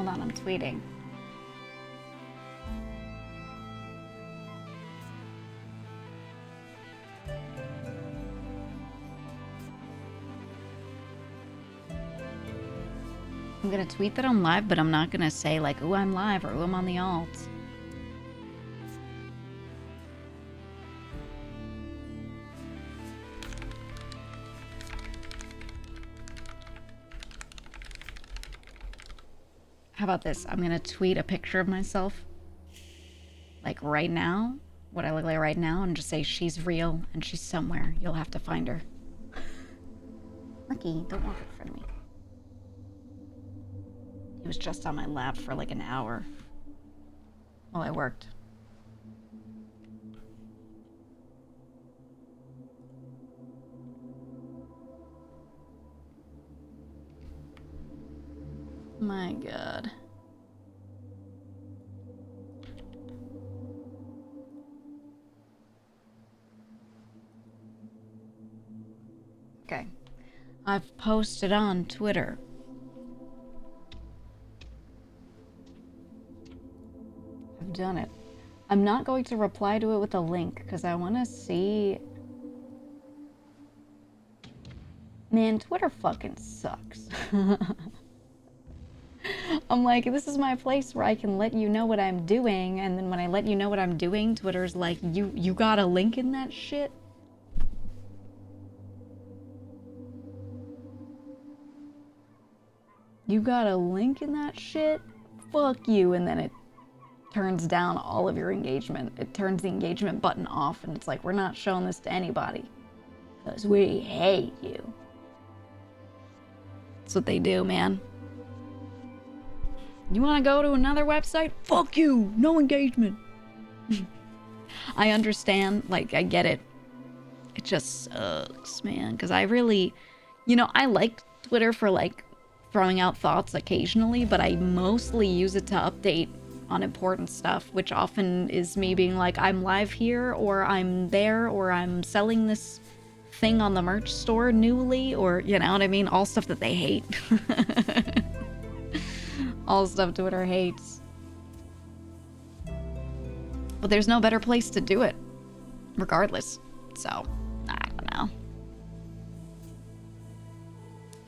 Hold on, I'm tweeting. I'm gonna tweet that I'm live, but I'm not gonna say like, "Ooh, I'm live" or "Ooh, I'm on the alt." How about this? I'm gonna tweet a picture of myself, like right now, what I look like right now, and just say she's real and she's somewhere. You'll have to find her. Lucky, don't walk in front of me. He was just on my lap for like an hour while I worked. My God. Okay. I've posted on Twitter. I've done it. I'm not going to reply to it with a link because I want to see. Man, Twitter fucking sucks. I'm like, this is my place where I can let you know what I'm doing, and then when I let you know what I'm doing, Twitter's like, you got a link in that shit? You got a link in that shit? Fuck you. And then it turns down all of your engagement. It turns the engagement button off, and it's like, we're not showing this to anybody because we hate you. That's what they do, man. You want to go to another website? Fuck you. No engagement. I understand. Like, I get it. It just sucks, man. Because I really, you know, I like Twitter for, like, throwing out thoughts occasionally, but I mostly use it to update on important stuff, which often is me being like, I'm live here, or I'm there, or I'm selling this thing on the merch store newly, or, you know what I mean? All stuff that they hate. All stuff Twitter hates. But there's no better place to do it, regardless. So, I don't know.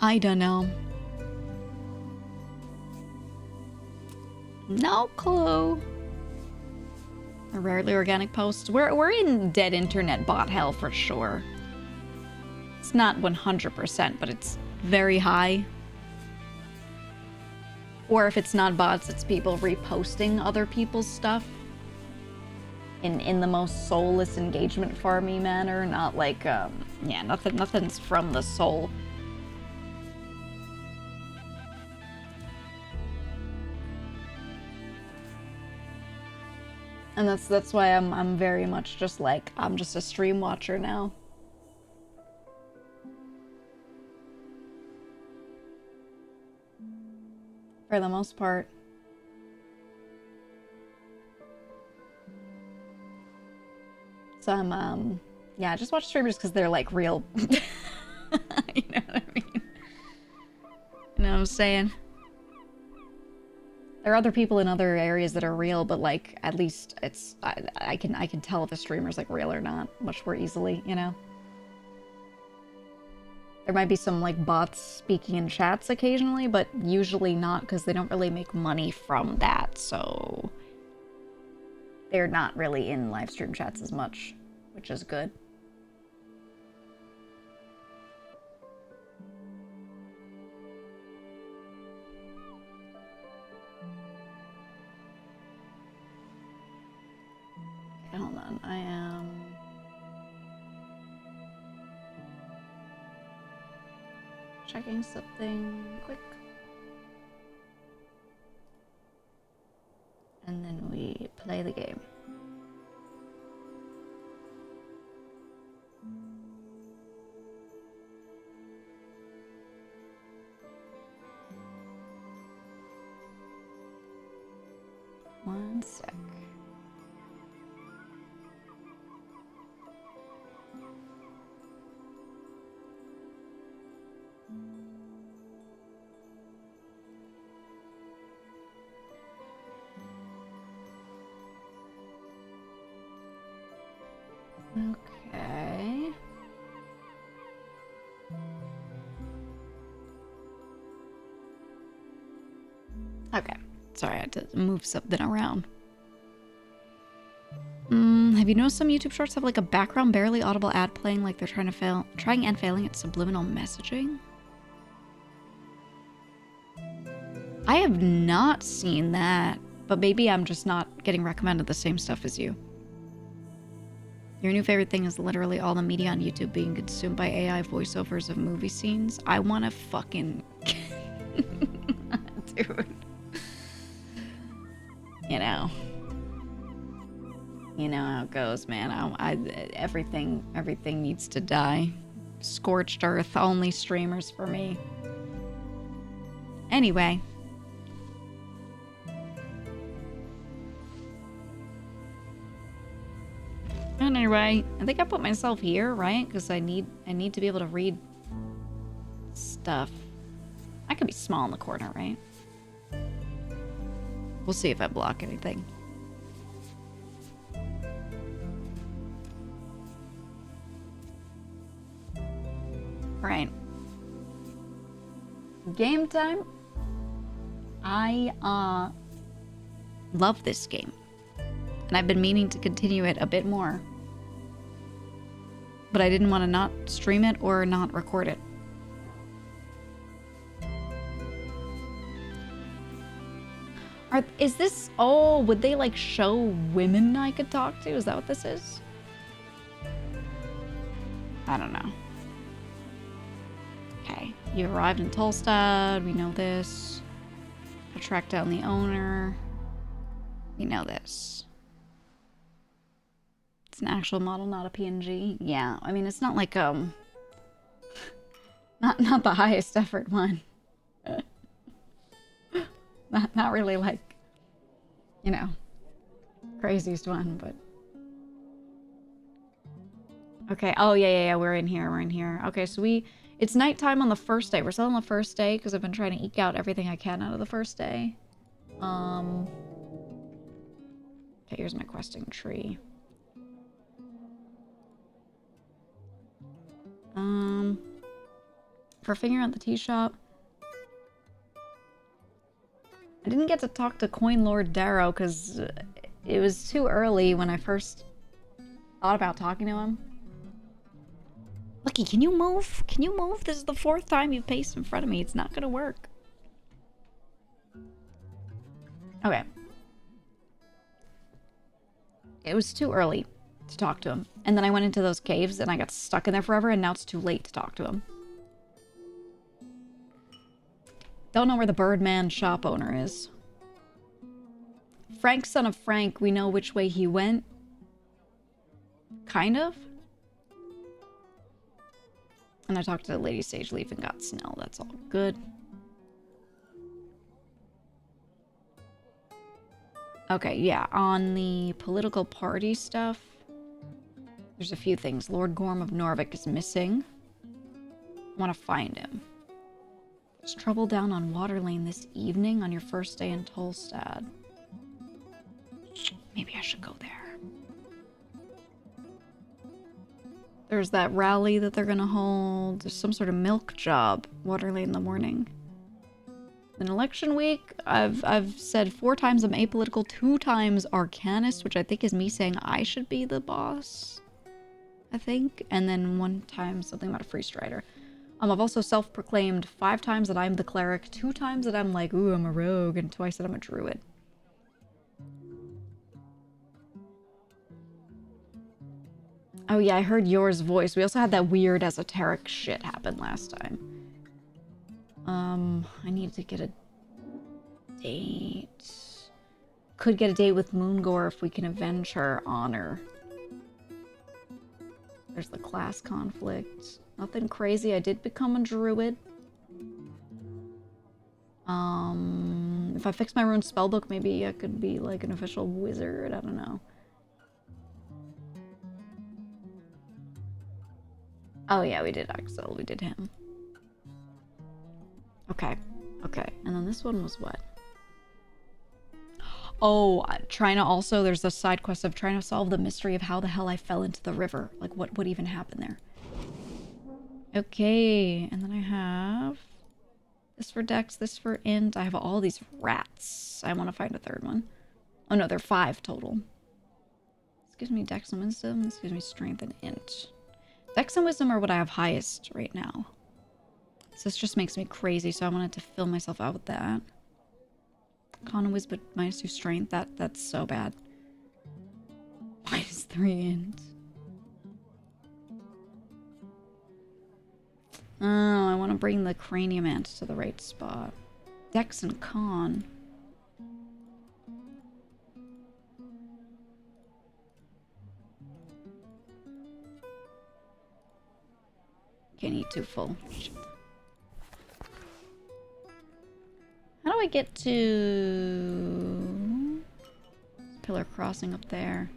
I don't know. No clue. A rarely organic posts. We're in dead internet bot hell for sure. It's not 100%, but it's very high. Or if it's not bots, it's people reposting other people's stuff in the most soulless engagement farmy manner, not like yeah, nothing's from the soul. And that's why I'm very much just like, I'm just a stream watcher now. For the most part. So I'm, yeah, I just watch streamers because they're like real. You know what I mean? You know what I'm saying? There are other people in other areas that are real, but like, at least it's, I can tell if a streamer's like real or not much more easily, you know? There might be some like bots speaking in chats occasionally, but usually not because they don't really make money from that, so they're not really in live stream chats as much, which is good. Okay, hold on, I am... checking something quick. And then we play the game. One sec. Okay. Sorry, I had to move something around. Have you noticed some YouTube shorts have like a background barely audible ad playing like they're trying and failing at subliminal messaging? I have not seen that, but maybe I'm just not getting recommended the same stuff as you. Your new favorite thing is literally all the media on YouTube being consumed by AI voiceovers of movie scenes. I want to fucking... Dude. You know. You know how it goes, man. Everything needs to die. Scorched earth, only streamers for me. Anyway. Anyway, I think I put myself here, right? Because I need to be able to read stuff. I could be small in the corner, right? We'll see if I block anything. Right. Game time. I love this game. And I've been meaning to continue it a bit more. But I didn't want to not stream it or not record it. Is this... Oh, would they like show women I could talk to? Is that what this is? I don't know. Okay. You arrived in Tolstad. We know this. I tracked down the owner. We know this. It's an actual model, not a PNG. Yeah, I mean, it's not like, not the highest effort one. not really like, you know, craziest one, but. Okay, oh yeah, we're in here. Okay, so it's nighttime on the first day. We're still on the first day because I've been trying to eke out everything I can out of the first day. Okay, here's my questing tree. For figuring out the tea shop. I didn't get to talk to Coin Lord Darrow because it was too early when I first thought about talking to him. Lucky, can you move? Can you move? This is the 4th time you've paced in front of me. It's not gonna work. Okay. It was too early to talk to him. And then I went into those caves and I got stuck in there forever and now it's too late to talk to him. Don't know where the Birdman shop owner is. Frank, son of Frank, we know which way he went. Kind of. And I talked to Lady Sageleaf and got Snell. That's all good. Okay, yeah. On the political party stuff, there's a few things. Lord Gorm of Norvik is missing. I want to find him. There's trouble down on Waterlane this evening on your first day in Tolstad. Maybe I should go there. There's that rally that they're gonna hold. There's some sort of milk job. Waterlane in the morning. In election week, I've said 4 times I'm apolitical, 2 times Arcanist, which I think is me saying I should be the boss. I think. And then 1 time something about a free strider. I've also self-proclaimed 5 times that I'm the cleric, 2 times that I'm like, ooh, I'm a rogue, and twice that I'm a druid. Oh yeah, I heard yours voice. We also had that weird esoteric shit happen last time. I need to get a date. Could get a date with Moongore if we can avenge her honor. There's the class conflict. Nothing crazy. I did become a druid. If I fix my rune spellbook, maybe I could be like an official wizard. I don't know. Oh yeah, we did Axel. We did him. Okay. Okay. And then this one was what? Oh, trying to also, there's the side quest of trying to solve the mystery of how the hell I fell into the river. Like, what even happened there? Okay, and then I have This for Dex, this for Int. I have all these rats. I want to find a third one. Oh no, there are 5 total. This gives me Dex and Wisdom. This gives me Strength and Int. Dex and Wisdom are what I have highest right now. So this just makes me crazy, so I wanted to fill myself out with that. Con and Wisdom, -2 Strength. That's so bad. -3 Int. Oh, I want to bring the Cranium Ant to the right spot. Dex and Con. Can't eat too full. Shit. How do I get to Pillar Crossing up there?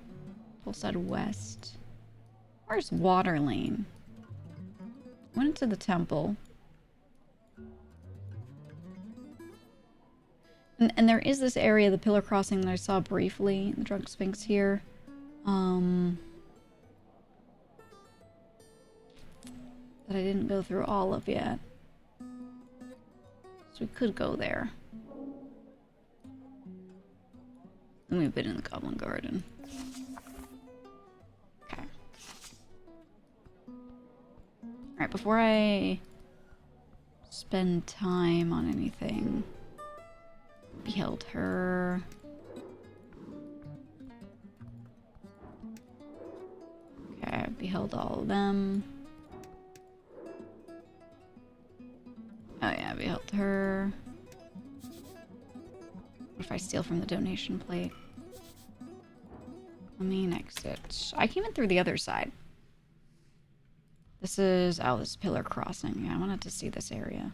Full side west. Where's Water Lane? Went into the temple. And there is this area, the Pillar Crossing, that I saw briefly in the Drunk Sphinx here. That I didn't go through all of yet. So we could go there. And we've been in the Goblin Garden. Okay. Alright, before I spend time on anything, beheld her. Okay, I beheld all of them. Oh yeah, I beheld her. What if I steal from the donation plate? Let me exit. I came in through the other side. This is... oh, this is Pillar Crossing. Yeah, I wanted to see this area.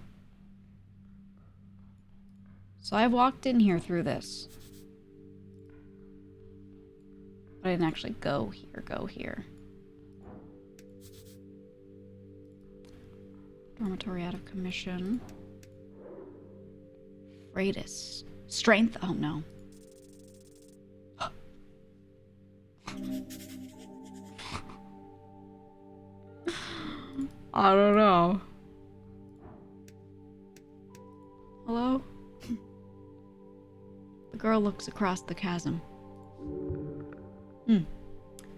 So I walked in here through this. But I didn't actually go here. Dormitory out of commission. Freitas. Strength? Oh no. I don't know. Hello? The girl looks across the chasm.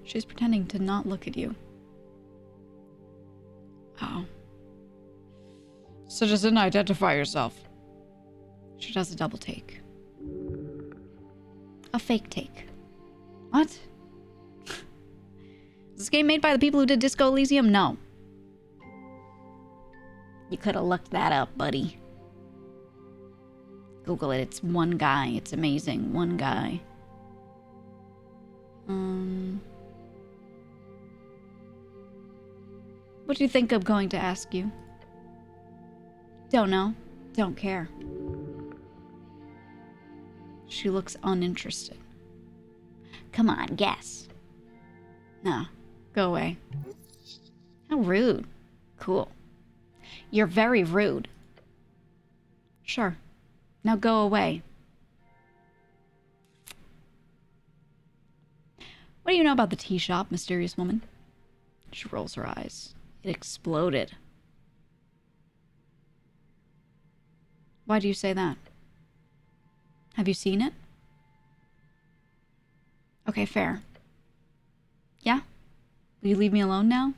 She's pretending to not look at you. Oh. So just didn't identify yourself. She does a double take. A fake take. What? Is this game made by the people who did Disco Elysium? No. You could have looked that up, buddy. Google it. It's one guy. It's amazing. One guy. What do you think I'm going to ask you? Don't know. Don't care. She looks uninterested. Come on, guess. No. Go away. How rude. Cool. You're very rude. Sure. Now go away. What do you know about the tea shop, mysterious woman? She rolls her eyes. It exploded. Why do you say that? Have you seen it? Okay, fair. Yeah? Will you leave me alone now?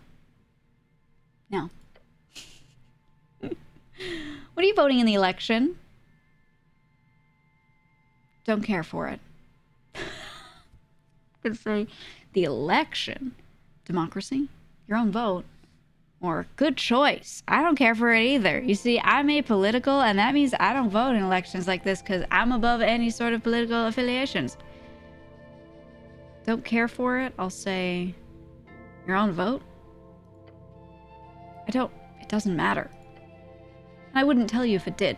No. What are you voting in the election? Don't care for it. Could say the election. Democracy? Your own vote. Or good choice. I don't care for it either. You see, I'm apolitical, and that means I don't vote in elections like this because I'm above any sort of political affiliations. Don't care for it? I'll say your own vote? It doesn't matter. I wouldn't tell you if it did.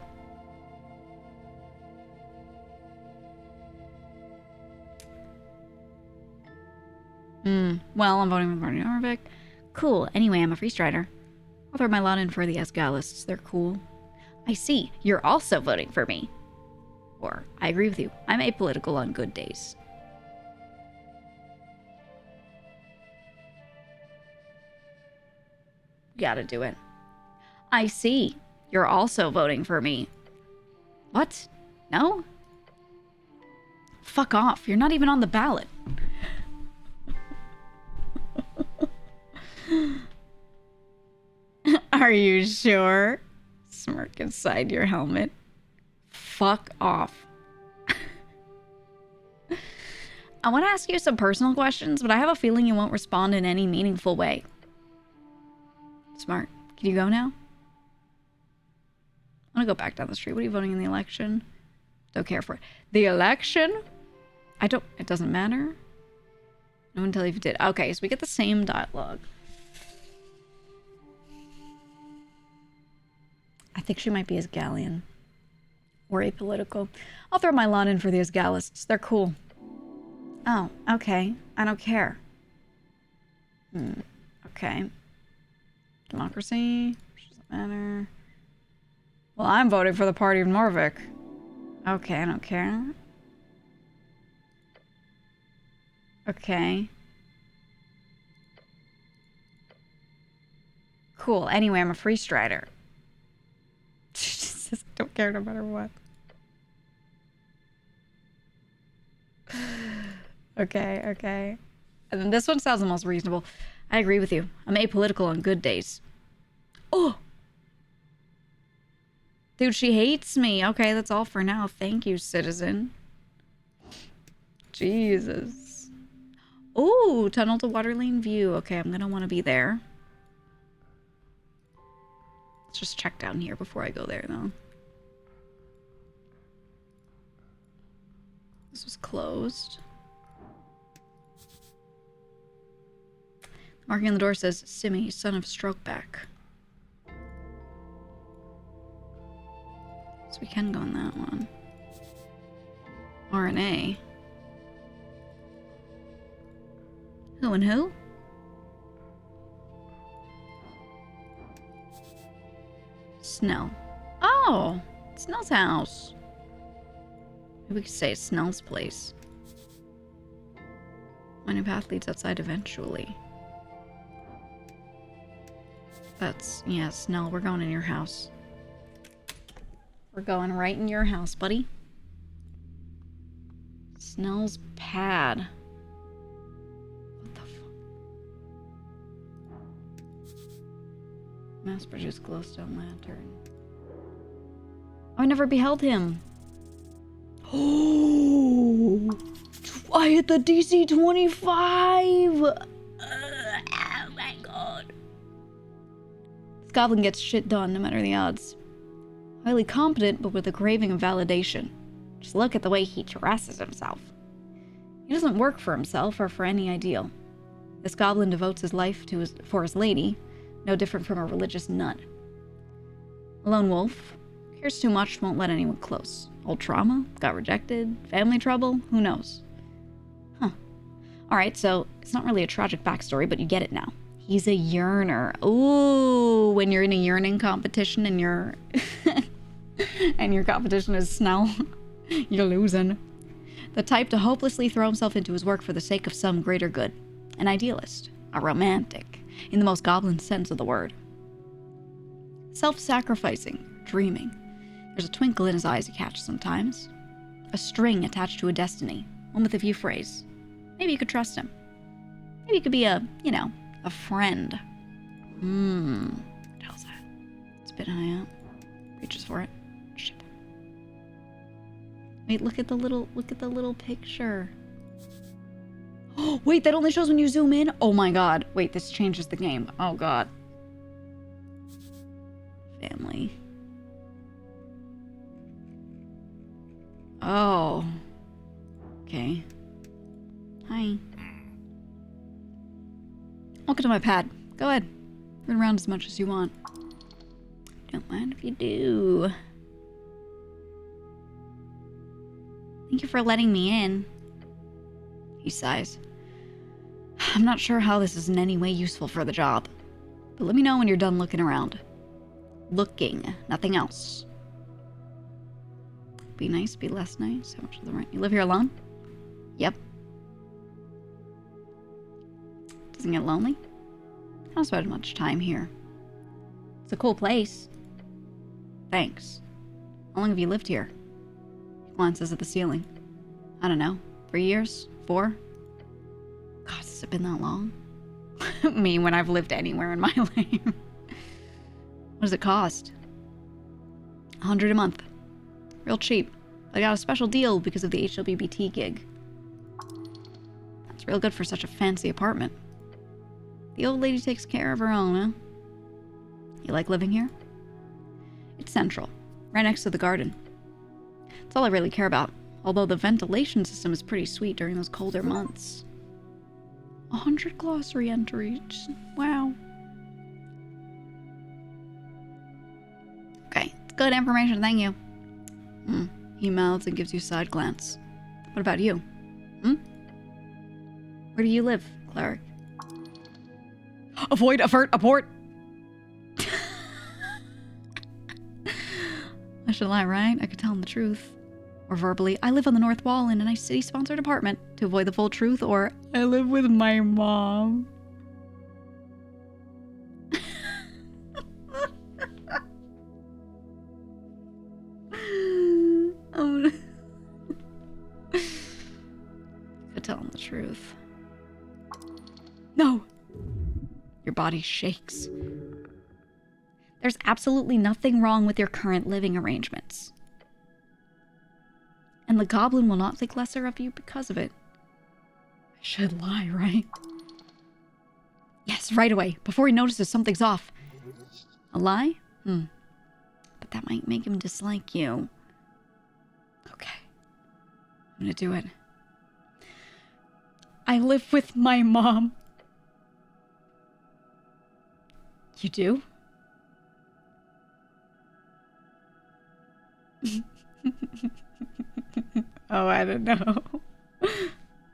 Well, I'm voting with Martin Norvik. Cool. Anyway, I'm a free strider. I'll throw my lot in for the Esgalists. They're cool. I see. You're also voting for me. Or, I agree with you. I'm apolitical on good days. Gotta do it. I see. You're also voting for me. What? No? Fuck off. You're not even on the ballot. Are you sure? Smirk inside your helmet. Fuck off. I want to ask you some personal questions, but I have a feeling you won't respond in any meaningful way. Smart. Can you go now? I want to go back down the street. What are you voting in the election? Don't care for it. The election? It doesn't matter. No one tell you if you did. Okay, so we get the same dialogue. I think she might be Asgallian. Or apolitical. I'll throw my lawn in for the Asgallists. They're cool. Oh, okay. I don't care. Okay. Democracy. Doesn't matter. Well, I'm voting for the party of Norvik. Okay, I don't care. Okay. Cool. Anyway, I'm a free strider. She just says, I don't care no matter what. Okay. And then this one sounds the most reasonable. I agree with you. I'm apolitical on good days. Oh! Dude, she hates me. Okay, that's all for now. Thank you, citizen. Jesus. Ooh, tunnel to Waterlane View. Okay, I'm gonna want to be there. Let's just check down here before I go there, though. This was closed. Marking on the door says, Simi, son of Strokeback. So we can go in that one. RNA. Who and who? Snell. Oh! Snell's house. Maybe we could say it's Snell's place. My new path leads outside eventually. That's... yeah, Snell, we're going in your house. We're going right in your house, buddy. Snell's pad. What the fuck? Mass-produced glowstone lantern. Oh, I never beheld him. Oh! I hit the DC 25! Oh my god. This goblin gets shit done, no matter the odds. Highly competent, but with a craving of validation. Just look at the way he dresses himself. He doesn't work for himself or for any ideal. This goblin devotes his life for his lady, no different from a religious nut. A lone wolf, cares too much, won't let anyone close. Old trauma, got rejected, family trouble, who knows? Huh. Alright, so it's not really a tragic backstory, but you get it now. He's a yearner. Ooh, when you're in a yearning competition and you're... and your competition is Snell, you're losing. The type to hopelessly throw himself into his work for the sake of some greater good. An idealist. A romantic. In the most goblin sense of the word. Self-sacrificing. Dreaming. There's a twinkle in his eyes you catch sometimes. A string attached to a destiny. One with a few phrase. Maybe you could trust him. Maybe you could be a, you know, a friend. What the hell's that? It's a bit high up. Reaches for it. Shit. Wait, look at the little picture. Oh, wait, that only shows when you zoom in? Oh my god. Wait, this changes the game. Oh god. Family. Oh. Okay. Hi. Welcome to my pad. Go ahead. Run around as much as you want. Don't mind if you do. Thank you for letting me in. He sighs. I'm not sure how this is in any way useful for the job. But let me know when you're done looking around. Looking. Nothing else. Be nice, be less nice. How much of the rent? You live here alone? Yep. Doesn't get lonely? I don't spend much time here. It's a cool place. Thanks. How long have you lived here? He glances at the ceiling. I don't know. 3 years? 4? God, has it been that long? Me, when I've lived anywhere in my life. What does it cost? $100 a month. Real cheap. I got a special deal because of the HWBT gig. That's real good for such a fancy apartment. The old lady takes care of her own, huh? You like living here? It's central, right next to the garden. That's all I really care about, although the ventilation system is pretty sweet during those colder months. 100 glossary entries. Wow. Okay, it's good information, thank you. He mouths and gives you a side glance. What about you? Where do you live, cleric? Avoid, avert, abort! I should lie, right? I could tell him the truth. Or verbally, I live on the North Wall in a nice city-sponsored apartment, to avoid the full truth, or I live with my mom. Could tell him the truth. No! Your body shakes. There's absolutely nothing wrong with your current living arrangements. And the goblin will not think lesser of you because of it. I should lie, right? Yes, right away, before he notices something's off. A lie? But that might make him dislike you. Okay. I'm gonna do it. I live with my mom. You do? Oh, I don't know.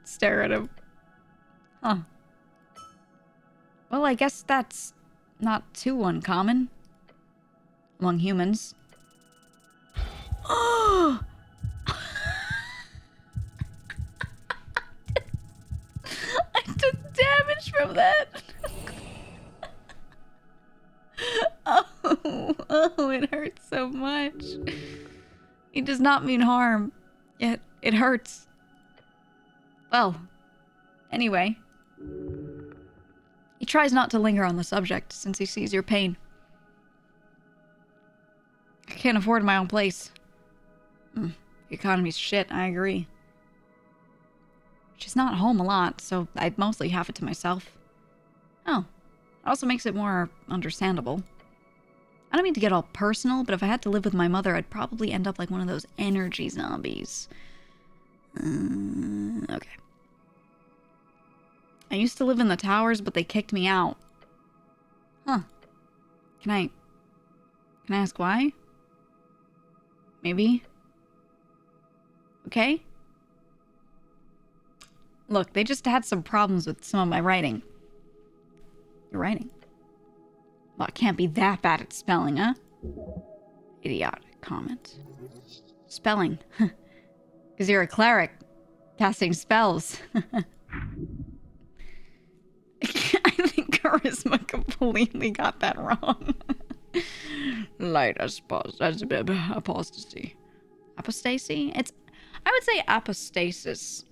Stare at him. Huh. Well, I guess that's not too uncommon among humans. Oh! I took damage from that. Oh, it hurts so much. He does not mean harm, yet it hurts. Well, anyway. He tries not to linger on the subject since he sees your pain. I can't afford my own place. The economy's shit, I agree. She's not home a lot, so I'd mostly have it to myself. Oh, it also makes it more understandable. I don't mean to get all personal, but if I had to live with my mother, I'd probably end up like one of those energy zombies. Okay. I used to live in the towers, but they kicked me out. Huh. Can I ask why? Maybe? Okay? Look, they just had some problems with some of my writing. Your writing? Well, it can't be that bad at spelling, huh? Idiotic comment. Spelling. Because you're a cleric. Casting spells. I think Charisma completely got that wrong. Light apostasy. Apostasy? I would say apostasis.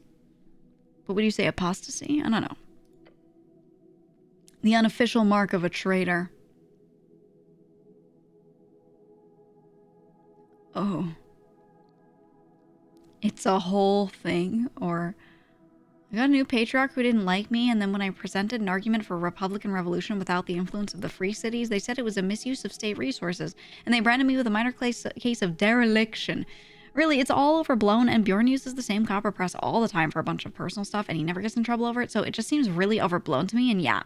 But would you say apostasy? I don't know. The unofficial mark of a traitor. Oh. It's a whole thing. Or, I got a new patriarch who didn't like me, and then when I presented an argument for a Republican revolution without the influence of the free cities, they said it was a misuse of state resources, and they branded me with a minor case of dereliction. Really, it's all overblown, and Bjorn uses the same copper press all the time for a bunch of personal stuff, and he never gets in trouble over it, so it just seems really overblown to me, and yeah.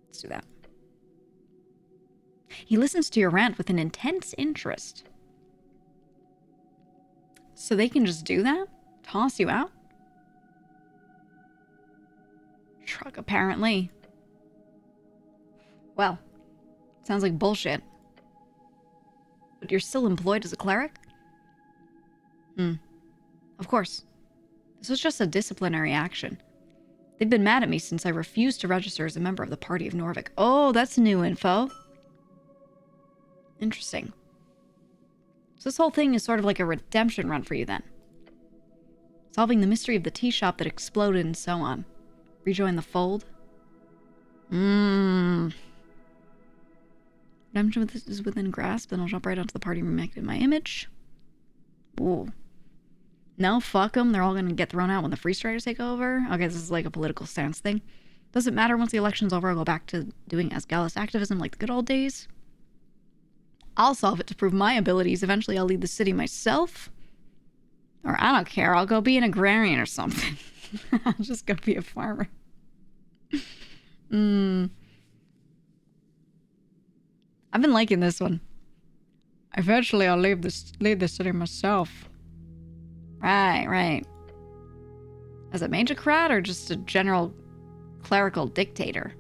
Let's do that. He listens to your rant with an intense interest. So they can just do that? Toss you out? Shrug, apparently. Well, sounds like bullshit. But you're still employed as a cleric? Of course. This was just a disciplinary action. They've been mad at me since I refused to register as a member of the Party of Norvik. Oh, that's new info. Interesting. So this whole thing is sort of like a redemption run for you then. Solving the mystery of the tea shop that exploded and so on. Rejoin the fold. Redemption is within grasp, then I'll jump right onto the party room in my image. Ooh. No, fuck them. They're all going to get thrown out when the free striders take over. Okay, this is like a political stance thing. Doesn't matter once the election's over, I'll go back to doing Asgallus activism like the good old days. I'll solve it to prove my abilities. Eventually, I'll lead the city myself. Or I don't care. I'll go be an agrarian or something. I'll just go be a farmer. I've been liking this one. Eventually, I'll lead the city myself. Right. As a magicrat or just a general clerical dictator?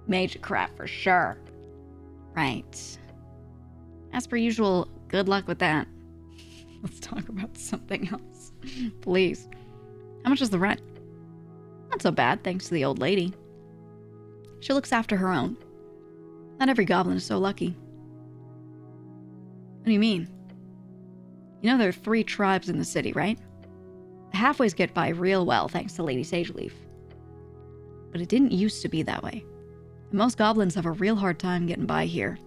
Magicrat for sure. Right. As per usual, good luck with that. Let's talk about something else. Please. How much is the rent? Not so bad, thanks to the old lady. She looks after her own. Not every goblin is so lucky. What do you mean? You know there are 3 tribes in the city, right? The halfways get by real well, thanks to Lady Sageleaf. But it didn't used to be that way. And most goblins have a real hard time getting by here.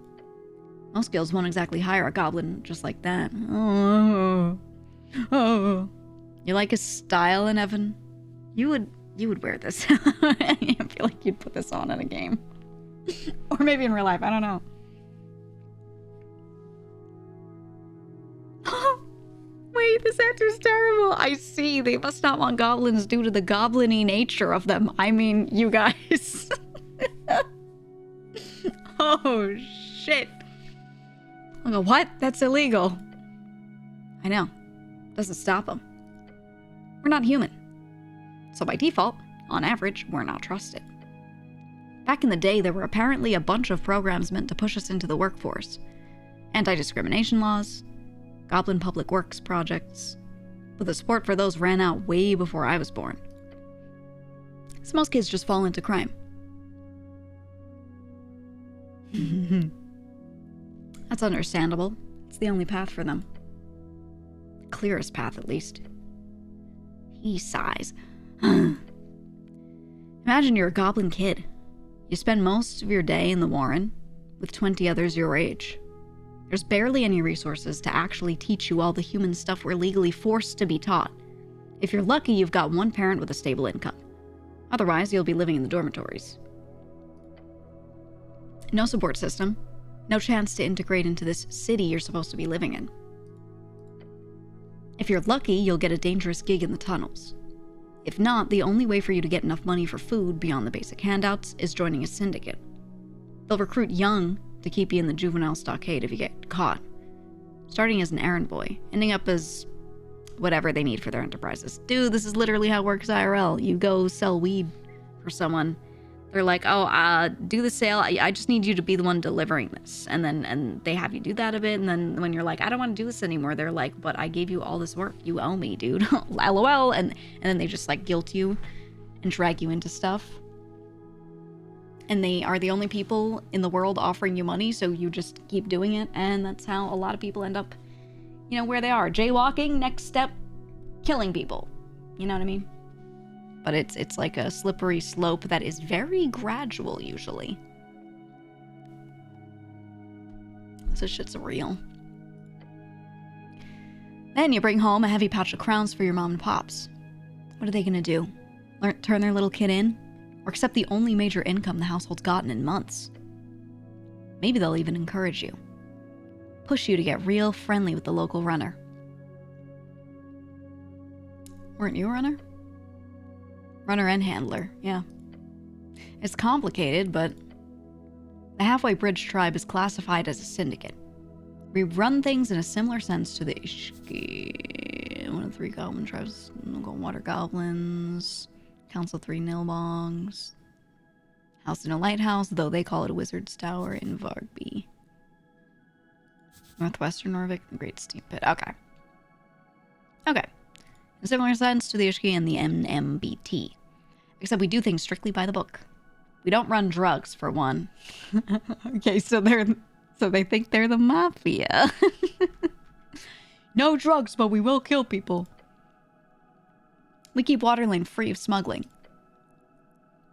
Most guilds won't exactly hire a goblin just like that. Oh. You like his style in Evan? You would wear this. I feel like you'd put this on in a game. Or maybe in real life, I don't know. Wait, this actor's terrible. I see. They must not want goblins due to the goblin-y nature of them. I mean, you guys. Oh, shit. I'll go, what? That's illegal. I know. Doesn't stop them. We're not human. So by default, on average, we're not trusted. Back in the day, there were apparently a bunch of programs meant to push us into the workforce. Anti-discrimination laws, Goblin Public Works projects, but the support for those ran out way before I was born. So most kids just fall into crime. That's understandable. It's the only path for them. The clearest path, at least. He sighs. Imagine you're a goblin kid. You spend most of your day in the Warren with 20 others your age. There's barely any resources to actually teach you all the human stuff we're legally forced to be taught. If you're lucky, you've got one parent with a stable income. Otherwise, you'll be living in the dormitories. No support system. No chance to integrate into this city you're supposed to be living in. If you're lucky, you'll get a dangerous gig in the tunnels. If not, the only way for you to get enough money for food beyond the basic handouts is joining a syndicate. They'll recruit young to keep you in the juvenile stockade if you get caught. Starting as an errand boy, ending up as whatever they need for their enterprises. Dude, this is literally how it works IRL. You go sell weed for someone. They're like, oh, do the sale. I just need you to be the one delivering this. And they have you do that a bit. And then when you're like, I don't want to do this anymore, they're like, but I gave you all this work. You owe me, dude. LOL. And then they just like guilt you and drag you into stuff. And they are the only people in the world offering you money. So you just keep doing it. And that's how a lot of people end up, you know, where they are. Jaywalking, next step, killing people. You know what I mean? But it's like a slippery slope that is very gradual, usually. So shit's real. Then you bring home a heavy pouch of crowns for your mom and pops. What are they gonna do? Turn their little kid in? Or accept the only major income the household's gotten in months? Maybe they'll even encourage you. Push you to get real friendly with the local runner. Weren't you a runner? Runner and handler, yeah. It's complicated, but the Halfway Bridge tribe is classified as a syndicate. We run things in a similar sense to the Ishki, one of the 3 goblin tribes, water goblins, Council 3 Nilbongs, House in a Lighthouse, though they call it a Wizard's Tower in Vargby. Northwestern Norvik, the Great Steep Pit. Okay. In similar sense to the Ishki and the NMBT. Except we do things strictly by the book. We don't run drugs, for one. Okay, so they're So they think they're the mafia. No drugs, but we will kill people. We keep Waterlane free of smuggling.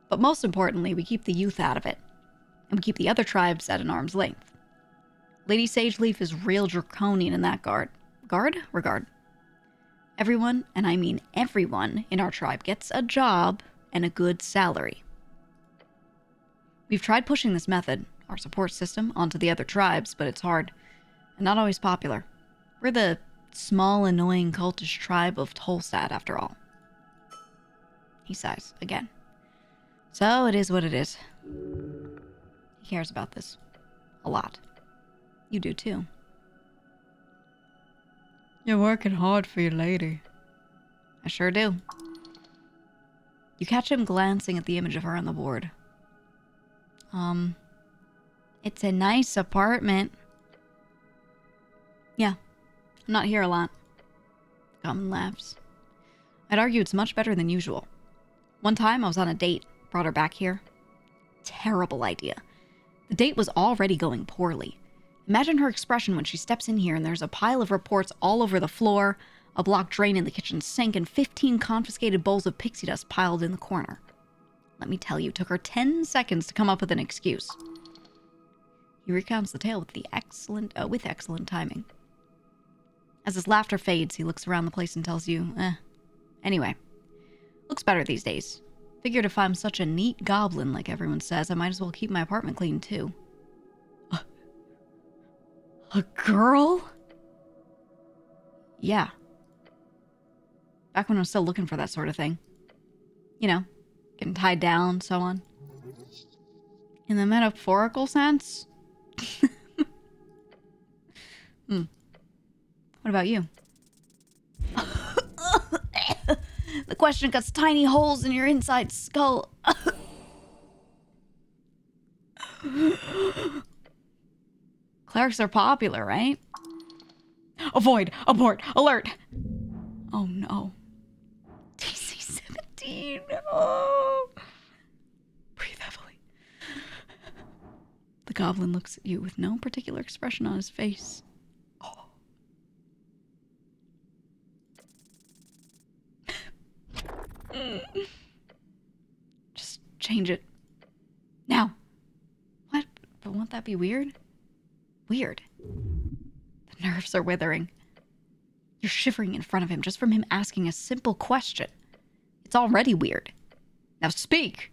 But most importantly, we keep the youth out of it. And we keep the other tribes at an arm's length. Lady Sageleaf is real draconian in that regard. Everyone, and I mean everyone, in our tribe gets a job and a good salary. We've tried pushing this method, our support system, onto the other tribes, but it's hard, and not always popular. We're the small, annoying, cultish tribe of Tolstad, after all. He sighs again. So it is what it is. He cares about this. A lot. You do too. You're working hard for your lady. I sure do. You catch him glancing at the image of her on the board. It's a nice apartment. Yeah, I'm not here a lot. Goblin laughs. I'd argue it's much better than usual. One time I was on a date, brought her back here. Terrible idea. The date was already going poorly. Imagine her expression when she steps in here and there's a pile of reports all over the floor, a blocked drain in the kitchen sink, and 15 confiscated bowls of pixie dust piled in the corner. Let me tell you, it took her 10 seconds to come up with an excuse. He recounts the tale with excellent timing. As his laughter fades, he looks around the place and tells you, Anyway, looks better these days. Figured if I'm such a neat goblin, like everyone says, I might as well keep my apartment clean, too. A girl? Yeah. Back when I was still looking for that sort of thing. You know, getting tied down, so on. In the metaphorical sense? What about you? The question cuts tiny holes in your inside skull. Clerics are popular, right? Avoid! Abort! Alert! Oh no. DC 17. Oh. Breathe heavily. The goblin looks at you with no particular expression on his face. Oh. Just change it. Now. What? But won't that be weird? Weird. The nerves are withering. You're shivering in front of him just from him asking a simple question. It's already weird. Now speak.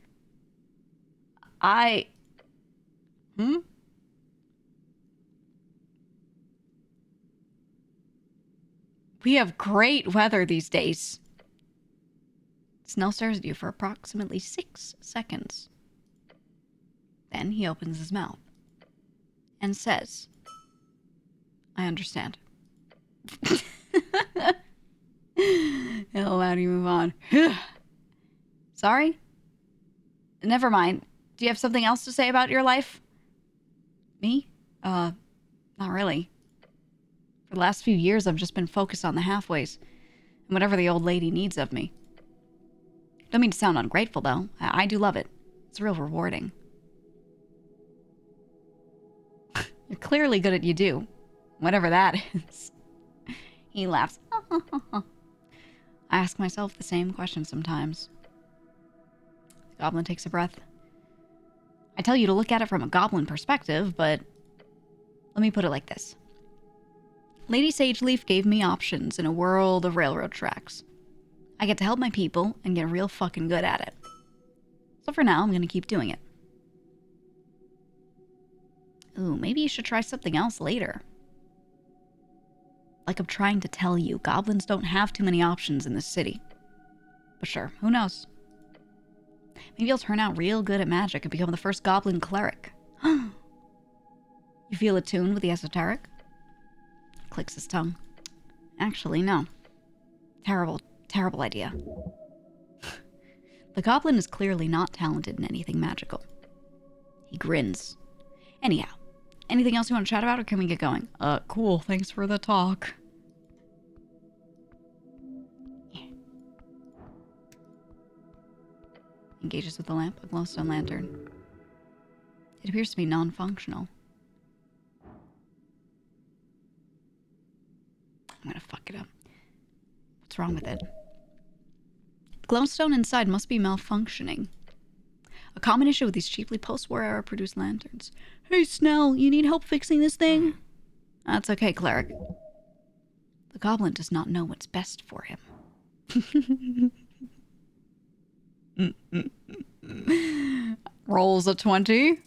We have great weather these days. Snell stares at you for approximately 6 seconds. Then he opens his mouth and says, I understand. How do you move on? Sorry? Never mind. Do you have something else to say about your life? Me? Not really. For the last few years, I've just been focused on the halfways and whatever the old lady needs of me. Don't mean to sound ungrateful, though. I do love it. It's real rewarding. You're clearly good at you do. Whatever that is. He laughs. I ask myself the same question sometimes. The goblin takes a breath. I tell you to look at it from a goblin perspective, but let me put it like this. Lady Sageleaf gave me options in a world of railroad tracks. I get to help my people and get real fucking good at it. So for now, I'm going to keep doing it. Ooh, maybe you should try something else later. Like I'm trying to tell you, goblins don't have too many options in this city. But sure, who knows? Maybe I'll turn out real good at magic and become the first goblin cleric. You feel attuned with the esoteric? Clicks his tongue. Actually, no. Terrible idea. The goblin is clearly not talented in anything magical. He grins. Anyhow, anything else you want to chat about, or can we get going? Cool. Thanks for the talk. Yeah. Engages with the lamp, a glowstone lantern. It appears to be non-functional. I'm gonna fuck it up. What's wrong with it? The glowstone inside must be malfunctioning. A common issue with these cheaply post-war era produced lanterns. Hey, Snell, you need help fixing this thing? That's okay, cleric. The goblin does not know what's best for him. Rolls a 20.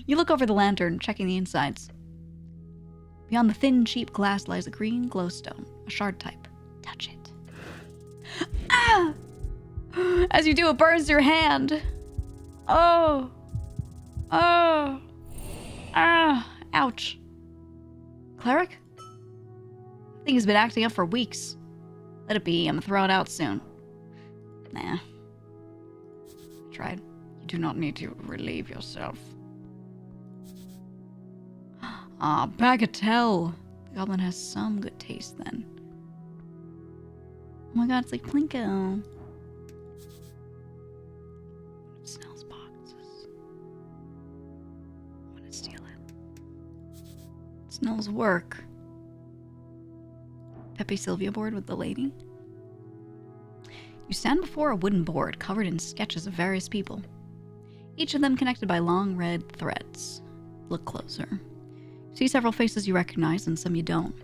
You look over the lantern, checking the insides. Beyond the thin, cheap glass lies a green glowstone, a shard type. Touch it. Ah! As you do, it burns your hand. Oh. Oh. Ah. Ouch. Cleric? The thing has been acting up for weeks. Let it be. I'm gonna throw it out soon. Nah. Tried. You do not need to relieve yourself. Ah, bagatelle. The goblin has some good taste then. Oh my god, it's like Plinko. It smells boxes. I'm gonna steal it. It smells work. Pepe Sylvia board with the lady. You stand before a wooden board covered in sketches of various people, each of them connected by long red threads. Look closer. You see several faces you recognize and some you don't.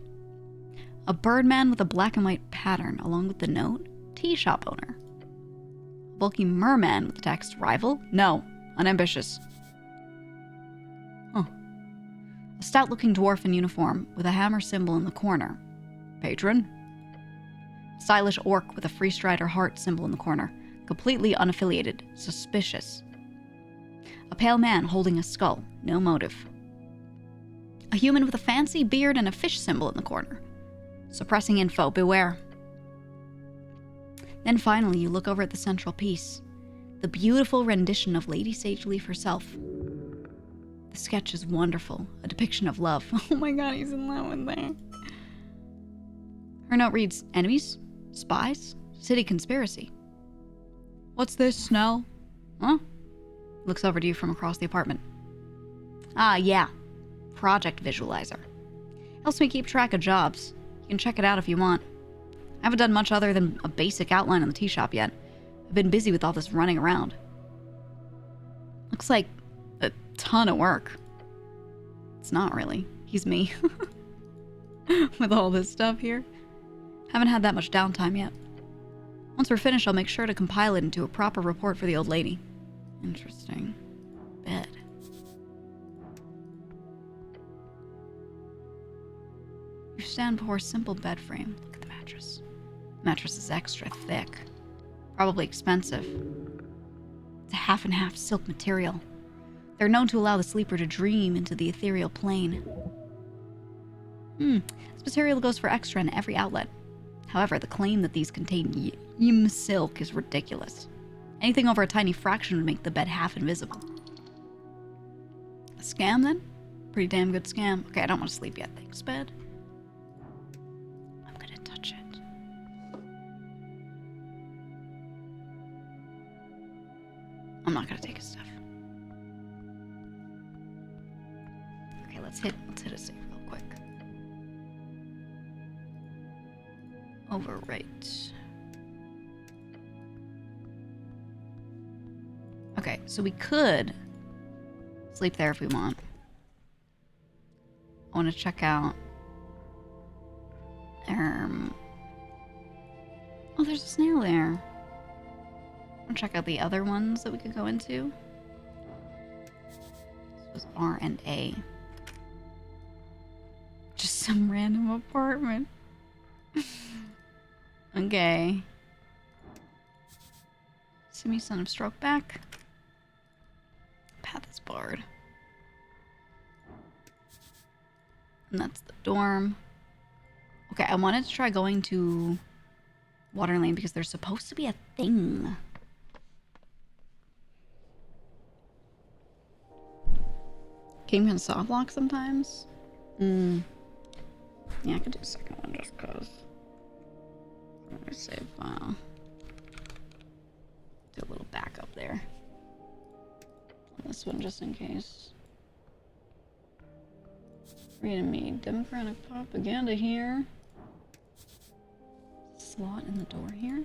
A birdman with a black and white pattern, along with the note, tea shop owner. A bulky merman with the text, rival? No, unambitious. Huh. A stout-looking dwarf in uniform with a hammer symbol in the corner. Patron? Stylish orc with a free strider heart symbol in the corner. Completely unaffiliated. Suspicious. A pale man holding a skull. No motive. A human with a fancy beard and a fish symbol in the corner. Suppressing info. Beware. Then finally you look over at the central piece. The beautiful rendition of Lady Sageleaf herself. The sketch is wonderful. A depiction of love. Oh my god, he's in love with her. Her note reads, enemies? Spies? City conspiracy. What's this, Snell? Huh? Looks over to you from across the apartment. Ah, yeah. Project Visualizer. Helps me keep track of jobs. You can check it out if you want. I haven't done much other than a basic outline on the tea shop yet. I've been busy with all this running around. Looks like a ton of work. It's not really. He's me. With all this stuff here. Haven't had that much downtime yet. Once we're finished, I'll make sure to compile it into a proper report for the old lady. Interesting. Bed. You stand before a simple bed frame. Look at the mattress. The mattress is extra thick. Probably expensive. It's a half and half silk material. They're known to allow the sleeper to dream into the ethereal plane. This material goes for extra in every outlet. However, the claim that these contain yim silk is ridiculous. Anything over a tiny fraction would make the bed half invisible. A scam, then? Pretty damn good scam. Okay, I don't want to sleep yet. Thanks, bed. I'm gonna touch it. I'm not gonna take his stuff. Okay, let's hit a save real quick. Overwrite. Okay, so we could sleep there if we want. I want to check out... Oh, there's a snail there. I want to check out the other ones that we could go into. This was R and A. Just some random apartment. Okay. Simi, son of Stroke back. Path is barred. And that's the dorm. Okay, I wanted to try going to Water Lane because there's supposed to be a thing. Game can soft lock sometimes. Yeah, I could do a second one just because. Let me save file. Do a little backup there. This one just in case. Reading me democratic propaganda here. Slot in the door here.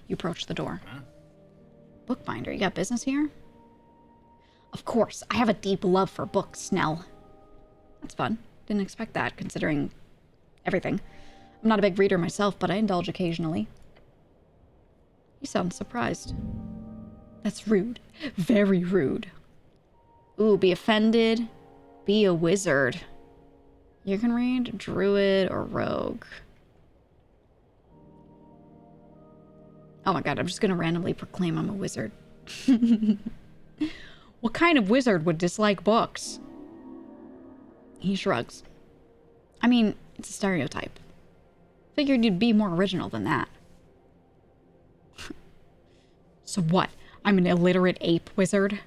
You approach the door. Huh? Bookbinder, you got business here? Of course, I have a deep love for books, Snell. That's fun. Didn't expect that, considering everything. I'm not a big reader myself, but I indulge occasionally. You sound surprised. That's rude. Very rude. Ooh, be offended. Be a wizard. You can read druid or rogue. Oh my god, I'm just gonna randomly proclaim I'm a wizard. What kind of wizard would dislike books? He shrugs. I mean, it's a stereotype. Figured you'd be more original than that. So what? I'm an illiterate ape wizard?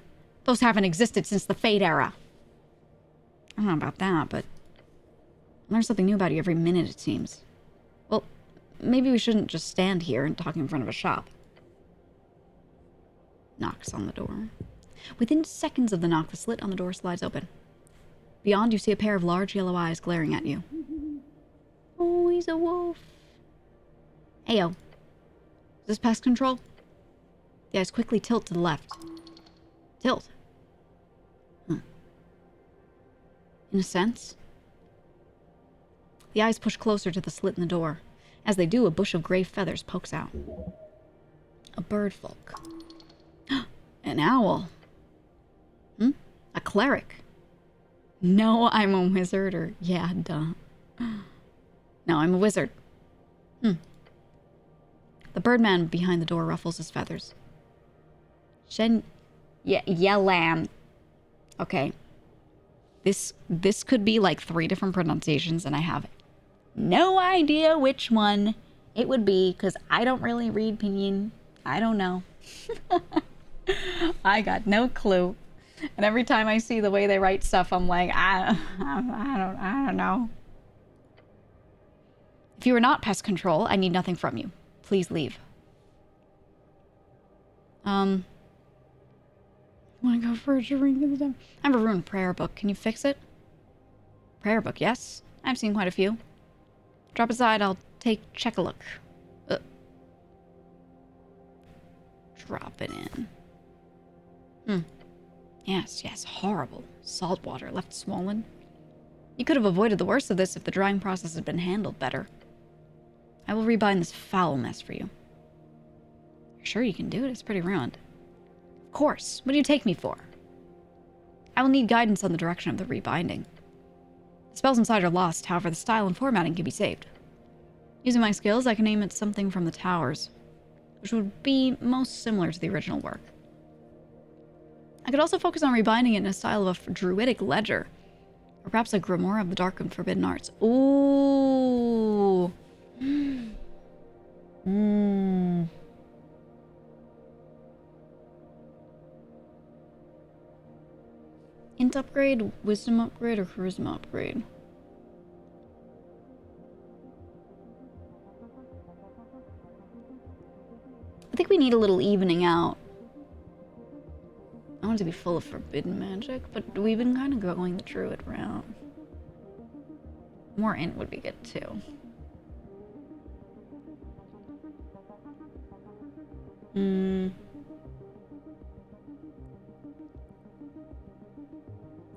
Those haven't existed since the Fade era. I don't know about that, but I learn something new about you every minute, it seems. Well, maybe we shouldn't just stand here and talk in front of a shop. Knocks on the door. Within seconds of the knock, the slit on the door slides open. Beyond, you see a pair of large yellow eyes glaring at you. Oh, he's a wolf. Heyo. Is this pest control? The eyes quickly tilt to the left. Tilt. Huh. In a sense. The eyes push closer to the slit in the door. As they do, a bush of gray feathers pokes out. A bird folk. An owl. A cleric. No, I'm a wizard, or yeah, duh. No, I'm a wizard. The birdman behind the door ruffles his feathers. Yelan. Okay. This could be like 3 different pronunciations, and I have no idea which one it would be, because I don't really read pinyin. I don't know. I got no clue. And every time I see the way they write stuff, I'm like, I don't know. If you are not pest control, I need nothing from you. Please leave. Want to go for a drink at the time? I have a ruined prayer book. Can you fix it? Prayer book, yes. I've seen quite a few. Drop aside, I'll check a look. Drop it in. Yes, horrible. Salt water left swollen. You could have avoided the worst of this if the drying process had been handled better. I will rebind this foul mess for you. You're sure you can do it? It's pretty ruined. Of course. What do you take me for? I will need guidance on the direction of the rebinding. The spells inside are lost, however the style and formatting can be saved. Using my skills, I can aim at something from the towers, which would be most similar to the original work. I could also focus on rebinding it in a style of a druidic ledger, or perhaps a grimoire of the dark and forbidden arts. Ooh. Int upgrade, wisdom upgrade, or charisma upgrade? I think we need a little evening out. I want it to be full of forbidden magic, but we've been kind of going the druid route. More int would be good too.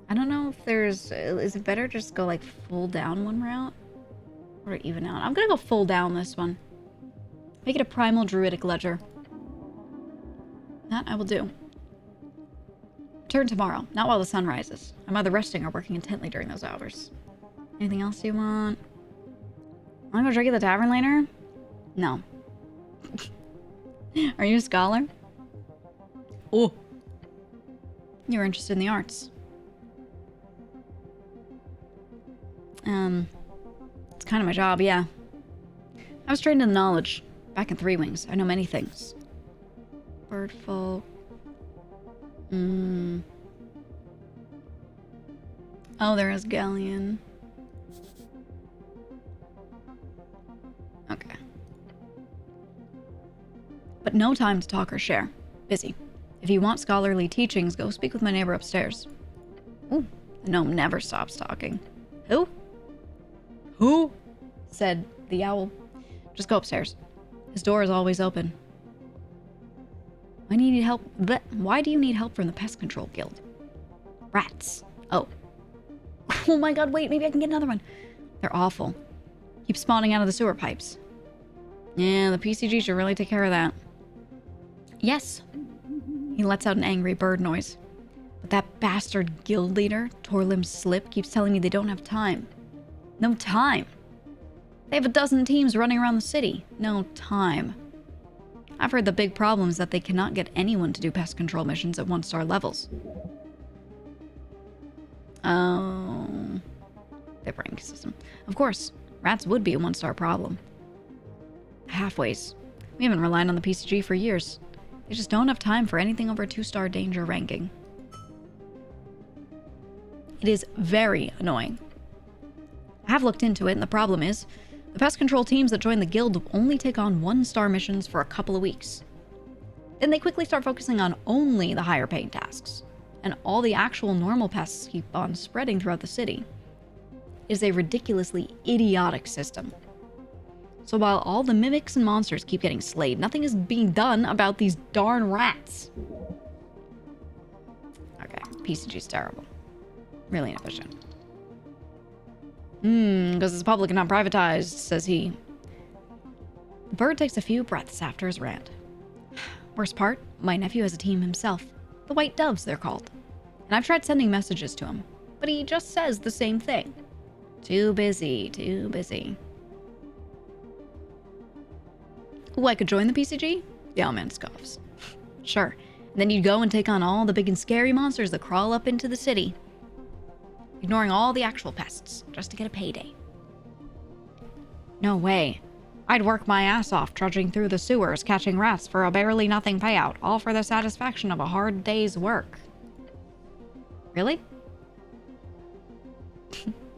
I don't know if there's... Is it better just go like full down one route? Or even out? I'm gonna go full down this one. Make it a primal druidic ledger. That I will do. Return tomorrow, not while the sun rises. I'm either resting or working intently during those hours. Anything else you want? Wanna go drink at the tavern later? No. Are you a scholar? Oh. You're interested in the arts. It's kind of my job, yeah. I was trained in knowledge. Back in Three Wings, I know many things. Birdfolk. Oh, there is Galleon. Okay. But no time to talk or share. Busy. If you want scholarly teachings, go speak with my neighbor upstairs. Ooh, The gnome never stops talking. Who? Who? Said the owl. Just go upstairs. His door is always open. Why do you need help? Why do you need help from the Pest Control Guild? Rats. Oh. Oh my god, wait, maybe I can get another one. They're awful. Keep spawning out of the sewer pipes. Yeah, the PCG should really take care of that. Yes. He lets out an angry bird noise. But that bastard guild leader, Torlim Slip, keeps telling me they don't have time. No time. They have a dozen teams running around the city. No time. I've heard the big problem is that they cannot get anyone to do pest control missions at 1-star levels. Oh. Their rank system. Of course, rats would be a 1-star problem. Halfways. We haven't relied on the PCG for years. They just don't have time for anything over 2-star danger ranking. It is very annoying. I have looked into it, and the problem is, the pest control teams that join the guild only take on 1-star missions for a couple of weeks. Then they quickly start focusing on only the higher paying tasks, and all the actual normal pests keep on spreading throughout the city. It is a ridiculously idiotic system. So while all the mimics and monsters keep getting slayed, nothing is being done about these darn rats. Okay, PCG's terrible. Really inefficient. Because it's public and not privatized, says he. The bird takes a few breaths after his rant. Worst part, my nephew has a team himself. The White Doves, they're called. And I've tried sending messages to him, but he just says the same thing. Too busy, too busy. Ooh, I could join the PCG? The Owlman scoffs. Sure. And then you'd go and take on all the big and scary monsters that crawl up into the city. Ignoring all the actual pests, just to get a payday. No way. I'd work my ass off trudging through the sewers, catching rats for a barely nothing payout, all for the satisfaction of a hard day's work. Really?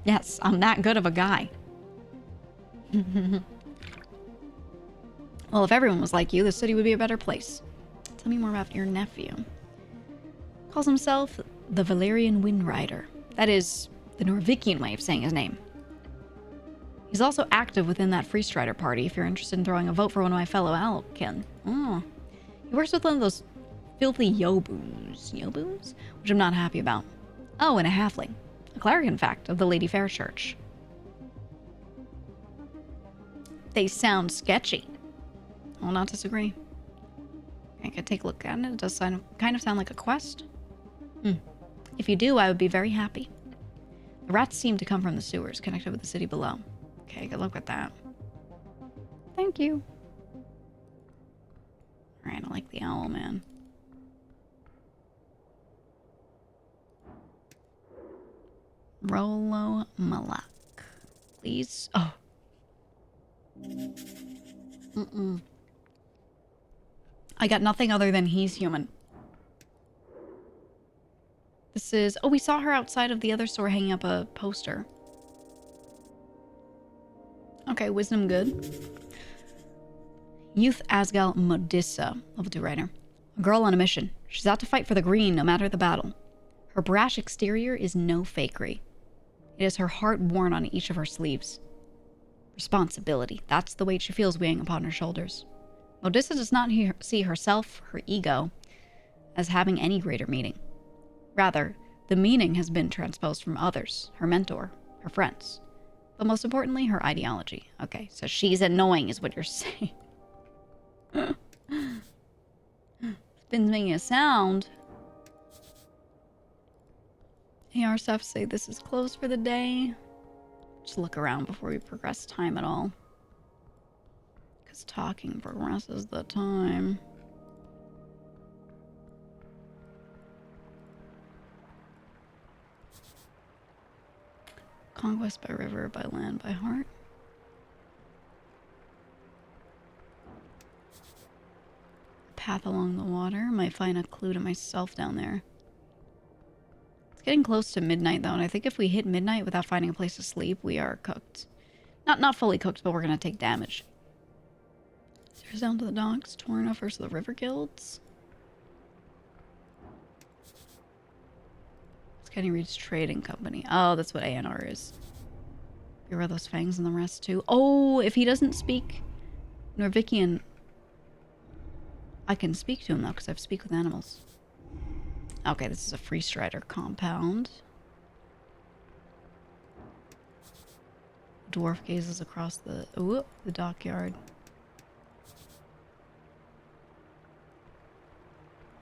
Yes, I'm that good of a guy. Well, if everyone was like you, the city would be a better place. Tell me more about your nephew. Calls himself the Valerian Windrider. That is the Norvikian way of saying his name. He's also active within that Free Strider party if you're interested in throwing a vote for one of my fellow Owlkin. Oh. He works with one of those filthy Yoboos. Yoboos? Which I'm not happy about. Oh, and a halfling. A cleric, in fact, of the Lady Fair Church. They sound sketchy. I'll not disagree. I could take a look at it. It does kind of sound like a quest. If you do, I would be very happy. The rats seem to come from the sewers connected with the city below. Okay, good luck with that. Thank you. Alright, I like the owl, man. Rolo Malak. Please. Oh. I got nothing other than he's human. This is... Oh, we saw her outside of the other store hanging up a poster. Okay, wisdom good. Youth Asgal Modissa, level 2 writer. A girl on a mission. She's out to fight for the green, no matter the battle. Her brash exterior is no fakery. It is her heart worn on each of her sleeves. Responsibility. That's the weight she feels weighing upon her shoulders. Modissa does not see herself, her ego, as having any greater meaning. Rather, the meaning has been transposed from others, her mentor, her friends. But most importantly, her ideology. Okay, so she's annoying is what you're saying. Spin's making a sound. AR stuff say this is closed for the day. Just look around before we progress time at all. Because talking progresses the time. Conquest by river, by land, by heart. Path along the water. Might find a clue to myself down there. It's getting close to midnight though, and I think if we hit midnight without finding a place to sleep, we are cooked. Not fully cooked, but we're gonna take damage. Stairs down to the docks. Torn offers the river guilds. Kenny Reed's trading company. Oh, that's what ANR is. Beware of those fangs and the rest too. Oh, if he doesn't speak Norvikian, I can speak to him though, because I speak with animals. Okay, this is a Free Strider compound. Dwarf gazes across the dockyard.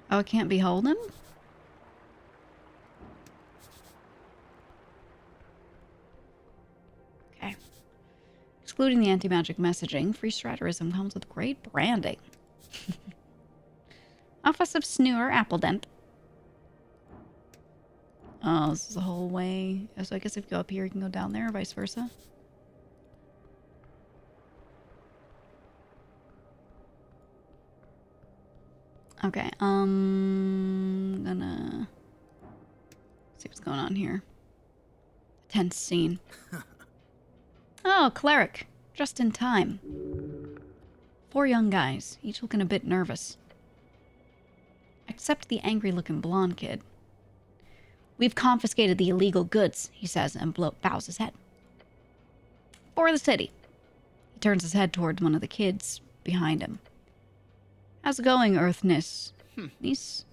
Oh, I can't behold him? Okay. Excluding the anti-magic messaging, Free Striderism comes with great branding. Office of Snooer, Appledent. Oh, this is the whole way. So I guess if you go up here, you can go down there, or vice versa. Okay, gonna see what's going on here. Tense scene. Oh, cleric. Just in time. 4 young guys, each looking a bit nervous. Except the angry-looking blonde kid. We've confiscated the illegal goods, he says, and bows his head. For the city. He turns his head towards one of the kids behind him. How's it going, Earthness? Niece?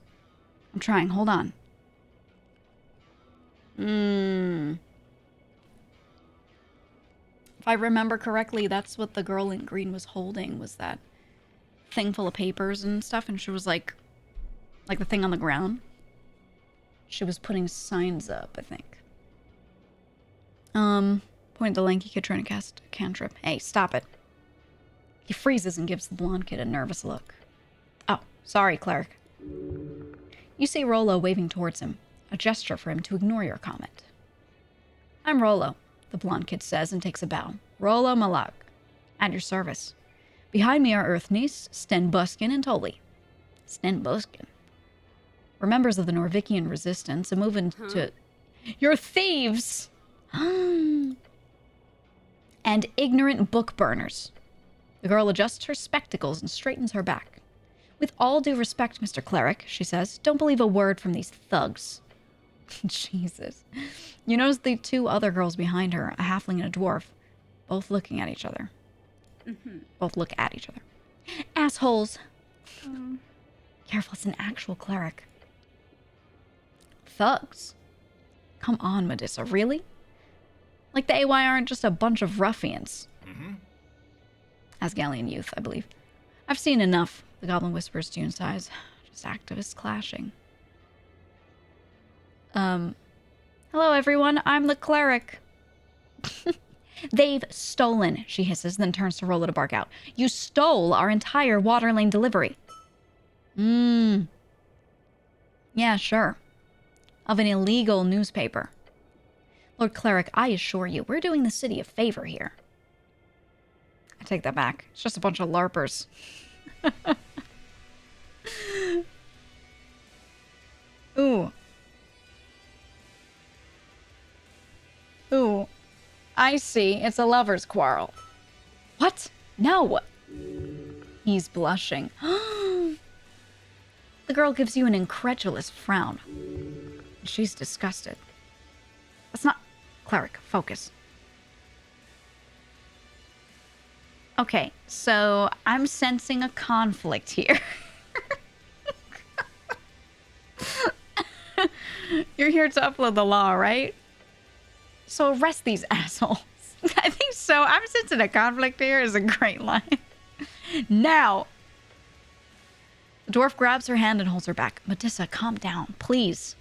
I'm trying, hold on. If I remember correctly, that's what the girl in green was holding, was that thing full of papers and stuff, and she was like the thing on the ground. She was putting signs up, I think. Point the lanky kid trying to cast a cantrip. Hey, stop it. He freezes and gives the blonde kid a nervous look. Oh, sorry, cleric. You see Rollo waving towards him, a gesture for him to ignore your comment. I'm Rollo, the blonde kid says and takes a bow. Rollo Malag. At your service. Behind me are Earthniece, Sten Buskin, and Tolly. Sten Buskin. We're members of the Norvikian resistance and moving to... You're thieves! And ignorant book burners. The girl adjusts her spectacles and straightens her back. With all due respect, Mr. Cleric, she says, don't believe a word from these thugs. Jesus. You notice the 2 other girls behind her, a halfling and a dwarf, both looking at each other. Both look at each other. Assholes. Careful, it's an actual cleric. Thugs? Come on, Medusa, really? Like the AY aren't just a bunch of ruffians. Asgalian youth, I believe. I've seen enough, the goblin whispers to June's eyes. Just activists clashing. Hello everyone, I'm the cleric. They've stolen, she hisses, then turns to Rollo to bark out. You stole our entire water lane delivery. Yeah, sure. Of an illegal newspaper. Lord Cleric, I assure you, we're doing the city a favor here. I take that back. It's just a bunch of LARPers. Ooh. Ooh. I see. It's a lover's quarrel. What? No. He's blushing. The girl gives you an incredulous frown. She's disgusted. That's not... Cleric, focus. Okay, so I'm sensing a conflict here. You're here to upload the law, right? So arrest these assholes. I think so. I'm sensing a conflict here is a great line. Now. The dwarf grabs her hand and holds her back. Medusa, calm down, please.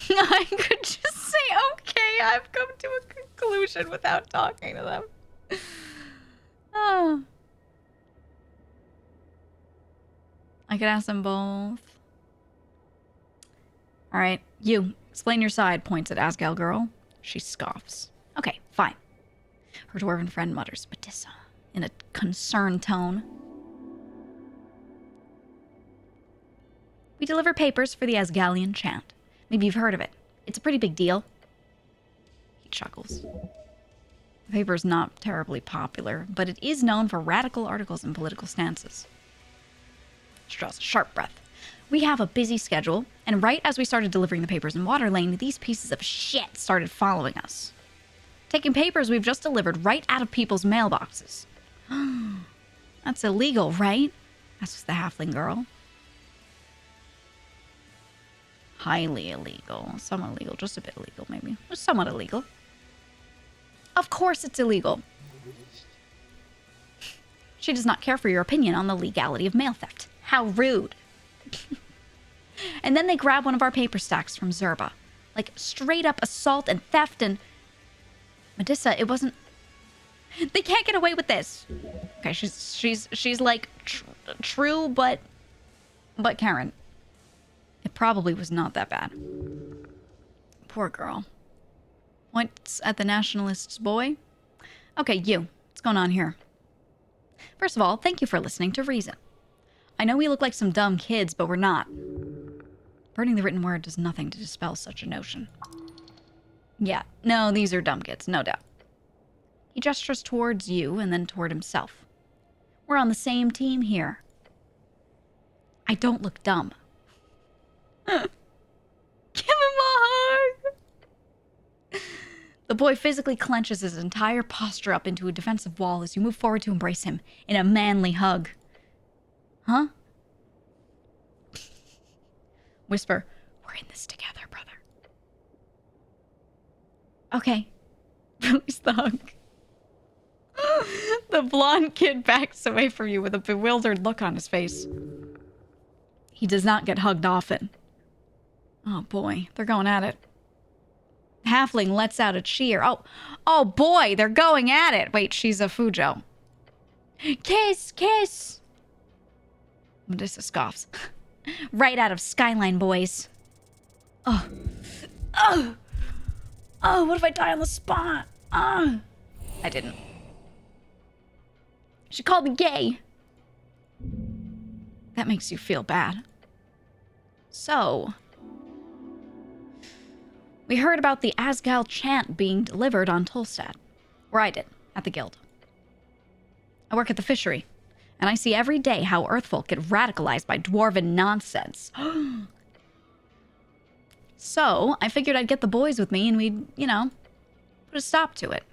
I could just say, okay, I've come to a conclusion without talking to them. Oh. I could ask them both. All right, you, explain your side, points at Asgal girl. She scoffs. Okay, fine. Her dwarven friend mutters, Medusa, in a concerned tone. We deliver papers for the Asgalian chant. Maybe you've heard of it. It's a pretty big deal. He chuckles. The paper's not terribly popular, but it is known for radical articles and political stances. She draws a sharp breath. We have a busy schedule, and right as we started delivering the papers in Water Lane, these pieces of shit started following us. Taking papers we've just delivered right out of people's mailboxes. That's illegal, right? Asks the halfling girl. Highly illegal. Somewhat illegal. Just a bit illegal, maybe. Just somewhat illegal. Of course it's illegal. She does not care for your opinion on the legality of mail theft. How rude. And then they grab one of our paper stacks from Zerba. Like, straight up assault and theft and... Medusa, it wasn't... They can't get away with this. Okay, she's like, true, but Karen. It probably was not that bad. Poor girl. Points at the nationalists' boy. Okay, you. What's going on here? First of all, thank you for listening to Reason. I know we look like some dumb kids, but we're not. Burning the written word does nothing to dispel such a notion. Yeah, no, these are dumb kids, no doubt. He gestures towards you and then toward himself. We're on the same team here. I don't look dumb. Give him a hug! The boy physically clenches his entire posture up into a defensive wall as you move forward to embrace him in a manly hug. Huh? Whisper, we're in this together, brother. Okay. Release the hug. The blonde kid backs away from you with a bewildered look on his face. He does not get hugged often. Oh boy, they're going at it. Halfling lets out a cheer. Oh boy, they're going at it. Wait, she's a Fujo. Kiss, kiss. Medusa scoffs. Right out of Skyline, boys. Oh, what if I die on the spot? I didn't. She called me gay. That makes you feel bad. So, we heard about the Asgal chant being delivered on Tolstad, where I did, at the guild. I work at the fishery, and I see every day how Earthfolk get radicalized by dwarven nonsense. So, I figured I'd get the boys with me and we'd, put a stop to it.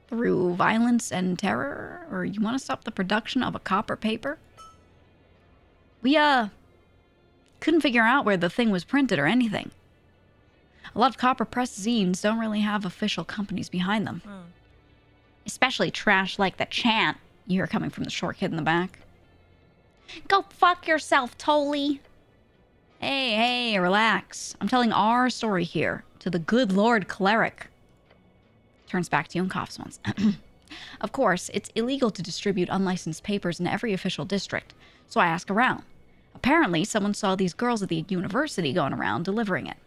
Through violence and terror? Or you want to stop the production of a copper paper? We, couldn't figure out where the thing was printed or anything. A lot of copper press zines don't really have official companies behind them. Especially trash like the chant you hear coming from the short kid in the back. Go fuck yourself, Tolly. Hey, relax. I'm telling our story here to the good Lord Cleric. Turns back to you and coughs once. Of course, it's illegal to distribute unlicensed papers in every official district, so I ask around. Apparently, someone saw these girls at the university going around delivering it.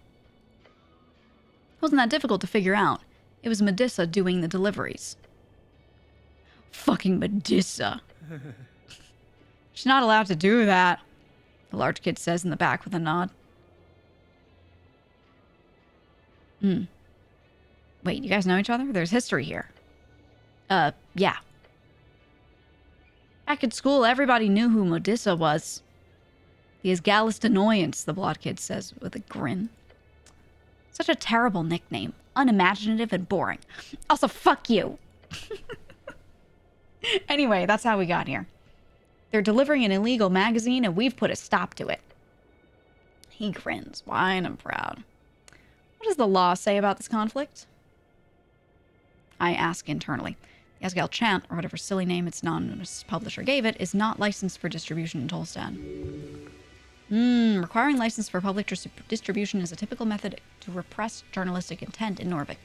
It wasn't that difficult to figure out. It was Medusa doing the deliveries. Fucking Medusa. She's not allowed to do that, the large kid says in the back with a nod. Wait, you guys know each other? There's history here. Yeah. Back at school, everybody knew who Medusa was. The Asgalist annoyance, the blonde kid says with a grin. Such a terrible nickname. Unimaginative and boring. Also, fuck you. Anyway, that's how we got here. They're delivering an illegal magazine and we've put a stop to it. He grins, wide and proud. What does the law say about this conflict? I ask internally. The Asgal chant, or whatever silly name its anonymous publisher gave it, is not licensed for distribution in Tolstad. Requiring license for public distribution is a typical method to repress journalistic intent in Norvik.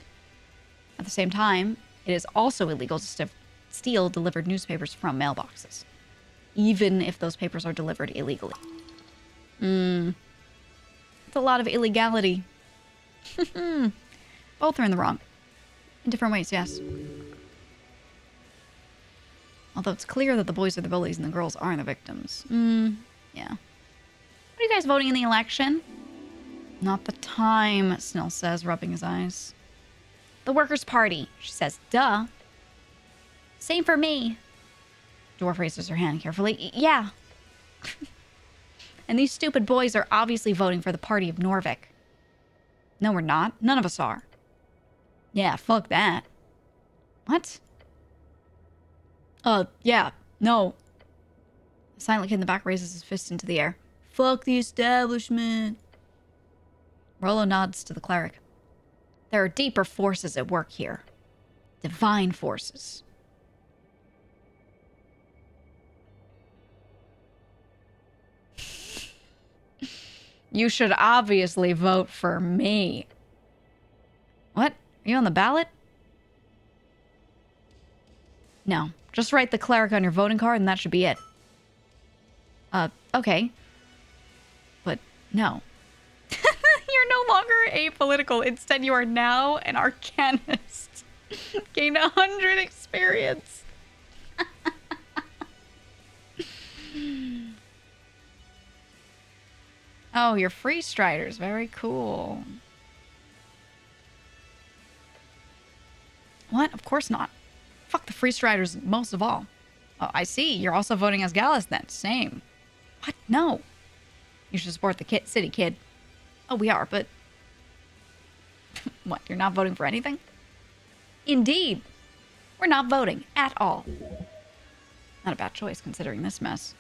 At the same time, it is also illegal to steal delivered newspapers from mailboxes, even if those papers are delivered illegally. It's a lot of illegality. Both are in the wrong. In different ways, yes. Although it's clear that the boys are the bullies and the girls are the victims. Yeah. What are you guys voting in the election? Not the time, Snill says, rubbing his eyes. The Workers' Party, she says. Duh. Same for me. Dwarf raises her hand carefully. Yeah. And these stupid boys are obviously voting for the party of Norvik. No, we're not. None of us are. Yeah, fuck that. What? Yeah. No. The silent kid in the back raises his fist into the air. Fuck the establishment. Rollo nods to the cleric. There are deeper forces at work here. Divine forces. You should obviously vote for me. What? Are you on the ballot? No. Just write the cleric on your voting card and that should be it. Okay. But no. You're no longer apolitical. Instead, you are now an arcanist. Gain 100 experience. Oh, you're free striders. Very cool. What? Of course not. Fuck the free striders most of all. Oh, I see. You're also voting as Gallus then. Same. What? No. You should support the city, kid. Oh, we are, but... What? You're not voting for anything? Indeed. We're not voting at all. Not a bad choice considering this mess.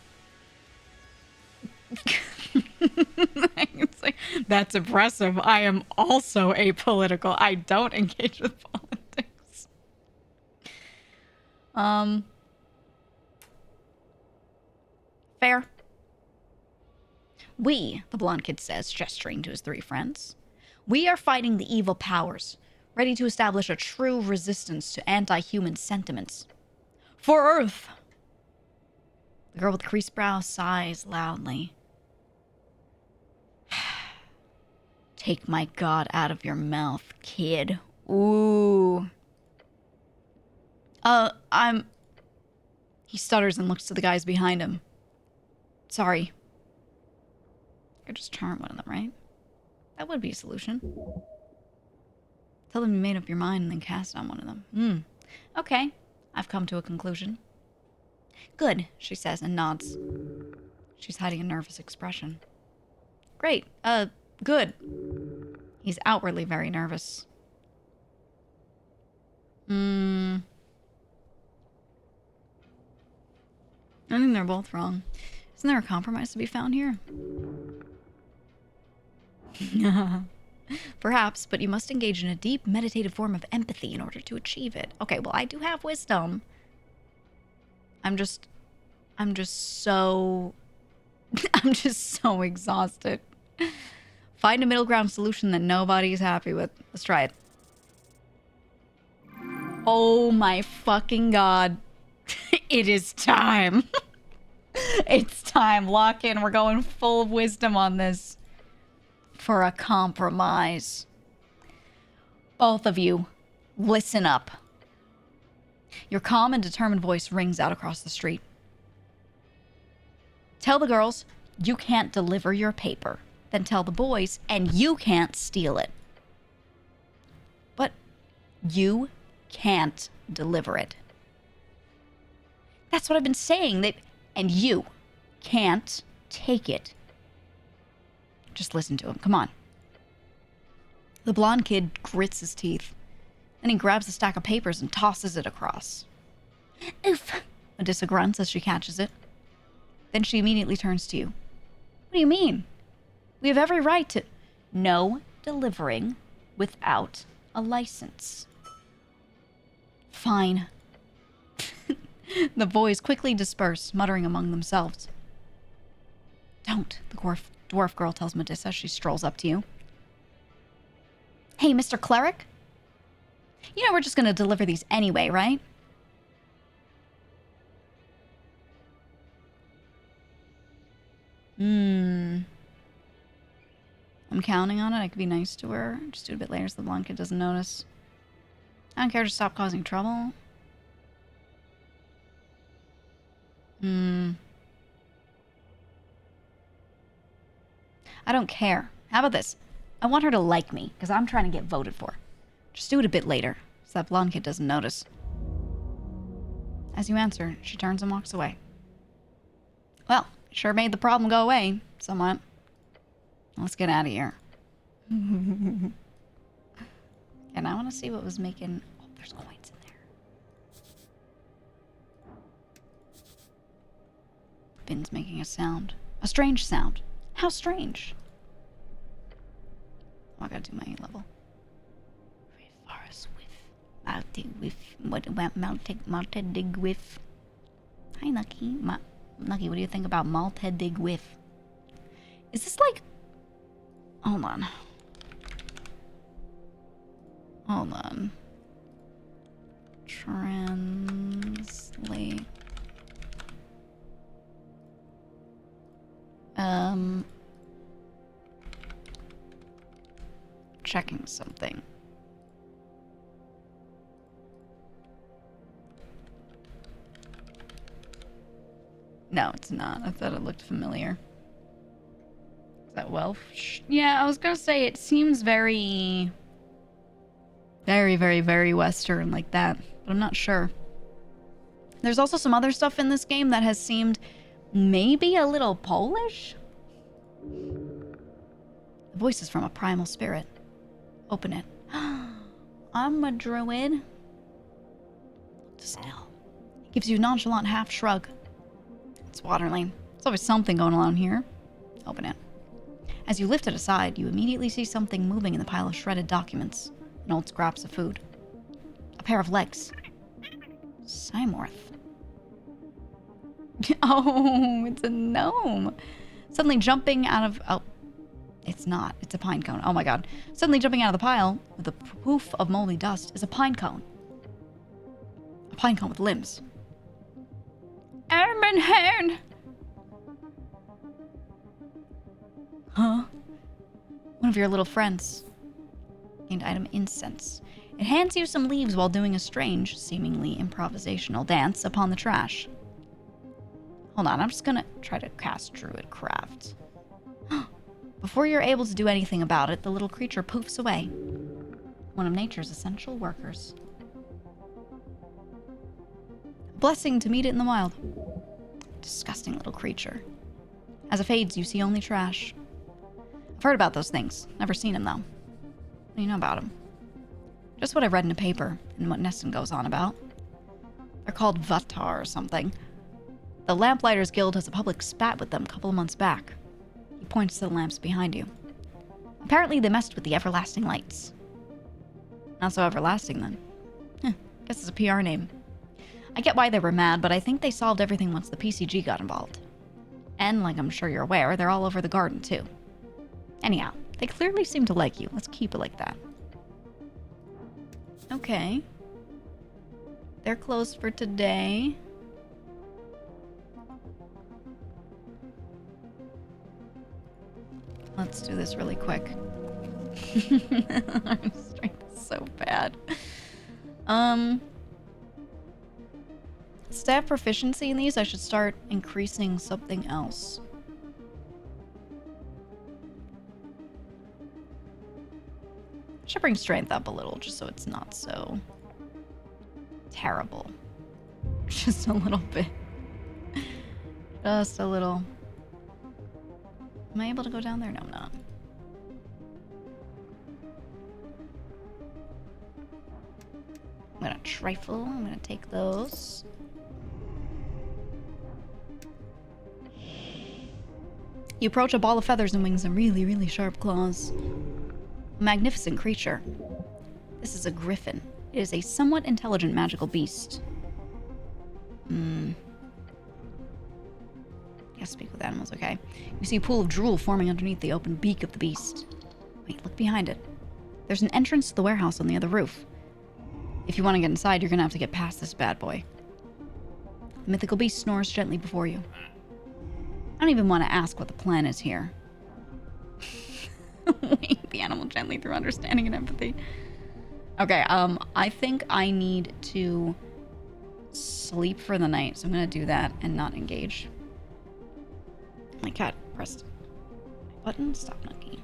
Like, that's impressive. I am also apolitical. I don't engage with politics. Fair. We, the blonde kid says, gesturing to his three friends, we are fighting the evil powers, ready to establish a true resistance to anti-human sentiments. For Earth! The girl with the creased brow sighs loudly. Take my god out of your mouth, kid. Ooh. He stutters and looks to the guys behind him. Sorry. I could just charm one of them, right? That would be a solution. Tell them you made up your mind and then cast on one of them. Okay. I've come to a conclusion. Good, she says and nods. She's hiding a nervous expression. Great. Good. He's outwardly very nervous. I think they're both wrong. Isn't there a compromise to be found here? Perhaps, but you must engage in a deep meditative form of empathy in order to achieve it. Okay, well, I do have wisdom. I'm just so exhausted. Find a middle ground solution that nobody's happy with. Let's try it. Oh my fucking god. It is time. It's time. Lock in. We're going full wisdom on this. For a compromise. Both of you, listen up. Your calm and determined voice rings out across the street. Tell the girls you can't deliver your paper. Then tell the boys, and you can't steal it. But you can't deliver it. That's what I've been saying. And you can't take it. Just listen to him. Come on. The blonde kid grits his teeth. Then he grabs a stack of papers and tosses it across. Oof! Odessa grunts as she catches it. Then she immediately turns to you. What do you mean? We have every right to... No delivering without a license. Fine. The boys quickly disperse, muttering among themselves. Don't, the dwarf girl tells Medissa as she strolls up to you. Hey, Mr. Cleric? You know we're just going to deliver these anyway, right? I'm counting on it. I could be nice to her. Just do it a bit later so the blonde kid doesn't notice. I don't care to stop causing trouble. I don't care. How about this? I want her to like me, because I'm trying to get voted for. Just do it a bit later, so that blonde kid doesn't notice. As you answer, she turns and walks away. Well, sure made the problem go away, somewhat. Let's get out of here. And I want to see what was making... Oh, there's coins in there. Bin's making a sound. A strange sound. How strange. Oh, I gotta do my level. Forest with mounted with what about malted dig with? Hi Nucky. Nucky, what do you think about malted dig with? Is this like... Hold on. Hold on. Translate. Checking something. No, it's not. I thought it looked familiar. Is that Welsh? Yeah, I was gonna say it seems very... Very, very, very Western like that. But I'm not sure. There's also some other stuff in this game that has seemed maybe a little Polish? The voice is from a primal spirit. Open it. I'm a druid. Still. He gives you a nonchalant half shrug. It's Waterlane. There's always something going on here. Open it. As you lift it aside, you immediately see something moving in the pile of shredded documents and old scraps of food. A pair of legs. Simorth. Oh, it's a gnome. Suddenly jumping out of... Oh, it's not. It's a pine cone. Oh my god. Suddenly jumping out of the pile with a poof of moldy dust is a pine cone. A pine cone with limbs. Ermenhern! Huh? One of your little friends. Gained item incense. It hands you some leaves while doing a strange, seemingly improvisational dance upon the trash. Hold on, I'm just gonna try to cast Druid Craft. Before you're able to do anything about it, the little creature poofs away. One of nature's essential workers. A blessing to meet it in the wild. Disgusting little creature. As it fades, you see only trash. I've heard about those things. Never seen them, though. What do you know about them? Just what I've read in a paper, and what Neston goes on about. They're called Vatar or something. The Lamplighters Guild has a public spat with them a couple of months back. He points to the lamps behind you. Apparently they messed with the everlasting lights. Not so everlasting, then. Guess it's a PR name. I get why they were mad, but I think they solved everything once the PCG got involved. And, like I'm sure you're aware, they're all over the garden, too. Anyhow, they clearly seem to like you. Let's keep it like that. Okay. They're closed for today. Let's do this really quick. Our strength is so bad. Staff proficiency in these, I should start increasing something else. Should bring strength up a little, just so it's not so terrible. Just a little bit. Just a little. Am I able to go down there? No, I'm not. I'm gonna trifle. I'm gonna take those. You approach a ball of feathers and wings and really, really sharp claws. A magnificent creature. This is a griffin. It is a somewhat intelligent magical beast. Yeah, speak with animals, okay. You see a pool of drool forming underneath the open beak of the beast. Wait, look behind it. There's an entrance to the warehouse on the other roof. If you want to get inside, you're gonna have to get past this bad boy. The mythical beast snores gently before you. I don't even want to ask what the plan is here. Wait, the animal gently through understanding and empathy. Okay, I think I need to sleep for the night, so I'm gonna do that and not engage. My cat pressed button. Stop Nucky.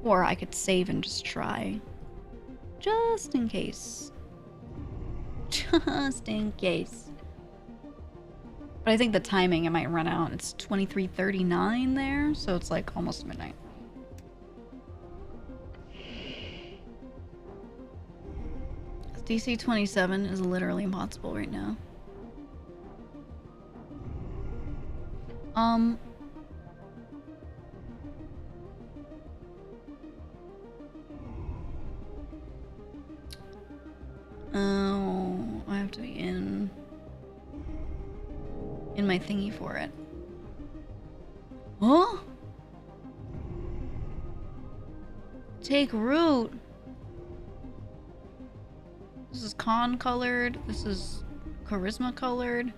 Or I could save and just try. Just in case. Just in case. But I think the timing, it might run out. It's 23:39 there, so it's like almost midnight. DC 27 is literally impossible right now. Oh, I have to be in my thingy for it. Huh? Take root. This is con colored. This is charisma colored.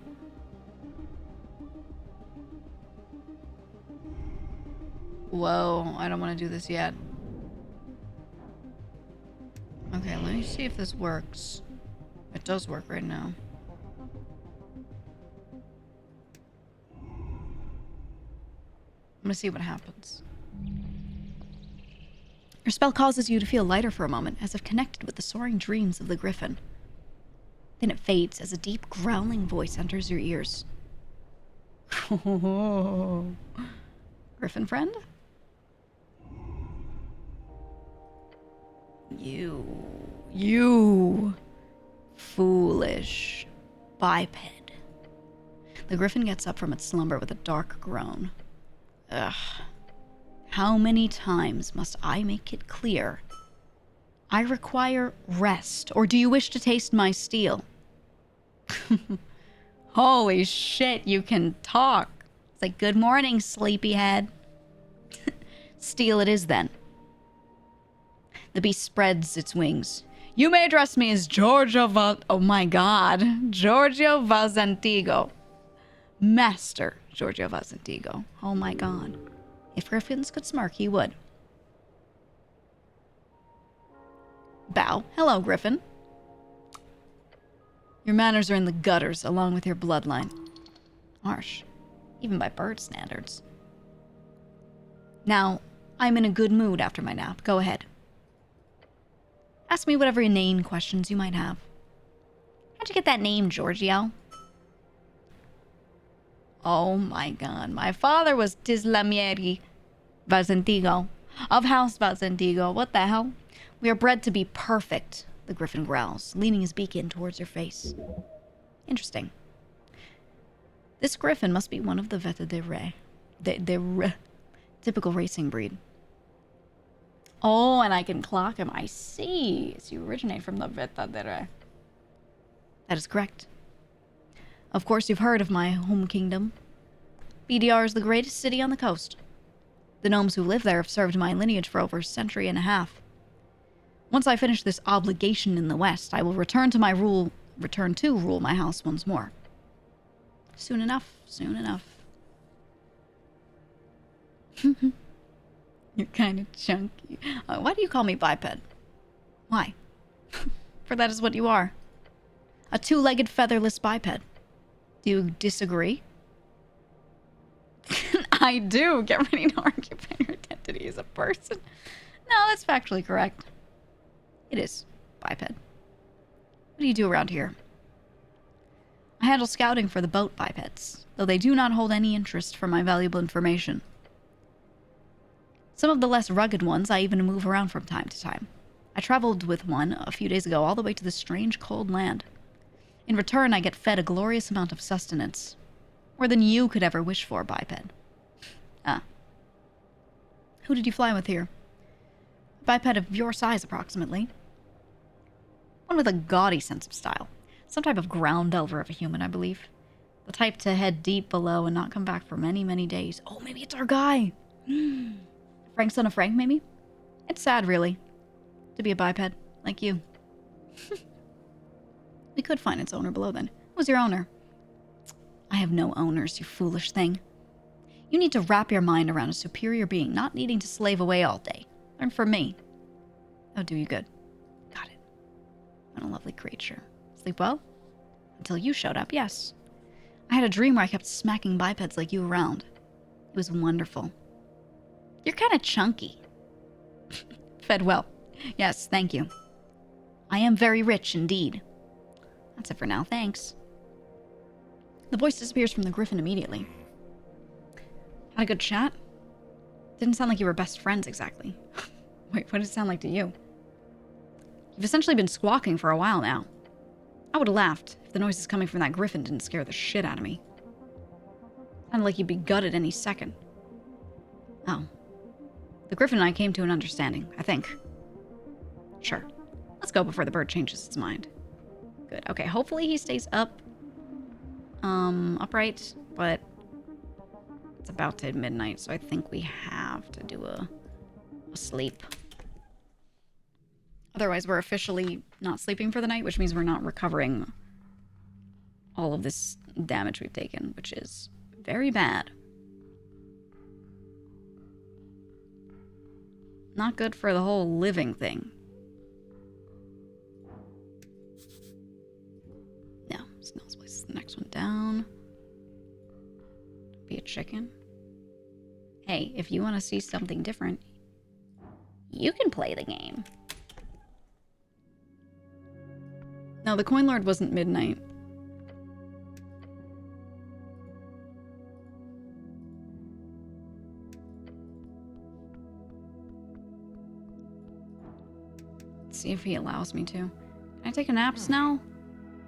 Whoa, I don't want to do this yet. Okay, let me see if this works. It does work right now. I'm gonna see what happens. Your spell causes you to feel lighter for a moment, as if connected with the soaring dreams of the griffin. Then it fades as a deep, growling voice enters your ears. Griffin friend? You foolish biped. The griffin gets up from its slumber with a dark groan. Ugh. How many times must I make it clear? I require rest, or do you wish to taste my steel? Holy shit, you can talk. It's like, good morning, sleepyhead. Steel it is then. The beast spreads its wings. You may address me as oh my god, Giorgio Valzantigo. Master Giorgio Valzantigo. Oh my god. If griffins could smirk, he would. Bow. Hello, Griffin. Your manners are in the gutters, along with your bloodline. Harsh. Even by bird standards. Now, I'm in a good mood after my nap. Go ahead. Ask me whatever inane questions you might have. How'd you get that name, Giorgio? Oh my god. My father was Tislamieri Valzantigo, of House Valzantigo. What the hell? We are bred to be perfect, the griffin growls, leaning his beak in towards your face. Interesting. This griffin must be one of the Veta de Re. Typical racing breed. Oh, and I can clock him. I see. So you originate from the Veta de Re. That is correct. Of course, you've heard of my home kingdom. BDR is the greatest city on the coast. The gnomes who live there have served my lineage for over a century and a half. Once I finish this obligation in the West, I will return to rule my house once more. Soon enough, soon enough. You're kind of chunky. Why do you call me biped? Why? For that is what you are. A two-legged featherless biped. Do you disagree? I do. Get ready to occupy your identity as a person. No, that's factually correct. It is biped. What do you do around here? I handle scouting for the boat bipeds, though they do not hold any interest for my valuable information. Some of the less rugged ones I even move around from time to time. I traveled with one a few days ago all the way to this strange cold land. In return, I get fed a glorious amount of sustenance. More than you could ever wish for, biped. Ah. Who did you fly with here? A biped of your size, approximately. One with a gaudy sense of style. Some type of ground delver of a human, I believe. The type to head deep below and not come back for many, many days. Oh, maybe it's our guy. Frank's son of Frank, maybe? It's sad, really, to be a biped like you. We could find its owner below then. Who's your owner? I have no owners, you foolish thing. You need to wrap your mind around a superior being, not needing to slave away all day. Learn from me. That'll do you good. Got it. What a lovely creature. Sleep well? Until you showed up, yes. I had a dream where I kept smacking bipeds like you around. It was wonderful. You're kind of chunky. Fed well. Yes, thank you. I am very rich indeed. That's it for now, thanks. The voice disappears from the griffin immediately. Had a good chat? Didn't sound like you were best friends exactly. Wait, what did it sound like to you? You've essentially been squawking for a while now. I would have laughed if the noises coming from that griffin didn't scare the shit out of me. Sounded like you'd be gutted any second. Oh. The griffin and I came to an understanding, I think. Sure. Let's go before the bird changes its mind. Good. Okay, hopefully he stays upright, but it's about to hit midnight, so I think we have to do a sleep. Otherwise, we're officially not sleeping for the night, which means we're not recovering all of this damage we've taken, which is very bad. Not good for the whole living thing. No, Snell's place is the next one down. Be a chicken. Hey, if you want to see something different, you can play the game. No, the Coin Lord wasn't midnight. Let's see if he allows me to. Can I take a nap, Snell?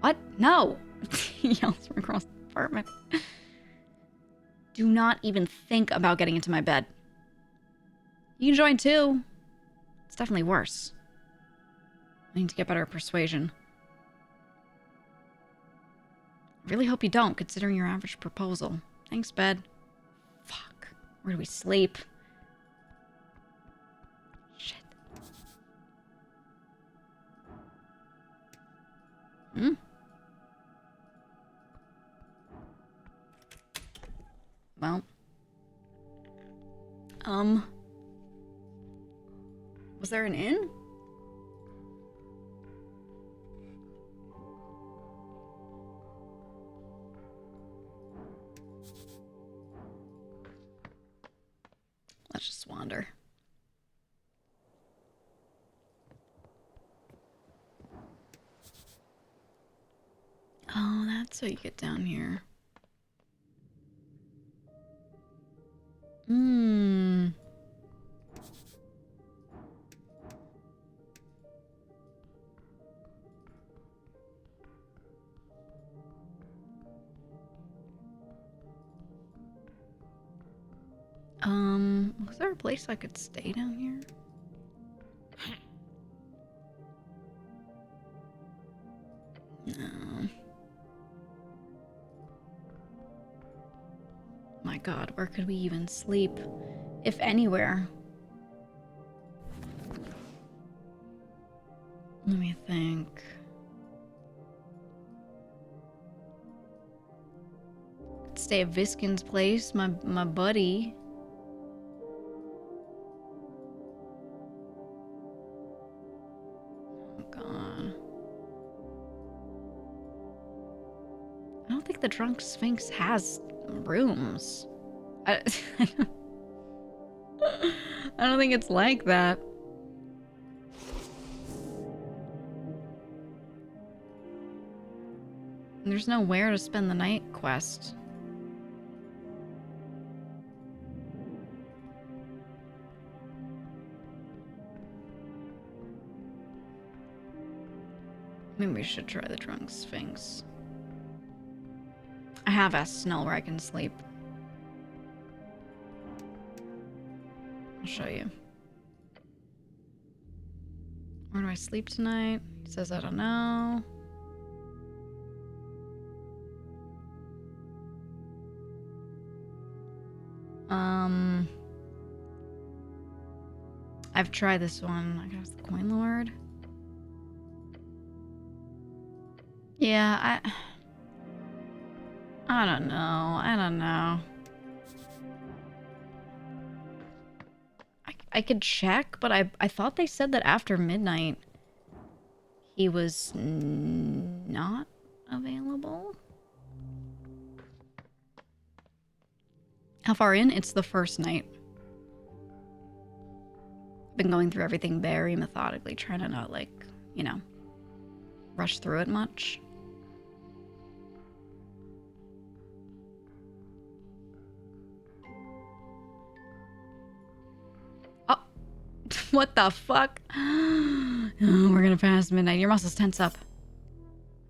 What? No! He yells from across the apartment. Do not even think about getting into my bed. You can join too. It's definitely worse. I need to get better at persuasion. I really hope you don't, considering your average proposal. Thanks, bed. Fuck. Where do we sleep? Shit. Hmm? Well. Was there an inn? Let's just wander. Oh, that's how you get down here. Hmm. Was there a place I could stay down here? No. My God, where could we even sleep? If anywhere. Let me think. Could stay at Viskin's place, my buddy. Oh God. I don't think the Drunk Sphinx has rooms. I don't think it's like that. There's nowhere to spend the night quest. Maybe we should try the Drunk Sphinx. I have asked Snell where I can sleep. I'll show you. Where do I sleep tonight? He says, I don't know. I've tried this one. I guess the Coin Lord. Yeah, I don't know. I don't know. I could check, but I thought they said that after midnight he was not available. How far in? It's the first night. Been going through everything very methodically, trying to not, like, you know, rush through it much. What the fuck? Oh, we're gonna pass midnight. Your muscles tense up.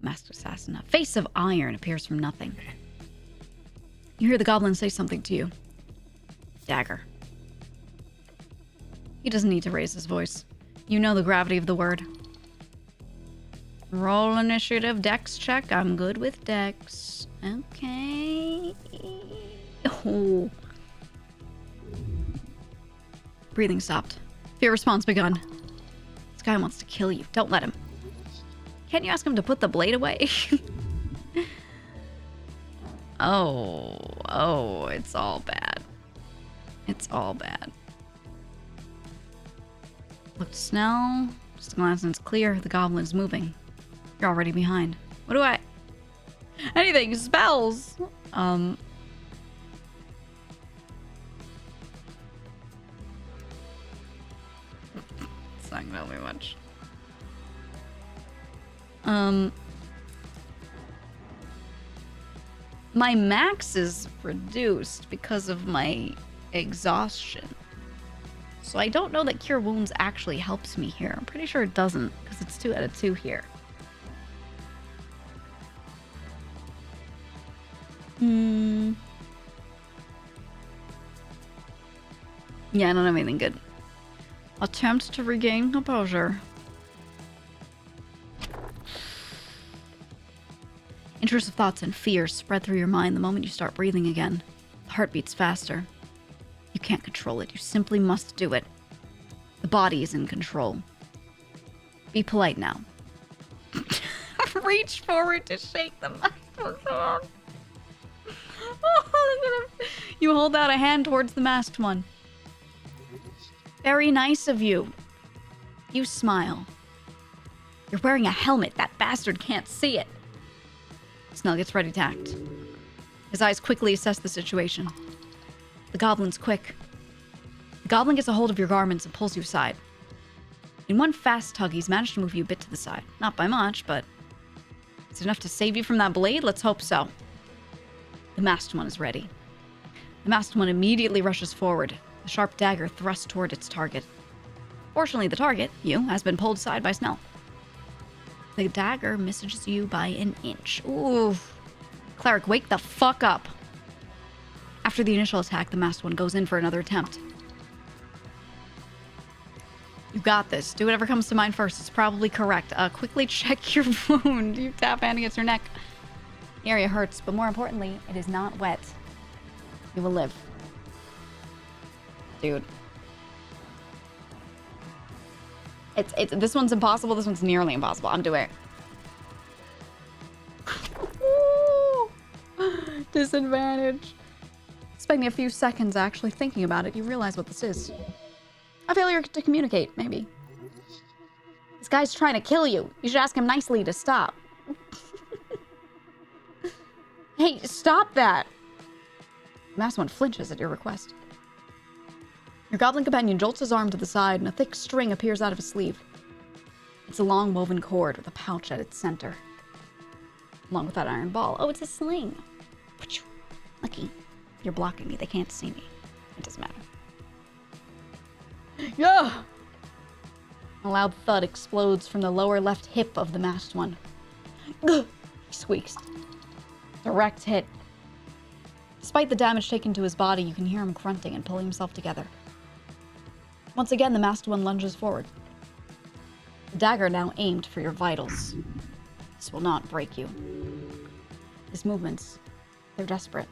Masked assassin. A face of iron appears from nothing. You hear the goblin say something to you. Dagger. He doesn't need to raise his voice. You know the gravity of the word. Roll initiative, dex check. I'm good with dex. Okay. Oh. Breathing stopped. Fear response begun. This guy wants to kill you. Don't let him. Can't you ask him to put the blade away? Oh, it's all bad. It's all bad. Look to Snell. Just a glance and it's clear the goblin is moving. You're already behind. What do I... Anything. Spells. It's not gonna help me much. My max is reduced because of my exhaustion. So I don't know that Cure Wounds actually helps me here. I'm pretty sure it doesn't, because it's 2 out of 2 here. Yeah, I don't have anything good. Attempt to regain composure. Intrusive thoughts and fears spread through your mind the moment you start breathing again. The heart beats faster. You can't control it. You simply must do it. The body is in control. Be polite now. Reach forward to shake the masked one. You hold out a hand towards the masked one. Very nice of you. You smile. You're wearing a helmet. That bastard can't see it. Snell gets ready to act. His eyes quickly assess the situation. The goblin's quick. The goblin gets a hold of your garments and pulls you aside. In one fast tug, he's managed to move you a bit to the side. Not by much, but... is it enough to save you from that blade? Let's hope so. The masked one is ready. The masked one immediately rushes forward, the sharp dagger thrust toward its target. Fortunately, the target, you, has been pulled aside by Snell. The dagger misses you by an inch. Ooh. Cleric, wake the fuck up. After the initial attack, the masked one goes in for another attempt. You got this. Do whatever comes to mind first. It's probably correct. Quickly check your wound. You tap hand against your neck. The area hurts, but more importantly, it is not wet. You will live. Dude. It's this one's impossible, this one's nearly impossible. I'm doing it. Disadvantage. Spending a few seconds actually thinking about it, you realize what this is. A failure to communicate, maybe. This guy's trying to kill you. You should ask him nicely to stop. Hey, stop that! The masked one flinches at your request. Your goblin companion jolts his arm to the side and a thick string appears out of his sleeve. It's a long woven cord with a pouch at its center. Along with that iron ball. Oh, it's a sling. Lucky. You're blocking me. They can't see me. It doesn't matter. Yeah! A loud thud explodes from the lower left hip of the masked one. He squeaks. Direct hit. Despite the damage taken to his body, you can hear him grunting and pulling himself together. Once again, the masked one lunges forward. The dagger now aimed for your vitals. This will not break you. His movements, they're desperate.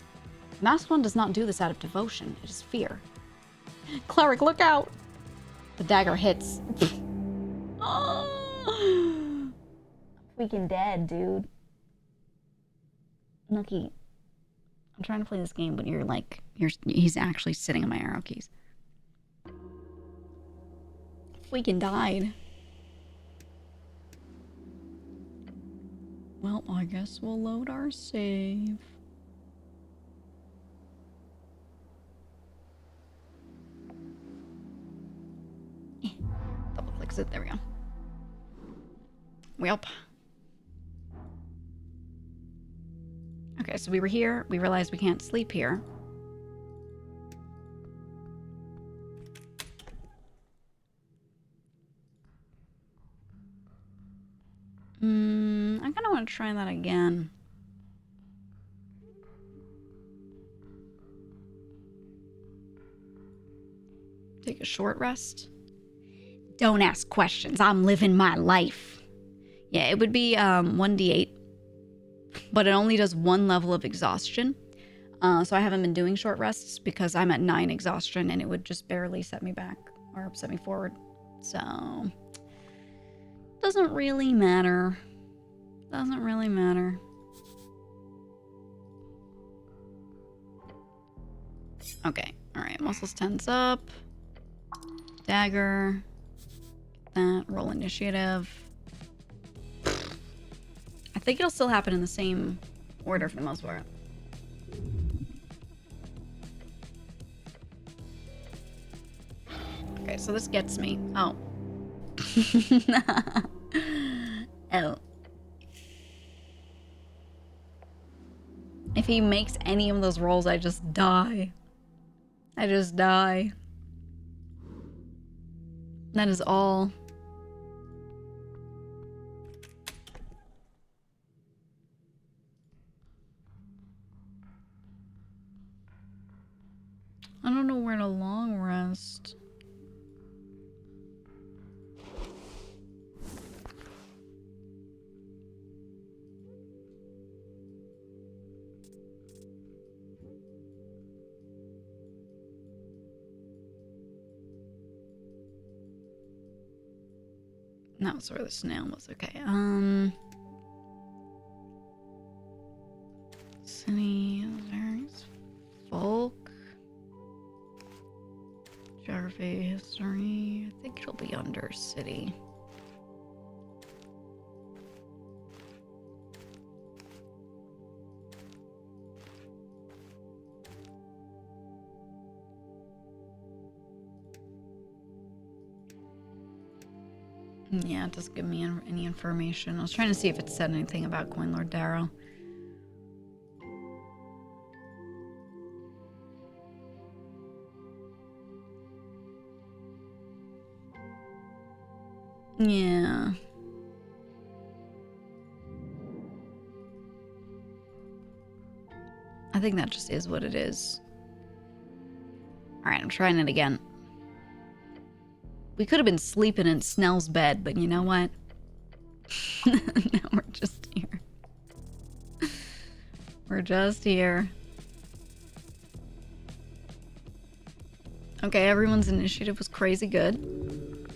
The masked one does not do this out of devotion. It is fear. Cleric, look out! The dagger hits. Oh, freaking dead, dude. Nucky. I'm trying to play this game, but he's actually sitting on my arrow keys. Freaking died. Well, I guess we'll load our save. Double clicks it. There we go. Welp. Okay, so we were here. We realized we can't sleep here. want to try that again. Take a short rest. Don't ask questions. I'm living my life. Yeah, it would be 1d8. But it only does 1 level of exhaustion. So I haven't been doing short rests because I'm at 9 exhaustion and it would just barely set me back or set me forward. So doesn't really matter. Doesn't really matter. Okay. All right. Muscles tense up. Dagger. Get that. Roll initiative. I think it'll still happen in the same order for the most part. Okay, so this gets me. Oh. Oh. If he makes any of those rolls, I just die. I just die. That is all. I don't know where to long rest. No, that's where the snail was. Okay. City, there's folk, geography, history. I think it'll be under city. Yeah, it doesn't give me any information. I was trying to see if it said anything about Coin Lord Darrow. Yeah. I think that just is what it is. Alright, I'm trying it again. We could have been sleeping in Snell's bed, but you know what? Now we're just here. We're just here. Okay, everyone's initiative was crazy good.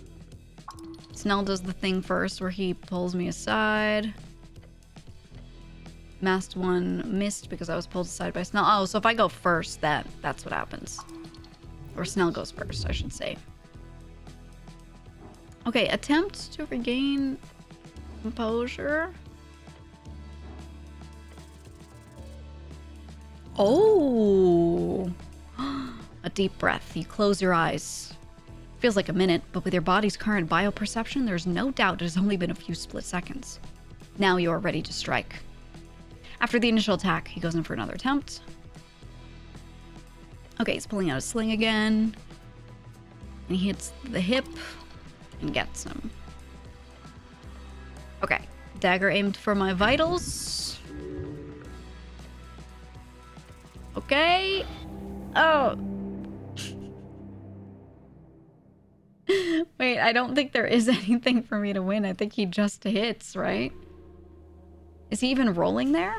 Snell does the thing first where he pulls me aside. Masked one missed because I was pulled aside by Snell. Oh, so if I go first, that's what happens. Or Snell goes first, I should say. Okay, attempt to regain composure. Oh! A deep breath. You close your eyes. Feels like a minute, but with your body's current bioperception, there's no doubt it has only been a few split seconds. Now you are ready to strike. After the initial attack, he goes in for another attempt. Okay, he's pulling out his sling again. And he hits the hip and gets him. Okay, dagger aimed for my vitals. Okay. Oh. Wait, I don't think there is anything for me to win. I think he just hits, right? Is he even rolling there?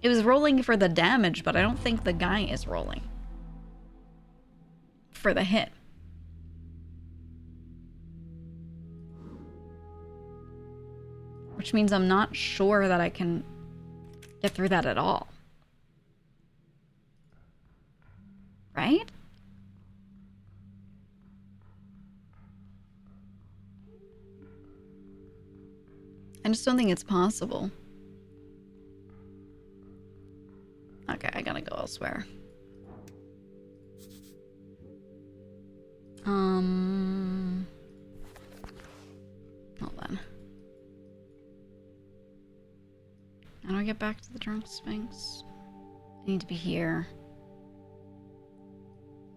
It was rolling for the damage, but I don't think the guy is rolling for the hit. Which means I'm not sure that I can get through that at all. Right? I just don't think it's possible. Okay, I gotta go elsewhere. Hold on. How do I get back to the Drunk Sphinx? I need to be here.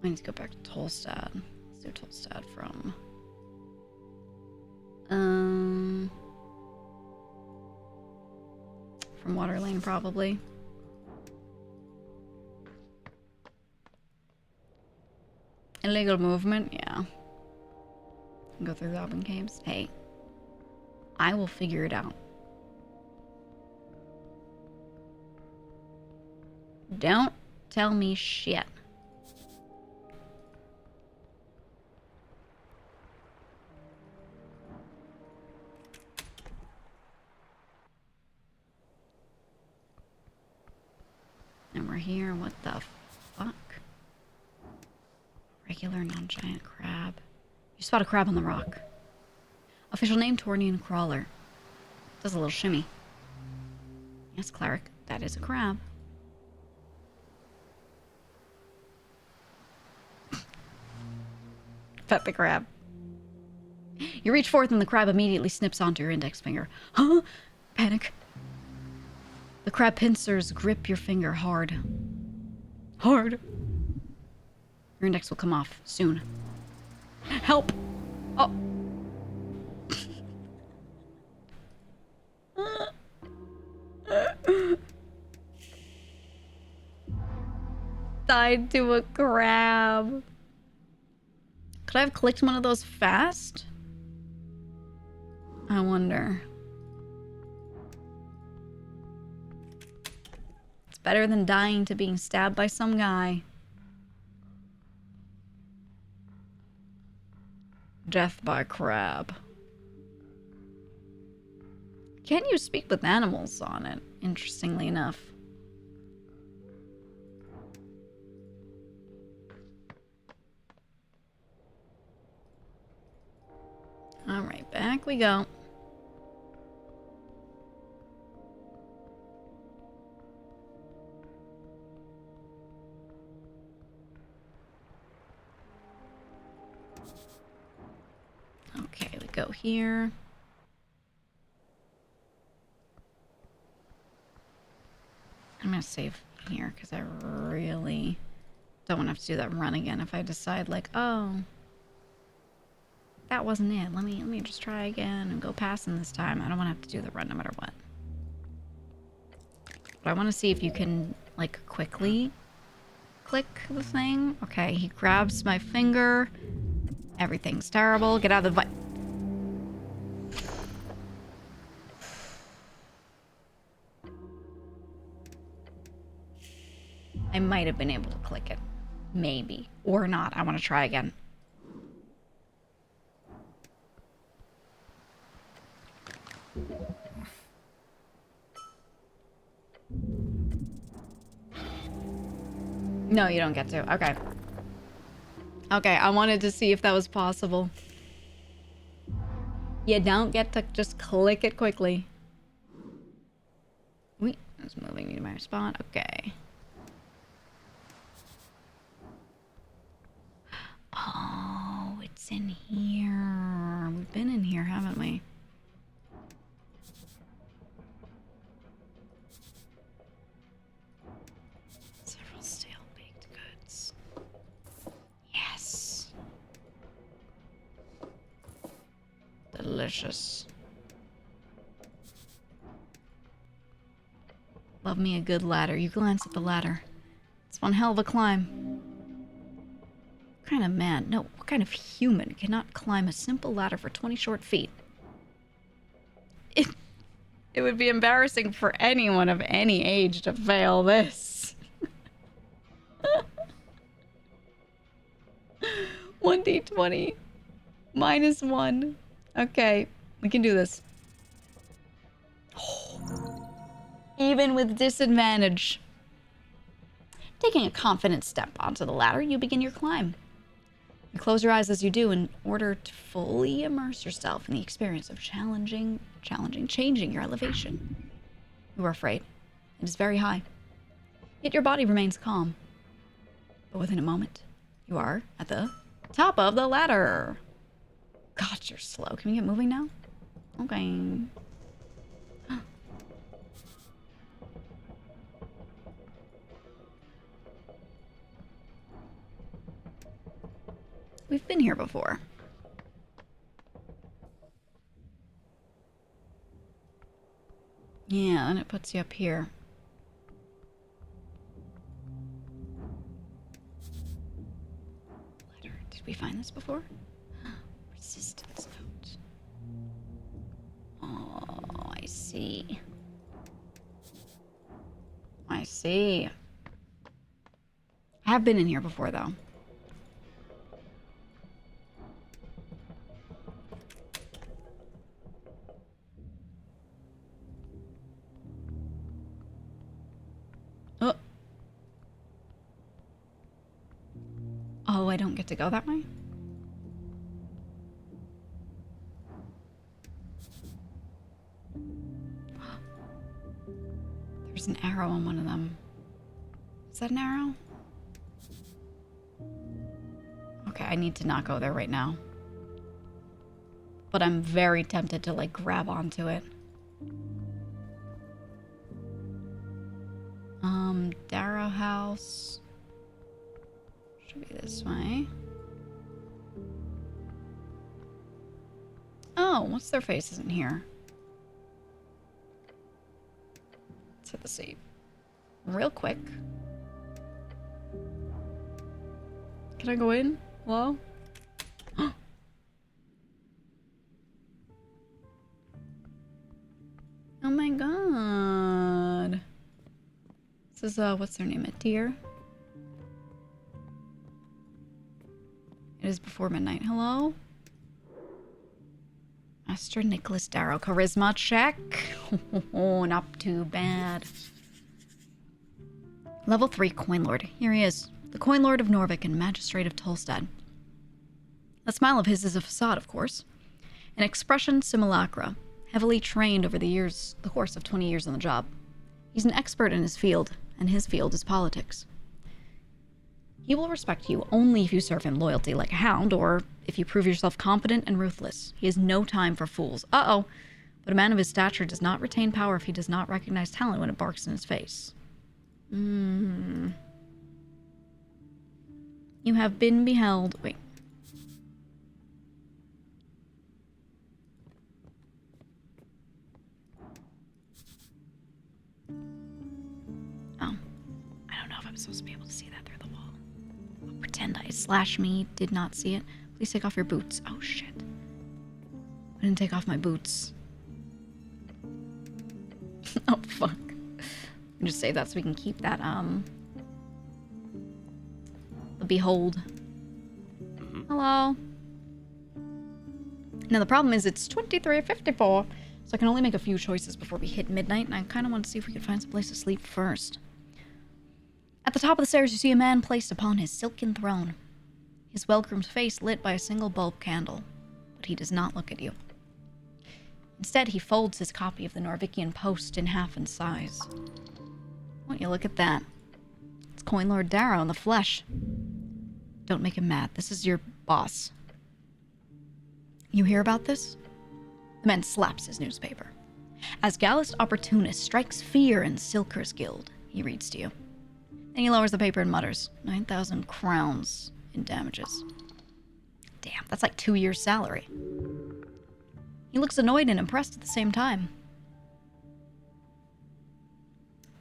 I need to go back to Tolstad. Let's do Tolstad from... from water lane, probably. Illegal movement, yeah. Go through the open caves. Hey, I will figure it out. Don't tell me shit. And we're here. What the fuck? Regular non-giant crab. You spot a crab on the rock. Official name, Tornian crawler. Does a little shimmy. Yes, cleric. That is a crab. Pet the crab. You reach forth and the crab immediately snips onto your index finger. Huh? Panic. The crab pincers grip your finger hard. Hard. Your index will come off soon. Help! Oh. Tied to a crab. Could I have clicked one of those fast? I wonder. It's better than dying to being stabbed by some guy. Death by crab. Can you speak with animals on it? Interestingly enough. Alright, back we go. Okay, we go here. I'm gonna save here because I really don't want to have to do that run again if I decide like, oh, that wasn't it. Let me just try again and go past him this time. I don't want to have to do the run no matter what. But I want to see if you can like quickly click the thing. Okay, he grabs my finger. Everything's terrible. Get out of the I might have been able to click it. Maybe. Or not. I want to try again. No, you don't get to. Okay. Okay, I wanted to see if that was possible. You don't get to just click it quickly. Wait, it's moving me to my spot. Okay. Oh, it's in here. We've been in here, haven't we? Several stale baked goods. Yes. Delicious. Love me a good ladder. You glance at the ladder. It's one hell of a climb. What kind of man? No, what kind of human cannot climb a simple ladder for 20 short feet? It would be embarrassing for anyone of any age to fail this. 1d20. -1. Okay, we can do this. Even with disadvantage. Taking a confident step onto the ladder, you begin your climb. You close your eyes as you do in order to fully immerse yourself in the experience of changing your elevation. You are afraid. It is very high. Yet your body remains calm. But within a moment, you are at the top of the ladder. God, you're slow. Can we get moving now? Okay. We've been here before. Yeah, and it puts you up here. Letter. Did we find this before? Resistance note. Oh, I see. I see. I have been in here before, though. Oh. Oh, I don't get to go that way? There's an arrow on one of them. Is that an arrow? Okay, I need to not go there right now. But I'm very tempted to, like, grab onto it. Darrow House. Should be this way. Oh, what's their face isn't here? Let's hit the save. Real quick. Can I go in? Hello? Oh my god. This is, what's their name? A deer? It is before midnight. Hello? Master Nicholas Darrow. Charisma check. Oh, not too bad. Level 3 Coin Lord. Here he is. The Coin Lord of Norvik and Magistrate of Tolstad. The smile of his is a facade, of course. An expression simulacra. Heavily trained over the course of 20 years on the job. He's an expert in his field, and his field is politics. He will respect you only if you serve him loyalty like a hound, or if you prove yourself competent and ruthless. He has no time for fools. Uh-oh. But a man of his stature does not retain power if he does not recognize talent when it barks in his face. You have been beheld. Wait. Oh. I don't know if I'm supposed to be able to see that through the wall. I'll pretend /me did not see it. Please take off your boots. Oh, shit. I didn't take off my boots. Oh, fuck. I'll just save that so we can keep that, the behold. Hello. Now, the problem is it's 23:54, so I can only make a few choices before we hit midnight, and I kind of want to see if we can find some place to sleep first. At the top of the stairs, you see a man placed upon his silken throne. His well-groomed face lit by a single bulb candle, but he does not look at you. Instead, he folds his copy of the Norvikian Post in half in size. Won't you look at that? It's Coin Lord Darrow in the flesh. Don't make him mad. This is your boss. You hear about this? The man slaps his newspaper. As Gallus Opportunist strikes fear in Silker's Guild, he reads to you. Then he lowers the paper and mutters, 9,000 crowns in damages. Damn, that's like 2 years' salary. He looks annoyed and impressed at the same time.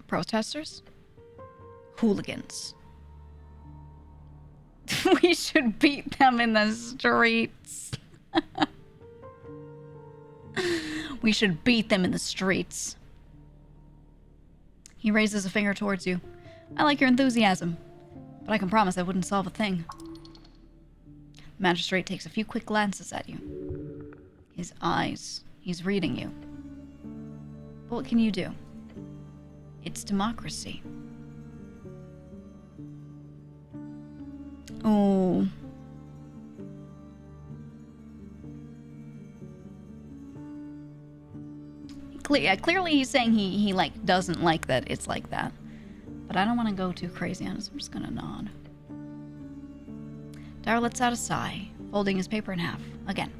Protesters? Hooligans. We should beat them in the streets. We should beat them in the streets. He raises a finger towards you. I like your enthusiasm, but I can promise I wouldn't solve a thing. The magistrate takes a few quick glances at you. His eyes. He's reading you. But what can you do? It's democracy. Oh. Clearly he's saying he like doesn't like that it's like that. But I don't want to go too crazy on it, so I'm just gonna nod. Darrow lets out a sigh, folding his paper in half. Again.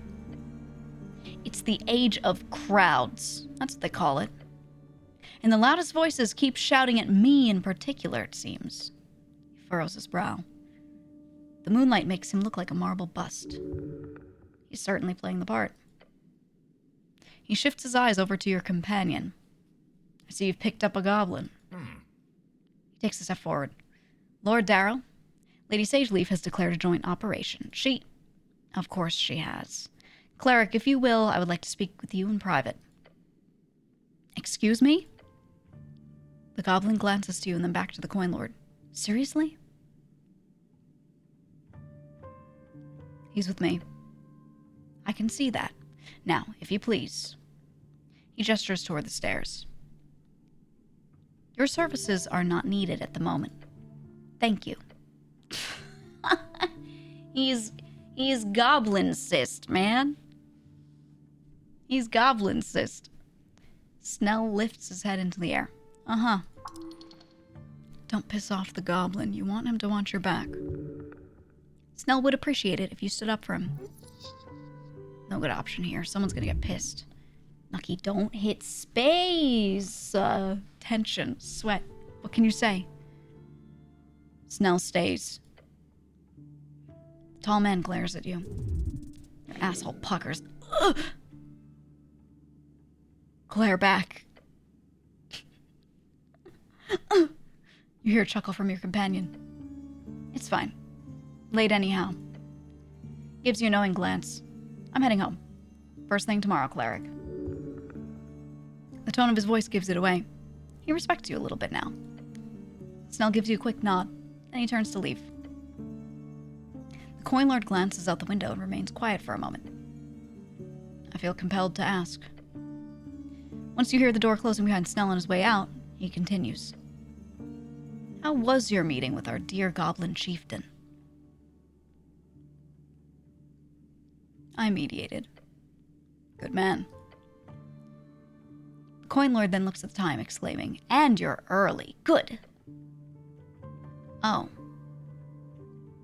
It's the age of crowds. That's what they call it. And the loudest voices keep shouting at me in particular, it seems. He furrows his brow. The moonlight makes him look like a marble bust. He's certainly playing the part. He shifts his eyes over to your companion. I see you've picked up a goblin. He takes a step forward. Lord Darrow, Lady Sageleaf has declared a joint operation. She... Of course she has. Cleric, if you will, I would like to speak with you in private. Excuse me? The goblin glances to you and then back to the coin lord. Seriously? He's with me. I can see that. Now, if you please. He gestures toward the stairs. Your services are not needed at the moment. Thank you. He's goblin cyst, man. He's goblin cyst. Snell lifts his head into the air. Uh-huh. Don't piss off the goblin. You want him to want your back. Snell would appreciate it if you stood up for him. No good option here. Someone's gonna get pissed. Nucky, don't hit space. Tension, sweat. What can you say? Snell stays. The tall man glares at you. Your asshole puckers. Ugh! Glare back. You hear a chuckle from your companion. It's fine. Late anyhow. Gives you a knowing glance. I'm heading home. First thing tomorrow, cleric. The tone of his voice gives it away. He respects you a little bit now. Snell gives you a quick nod, and he turns to leave. The coin lord glances out the window and remains quiet for a moment. I feel compelled to ask. Once you hear the door closing behind Snell on his way out, he continues. How was your meeting with our dear goblin chieftain? I mediated. Good man. The coin lord then looks at the time, exclaiming, And you're early. Good. Oh.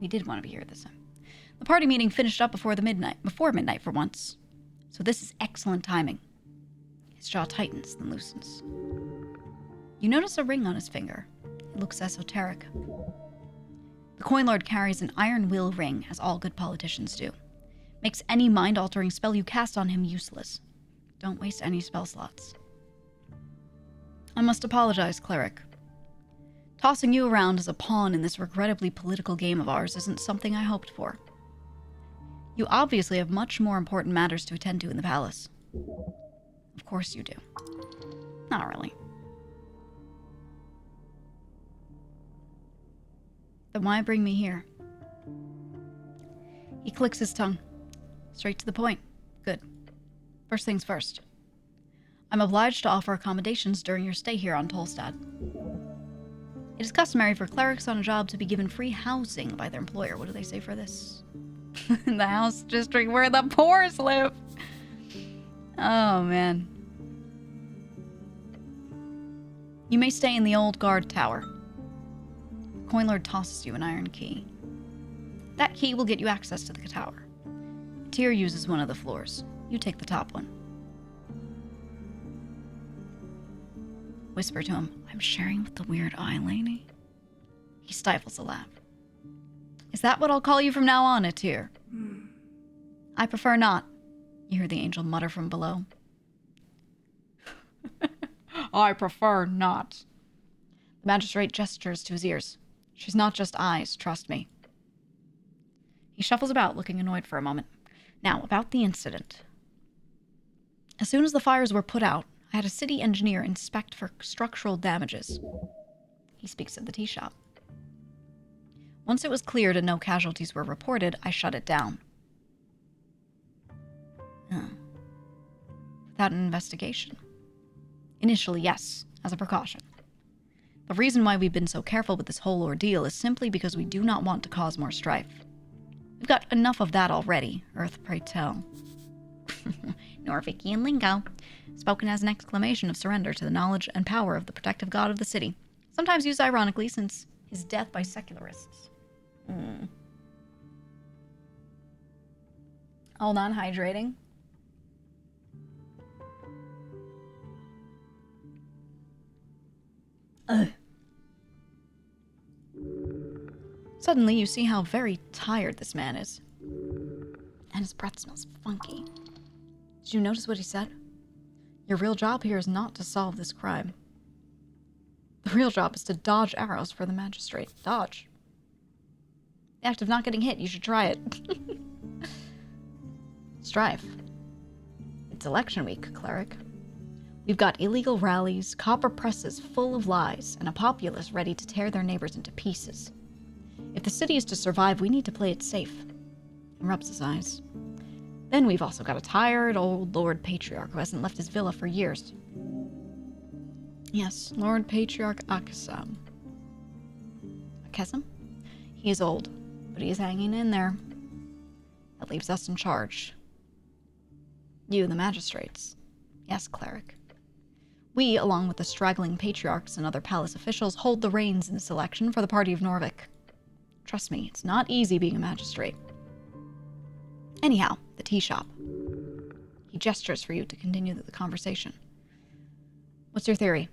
We did want to be here this time. The party meeting finished up before midnight for once. So this is excellent timing. His jaw tightens, then loosens. You notice a ring on his finger. It looks esoteric. The coin lord carries an iron will ring, as all good politicians do. Makes any mind-altering spell you cast on him useless. Don't waste any spell slots. I must apologize, cleric. Tossing you around as a pawn in this regrettably political game of ours isn't something I hoped for. You obviously have much more important matters to attend to in the palace. Of course you do. Not really. Then why bring me here? He clicks his tongue. Straight to the point. Good. First things first. I'm obliged to offer accommodations during your stay here on Tolstad. It is customary for clerics on a job to be given free housing by their employer. What do they say for this? The house district where the poors live. Oh, man. You may stay in the old guard tower. Coin lord tosses you an iron key. That key will get you access to the tower. Tyr uses one of the floors. You take the top one. Whisper to him, I'm sharing with the weird eye lady. He stifles a laugh. Is that what I'll call you from now on, Tyr? I prefer not, you hear the angel mutter from below. I prefer not. The magistrate gestures to his ears. She's not just eyes, trust me. He shuffles about, looking annoyed for a moment. Now, about the incident. As soon as the fires were put out, I had a city engineer inspect for structural damages. He speaks of the tea shop. Once it was cleared and no casualties were reported, I shut it down. Without an investigation. Initially, yes, as a precaution. The reason why we've been so careful with this whole ordeal is simply because we do not want to cause more strife. We've got enough of that already, Earth pray tell. Norvikian lingo, spoken as an exclamation of surrender to the knowledge and power of the protective god of the city, sometimes used ironically since his death by secularists. All non-hydrating. Suddenly, you see how very tired this man is. And his breath smells funky. Did you notice what he said? Your real job here is not to solve this crime. The real job is to dodge arrows for the magistrate. Dodge. The act of not getting hit, you should try it. Strife. It's election week, cleric. We've got illegal rallies, copper presses full of lies, and a populace ready to tear their neighbors into pieces. If the city is to survive, we need to play it safe. He rubs his eyes. Then we've also got a tired old Lord Patriarch who hasn't left his villa for years. Yes, Lord Patriarch Akasam. Akesam? He is old, but he is hanging in there. That leaves us in charge. You, the magistrates. Yes, cleric. We, along with the straggling patriarchs and other palace officials, hold the reins in this election for the party of Norvik. Trust me, it's not easy being a magistrate. Anyhow, the tea shop. He gestures for you to continue the conversation. What's your theory?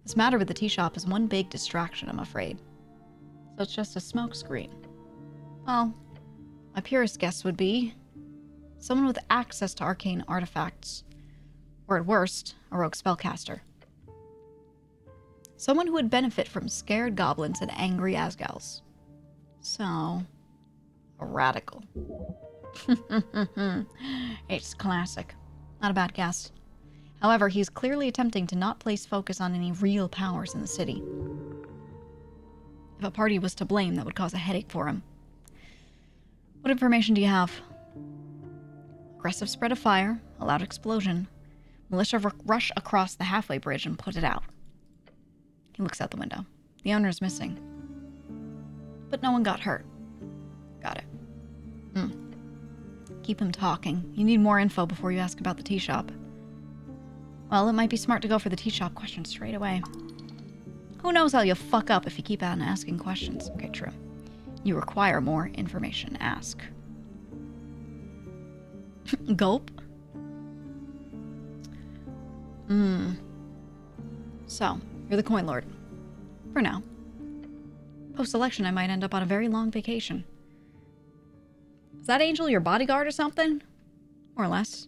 This matter with the tea shop is one big distraction, I'm afraid. So it's just a smokescreen. Well, my purest guess would be someone with access to arcane artifacts, or at worst, a rogue spellcaster. Someone who would benefit from scared goblins and angry Asgals. So, a radical. It's classic. Not a bad guess. However, he's clearly attempting to not place focus on any real powers in the city. If a party was to blame, that would cause a headache for him. What information do you have? Aggressive spread of fire, a loud explosion. Militia rush across the halfway bridge and put it out. He looks out the window. The owner is missing. But no one got hurt. Got it. Keep him talking. You need more info before you ask about the tea shop. Well, it might be smart to go for the tea shop question straight away. Who knows how you'll fuck up if you keep on asking questions. Okay, true. You require more information. Ask. Gulp. So, you're the coin lord. For now. Post-election, I might end up on a very long vacation. Is that angel your bodyguard or something? More or less.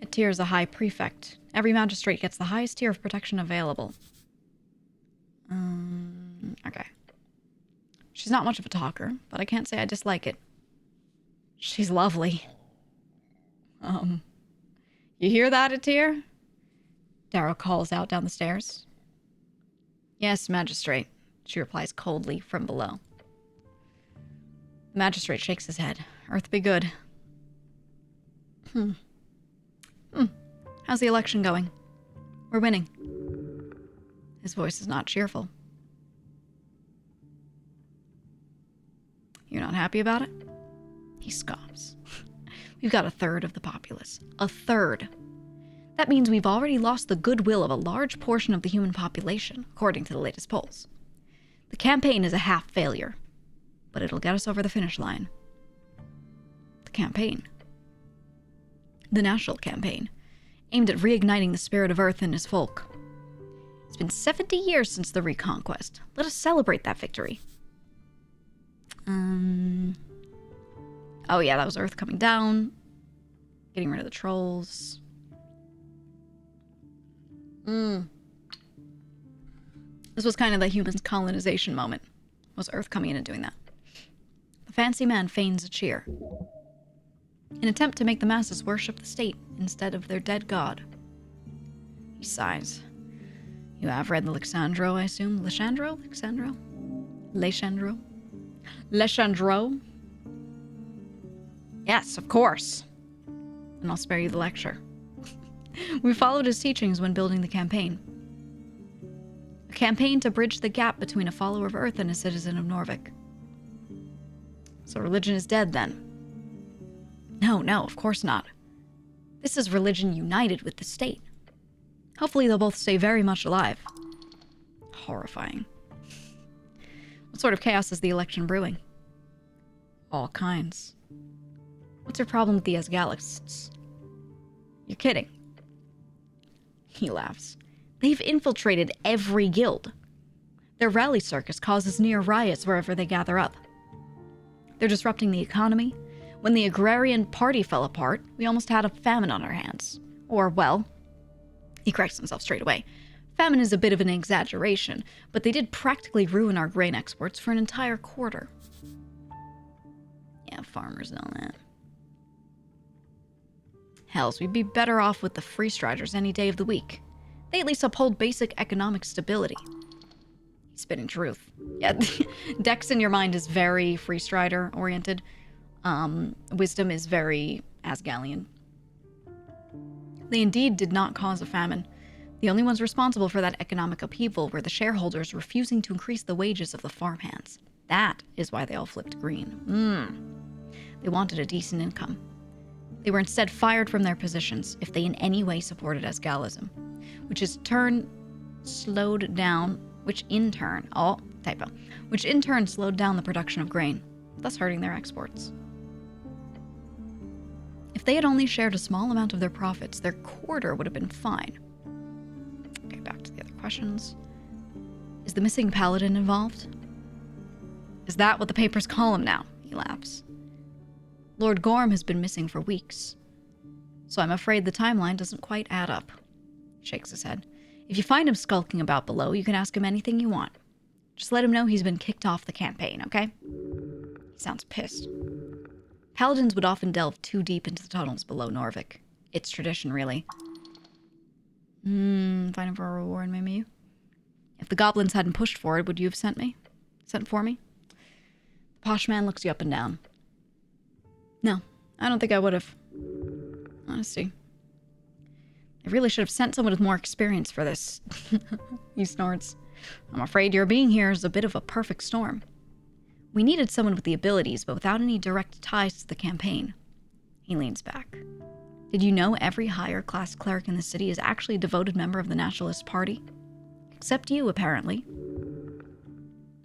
A tier is a high prefect. Every magistrate gets the highest tier of protection available. Okay. She's not much of a talker, but I can't say I dislike it. She's lovely. You hear that, Atir? Darrow calls out down the stairs. Yes, magistrate, she replies coldly from below. The magistrate shakes his head. Earth be good. How's the election going? We're winning. His voice is not cheerful. You're not happy about it? He scoffs. We've got a third of the populace. A third. That means we've already lost the goodwill of a large portion of the human population, according to the latest polls. The campaign is a half failure, but it'll get us over the finish line. The campaign. The national campaign, aimed at reigniting the spirit of Earth and his folk. It's been 70 years since the Reconquest. Let us celebrate that victory. Oh yeah, that was Earth coming down. Getting rid of the trolls. This was kind of the humans' colonization moment. Was Earth coming in and doing that. The fancy man feigns a cheer. An attempt to make the masses worship the state instead of their dead god. He sighs. You have read the Lexandro, I assume? Lechandro? Lexandro? Lechandro? Lechandro? Yes, of course. And I'll spare you the lecture. We followed his teachings when building the campaign. A campaign to bridge the gap between a follower of Earth and a citizen of Norvik. So religion is dead, then? No, of course not. This is religion united with the state. Hopefully they'll both stay very much alive. Horrifying. What sort of chaos is the election brewing? All kinds. What's your problem with the Asgalists? You're kidding. He laughs. They've infiltrated every guild. Their rally circus causes near riots wherever they gather up. They're disrupting the economy. When the agrarian party fell apart, we almost had a famine on our hands. Or, well, he corrects himself straight away. Famine is a bit of an exaggeration, but they did practically ruin our grain exports for an entire quarter. Yeah, farmers know that. Hells, we'd be better off with the Freestriders any day of the week. They at least uphold basic economic stability. He's spitting truth. Yeah, Dex in your mind is very Freestrider oriented. Wisdom is very Asgallian. They indeed did not cause a famine. The only ones responsible for that economic upheaval were the shareholders refusing to increase the wages of the farmhands. That is why they all flipped green. They wanted a decent income. They were instead fired from their positions if they in any way supported Asgallism, which in turn slowed down the production of grain, thus hurting their exports. If they had only shared a small amount of their profits, their quarter would have been fine. Okay, back to the other questions. Is the missing paladin involved? Is that what the papers call him now? He laughs. Lord Gorm has been missing for weeks, so I'm afraid the timeline doesn't quite add up. He shakes his head. If you find him skulking about below, you can ask him anything you want. Just let him know he's been kicked off the campaign, okay? He sounds pissed. Paladins would often delve too deep into the tunnels below Norvik. It's tradition, really. Fighting for a reward, maybe? If the goblins hadn't pushed for it, would you have sent for me? The posh man looks you up and down. No, I don't think I would have. Honesty. I really should have sent someone with more experience for this. He snorts. I'm afraid your being here is a bit of a perfect storm. We needed someone with the abilities, but without any direct ties to the campaign. He leans back. Did you know every higher-class cleric in the city is actually a devoted member of the Nationalist Party? Except you, apparently.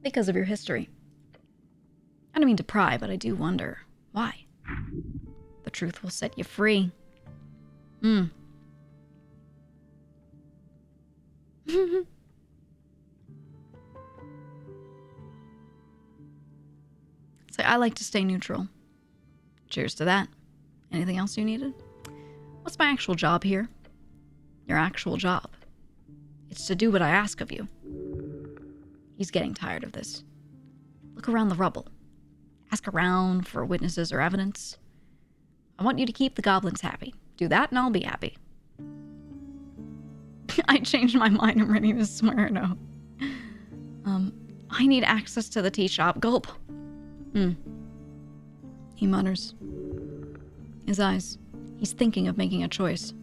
Because of your history. I don't mean to pry, but I do wonder. Why? The truth will set you free. So I like to stay neutral. Cheers to that. Anything else you needed? What's my actual job here? Your actual job. It's to do what I ask of you. He's getting tired of this. Look around the rubble. Ask around for witnesses or evidence. I want you to keep the goblins happy. Do that and I'll be happy. I changed my mind. I'm ready to swear now. I need access to the tea shop. Gulp. He mutters. His eyes. He's thinking of making a choice.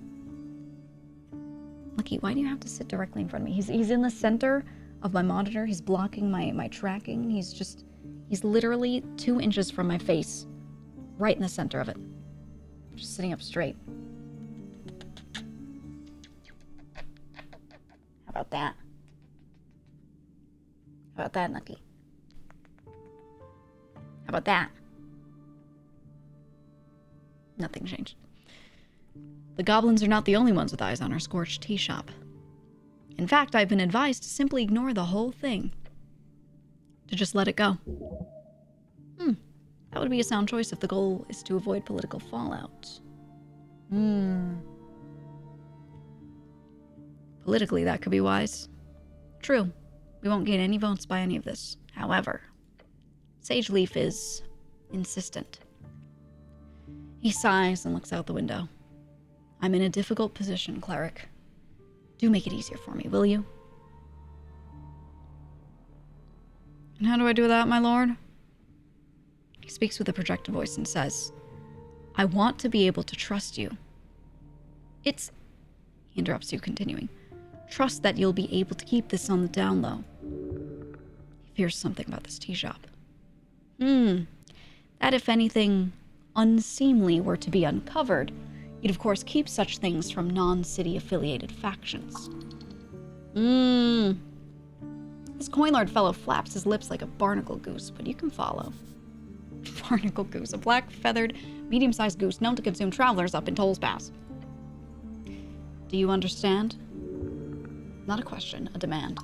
Lucky, why do you have to sit directly in front of me? He's in the center of my monitor. He's blocking my tracking. He's literally 2 inches from my face. Right in the center of it. Just sitting up straight. How about that? How about that, Lucky? How about that? Nothing changed. The goblins are not the only ones with eyes on our scorched tea shop. In fact, I've been advised to simply ignore the whole thing. To just let it go. That would be a sound choice if the goal is to avoid political fallout. Politically, that could be wise. True. We won't gain any votes by any of this. However, Sage Leaf is insistent. He sighs and looks out the window. I'm in a difficult position, cleric. Do make it easier for me, will you? And how do I do that, my lord? He speaks with a projected voice and says, I want to be able to trust you. He interrupts you, continuing. Trust that you'll be able to keep this on the down low. He fears something about this tea shop. That if anything unseemly were to be uncovered, you'd of course keep such things from non-city affiliated factions. This coinlord fellow flaps his lips like a barnacle goose, but you can follow. Barnacle goose, a black-feathered, medium-sized goose known to consume travelers up in Toll's Pass. Do you understand? Not a question, a demand.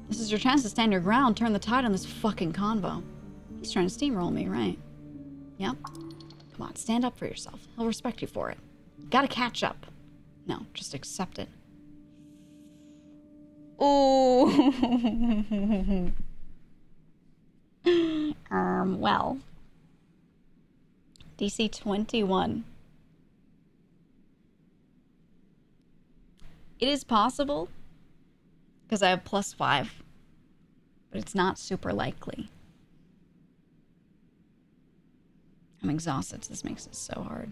This is your chance to stand your ground, turn the tide on this fucking convo. He's trying to steamroll me, right? Yep. Come on, stand up for yourself. He'll respect you for it. Gotta catch up. No, just accept it. Oh. Well. DC 21. It is possible, because I have +5, but it's not super likely. I'm exhausted. This makes it so hard.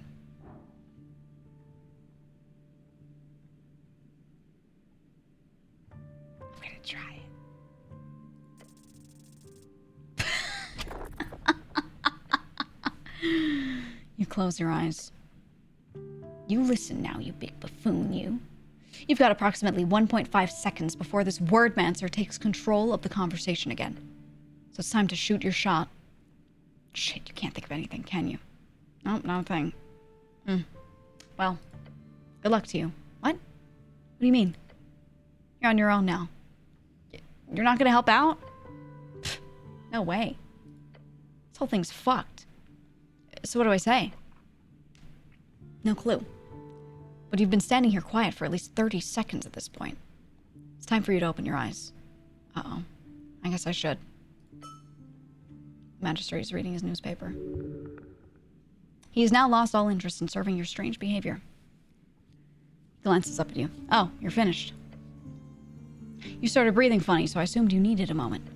I'm gonna try it. You close your eyes. You listen now, you big buffoon, you. You've got approximately 1.5 seconds before this wordmancer takes control of the conversation again. So it's time to shoot your shot. Shit, you can't think of anything, can you? Nope, not a thing. Well, good luck to you. What? What do you mean? You're on your own now. You're not gonna help out? Pfft, no way. This whole thing's fucked. So what do I say? No clue. But you've been standing here quiet for at least 30 seconds at this point. It's time for you to open your eyes. Uh-oh. I guess I should. The magistrate is reading his newspaper. He has now lost all interest in serving your strange behavior. He glances up at you. Oh, you're finished. You started breathing funny, so I assumed you needed a moment.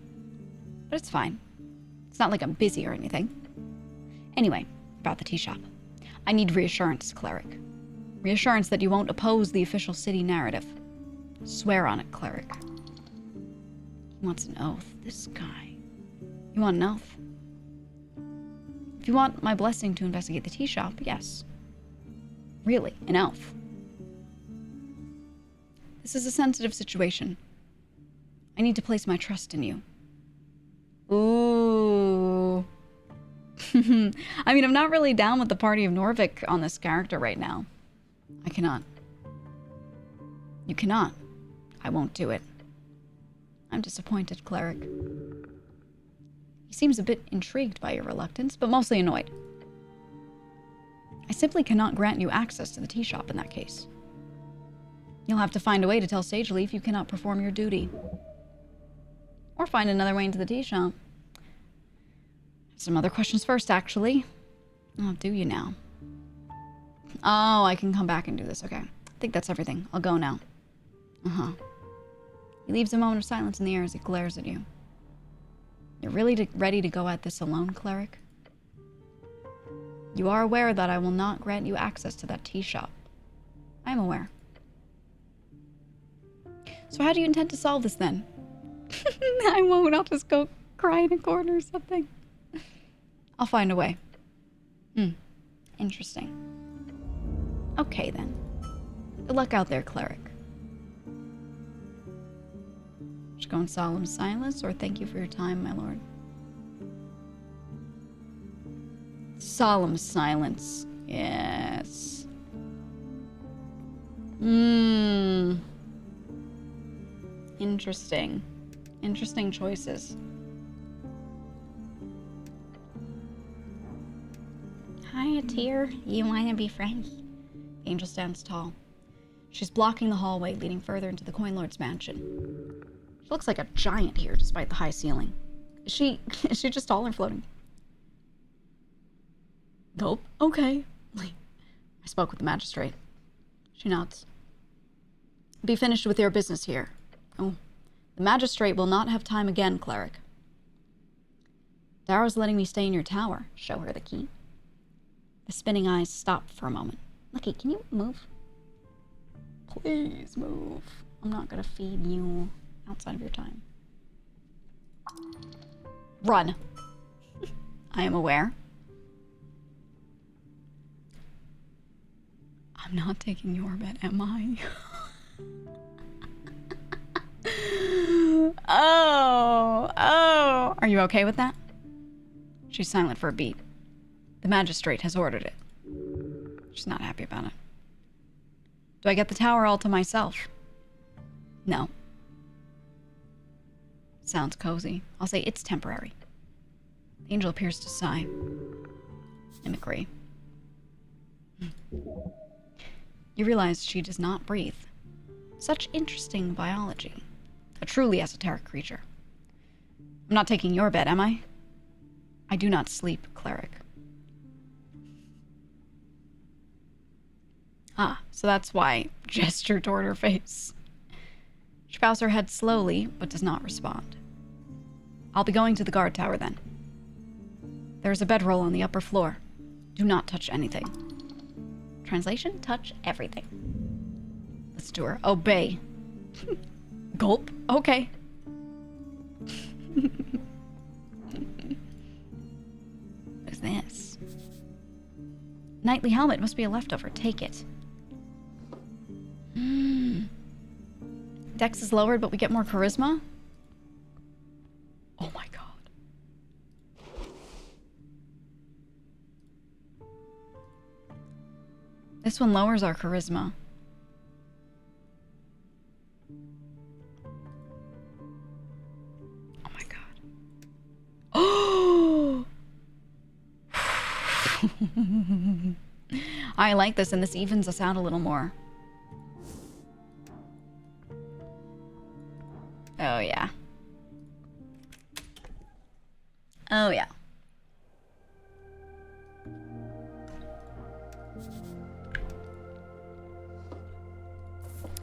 But it's fine. It's not like I'm busy or anything. Anyway, about the tea shop. I need reassurance, cleric. Reassurance that you won't oppose the official city narrative. Swear on it, cleric. He wants an oath. This guy. You want an oath? If you want my blessing to investigate the tea shop, yes. Really, an oath. This is a sensitive situation. I need to place my trust in you. Ooh. I mean, I'm not really down with the party of Norvik on this character right now. I cannot. You cannot. I won't do it. I'm disappointed, cleric. He seems a bit intrigued by your reluctance, but mostly annoyed. I simply cannot grant you access to the tea shop in that case. You'll have to find a way to tell Sageleaf you cannot perform your duty. Or find another way into the tea shop. Some other questions first, actually. Oh, do you now? Oh, I can come back and do this. Okay. I think that's everything. I'll go now. Uh-huh. He leaves a moment of silence in the air as he glares at you. You're really ready to go at this alone, cleric? You are aware that I will not grant you access to that tea shop. I am aware. So how do you intend to solve this, then? I won't. I'll just go cry in a corner or something. I'll find a way. Interesting. Okay, then. Good luck out there, cleric. Should go in solemn silence, or thank you for your time, my lord? Solemn silence. Yes. Interesting. Interesting choices. Hi, Atir. You want to be friends? The angel stands tall. She's blocking the hallway leading further into the Coin Lord's mansion. She looks like a giant here, despite the high ceiling. Is she just tall or floating? Nope. Okay. I spoke with the magistrate. She nods. Be finished with your business here. Oh. The magistrate will not have time again, cleric. Darrow's letting me stay in your tower. Show her the key. The spinning eyes stop for a moment. Lucky, can you move? Please move. I'm not gonna feed you outside of your time. Run. I am aware. I'm not taking your bet, am I? Oh. Are you okay with that? She's silent for a beat. The magistrate has ordered it. She's not happy about it. Do I get the tower all to myself? No. Sounds cozy. I'll say it's temporary. The angel appears to sigh. Mimicry. You realize she does not breathe. Such interesting biology. A truly esoteric creature. I'm not taking your bed, am I? I do not sleep, cleric. Ah, so that's why. Gesture toward her face. She bows her head slowly, but does not respond. I'll be going to the guard tower then. There is a bedroll on the upper floor. Do not touch anything. Translation, touch everything. Listen to her. Obey. Gulp. Okay. What's this? Knightly helmet must be a leftover. Take it. Dex is lowered, but we get more charisma? Oh my god. This one lowers our charisma. Oh my god. Oh! I like this, and this evens us out a little more. Oh, yeah. Oh, yeah.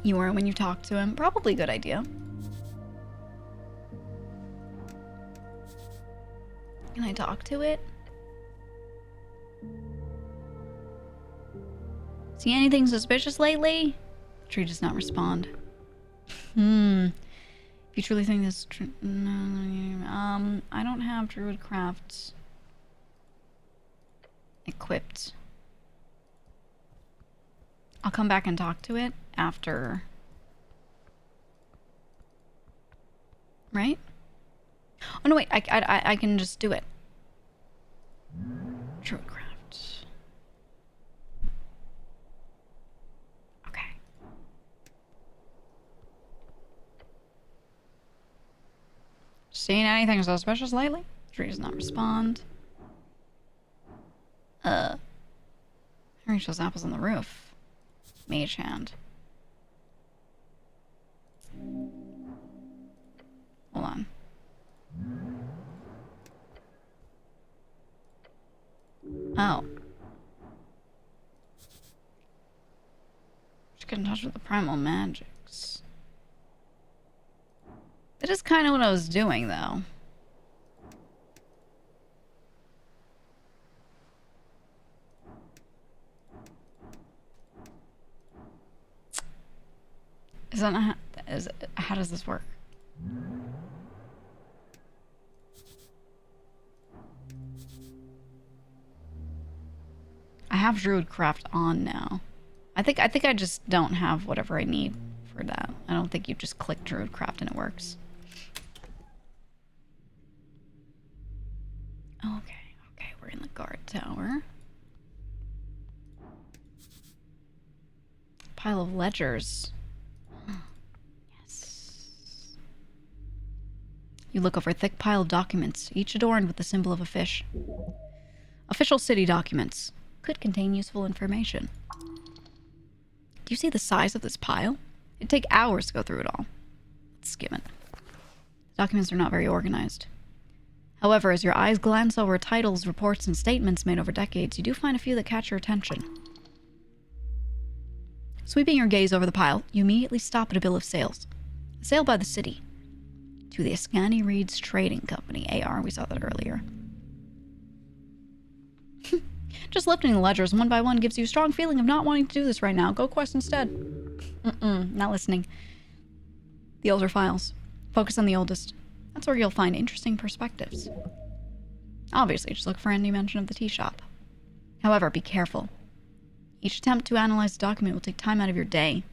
You weren't when you talked to him. Probably a good idea. Can I talk to it? See anything suspicious lately? The tree does not respond. If you truly think this is true... No, I don't have Druidcraft equipped. I'll come back and talk to it after... Right? Oh, no, wait. I can just do it. Druidcraft. Okay. Seen anything suspicious lately? Tree does not respond. Harry shows apples on the roof. Mage hand. Hold on. Oh. Just get in touch with the primal magics. That is kind of what I was doing, though. Is that not... how does this work? I have Druidcraft on now. I think I just don't have whatever I need for that. I don't think you just click Druidcraft and it works. Okay, we're in the guard tower. Pile of ledgers. Yes. You look over a thick pile of documents, each adorned with the symbol of a fish. Official city documents. Could contain useful information. Do you see the size of this pile? It'd take hours to go through it all. Let's skim it. The documents are not very organized. However, as your eyes glance over titles, reports, and statements made over decades, you do find a few that catch your attention. Sweeping your gaze over the pile, you immediately stop at a bill of sales. A sale by the city. To the Ascani Reed's Trading Company, AR. We saw that earlier. Just lifting the ledgers one by one gives you a strong feeling of not wanting to do this right now. Go quest instead. Not listening. The older files. Focus on the oldest. That's where you'll find interesting perspectives. Obviously, just look for any mention of the tea shop. However, be careful. Each attempt to analyze the document will take time out of your day.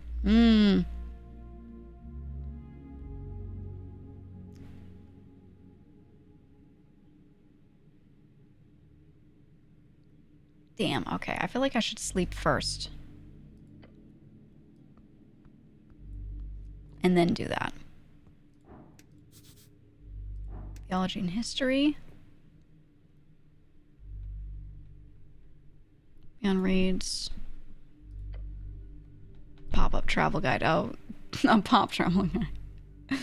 Damn, okay. I feel like I should sleep first. And then do that. Theology and history. Beyond reads. Pop-up travel guide. Oh, a pop travel guide.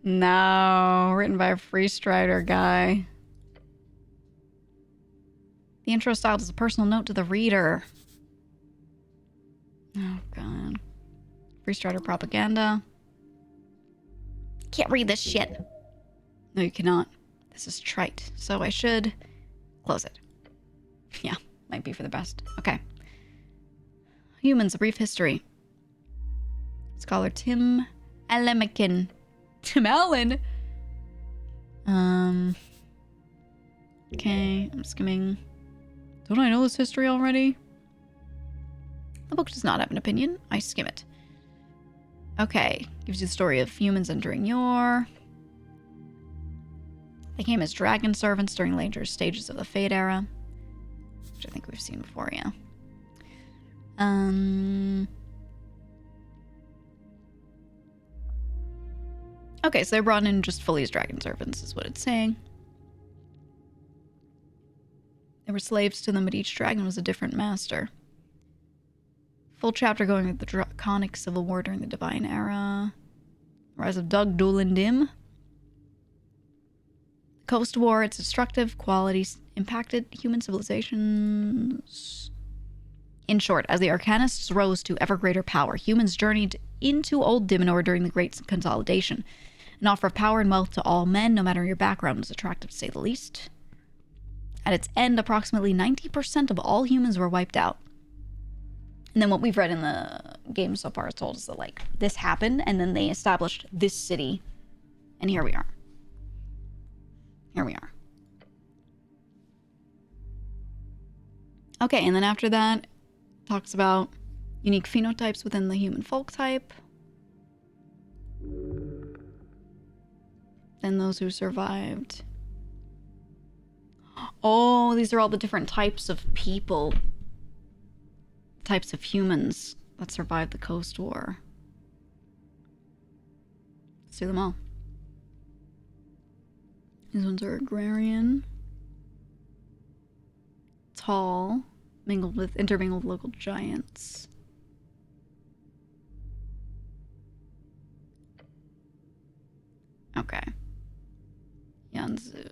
No, written by a freestrider guy. The intro style is a personal note to the reader. Oh, God. Freestrider propaganda. Can't read this shit. No, you cannot. This is trite, so I should close it. Yeah, might be for the best. Okay. Humans, a brief history. Scholar Tim Alemikin. Tim Allen? Okay, I'm skimming. Don't I know this history already? The book does not have an opinion. I skim it. Okay, gives you the story of humans entering Yor. They came as dragon servants during later stages of the Fade era, which I think we've seen before, yeah. Okay, so they're brought in just fully as dragon servants, is what it's saying. They were slaves to them, but each dragon was a different master. Full chapter going with the Draconic Civil War during the Divine Era. Rise of Doug Dolan-Dim. The Coast War, its destructive qualities impacted human civilizations. In short, as the Arcanists rose to ever greater power, humans journeyed into Old Dimenor during the Great Consolidation. An offer of power and wealth to all men, no matter your background, was attractive to say the least. At its end, approximately 90% of all humans were wiped out. And then what we've read in the game so far has told us that, like, this happened, and then they established this city, and here we are. Here we are. Okay, and then after that, talks about unique phenotypes within the human folk type. Then those who survived. Oh, these are all the different types of people. Types of humans that survived the Coast War. Let's do them all. These ones are agrarian. Tall. Intermingled local giants. Okay. Yanzu.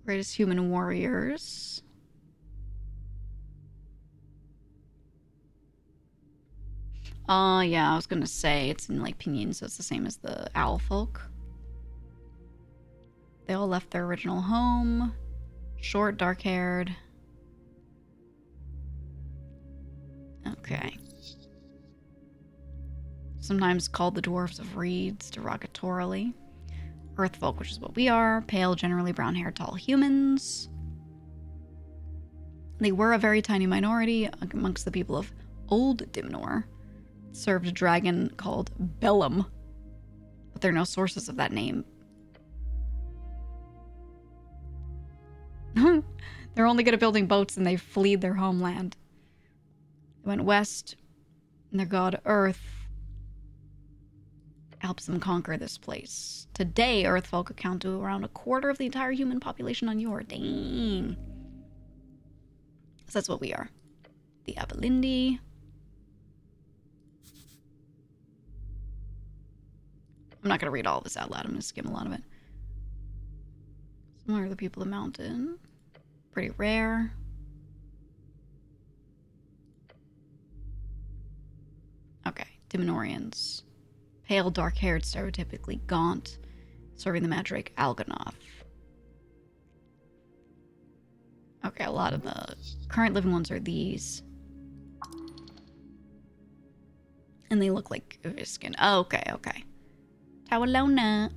Greatest human warriors. Yeah, I was gonna say it's in like Pinyin, so it's the same as the owl folk. They all left their original home. Short, dark-haired. Okay. Sometimes called the dwarves of reeds derogatorily. Earth folk, which is what we are. Pale, generally brown-haired, tall humans. They were a very tiny minority amongst the people of Old Dimnor. Served a dragon called Bellum, but there are no sources of that name. They're only good at building boats, and they fled their homeland. They went west, and their god Earth helps them conquer this place. Today, Earthfolk account to around a quarter of the entire human population on Yor. Dang. So that's what we are. The Abalindi. I'm not going to read all of this out loud. I'm going to skim a lot of it. Some are the people of the mountain. Pretty rare. Okay, Dimenorians. Pale, dark-haired, stereotypically gaunt, serving the Mandrake Algonoth. Okay, a lot of the current living ones are these. And they look like Viskin. Oh, okay, okay. Tawalona.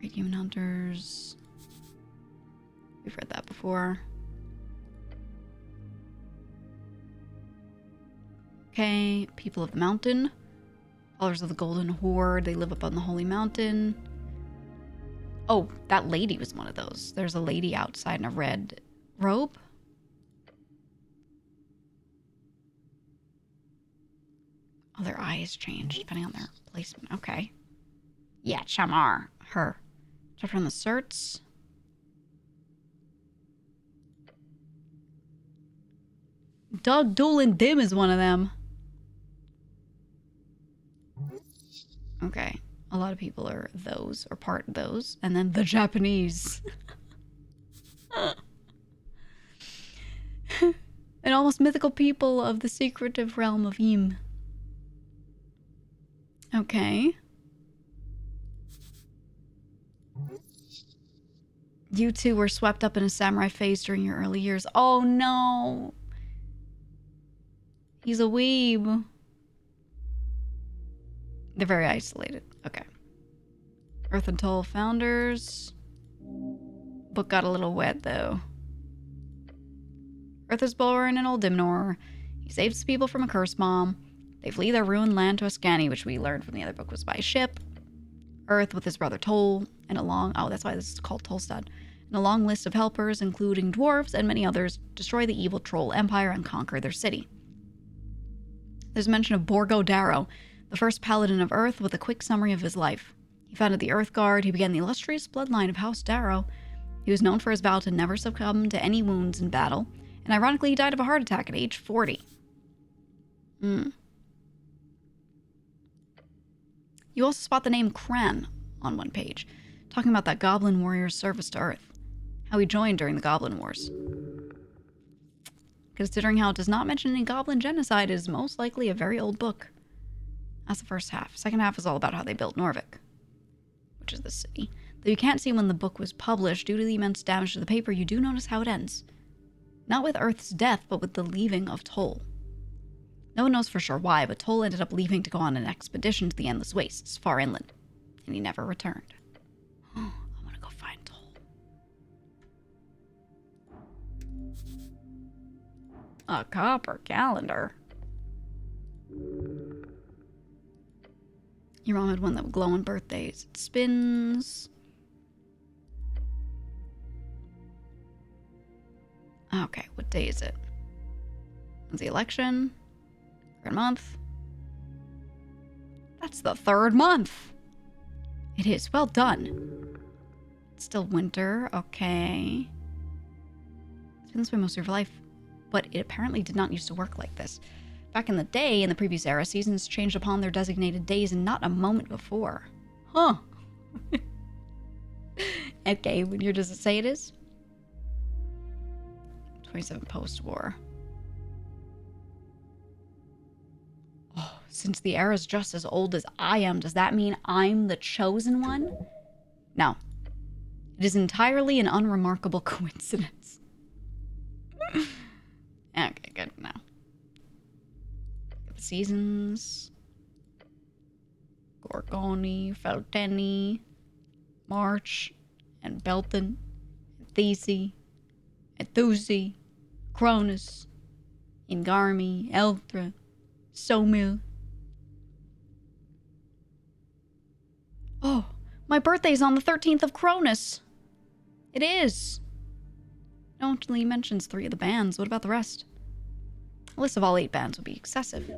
Great Human Hunters. We've read that before. Okay, people of the mountain. Followers of the Golden Horde. They live up on the Holy Mountain. Oh, that lady was one of those. There's a lady outside in a red robe. Oh, their eyes change depending on their placement. Okay. Yeah, Chamar. Her. Chapter on the certs. Doug Doolin Dim is one of them. Okay. A lot of people are those, or part those. And then the Japanese. An almost mythical people of the secretive realm of Ym. Okay. You two were swept up in a samurai phase during your early years. Oh no! He's a weeb. They're very isolated. Okay. Earth and Toll founders. Book got a little wet though. Earth is born in Old Dimnor. He saves people from a curse bomb. They flee their ruined land to Ascani, which we learned from the other book was by ship. Earth with his brother Toll, and a long... Oh, that's why this is called Tolstad. And a long list of helpers, including dwarves and many others, destroy the evil troll empire and conquer their city. There's mention of Borgo Darrow, the first paladin of Earth, with a quick summary of his life. He founded the Earth Guard. He began the illustrious bloodline of House Darrow. He was known for his vow to never succumb to any wounds in battle, and ironically, he died of a heart attack at age 40. You also spot the name Kran on one page, talking about that goblin warrior's service to Earth, how he joined during the Goblin Wars. Considering how it does not mention any goblin genocide, it is most likely a very old book. That's the first half. Second half is all about how they built Norvik, which is the city. Though you can't see when the book was published due to the immense damage to the paper, you do notice how it ends. Not with Earth's death, but with the leaving of Toll. No one knows for sure why, but Toll ended up leaving to go on an expedition to the Endless Wastes, far inland, and he never returned. I want to go find Toll. A copper calendar. Your mom had one that would glow on birthdays. It spins. Okay, what day is it? When's the election? Third month. That's the third month. It is. Well done. It's still winter. Okay. It's been this way most of your life, but it apparently did not used to work like this. Back in the day, in the previous era, seasons changed upon their designated days and not a moment before. Huh. Okay, when year does it say it is? 27 post-war. Oh, since the era is just as old as I am, does that mean I'm the chosen one? No. It is entirely an unremarkable coincidence. Okay, good. Now. The seasons. Gorgoni, Felteni, March, and Belton, and Thesi, and Thusi, Cronus, Ingarmi, Elthra, Somil. Oh, my birthday's on the 13th of Cronus. It is. No one really mentions 3 of the bands. What about the rest? A list of all 8 bands would be excessive.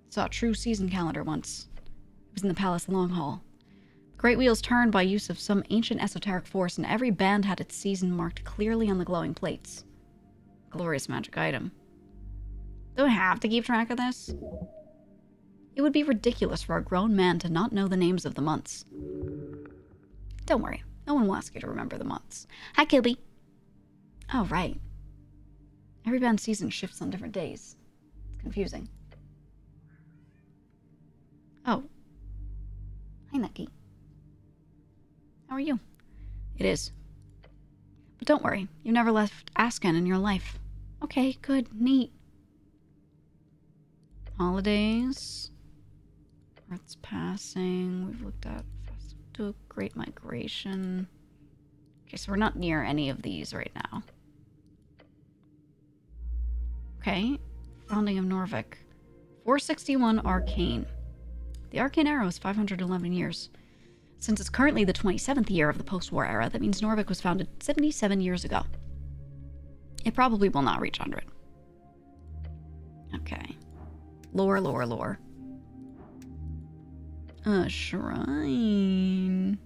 Saw a true season calendar once. It was in the Palace Long Hall. The great wheels turned by use of some ancient esoteric force, and every band had its season marked clearly on the glowing plates. Glorious magic item. Do I have to keep track of this? It would be ridiculous for a grown man to not know the names of the months. Don't worry, no one will ask you to remember the months. Hi, Kilby. Oh, right. Every band's season shifts on different days. It's confusing. Oh. Hi, Nucky. How are you? It is. But don't worry, you've never left Ascan in your life. Okay, good, neat. Holidays. Earth's passing. We've looked at to a Great Migration. Okay, so we're not near any of these right now. Okay. Founding of Norvik. 461 Arcane. The Arcane era is 511 years. Since it's currently the 27th year of the post-war era, that means Norvik was founded 77 years ago. It probably will not reach 100. Okay. Lore, lore, lore. A shrine.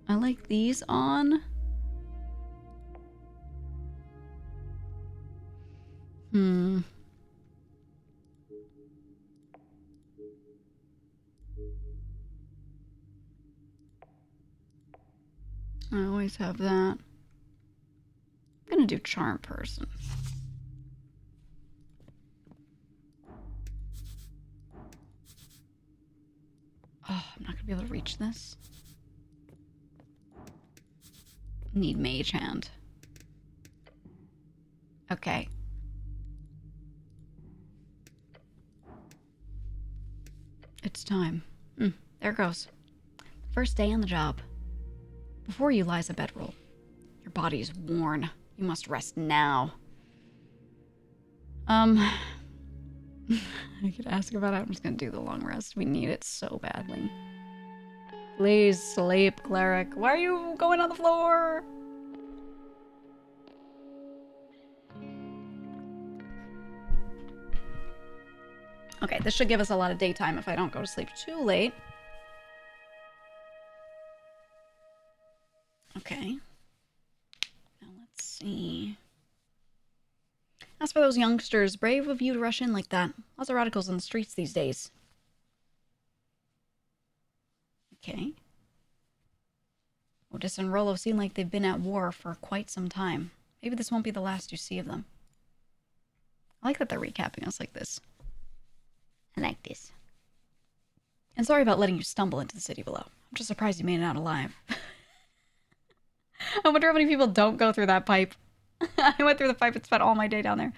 I like these on. I always have that. I'm gonna do charm person. Oh, I'm not gonna be able to reach this. Need mage hand. Okay. It's time. There it goes. First day on the job. Before you lies a bedroll. Your body is worn. You must rest now. I could ask about it. I'm just gonna do the long rest. We need it so badly. Please sleep, cleric. Why are you going on the floor? Okay, this should give us a lot of daytime if I don't go to sleep too late. Okay. Now let's see. As for those youngsters, brave of you to rush in like that. Lots of radicals on the streets these days. Okay. Otis and Rollo seem like they've been at war for quite some time. Maybe this won't be the last you see of them. I like that they're recapping us like this. I like this. And sorry about letting you stumble into the city below. I'm just surprised you made it out alive. I wonder how many people don't go through that pipe. I went through the pipe and spent all my day down there.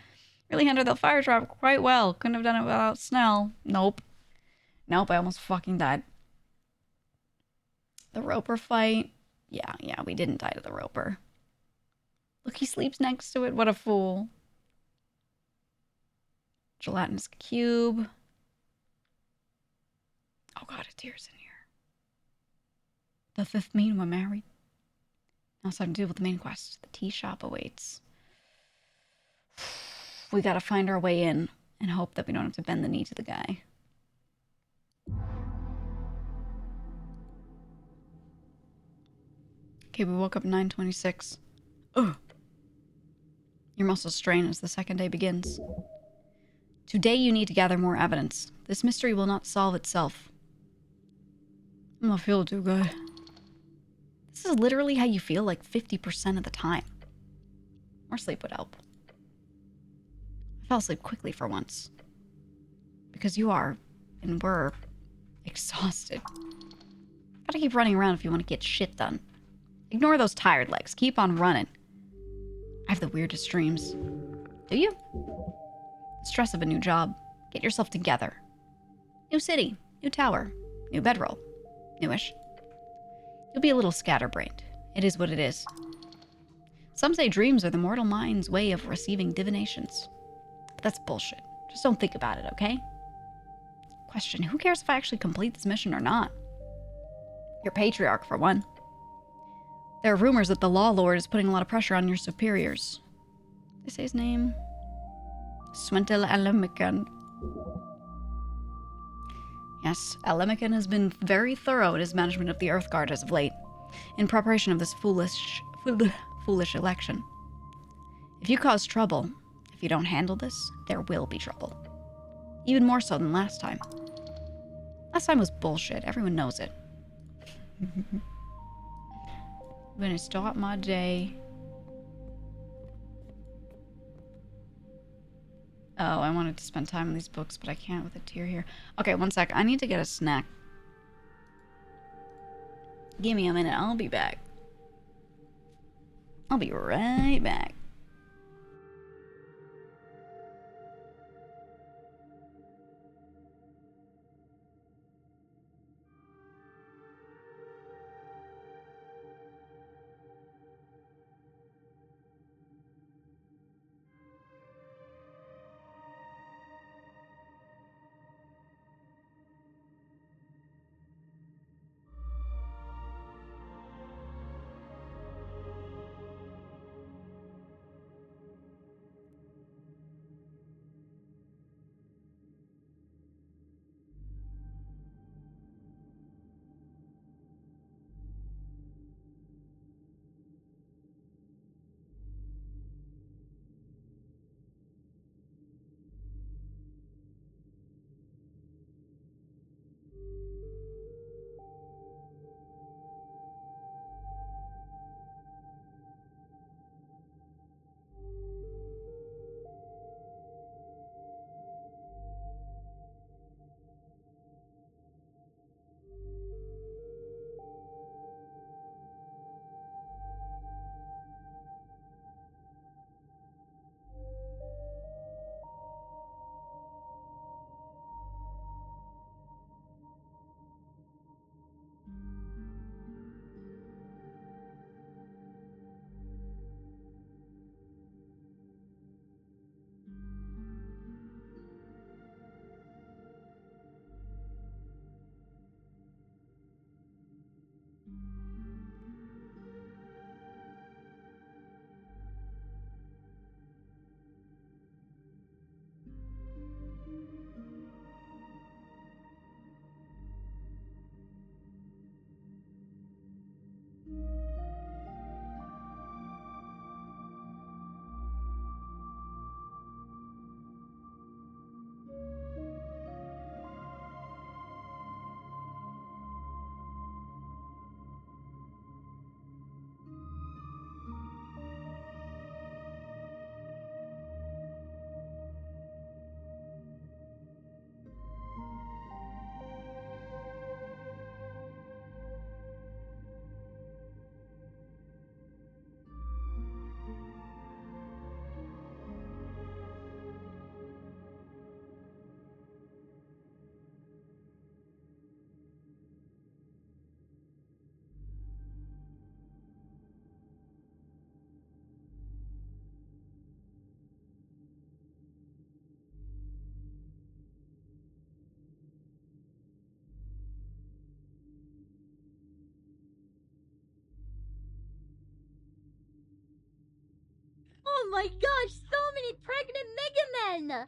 Really handled the fire trap quite well. Couldn't have done it without Snell. Nope. Nope, I almost fucking died. The Roper fight. Yeah, we didn't die to the Roper. Look, he sleeps next to it. What a fool. Gelatinous cube. Oh god, a tear's in here. The fifth mean were married. Now it's time to deal with the main quest. The tea shop awaits. We gotta find our way in and hope that we don't have to bend the knee to the guy. Okay, we woke up at 9:26. Ugh. Your muscles strain as the second day begins. Today you need to gather more evidence. This mystery will not solve itself. I'm not feeling too good. This is literally how you feel like 50% of the time. More sleep would help. I fell asleep quickly for once. Because you are, and we're, exhausted. Gotta keep running around if you want to get shit done. Ignore those tired legs. Keep on running. I have the weirdest dreams. Do you? The stress of a new job. Get yourself together. New city. New tower. New bedroll. Newish. You'll be a little scatterbrained. It is what it is. Some say dreams are the mortal mind's way of receiving divinations. But that's bullshit. Just don't think about it, okay? Question, who cares if I actually complete this mission or not? Your patriarch, for one. There are rumors that the Law Lord is putting a lot of pressure on your superiors. Did they say his name? Swentel Alemican. Yes, Alemican has been very thorough in his management of the Earthguard as of late, in preparation of this foolish election. If you cause trouble, if you don't handle this, there will be trouble. Even more so than last time. Last time was bullshit. Everyone knows it. I'm gonna start my day. Oh, I wanted to spend time on these books, but I can't with a tear here. Okay, one sec. I need to get a snack. Give me a minute. I'll be back. I'll be right back. my gosh, so many pregnant Mega Men!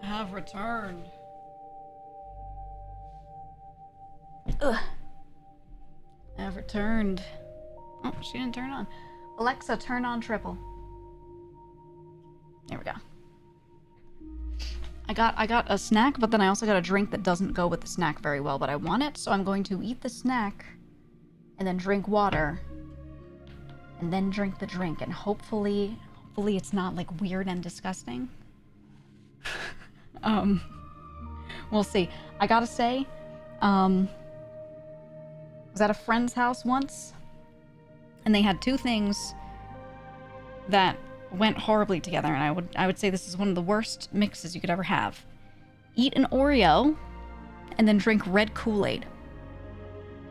Have returned. Ugh. I have returned. Oh, she didn't turn on. Alexa, turn on triple. There we go. I got a snack, but then I also got a drink that doesn't go with the snack very well, but I want it, so I'm going to eat the snack and then drink water and then drink the drink, and hopefully it's not like weird and disgusting. We'll see. I gotta say, was at a friend's house once, and they had two things that went horribly together, and I would say this is one of the worst mixes you could ever have. Eat an Oreo, and then drink red Kool-Aid.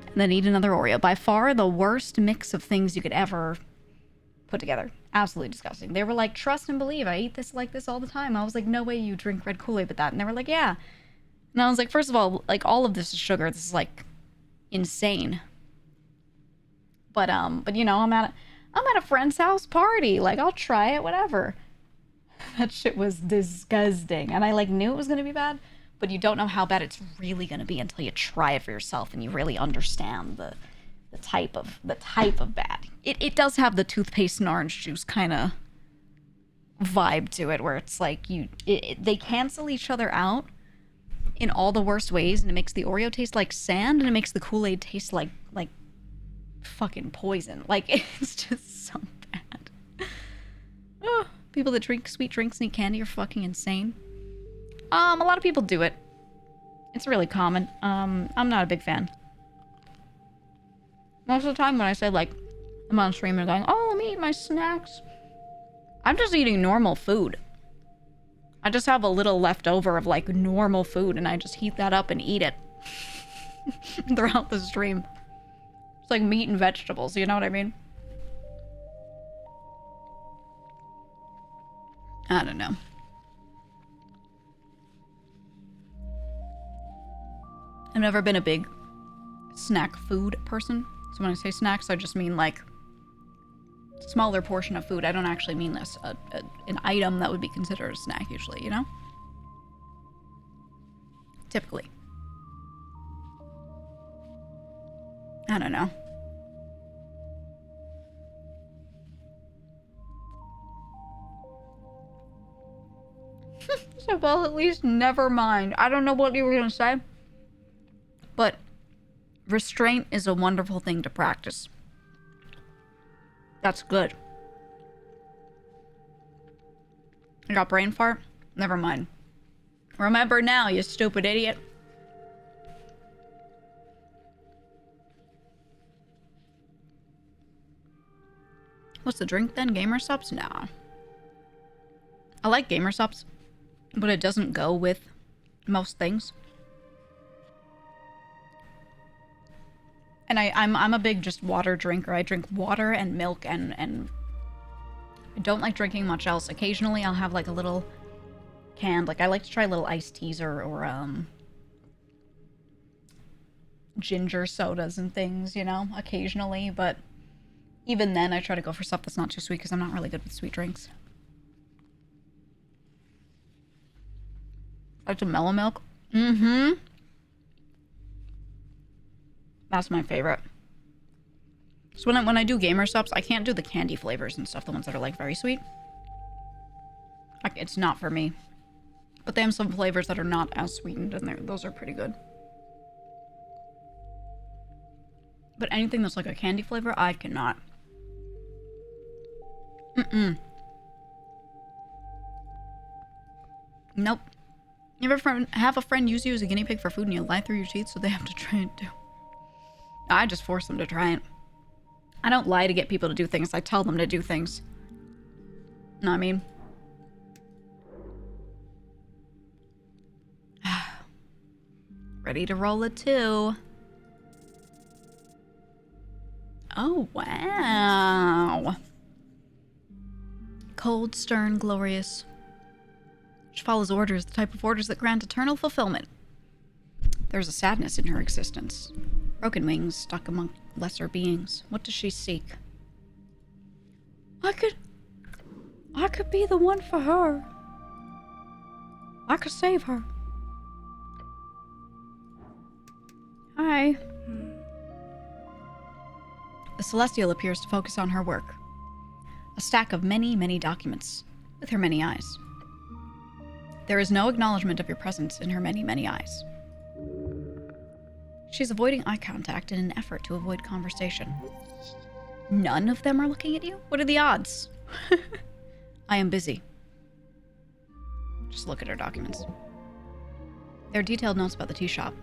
And then eat another Oreo. By far the worst mix of things you could ever put together. Absolutely disgusting. They were like, trust and believe, I eat this like this all the time. I was like, no way you drink red Kool-Aid with that. And they were like, yeah. And I was like, first of all, like, all of this is sugar. This is like insane. But you know, I'm at a friend's house party. Like, I'll try it, whatever. That shit was disgusting. And I like knew it was gonna be bad, but you don't know how bad it's really gonna be until you try it for yourself and you really understand the type of bad. It does have the toothpaste and orange juice kind of vibe to it, where it's like they cancel each other out in all the worst ways, and it makes the Oreo taste like sand, and it makes the Kool-Aid taste like fucking poison. Like, it's just so bad. Oh, people that drink sweet drinks and eat candy are fucking insane. A lot of people do it. It's really common. I'm not a big fan. Most of the time when I say, like, I'm on stream and going, oh, let me eat my snacks, I'm just eating normal food. I just have a little left over of, like, normal food, and I just heat that up and eat it throughout the stream. It's like meat and vegetables, you know what I mean? I don't know. I've never been a big snack food person. So when I say snacks, I just mean like smaller portion of food. I don't actually mean this an item that would be considered a snack usually, you know? Typically. I don't know. So, well, at least never mind. I don't know what you were gonna say, but restraint is a wonderful thing to practice. That's good. I got brain fart? Never mind. Remember now, you stupid idiot. What's the drink then? Gamer Supps? Nah. I like Gamer Supps, but it doesn't go with most things. And I'm a big just water drinker. I drink water and milk and I don't like drinking much else. Occasionally I'll have like a little canned, like I like to try little iced teas or ginger sodas and things, you know, occasionally, but even then I try to go for stuff that's not too sweet because I'm not really good with sweet drinks. Like some mellow milk. Mm-hmm. That's my favorite. So when I do gamer subs, I can't do the candy flavors and stuff, the ones that are like very sweet. Like, it's not for me. But they have some flavors that are not as sweetened, and those are pretty good. But anything that's like a candy flavor, I cannot. Mm-mm. Nope. You ever have a friend use you as a guinea pig for food and you lie through your teeth so they have to try it too? I just force them to try it. I don't lie to get people to do things. I tell them to do things. Know what I mean? Ready to roll it too. Oh, wow. Cold, stern, glorious. She follows orders, the type of orders that grant eternal fulfillment. There's a sadness in her existence. Broken wings stuck among lesser beings. What does she seek? I could be the one for her. I could save her. Hi. The Celestial appears to focus on her work. A stack of many, many documents, with her many eyes. There is no acknowledgement of your presence in her many, many eyes. She's avoiding eye contact in an effort to avoid conversation. None of them are looking at you? What are the odds? I am busy. Just look at her documents. There are detailed notes about the tea shop.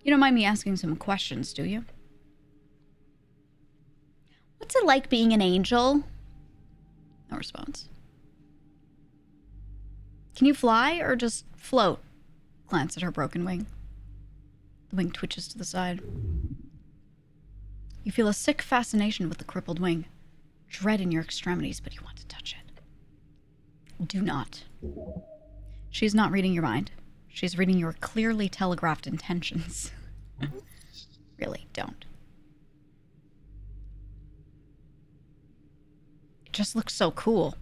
You don't mind me asking some questions, do you? What's it like being an angel? No response. Can you fly or just float? Glance at her broken wing. The wing twitches to the side. You feel a sick fascination with the crippled wing. Dread in your extremities, but you want to touch it. Do not. She's not reading your mind. She's reading your clearly telegraphed intentions. Really, don't. It just looks so cool.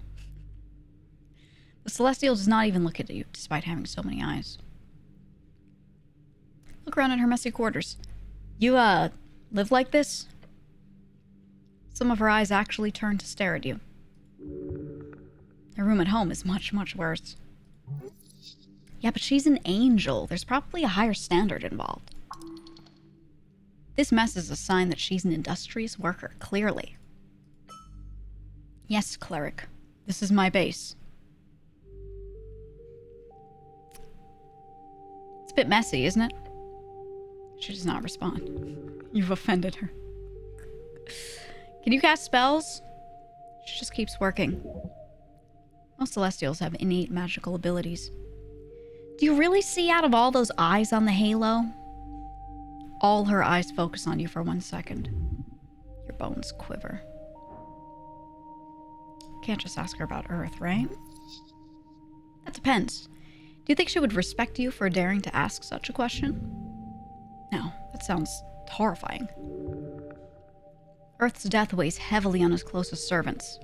The Celestial does not even look at you, despite having so many eyes. Look around at her messy quarters. You, live like this? Some of her eyes actually turn to stare at you. Her room at home is much, much worse. Yeah, but she's an angel. There's probably a higher standard involved. This mess is a sign that she's an industrious worker, clearly. Yes, cleric. This is my base. It's a bit messy, isn't it? She does not respond. You've offended her. Can you cast spells? She just keeps working. Most Celestials have innate magical abilities. Do you really see out of all those eyes on the halo? All her eyes focus on you for 1 second. Your bones quiver. Can't just ask her about Earth, right? That depends. Do you think she would respect you for daring to ask such a question? No, that sounds horrifying. Earth's death weighs heavily on his closest servants.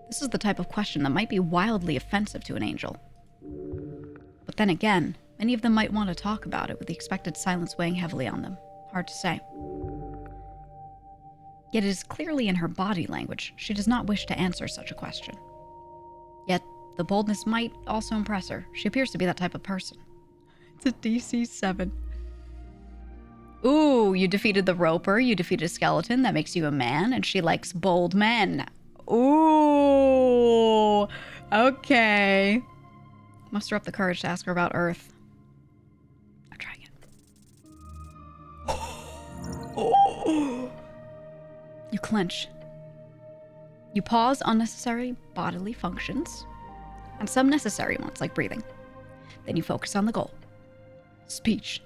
This is the type of question that might be wildly offensive to an angel. But then again, many of them might want to talk about it with the expected silence weighing heavily on them. Hard to say. Yet it is clearly in her body language she does not wish to answer such a question. Yet the boldness might also impress her. She appears to be that type of person. It's a DC 7. Ooh, you defeated the Roper, you defeated a skeleton, that makes you a man, and she likes bold men. Ooh, okay. Muster up the courage to ask her about Earth. I'm trying it. You clench. You pause unnecessary bodily functions, and some necessary ones, like breathing. Then you focus on the goal. Speech.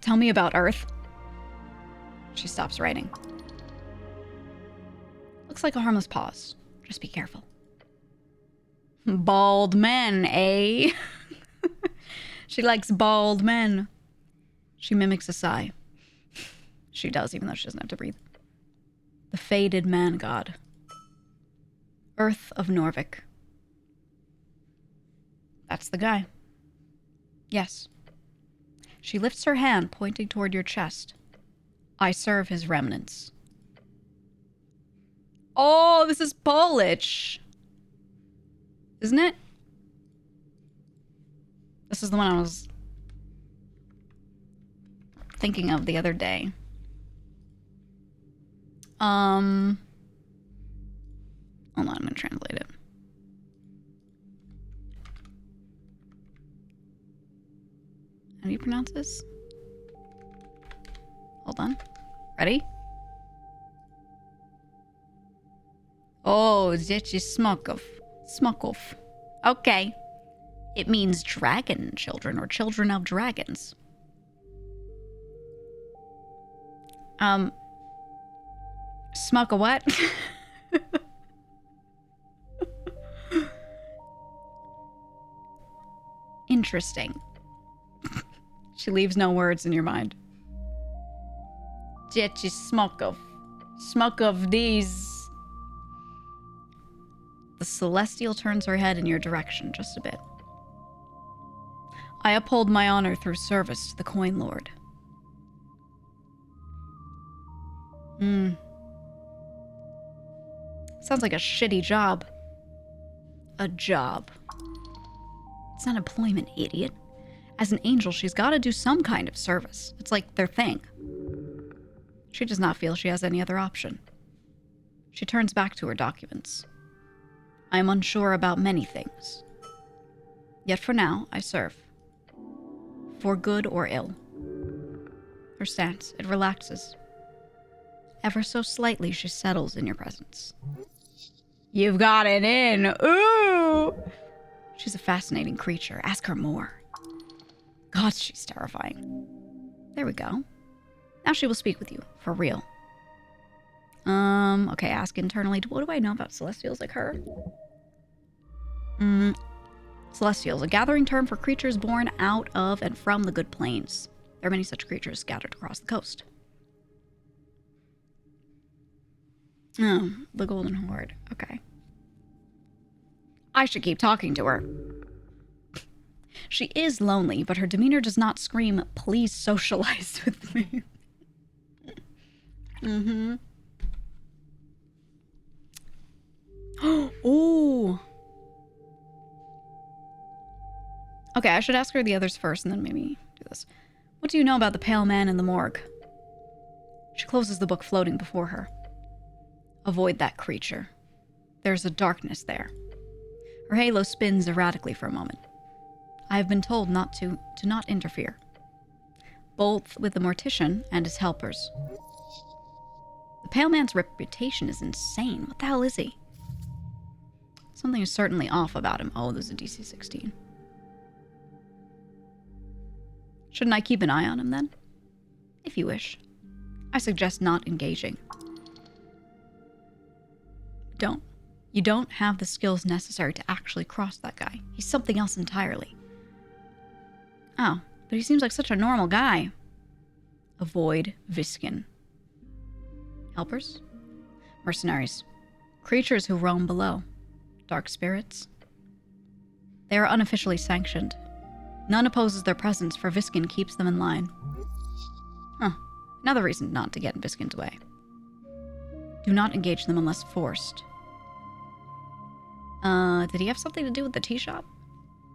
Tell me about Earth. She stops writing. Looks like a harmless pause. Just be careful. Bald men, eh? She likes bald men. She mimics a sigh. She does, even though she doesn't have to breathe. The faded man god. Earth of Norvik. That's the guy. Yes. She lifts her hand, pointing toward your chest. I serve his remnants. Oh, this is Polish. Isn't it? This is the one I was thinking of the other day. Hold on, I'm gonna translate it. How do you pronounce this? Hold on. Ready? Oh, Dzieci Smokov. Smokov. Okay. It means dragon children or children of dragons. Smoke a what? Interesting. She leaves no words in your mind. Dzieci Smokov. Smoke of these. The Celestial turns her head in your direction just a bit. I uphold my honor through service to the Coin Lord. Sounds like a shitty job. A job. It's not employment, idiot. As an angel, she's got to do some kind of service. It's like their thing. She does not feel she has any other option. She turns back to her documents. I am unsure about many things. Yet for now, I serve. For good or ill. Her stance, it relaxes. Ever so slightly, she settles in your presence. You've got it in! Ooh! She's a fascinating creature. Ask her more. God, she's terrifying. There we go. Now she will speak with you. For real. Okay, ask internally. What do I know about Celestials like her? Celestials, a gathering term for creatures born out of and from the Good Plains. There are many such creatures scattered across the coast. Oh, the Golden Horde. Okay. I should keep talking to her. She is lonely, but her demeanor does not scream, please socialize with me. Oh. Okay, I should ask her the others first and then maybe do this. What do you know about the pale man in the morgue? She closes the book floating before her. Avoid that creature. There's a darkness there. Her halo spins erratically for a moment. I have been told not to not interfere. Both with the mortician and his helpers. The pale man's reputation is insane. What the hell is he? Something is certainly off about him. Oh, there's a DC 16. Shouldn't I keep an eye on him then? If you wish. I suggest not engaging. Don't. You don't have the skills necessary to actually cross that guy. He's something else entirely. Oh, but he seems like such a normal guy. Avoid Viskin. Helpers? Mercenaries. Creatures who roam below. Dark spirits. They are unofficially sanctioned. None opposes their presence, for Viskin keeps them in line. Huh. Another reason not to get in Viskin's way. Do not engage them unless forced. Did he have something to do with the tea shop?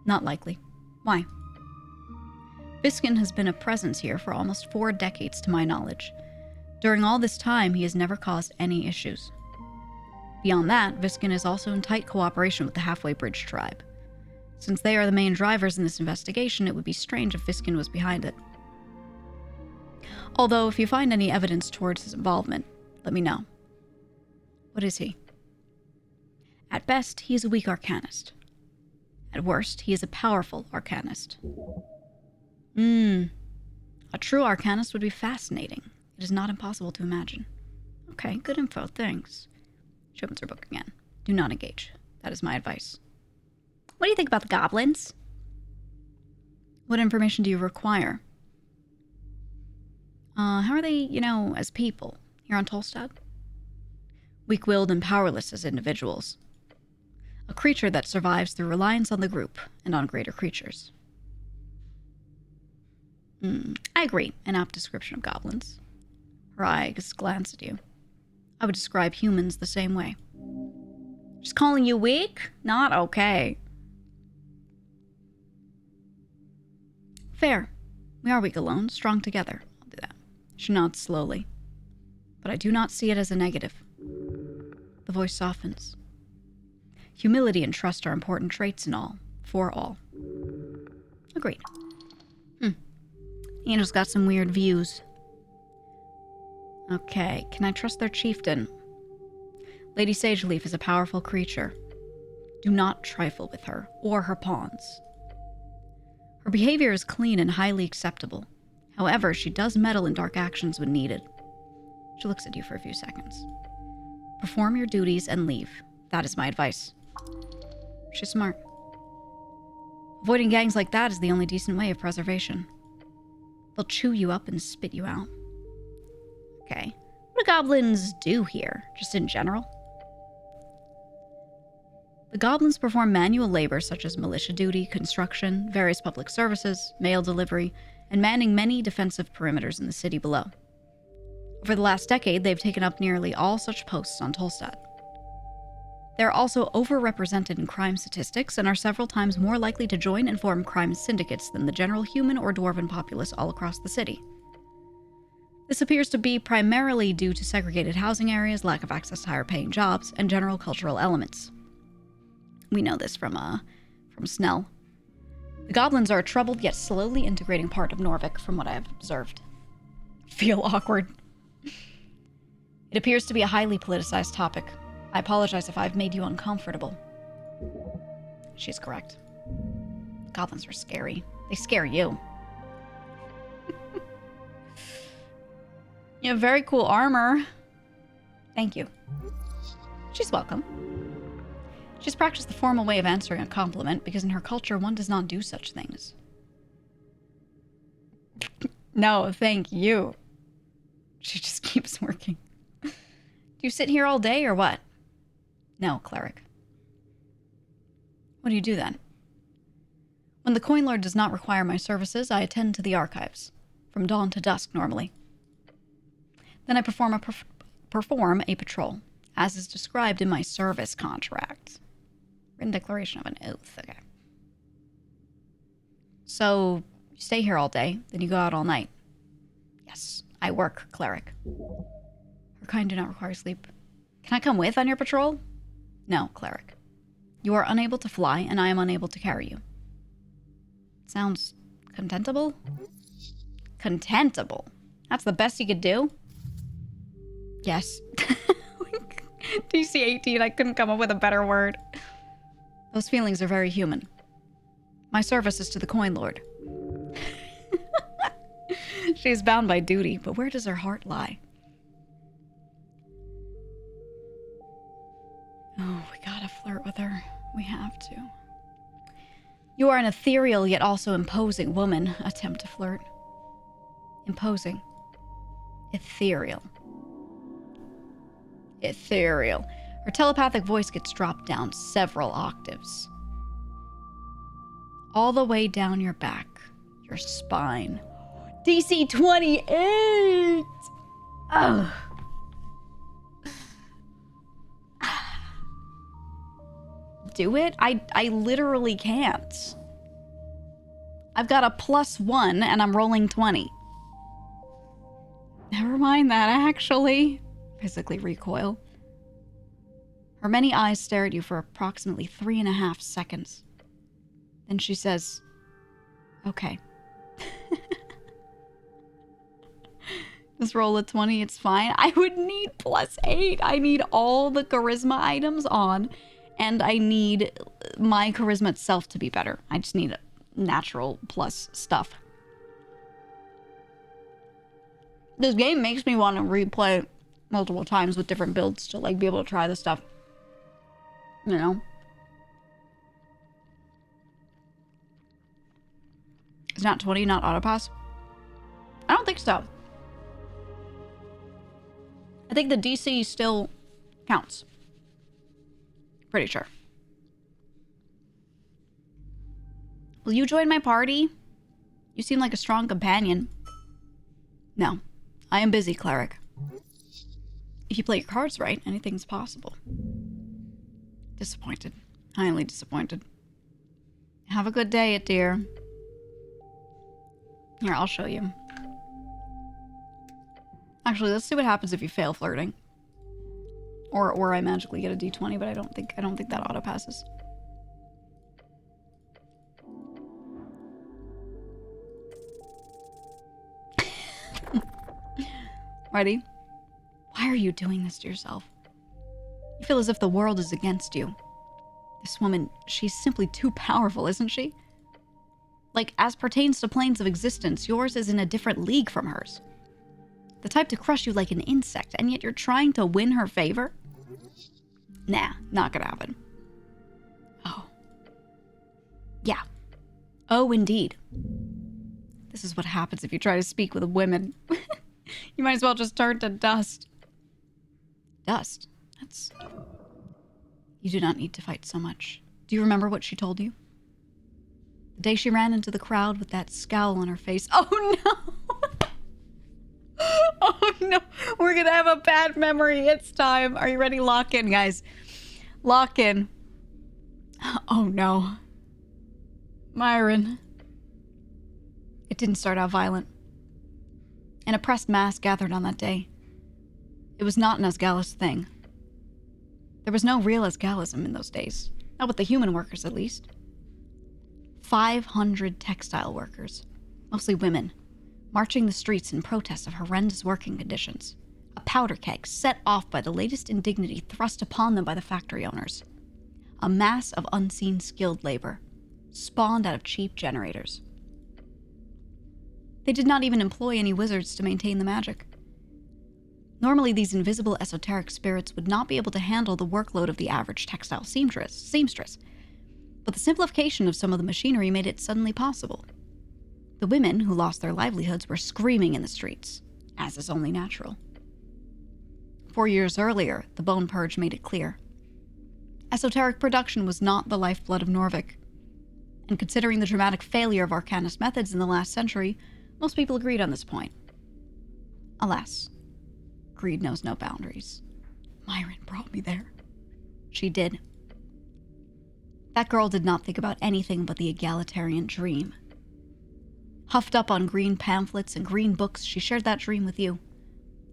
Not likely. Why? Viskin has been a presence here for almost 4 decades to my knowledge. During all this time, he has never caused any issues. Beyond that, Viskin is also in tight cooperation with the Halfway Bridge tribe. Since they are the main drivers in this investigation, it would be strange if Viskin was behind it. Although, if you find any evidence towards his involvement, let me know. What is he? At best, he is a weak arcanist. At worst, he is a powerful arcanist. A true arcanist would be fascinating. It is not impossible to imagine. Okay, good info, thanks. She opens her book again. Do not engage. That is my advice. What do you think about the goblins? What information do you require? How are they, as people here on Tolstad? Weak-willed and powerless as individuals. A creature that survives through reliance on the group and on greater creatures. I agree. An apt description of goblins. Her eyes glance at you. I would describe humans the same way. Just calling you weak? Not okay. Fair. We are weak alone, strong together. I'll do that. She nods slowly. But I do not see it as a negative. The voice softens. Humility and trust are important traits in all. For all. Agreed. The angel's got some weird views. Okay, can I trust their chieftain? Lady Sageleaf is a powerful creature. Do not trifle with her, or her pawns. Her behavior is clean and highly acceptable. However, she does meddle in dark actions when needed. She looks at you for a few seconds. Perform your duties and leave. That is my advice. She's smart. Avoiding gangs like that is the only decent way of preservation. They'll chew you up and spit you out. Okay. What do goblins do here, just in general? The goblins perform manual labor such as militia duty, construction, various public services, mail delivery, and manning many defensive perimeters in the city below. Over the last decade, they've taken up nearly all such posts on Tolstad. They're also overrepresented in crime statistics and are several times more likely to join and form crime syndicates than the general human or dwarven populace all across the city. This appears to be primarily due to segregated housing areas, lack of access to higher-paying jobs, and general cultural elements. We know this from Snell. The goblins are a troubled yet slowly integrating part of Norvik, from what I have observed. Feel awkward. It appears to be a highly politicized topic. I apologize if I've made you uncomfortable. She's correct. Goblins are scary. They scare you. You have very cool armor. Thank you. She's welcome. She's practiced the formal way of answering a compliment because in her culture one does not do such things. No, thank you. She just keeps working. Do you sit here all day or what? No, cleric. What do you do then? When the Coin Lord does not require my services, I attend to the archives. From dawn to dusk, normally. Then I perform a patrol, as is described in my service contract. Written declaration of an oath, okay. So, you stay here all day, then you go out all night. Yes, I work, cleric. Her kind do not require sleep. Can I come with on your patrol? No, cleric. You are unable to fly, and I am unable to carry you. Sounds contentable? Contentable? That's the best you could do? Yes. DC 18, I couldn't come up with a better word. Those feelings are very human. My service is to the Coin Lord. She is bound by duty, but where does her heart lie? Oh, we gotta flirt with her. We have to. You are an ethereal yet also imposing woman. Attempt to flirt. Imposing. Ethereal. Ethereal. Her telepathic voice gets dropped down several octaves. All the way down your back. Your spine. DC 28! Ugh. Do it? I literally can't. I've got a +1 and I'm rolling 20. Never mind that, actually. Physically recoil. Her many eyes stare at you for approximately 3.5 seconds. Then she says, okay. Just roll a 20, it's fine. I would need +8. I need all the charisma items on, and I need my charisma itself to be better. I just need natural plus stuff. This game makes me want to replay multiple times with different builds to, like, be able to try this stuff. You know? It's not 20, not autopass? I don't think so. I think the DC still counts. Pretty sure. Will you join my party? You seem like a strong companion. No. I am busy, cleric. If you play your cards right, anything's possible. Disappointed. Highly disappointed. Have a good day, dear. Here, I'll show you. Actually, let's see what happens if you fail flirting. Or I magically get a D20, but I don't think that auto passes. Ready? Why are you doing this to yourself? You feel as if the world is against you. This woman, she's simply too powerful, isn't she? Like, as pertains to planes of existence, yours is in a different league from hers. The type to crush you like an insect, and yet you're trying to win her favor? Nah, not gonna happen. Oh. Yeah. Oh, indeed. This is what happens if you try to speak with women. You might as well just turn to dust. Dust? That's... You do not need to fight so much. Do you remember what she told you? The day she ran into the crowd with that scowl on her face. Oh no! Oh no! We're gonna have a bad memory. It's time. Are you ready? Lock in, guys. Lock in. Oh no. Myron. It didn't start out violent. An oppressed mass gathered on that day. It was not an Asgalis thing. There was no real Asgalism in those days. Not with the human workers, at least. 500 textile workers, mostly women, marching the streets in protest of horrendous working conditions. A powder keg set off by the latest indignity thrust upon them by the factory owners. A mass of unseen skilled labor, spawned out of cheap generators. They did not even employ any wizards to maintain the magic. Normally, these invisible esoteric spirits would not be able to handle the workload of the average textile seamstress. But the simplification of some of the machinery made it suddenly possible. The women who lost their livelihoods were screaming in the streets, as is only natural. 4 years earlier, the Bone Purge made it clear. Esoteric production was not the lifeblood of Norvik. And considering the dramatic failure of Arcanist methods in the last century, most people agreed on this point. Alas, greed knows no boundaries. Myron brought me there. She did. That girl did not think about anything but the egalitarian dream. Huffed up on green pamphlets and green books, she shared that dream with you,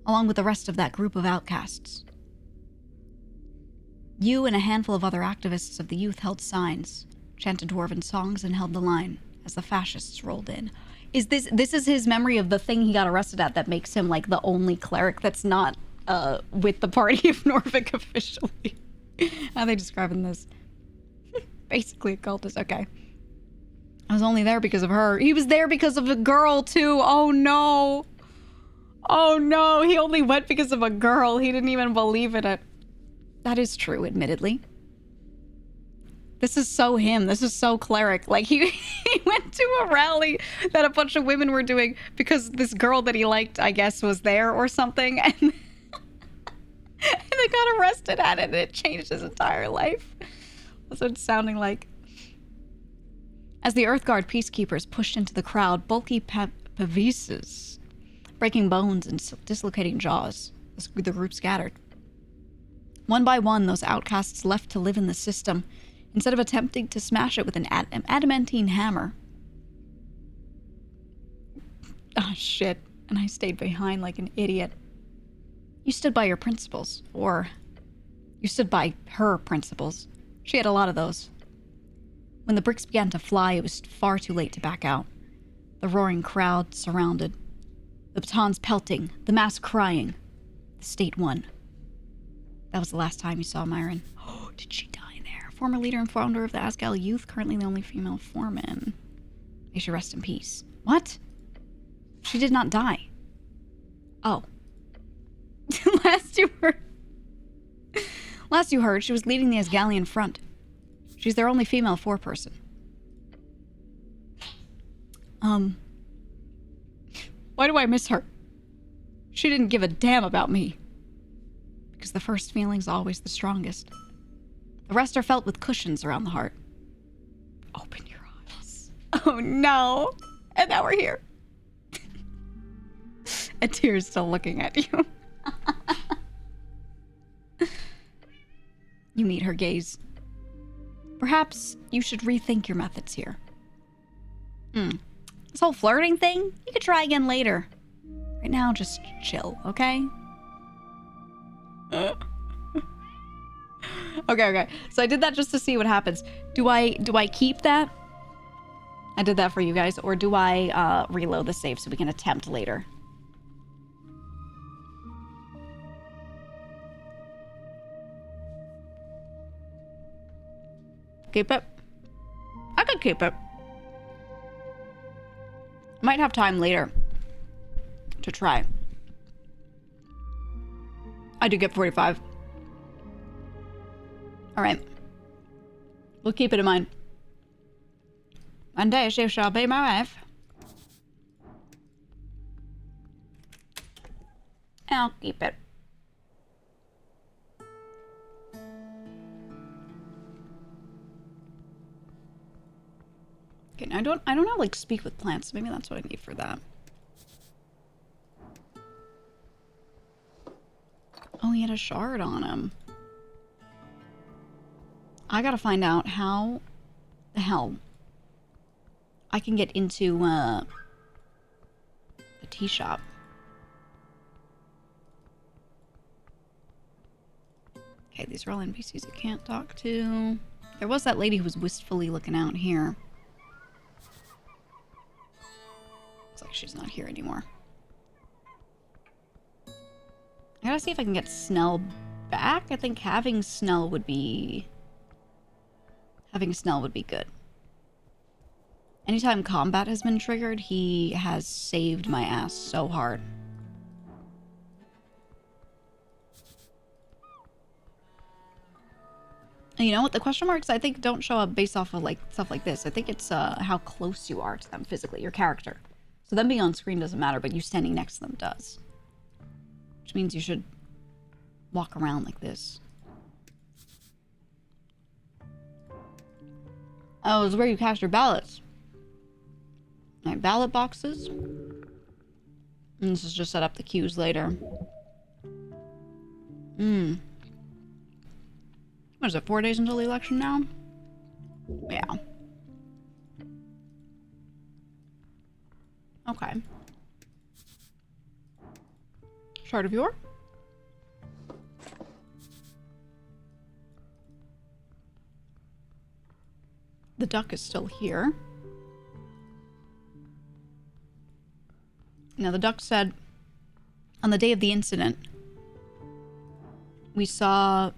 along with the rest of that group of outcasts. You and a handful of other activists of the youth held signs, chanted dwarven songs, and held the line as the fascists rolled in. This is his memory of the thing he got arrested at that makes him like the only cleric that's not with the party of Norvik officially. How are they describing this? Basically a cultist. Okay. I was only there because of her. He was there because of a girl too. Oh no. Oh no. He only went because of a girl. He didn't even believe in it. That is true, admittedly. This is so him. This is so cleric. Like, he went to a rally that a bunch of women were doing because this girl that he liked, I guess, was there or something. And, and they got arrested at it, and it changed his entire life. That's what it's sounding like. As the Earthguard peacekeepers pushed into the crowd, bulky pavises, breaking bones and dislocating jaws, the group scattered. One by one, those outcasts left to live in the system, instead of attempting to smash it with an adamantine hammer. Ah, shit. And I stayed behind like an idiot. You stood by your principles, or you stood by her principles. She had a lot of those. When the bricks began to fly, it was far too late to back out. The roaring crowd surrounded. The batons pelting, the mass crying. The state won. That was the last time you saw Myron. Oh, did she die there? Former leader and founder of the Asgal Youth, currently the only female foreman. May she rest in peace. What? She did not die. Oh. Last you heard, she was leading the Asgallian front. She's their only female foreperson. Why do I miss her? She didn't give a damn about me. Because the first feeling's always the strongest. The rest are felt with cushions around the heart. Open your eyes. Oh no. And now we're here. A tear's still looking at you. You meet her gaze. Perhaps you should rethink your methods here. This whole flirting thing, you could try again later. Right now, just chill, okay? Okay. So I did that just to see what happens. Do I keep that? I did that for you guys. Or do I reload the save so we can attempt later? Keep it? I could keep it. Might have time later to try. I do get 45. Alright. We'll keep it in mind. One day she shall be my wife. I'll keep it. Okay, now I don't have like speak with plants. Maybe that's what I need for that. Oh, he had a shard on him. I gotta find out how the hell I can get into the tea shop. Okay, these are all NPCs I can't talk to. There was that lady who was wistfully looking out here. Looks like she's not here anymore. I gotta see if I can get Snell back. I think having Snell would be good. Anytime combat has been triggered, he has saved my ass so hard. And you know what? The question marks, I think, don't show up based off of like stuff like this. I think it's how close you are to them physically, your character. So them being on screen doesn't matter, but you standing next to them does. Which means you should walk around like this. Oh, it's where you cast your ballots. My ballot boxes. And this is just set up the queues later. What is it, 4 days until the election now? Yeah. Okay. Shard of Yore? The duck is still here. Now, the duck said, on the day of the incident, they saw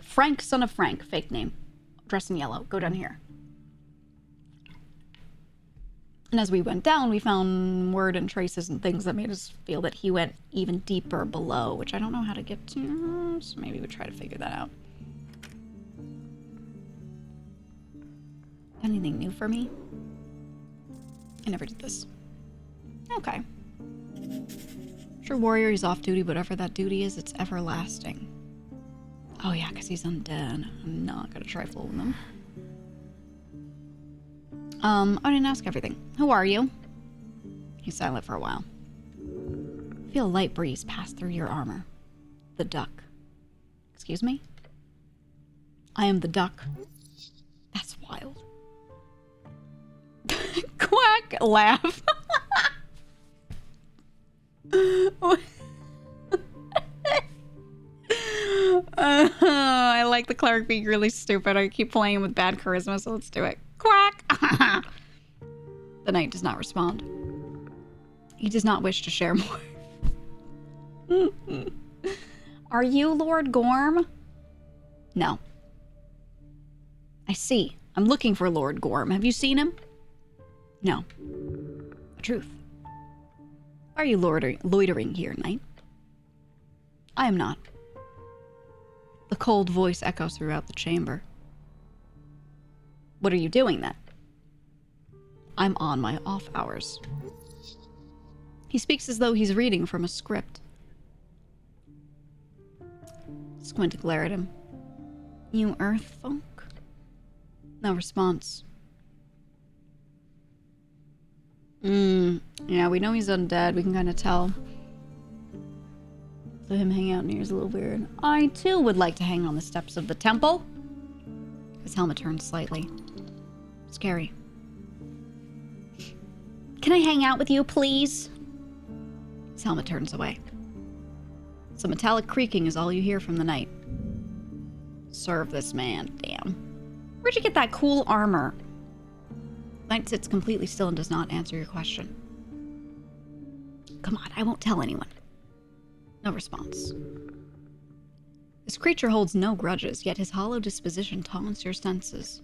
Frank, son of Frank, fake name, dressed in yellow, go down here. And as we went down, we found word and traces and things that made us feel that he went even deeper below, which I don't know how to get to, so maybe we try to figure that out. Anything new for me? I never did this. Okay. Sure, warrior, he's off duty, whatever that duty is, it's everlasting. Oh yeah, because he's undead. I'm not gonna try fooling him. I didn't ask everything. Who are you? He's silent for a while. Feel a light breeze pass through your armor. The duck. Excuse me? I am the duck. That's wild. Quack! Laugh. I like the cleric being really stupid. I keep playing with bad charisma, so let's do it. Quack! The knight does not respond. He does not wish to share more. Are you Lord Gorm? No. I see. I'm looking for Lord Gorm. Have you seen him? No. The truth. Are you loitering here, knight? I am not. The cold voice echoes throughout the chamber. What are you doing then? I'm on my off hours. He speaks as though he's reading from a script. Squint glare at him. You earth folk? No response. Yeah, we know he's undead. We can kind of tell. So him hanging out near is a little weird. I, too, would like to hang on the steps of the temple. His helmet turns slightly. Scary. Can I hang out with you, please? His helmet turns away. Some metallic creaking is all you hear from the knight. Serve this man, damn. Where'd you get that cool armor? Knight sits completely still and does not answer your question. Come on, I won't tell anyone. No response. This creature holds no grudges, yet his hollow disposition taunts your senses.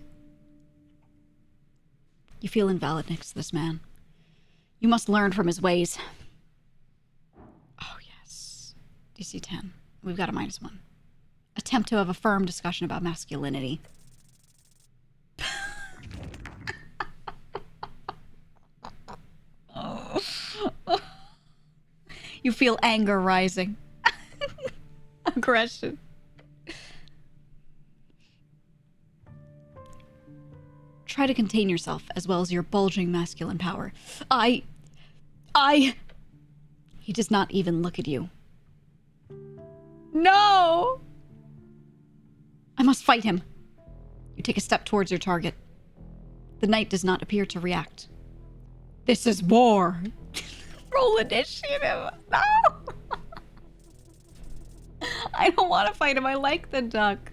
You feel invalid next to this man. You must learn from his ways. Oh, yes. DC 10. We've got a -1. Attempt to have a firm discussion about masculinity. You feel anger rising. Aggression. Try to contain yourself as well as your bulging masculine power. I... He does not even look at you. No! I must fight him. You take a step towards your target. The knight does not appear to react. This is war. Roll initiative. No! I don't want to fight him. I like the duck.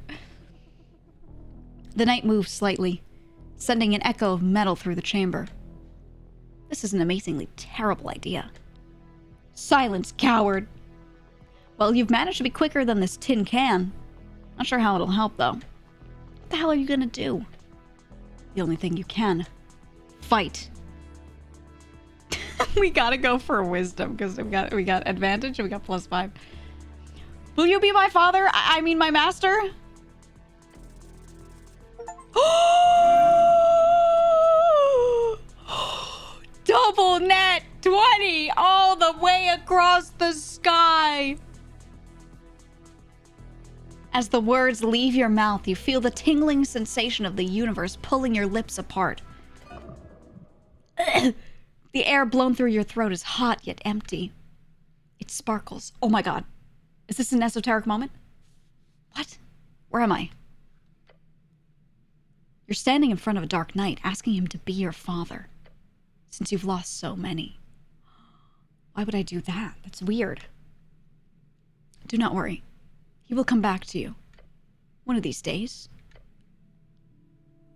The knight moves slightly, sending an echo of metal through the chamber. This is an amazingly terrible idea. Silence, coward. Well, you've managed to be quicker than this tin can. Not sure how it'll help, though. What the hell are you gonna do? The only thing you can. Fight. We gotta go for wisdom, because we got advantage and we got +5. Will you be my father? I mean my master? Double net 20 all the way across the sky. As the words leave your mouth, you feel the tingling sensation of the universe pulling your lips apart. The air blown through your throat is hot yet empty. It sparkles. Oh my god. Is this an esoteric moment? What? Where am I? You're standing in front of a dark knight, asking him to be your father. Since you've lost so many. Why would I do that? That's weird. Do not worry. He will come back to you. One of these days.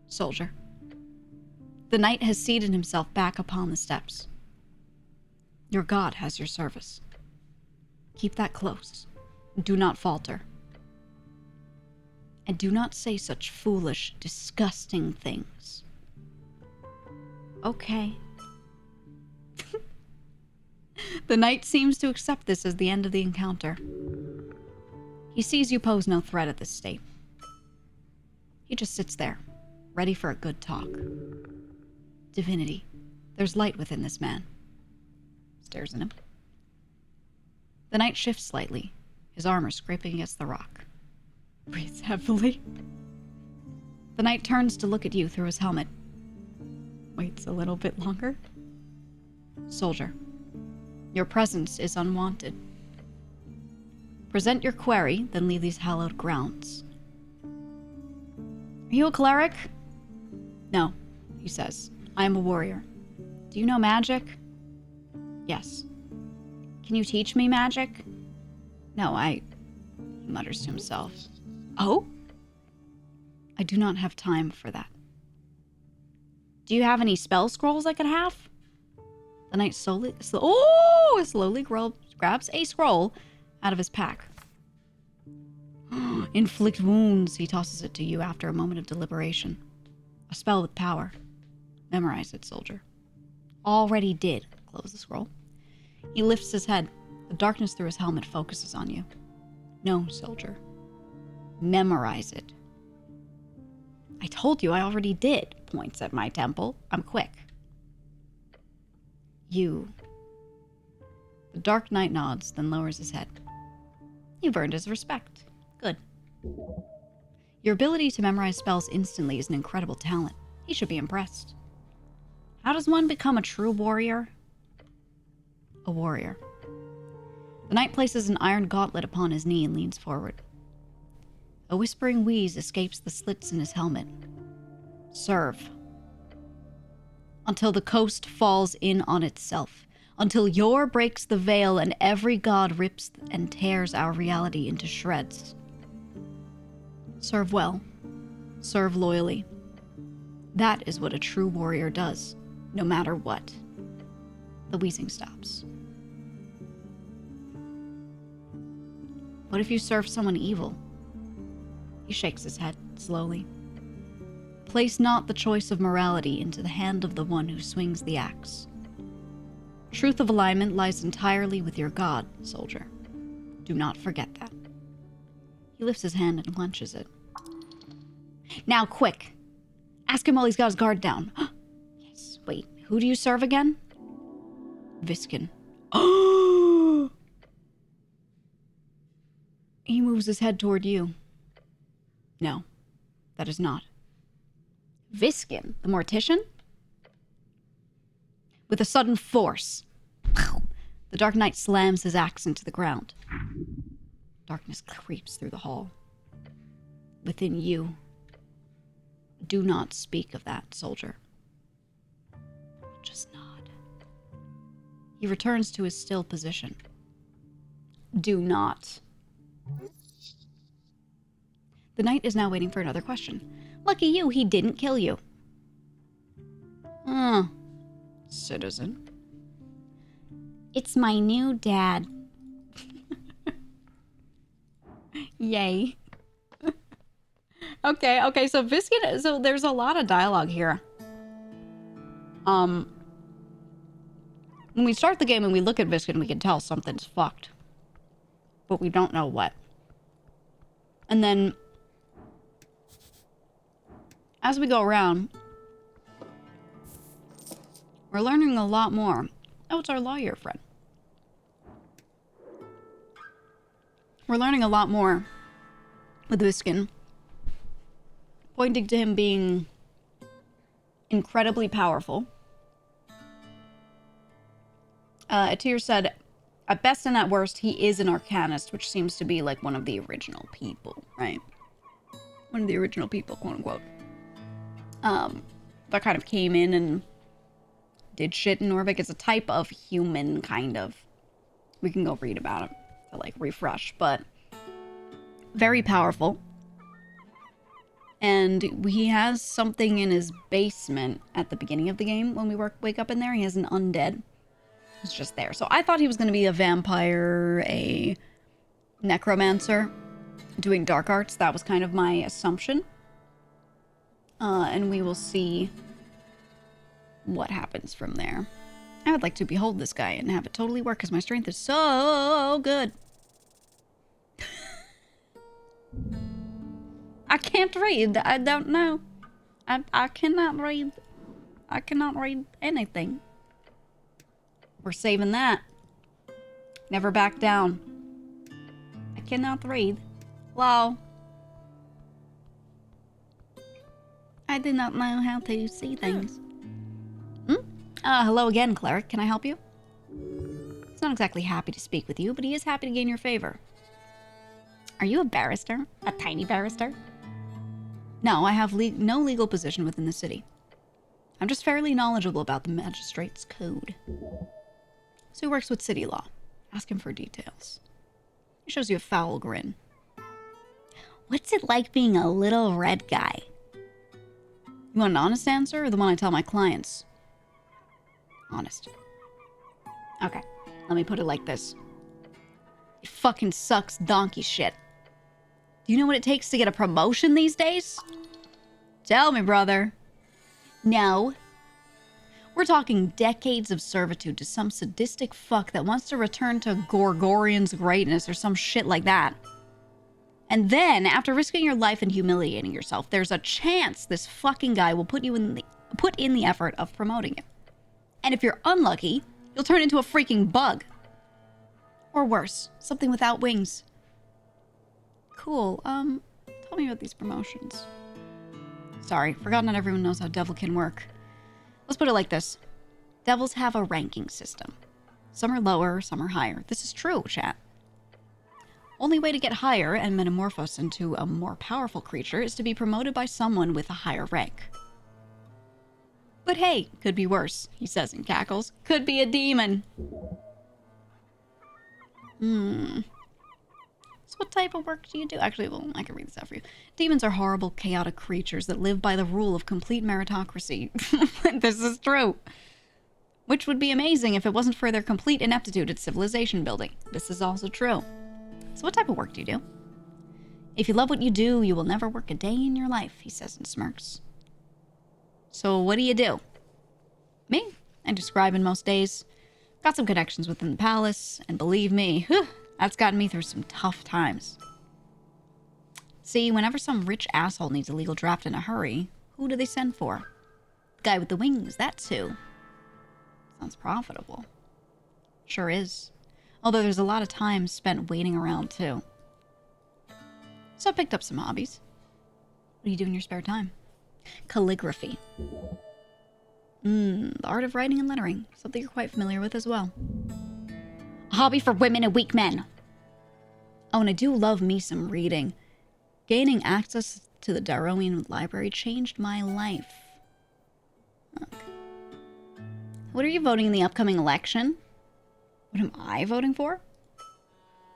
Soldier. The knight has seated himself back upon the steps. Your god has your service. Keep that close. Do not falter. And do not say such foolish, disgusting things. Okay. The knight seems to accept this as the end of the encounter. He sees you pose no threat at this state. He just sits there, ready for a good talk. Divinity. There's light within this man. Stares at him. The knight shifts slightly, his armor scraping against the rock. Breathes heavily. The knight turns to look at you through his helmet. Waits a little bit longer. Soldier. Your presence is unwanted. Present your query, then leave these hallowed grounds. Are you a cleric? No, he says. I am a warrior. Do you know magic? Yes. Can you teach me magic? No, he mutters to himself. Oh? I do not have time for that. Do you have any spell scrolls I could have? The knight slowly grabs a scroll out of his pack. Inflict wounds, he tosses it to you after a moment of deliberation. A spell with power. Memorize it, soldier. Already did. Close the scroll. He lifts his head. The darkness through his helmet focuses on you. No, soldier. Memorize it. I told you I already did. Points at my temple. I'm quick. You. The Dark Knight nods, then lowers his head. You've earned his respect. Good. Your ability to memorize spells instantly is an incredible talent. He should be impressed. How does one become a true warrior? A warrior. The knight places an iron gauntlet upon his knee and leans forward. A whispering wheeze escapes the slits in his helmet. Serve. Until the coast falls in on itself. Until Yor breaks the veil and every god rips and tears our reality into shreds. Serve well. Serve loyally. That is what a true warrior does, no matter what. The wheezing stops. What if you serve someone evil? He shakes his head slowly. Place not the choice of morality into the hand of the one who swings the axe. Truth of alignment lies entirely with your God, soldier. Do not forget that. He lifts his hand and clenches it. Now, quick! Ask him while he's got his guard down. Yes, wait, who do you serve again? Viskin. Oh! He moves his head toward you. No, that is not. Viskin, the mortician? With a sudden force, the Dark Knight slams his axe into the ground. Darkness creeps through the hall. Within you. Do not speak of that, soldier. Just nod. He returns to his still position. Do not. The knight is now waiting for another question. Lucky you, he didn't kill you. Citizen. It's my new dad. Yay. Okay, so Viskin, so there's a lot of dialogue here. When we start the game and we look at Viskin, we can tell something's fucked. But we don't know what. And then, as we go around, we're learning a lot more. Oh, it's our lawyer friend. We're learning a lot more with Viskin, pointing to him being incredibly powerful. Atir said, at best and at worst, he is an arcanist, which seems to be like one of the original people, right? One of the original people, quote unquote. That kind of came in and did shit in Norvik. It's a type of human, kind of. We can go read about it to, like, refresh, but very powerful. And he has something in his basement at the beginning of the game. When we wake up in there, he has an undead. It's just there. So I thought he was going to be a vampire, a necromancer, doing dark arts. That was kind of my assumption. And we will see what happens from there. I would like to behold this guy and have it totally work because my strength is so good. I can't read. I don't know. I cannot read. I cannot read anything. We're saving that. Never back down. I cannot read. Hello. I do not know how to see things. Hello again, cleric. Can I help you? He's not exactly happy to speak with you, but he is happy to gain your favor. Are you a barrister? A tiny barrister? No, I have no legal position within the city. I'm just fairly knowledgeable about the magistrate's code. So he works with city law. Ask him for details. He shows you a foul grin. What's it like being a little red guy? You want an honest answer or the one I tell my clients? Honest. Okay, let me put it like this. It fucking sucks donkey shit. Do you know what it takes to get a promotion these days? Tell me, brother. No. We're talking decades of servitude to some sadistic fuck that wants to return to Gorgorian's greatness or some shit like that. And then, after risking your life and humiliating yourself, there's a chance this fucking guy will put in the effort of promoting you. And if you're unlucky, you'll turn into a freaking bug. Or worse, something without wings. Cool, tell me about these promotions. Sorry, forgot not everyone knows how devil can work. Let's put it like this. Devils have a ranking system. Some are lower, some are higher. This is true, chat. Only way to get higher and metamorphose into a more powerful creature is to be promoted by someone with a higher rank. But hey, could be worse, he says and cackles. Could be a demon. So what type of work do you do? Actually, well, I can read this out for you. Demons are horrible, chaotic creatures that live by the rule of complete meritocracy. This is true. Which would be amazing if it wasn't for their complete ineptitude at civilization building. This is also true. So what type of work do you do? If you love what you do, you will never work a day in your life, he says and smirks. So what do you do? Me? I do scribing most days. Got some connections within the palace, and believe me, that's gotten me through some tough times. See, whenever some rich asshole needs a legal draft in a hurry, who do they send for? The guy with the wings, that's who. Sounds profitable. Sure is. Although there's a lot of time spent waiting around, too. So I picked up some hobbies. What do you do in your spare time? Calligraphy. The art of writing and lettering. Something you're quite familiar with as well. A hobby for women and weak men. Oh, and I do love me some reading. Gaining access to the Darrowian library changed my life. Okay. What are you voting in the upcoming election? What am I voting for?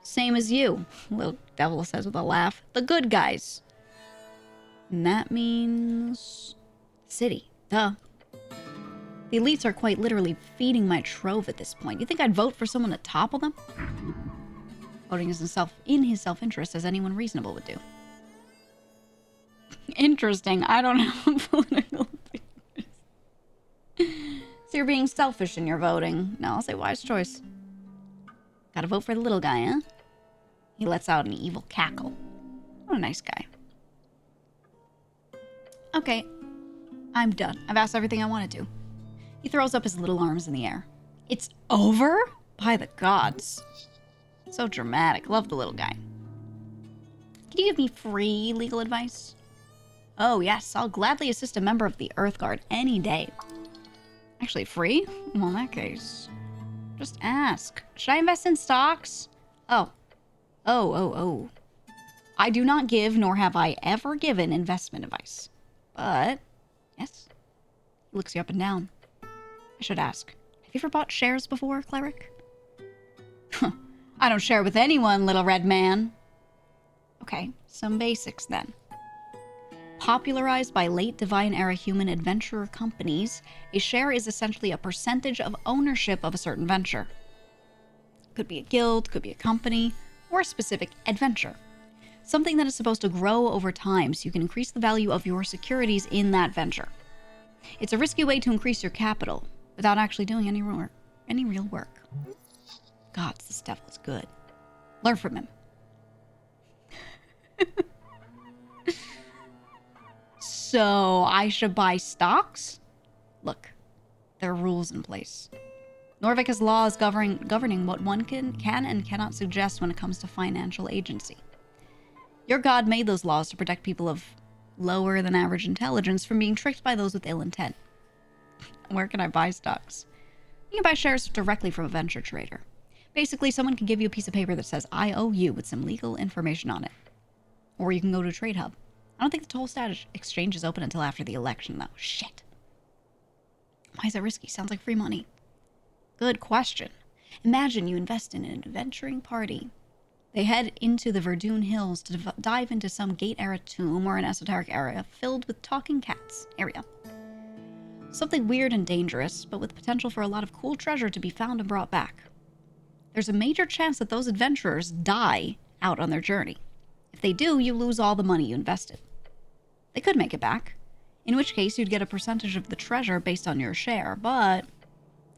Same as you, little devil says with a laugh. The good guys. And that means... city. Duh. The elites are quite literally feeding my trove at this point. You think I'd vote for someone to topple them? Voting is in his self-interest, as anyone reasonable would do. Interesting. I don't have political opinions. So you're being selfish in your voting. No, I'll say wise choice. Gotta vote for the little guy, huh? He lets out an evil cackle. What a nice guy. Okay. I'm done. I've asked everything I wanted to. He throws up his little arms in the air. It's over? By the gods. So dramatic. Love the little guy. Can you give me free legal advice? Oh, yes. I'll gladly assist a member of the Earth Guard any day. Actually, free? Well, in that case, just ask. Should I invest in stocks? Oh. I do not give, nor have I ever given investment advice. But, yes. He looks you up and down. I should ask. Have you ever bought shares before, cleric? I don't share with anyone, little red man. Okay, some basics then. Popularized by late Divine Era human adventurer companies, a share is essentially a percentage of ownership of a certain venture. Could be a guild, could be a company, or a specific adventure. Something that is supposed to grow over time so you can increase the value of your securities in that venture. It's a risky way to increase your capital without actually doing any real work. Gods, this devil is good. Learn from him. So, I should buy stocks? Look, there are rules in place. Norvik has laws governing what one can and cannot suggest when it comes to financial agency. Your god made those laws to protect people of lower than average intelligence from being tricked by those with ill intent. Where can I buy stocks? You can buy shares directly from a venture trader. Basically, someone can give you a piece of paper that says, I owe you, with some legal information on it. Or you can go to a trade hub. I don't think the toll status exchange is open until after the election, though. Shit. Why is that risky? Sounds like free money. Good question. Imagine you invest in an adventuring party. They head into the Verdun Hills to dive into some Gate-era tomb or an Esoteric area filled with talking cats area. Something weird and dangerous, but with potential for a lot of cool treasure to be found and brought back. There's a major chance that those adventurers die out on their journey. If they do, you lose all the money you invested. They could make it back. in which case you'd get a percentage of the treasure based on your share, but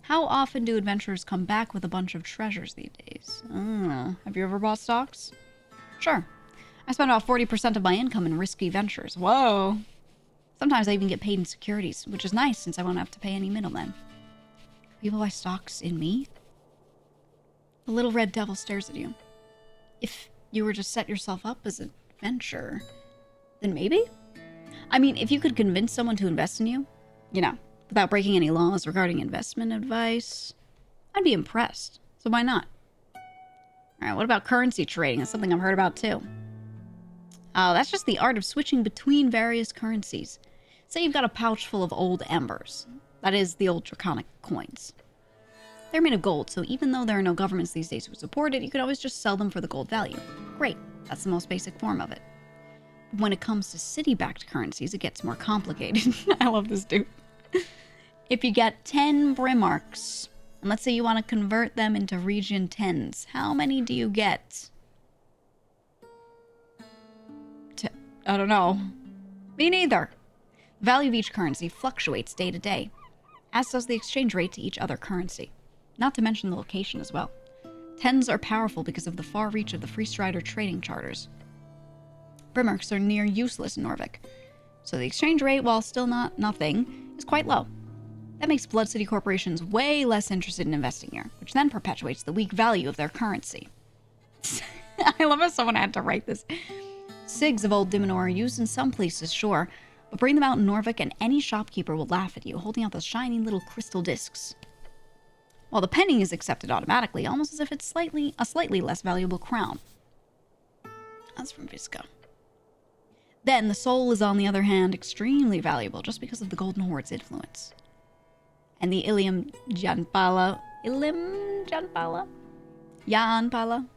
how often do adventurers come back with a bunch of treasures these days? I don't know. Have you ever bought stocks? Sure. I spend about 40% of my income in risky ventures. Whoa. Sometimes I even get paid in securities, which is nice since I won't have to pay any middlemen. People buy stocks in me? The little red devil stares at you. If you were to set yourself up as a venture, then maybe? I mean, if you could convince someone to invest in you, you know, without breaking any laws regarding investment advice, I'd be impressed. So why not? All right, what about currency trading? That's something I've heard about too. Oh, that's just the art of switching between various currencies. Say you've got a pouch full of old embers. That is, the old draconic coins. They're made of gold, so even though there are no governments these days who support it, you could always just sell them for the gold value. Great, that's the most basic form of it. But when it comes to city-backed currencies, it gets more complicated. I love this dude. If you get 10 Brimarks, and let's say you want to convert them into region 10s, how many do you get? I don't know. Me neither. The value of each currency fluctuates day to day, as does the exchange rate to each other currency. Not to mention the location as well. 10s are powerful because of the far reach of the Free Strider trading charters. Brimarks are near useless in Norvik, so the exchange rate, while still not nothing, is quite low. That makes Blood City corporations way less interested in investing here, which then perpetuates the weak value of their currency. I love how someone had to write this. Sigs of old Diminor are used in some places, sure, but bring them out in Norvik and any shopkeeper will laugh at you, holding out those shiny little crystal discs. While the penny is accepted automatically, almost as if it's a slightly less valuable crown. That's from Visco. Then the soul is, on the other hand, extremely valuable just because of the Golden Horde's influence. And the Janpala,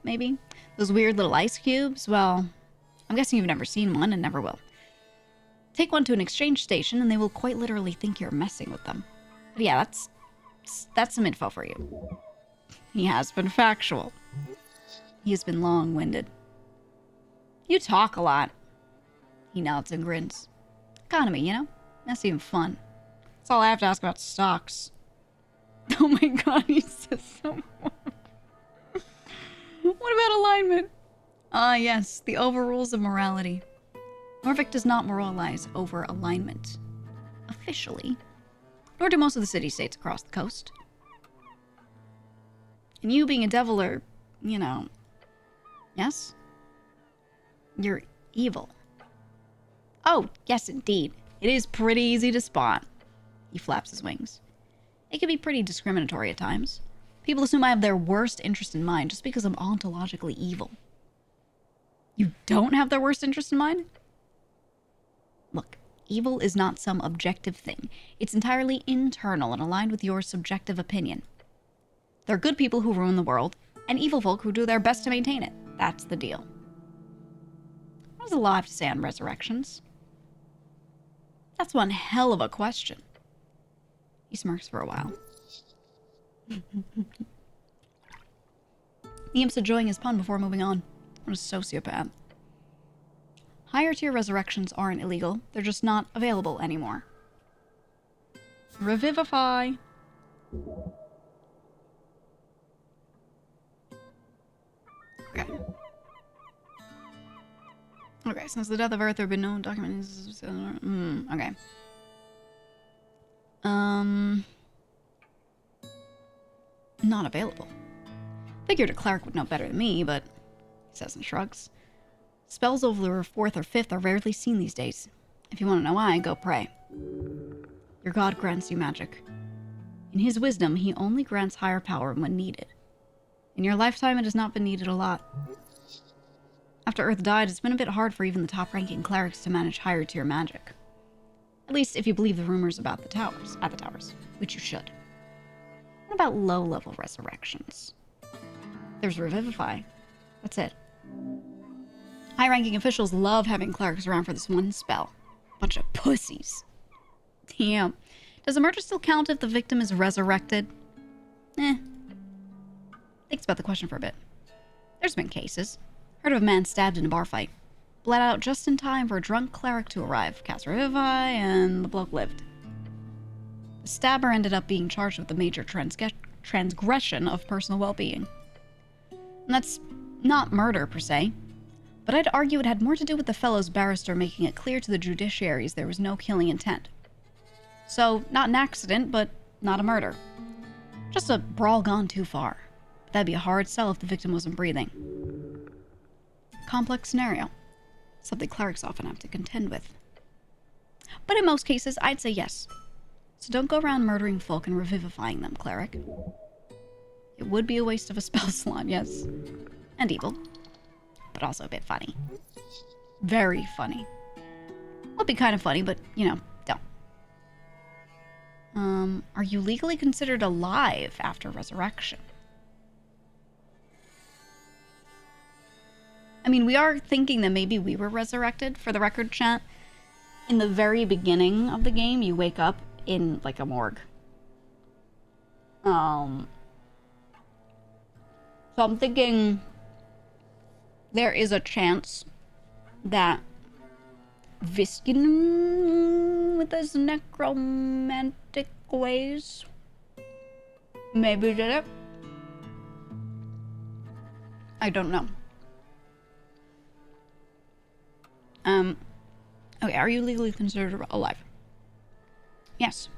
maybe? Those weird little ice cubes? Well, I'm guessing you've never seen one and never will. Take one to an exchange station and they will quite literally think you're messing with them. But yeah, that's some info for you. He has been factual. He has been long-winded. You talk a lot. He nods and grins. Economy, you know? That's even fun. That's all I have to ask about stocks. Oh my god, he says so much. What about alignment? Ah, yes, the overrules of morality. Norvik does not moralize over alignment. Officially. Nor do most of the city-states across the coast. And you being a devil are, you know... Yes? You're evil. Oh, yes indeed. It is pretty easy to spot. He flaps his wings. It can be pretty discriminatory at times. People assume I have their worst interest in mind just because I'm ontologically evil. You don't have their worst interest in mind? Look, evil is not some objective thing. It's entirely internal and aligned with your subjective opinion. There are good people who ruin the world, and evil folk who do their best to maintain it. That's the deal. What does the law have to say on resurrections? That's one hell of a question. He smirks for a while. The imp's enjoying his pun before moving on. What a sociopath. Higher tier resurrections aren't illegal. They're just not available anymore. Revivify. Okay. Okay, since the death of Earth, there have been no documents. Okay. Not available. Figured a cleric would know better than me, but he says and shrugs. Spells over 4th or 5th are rarely seen these days. If you want to know why, go pray. Your god grants you magic. In his wisdom, he only grants higher power when needed. In your lifetime, it has not been needed a lot. After Earth died, it's been a bit hard for even the top-ranking clerics to manage higher-tier magic. At least if you believe the rumors about the towers, which you should. What about low-level resurrections? There's Revivify. That's it. High-ranking officials love having clerics around for this one spell. Bunch of pussies. Damn. Does a murder still count if the victim is resurrected? Thinks about the question for a bit. There's been cases. Heard of a man stabbed in a bar fight. bled out just in time for a drunk cleric to arrive, cast Revivify, and the bloke lived. The stabber ended up being charged with a major transgression of personal well-being. And that's not murder, per se, but I'd argue it had more to do with the fellow's barrister making it clear to the judiciaries there was no killing intent. So, not an accident, but not a murder. Just a brawl gone too far. But that'd be a hard sell if the victim wasn't breathing. Complex scenario. Something clerics often have to contend with. But in most cases, I'd say yes. So don't go around murdering folk and revivifying them, cleric. It would be a waste of a spell slot, yes. And evil. But also a bit funny. Very funny. Would be kind of funny, but, you know, don't. Are you legally considered alive after resurrection? I mean, we are thinking that maybe we were resurrected. For the record, chat, in the very beginning of the game, you wake up in, like, a morgue. So I'm thinking there is a chance that Viskin, with his necromantic ways, maybe did it. I don't know. Okay, are you legally considered alive? Yes.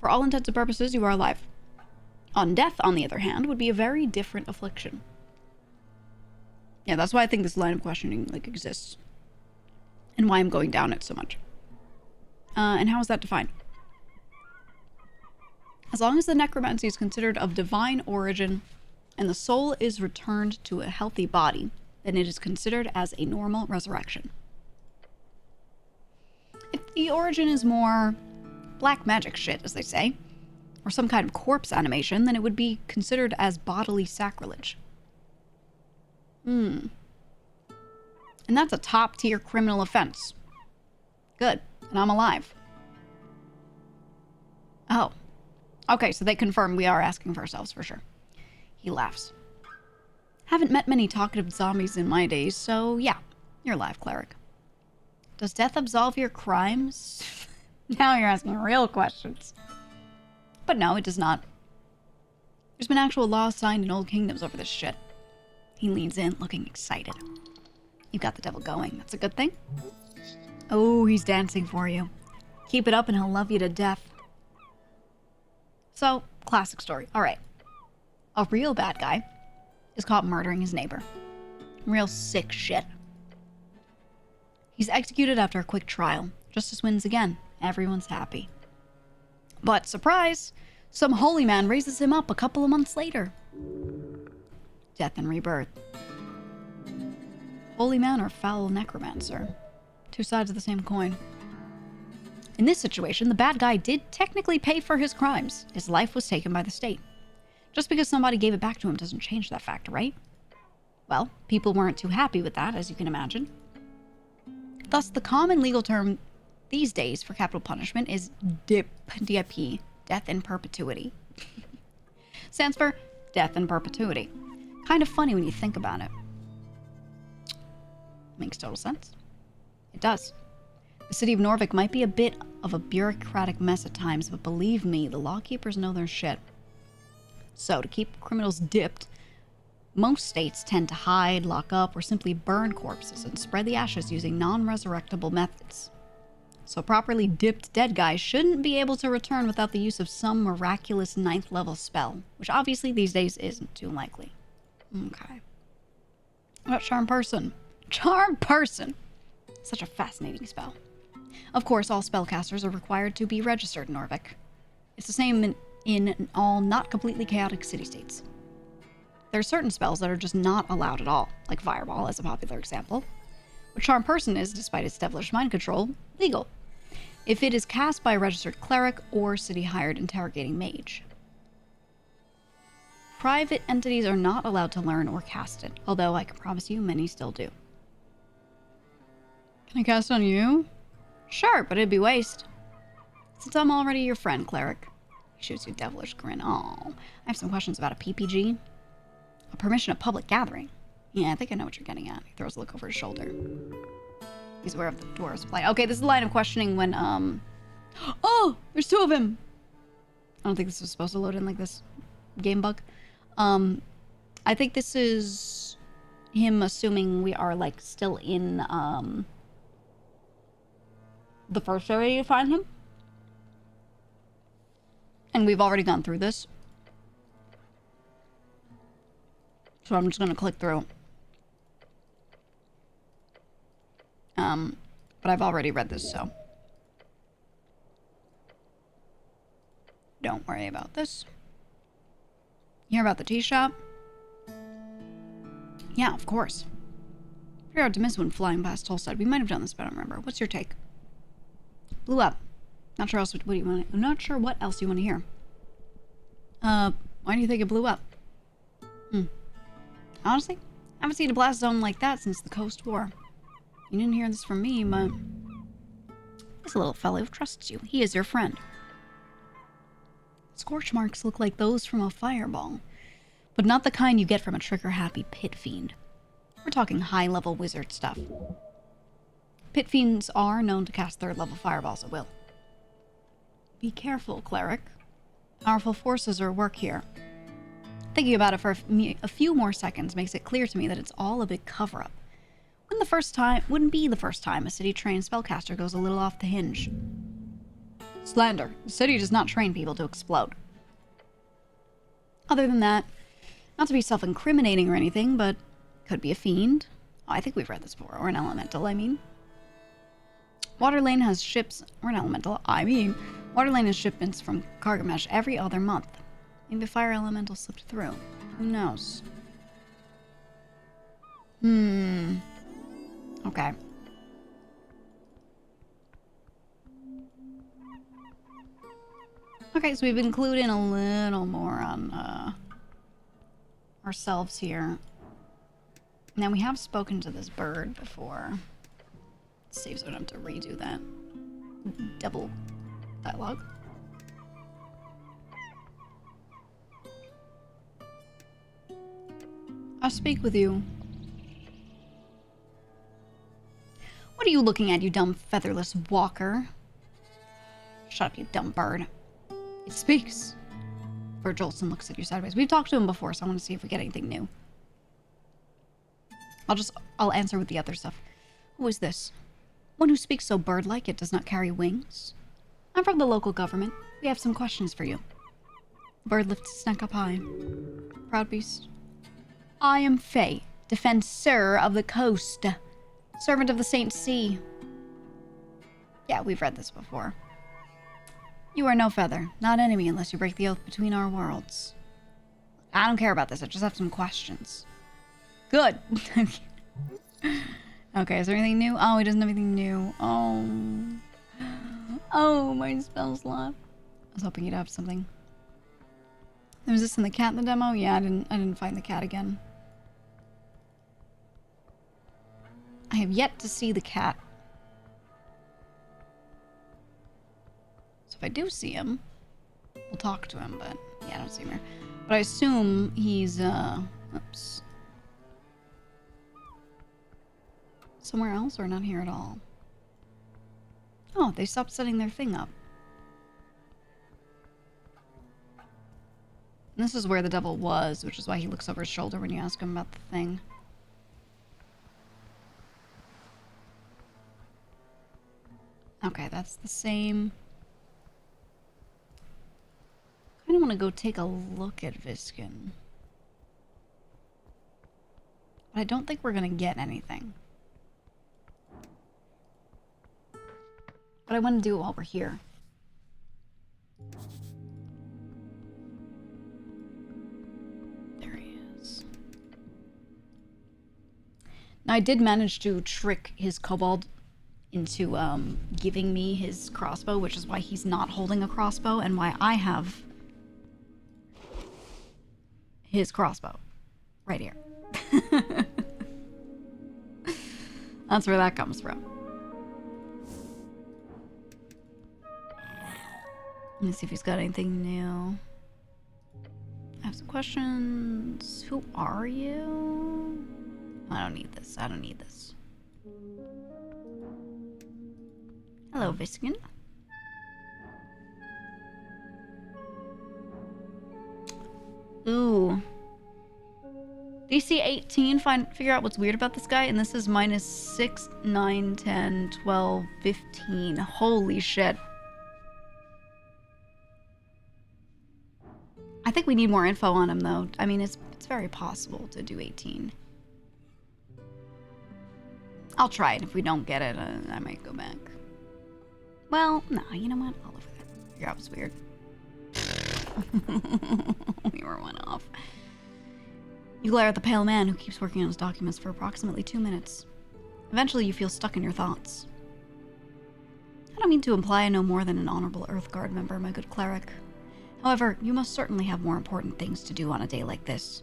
For all intents and purposes, you are alive. Undeath, on the other hand, would be a very different affliction. Yeah, that's why I think this line of questioning, like, exists. And why I'm going down it so much. And how is that defined? As long as the necromancy is considered of divine origin and the soul is returned to a healthy body, then it is considered as a normal resurrection. If the origin is more black magic shit, as they say, or some kind of corpse animation, then it would be considered as bodily sacrilege. And that's a top-tier criminal offense. Good. And I'm alive. Oh. Okay, so they confirm we are asking for ourselves, for sure. He laughs. Haven't met many talkative zombies in my days, so yeah, you're alive, cleric. Does death absolve your crimes? Now you're asking real questions. But no, it does not. There's been actual laws signed in old kingdoms over this shit. He leans in, looking excited. You got the devil going. That's a good thing. Oh, he's dancing for you. Keep it up and he'll love you to death. So, classic story. All right. A real bad guy is caught murdering his neighbor. Real sick shit. He's executed after a quick trial. Justice wins again. Everyone's happy. But, surprise! Some holy man raises him up a couple of months later. Death and rebirth. Holy man or foul necromancer? Two sides of the same coin. In this situation, the bad guy did technically pay for his crimes. His life was taken by the state. Just because somebody gave it back to him doesn't change that fact, right? Well, people weren't too happy with that, as you can imagine. Thus, the common legal term these days for capital punishment is DIP, death in perpetuity. Stands for death in perpetuity. Kind of funny when you think about it. Makes total sense. It does. The city of Norvik might be a bit of a bureaucratic mess at times, but believe me, the lawkeepers know their shit. So, to keep criminals dipped, most states tend to hide, lock up, or simply burn corpses and spread the ashes using non-resurrectable methods. So properly dipped dead guys shouldn't be able to return without the use of some miraculous 9th level spell, which obviously these days isn't too likely. Okay. What about Charm Person? Charm Person! Such a fascinating spell. Of course, all spellcasters are required to be registered in Norvik. It's the same in all not completely chaotic city-states. There are certain spells that are just not allowed at all, like Fireball as a popular example. But Charm Person is, despite its devilish mind control, legal. If it is cast by a registered cleric or city-hired interrogating mage. Private entities are not allowed to learn or cast it, although I can promise you many still do. Can I cast on you? Sure, but it'd be waste. Since I'm already your friend, cleric. He shoots you a devilish grin. Aw, I have some questions about a PPG. A permission of public gathering. Yeah, I think I know what you're getting at. He throws a look over his shoulder. He's aware of the dwarf's plight. Okay, this is the line of questioning when, Oh! There's two of him! I don't think this was supposed to load in like this. Game bug. I think this is him assuming we are, like, still in, the first area you find him. And we've already gone through this. So I'm just gonna click through. But I've already read this, so don't worry about this. You hear about the tea shop? Yeah, of course. Pretty hard to miss when flying past Tolstead. We might have done this, but I don't remember. What's your take? Blew up. Not sure else. What do you want? I'm not sure what else you want to hear. Why do you think it blew up? Honestly, I haven't seen a blast zone like that since the Coast War. You didn't hear this from me, but this little fellow trusts you. He is your friend. Scorch marks look like those from a fireball, but not the kind you get from a trigger-happy pit fiend. We're talking high-level wizard stuff. Pit fiends are known to cast third-level fireballs at will. Be careful, cleric. Powerful forces are at work here. Thinking about it for a few more seconds makes it clear to me that it's all a big cover-up. Wouldn't be the first time a city-trained spellcaster goes a little off the hinge. Slander. The city does not train people to explode. Other than that, not to be self-incriminating or anything, but could be a fiend. Oh, I think we've read this before. Or an elemental, I mean. Waterlane has ships... Or an elemental, I mean. Waterlane has shipments from Cargamesh every other month. Maybe a fire elemental slipped through. Who knows? Okay. Okay, so we've included a little more on ourselves here. Now, we have spoken to this bird before. Let's see if we don't have to redo that. Double dialogue. I'll speak with you. What are you looking at, you dumb featherless walker? Shut up, you dumb bird. It speaks. Jolson looks at you sideways. We've talked to him before, so I want to see if we get anything new. I'll answer with the other stuff. Who is this? One who speaks so bird-like it does not carry wings? I'm from the local government. We have some questions for you. The bird lifts its neck up high. Proud beast. I am Faye, defensor of the coast. Servant of the Saint Sea. Yeah, we've read this before. You are no feather, not enemy unless you break the oath between our worlds. I don't care about this, I just have some questions. Good. Okay, is there anything new? Oh, he doesn't have anything new. Oh, my spell slot. I was hoping you'd have something. Was this in the cat in the demo? Yeah, I didn't find the cat again. I have yet to see the cat. So if I do see him, we'll talk to him, but yeah, I don't see him here. But I assume he's, oops. Somewhere else or not here at all? Oh, they stopped setting their thing up. And this is where the devil was, which is why he looks over his shoulder when you ask him about the thing. Okay, that's the same. I kind of want to go take a look at Viskin. But I don't think we're going to get anything. But I want to do it while we're here. There he is. Now, I did manage to trick his kobold into giving me his crossbow, which is why he's not holding a crossbow and why I have his crossbow right here. That's where that comes from. Let me see if he's got anything new. I have some questions. Who are you? I don't need this. I don't need this. Hello, Viskin. Ooh. DC 18, figure out what's weird about this guy, and this is minus 6, 9, 10, 12, 15. Holy shit. I think we need more info on him, though. I mean, it's very possible to do 18. I'll try it. If we don't get it, I might go back. Well, no, you know what? I'll live with it. Figure out what's weird. We were one off. You glare at the pale man who keeps working on his documents for approximately 2 minutes. Eventually, you feel stuck in your thoughts. I don't mean to imply I know more than an honorable Earthguard member, my good cleric. However, you must certainly have more important things to do on a day like this.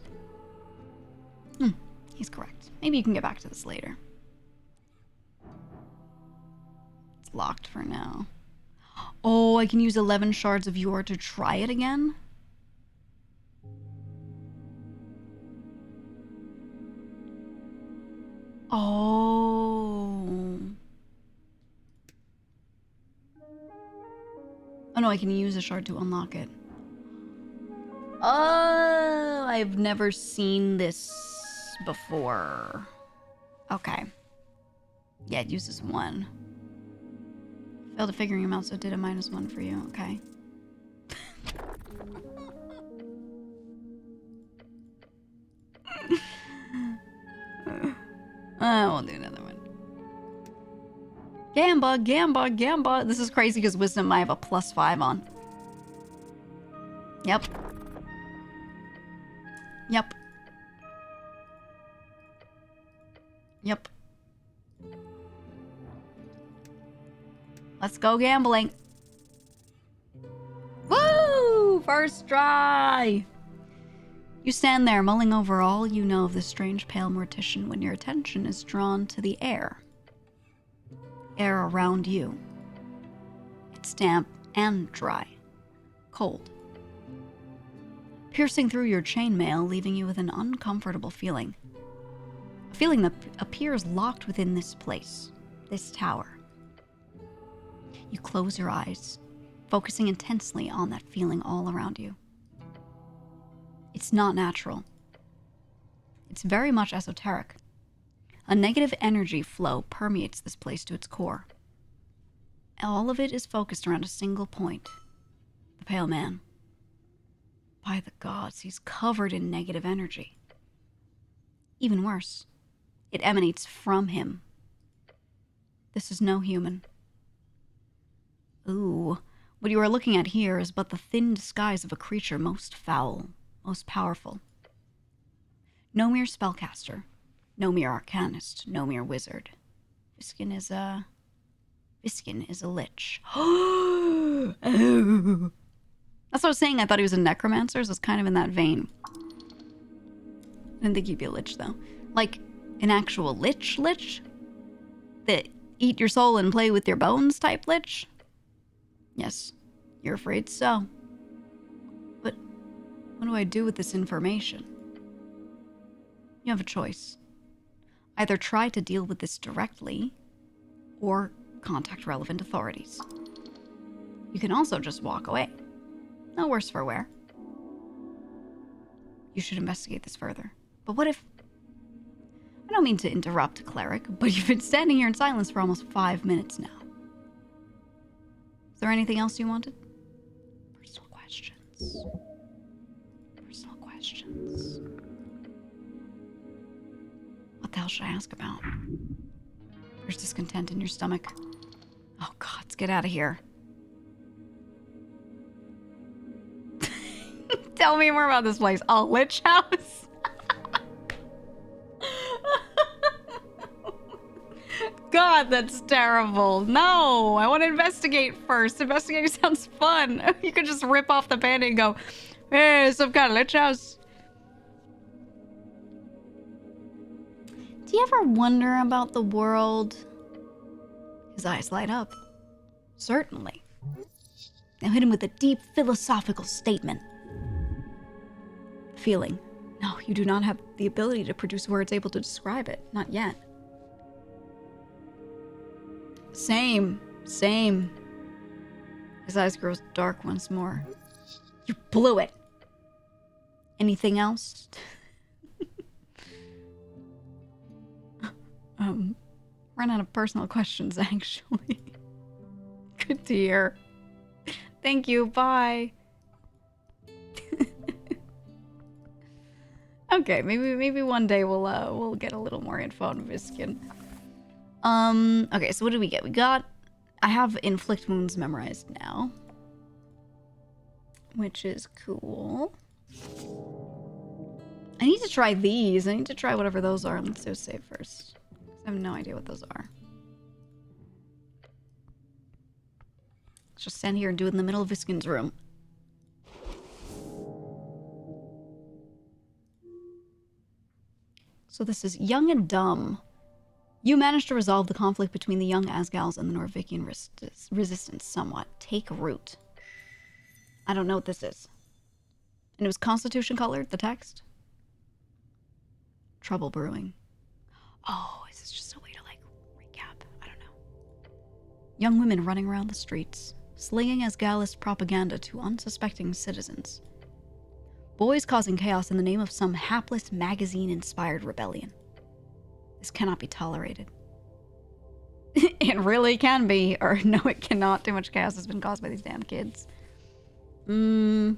He's correct. Maybe you can get back to this later. It's locked for now. Oh, I can use 11 shards of yore to try it again? Oh. Oh no, I can use a shard to unlock it. Oh, I've never seen this before. Okay. Yeah, it uses 1. Failed at figuring him out, so it did a -1 for you. Okay. We'll do another one. Gamba, Gamba, Gamba. This is crazy because Wisdom I have a +5 on. Yep. Yep. Yep. Let's go gambling. Woo! First try! You stand there, mulling over all you know of the strange pale mortician when your attention is drawn to the air. Air around you. It's damp and dry. Cold. Piercing through your chainmail, leaving you with an uncomfortable feeling. A feeling that appears locked within this place, this tower. You close your eyes, focusing intensely on that feeling all around you. It's not natural. It's very much esoteric. A negative energy flow permeates this place to its core. All of it is focused around a single point. The pale man. By the gods, he's covered in negative energy. Even worse, it emanates from him. This is no human. Ooh, what you are looking at here is but the thin disguise of a creature most foul, most powerful. No mere spellcaster, no mere arcanist, no mere wizard. Viskin is a lich. Oh. That's what I was saying. I thought he was a necromancer, so it's kind of in that vein. I didn't think he'd be a lich, though. Like, an actual lich? That eat your soul and play with your bones type lich? Yes, you're afraid so. But what do I do with this information? You have a choice. Either try to deal with this directly, or contact relevant authorities. You can also just walk away. No worse for wear. You should investigate this further. But what if... I don't mean to interrupt, cleric, but you've been standing here in silence for almost 5 minutes now. Is there anything else you wanted? Personal questions. Personal questions. What the hell should I ask about? There's discontent in your stomach. Oh god, let's get out of here. Tell me more about this place. A lich house? God, that's terrible. No, I want to investigate first. Investigating sounds fun. You could just rip off the band and go, hey, some kind of lich house. Do you ever wonder about the world? His eyes light up. Certainly. Now hit him with a deep philosophical statement. Feeling No, you do not have the ability to produce words able to describe it. Not yet. Same. His eyes grow dark once more. You blew it. Anything else? Run out of personal questions, actually. Good to hear. Thank you, bye. Okay, maybe one day we'll get a little more info on Viskin. Okay, so what did we get? I have Inflict Wounds memorized now. Which is cool. I need to try these. I need to try whatever those are. Let's do save first. I have no idea what those are. Let's just stand here and do it in the middle of Viskin's room. So this is Young and Dumb. You managed to resolve the conflict between the young Asgals and the Norvikian resistance somewhat. Take root. I don't know what this is. And it was Constitution colored, the text? Trouble brewing. Oh, is this just a way to, like, recap? I don't know. Young women running around the streets, slinging Asgalist propaganda to unsuspecting citizens. Boys causing chaos in the name of some hapless magazine-inspired rebellion. This cannot be tolerated. It really can be, or no, it cannot. Too much chaos has been caused by these damn kids. I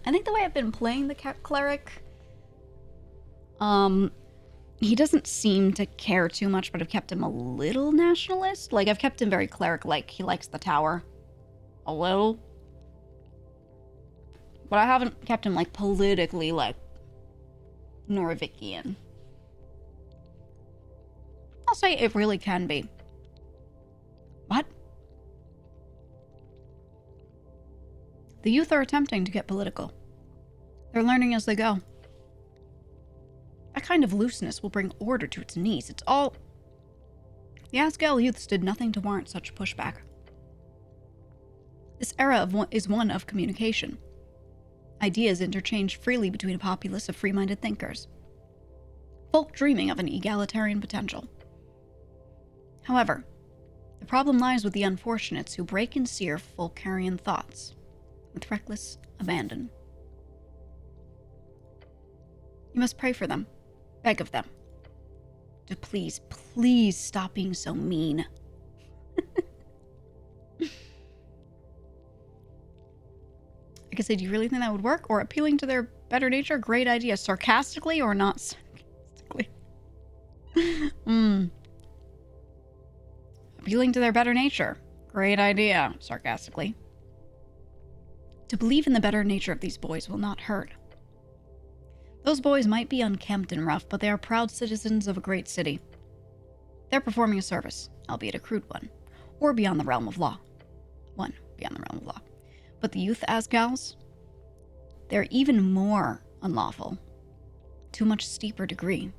think the way I've been playing the cleric, he doesn't seem to care too much, but I've kept him a little nationalist. Like, I've kept him very cleric-like. He likes the tower. A little. But I haven't kept him, like, politically, like, Norvikian. I'll say it really can be. What? The youth are attempting to get political. They're learning as they go. That kind of looseness will bring order to its knees. It's all... The Asgal youths did nothing to warrant such pushback. This era is one of communication. Ideas interchanged freely between a populace of free-minded thinkers. Folk dreaming of an egalitarian potential. However, the problem lies with the unfortunates who break and sear Folkarian thoughts with reckless abandon. You must pray for them, beg of them, to please stop being so mean. I could say, do you really think that would work? Or appealing to their better nature? Great idea. Sarcastically or not sarcastically? Appealing to their better nature. Great idea. Sarcastically. To believe in the better nature of these boys will not hurt. Those boys might be unkempt and rough, but they are proud citizens of a great city. They're performing a service, albeit a crude one, or beyond the realm of law. One beyond the realm of law. But the youth Asgals, they're even more unlawful. To a much steeper degree.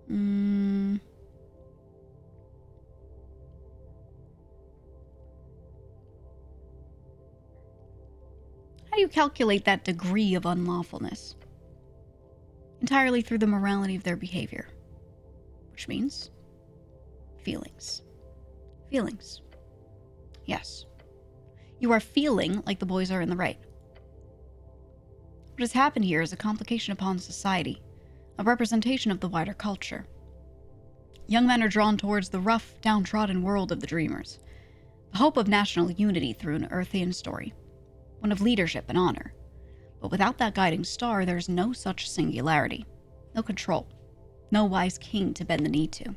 How do you calculate that degree of unlawfulness? Entirely through the morality of their behavior. Which means feelings. Feelings. Yes. You are feeling like the boys are in the right. What has happened here is a complication upon society, a representation of the wider culture. Young men are drawn towards the rough, downtrodden world of the dreamers, the hope of national unity through an Earthian story, one of leadership and honor. But without that guiding star, there is no such singularity, no control, no wise king to bend the knee to.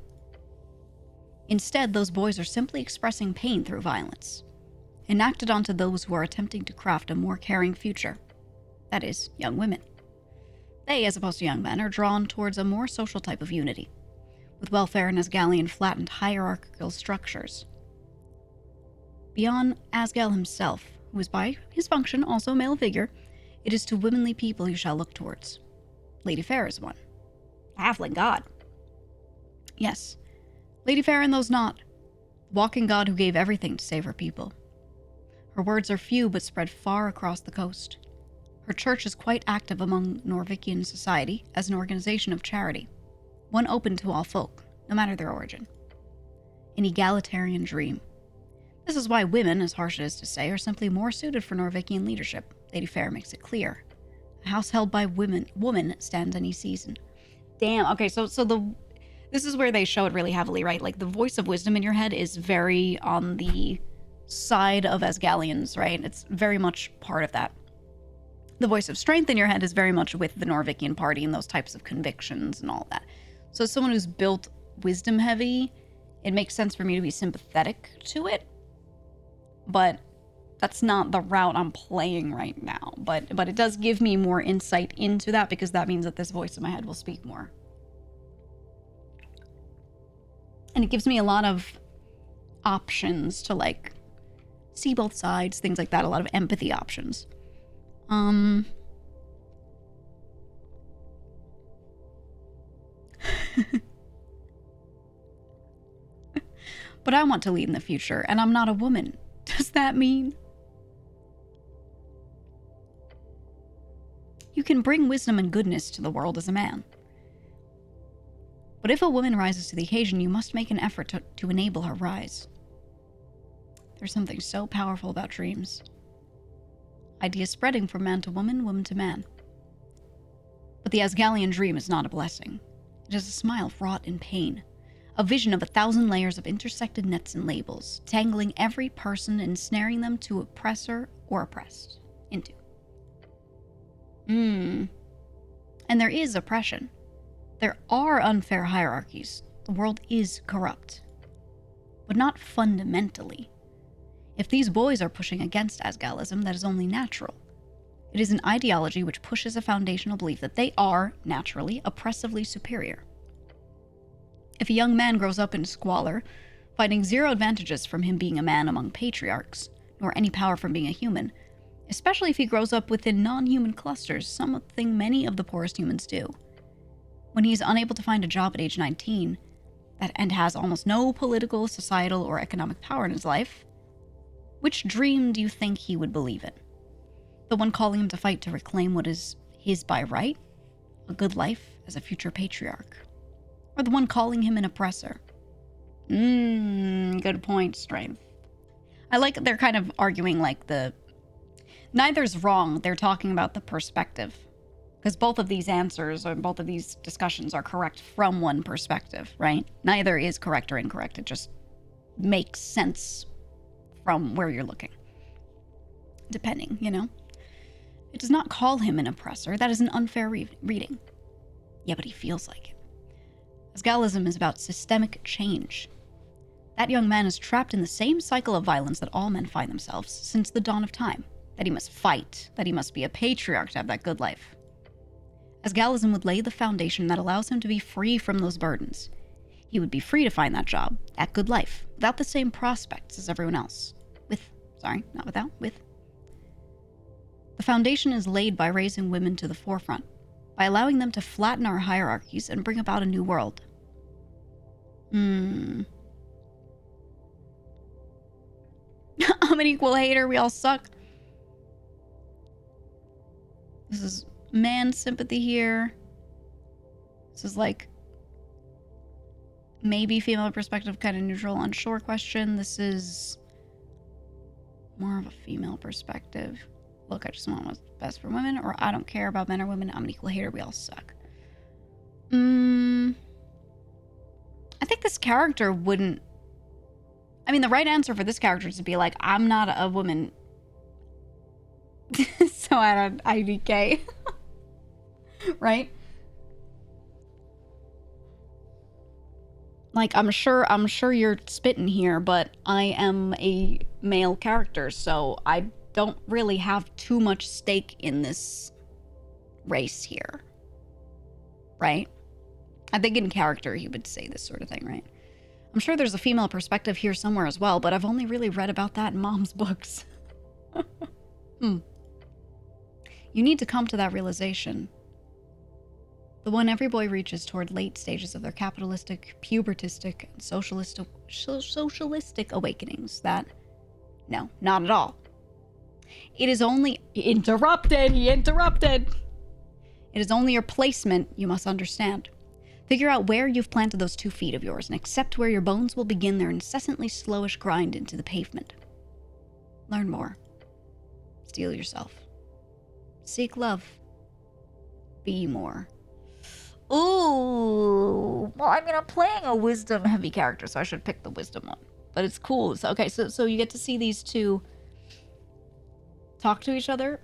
Instead, those boys are simply expressing pain through violence, enacted onto those who are attempting to craft a more caring future. That is, young women. They, as opposed to young men, are drawn towards a more social type of unity, with welfare and Asgalian flattened hierarchical structures. Beyond Asgal himself, who is by his function also a male figure, it is to womanly people you shall look towards. Lady Fair is one. A halfling god. Yes, Lady Fair and those not. The walking god who gave everything to save her people. Her words are few but spread far across the coast. Her church is quite active among Norvikian society as an organization of charity, one open to all folk, no matter their origin. An egalitarian dream. This is why women, as harsh as it is to say, are simply more suited for Norvikian leadership. Lady Fair makes it clear. A house held by woman stands any season. Damn. Okay, so this is where they show it really heavily, right? Like, the voice of wisdom in your head is very on the side of Asgallians, right? It's very much part of that. The voice of strength in your head is very much with the Norvikian party and those types of convictions and all that. So as someone who's built wisdom heavy, it makes sense for me to be sympathetic to it. But that's not the route I'm playing right now. But it does give me more insight into that, because that means that this voice in my head will speak more. And it gives me a lot of options to, like, see both sides, things like that. A lot of empathy options. But I want to lead in the future, and I'm not a woman. Does that mean? You can bring wisdom and goodness to the world as a man. But if a woman rises to the occasion, you must make an effort to enable her rise. There's something so powerful about dreams. Ideas spreading from man to woman, woman to man. But the Asgallian dream is not a blessing. It is a smile wrought in pain. A vision of 1,000 layers of intersected nets and labels, tangling every person and snaring them to oppressor or oppressed into. And there is oppression. There are unfair hierarchies. The world is corrupt. But not fundamentally. If these boys are pushing against Asgallism, that is only natural. It is an ideology which pushes a foundational belief that they are, naturally, oppressively superior. If a young man grows up in squalor, finding zero advantages from him being a man among patriarchs, nor any power from being a human, especially if he grows up within non-human clusters, something many of the poorest humans do. When he is unable to find a job at age 19, and has almost no political, societal, or economic power in his life, which dream do you think he would believe in? The one calling him to fight to reclaim what is his by right? A good life as a future patriarch? Or the one calling him an oppressor? Good point, Strength. I like they're kind of arguing like neither's wrong, they're talking about the perspective. Because both of these answers, or both of these discussions are correct from one perspective, right? Neither is correct or incorrect, it just makes sense from where you're looking. Depending, you know? It does not call him an oppressor, that is an unfair reading. Yeah, but he feels like it. Asgallism is about systemic change. That young man is trapped in the same cycle of violence that all men find themselves since the dawn of time. That he must fight, that he must be a patriarch to have that good life. Asgallism would lay the foundation that allows him to be free from those burdens. He would be free to find that job, that good life, without the same prospects as everyone else. With. The foundation is laid by raising women to the forefront, by allowing them to flatten our hierarchies and bring about a new world. I'm an equal hater, we all suck. This is man sympathy here. This is like maybe female perspective, kind of neutral, unsure question. This is more of a female perspective. Look, I just want what's best for women, or I don't care about men or women. I'm an equal hater. We all suck. I think this character wouldn't... I mean, the right answer for this character is to be like, I'm not a woman. So IDK. Right? Like, I'm sure you're spitting here, but I am a male character, so I don't really have too much stake in this race here. Right? I think in character he would say this sort of thing, right? I'm sure there's a female perspective here somewhere as well, but I've only really read about that in Mom's books. You need to come to that realization. The one every boy reaches toward late stages of their capitalistic, pubertistic, and socialistic awakenings that, no, not at all. It is only... He interrupted! It is only your placement you must understand. Figure out where you've planted those 2 feet of yours and accept where your bones will begin their incessantly slowish grind into the pavement. Learn more. Steel yourself. Seek love. Be more. Ooh. Well, I mean, I'm playing a wisdom-heavy character, so I should pick the wisdom one. But it's cool. So, okay, so you get to see these 2 talk to each other.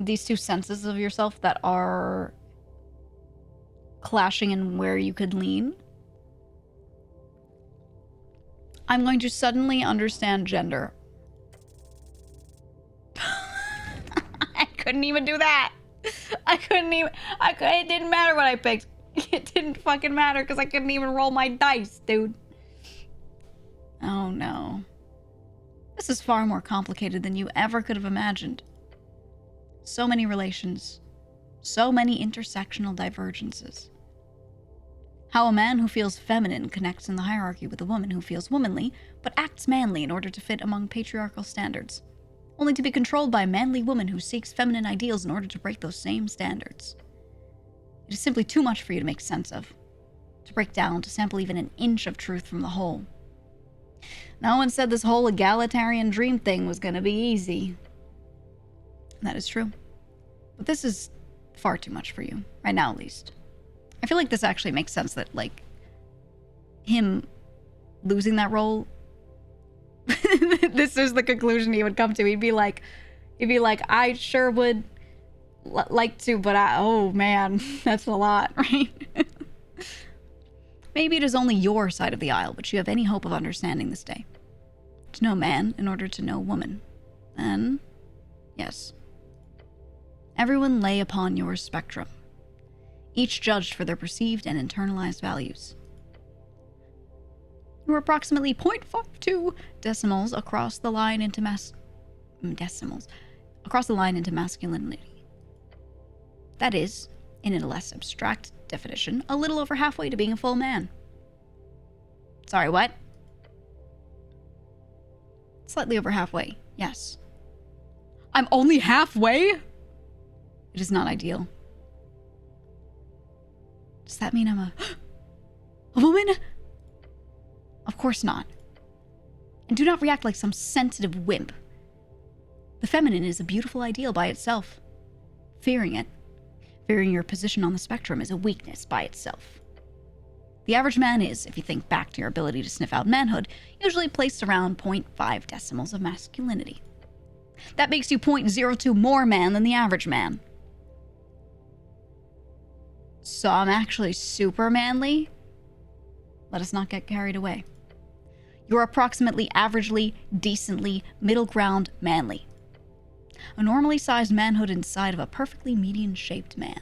These 2 senses of yourself that are clashing in where you could lean. I'm going to suddenly understand gender. I couldn't even do that. It didn't matter what I picked. It didn't fucking matter because I couldn't even roll my dice, dude. Oh no. This is far more complicated than you ever could have imagined. So many relations. So many intersectional divergences. How a man who feels feminine connects in the hierarchy with a woman who feels womanly, but acts manly in order to fit among patriarchal standards, only to be controlled by a manly woman who seeks feminine ideals in order to break those same standards. It is simply too much for you to make sense of, to break down, to sample even an inch of truth from the whole. No one said this whole egalitarian dream thing was going to be easy. That is true. But this is far too much for you, right now at least. I feel like this actually makes sense that, like, him losing that role, this is the conclusion he would come to. He'd be like, I sure would like to, but oh man, that's a lot, right? Maybe it is only your side of the aisle which you have any hope of understanding this day. To know man in order to know woman. Then, yes. Everyone lay upon your spectrum, each judged for their perceived and internalized values. You are approximately 0.52 decimals across the line into masculinity. That is, in a less abstract definition, a little over halfway to being a full man. Sorry, what? Slightly over halfway, yes. I'm only halfway? It is not ideal. Does that mean I'm a woman? Of course not. And do not react like some sensitive wimp. The feminine is a beautiful ideal by itself. Fearing it, fearing your position on the spectrum, is a weakness by itself. The average man is, if you think back to your ability to sniff out manhood, usually placed around 0.5 decimals of masculinity. That makes you 0.02 more man than the average man. So I'm actually super manly? Let us not get carried away. You're approximately, averagely, decently, middle ground manly. A normally sized manhood inside of a perfectly median-shaped man.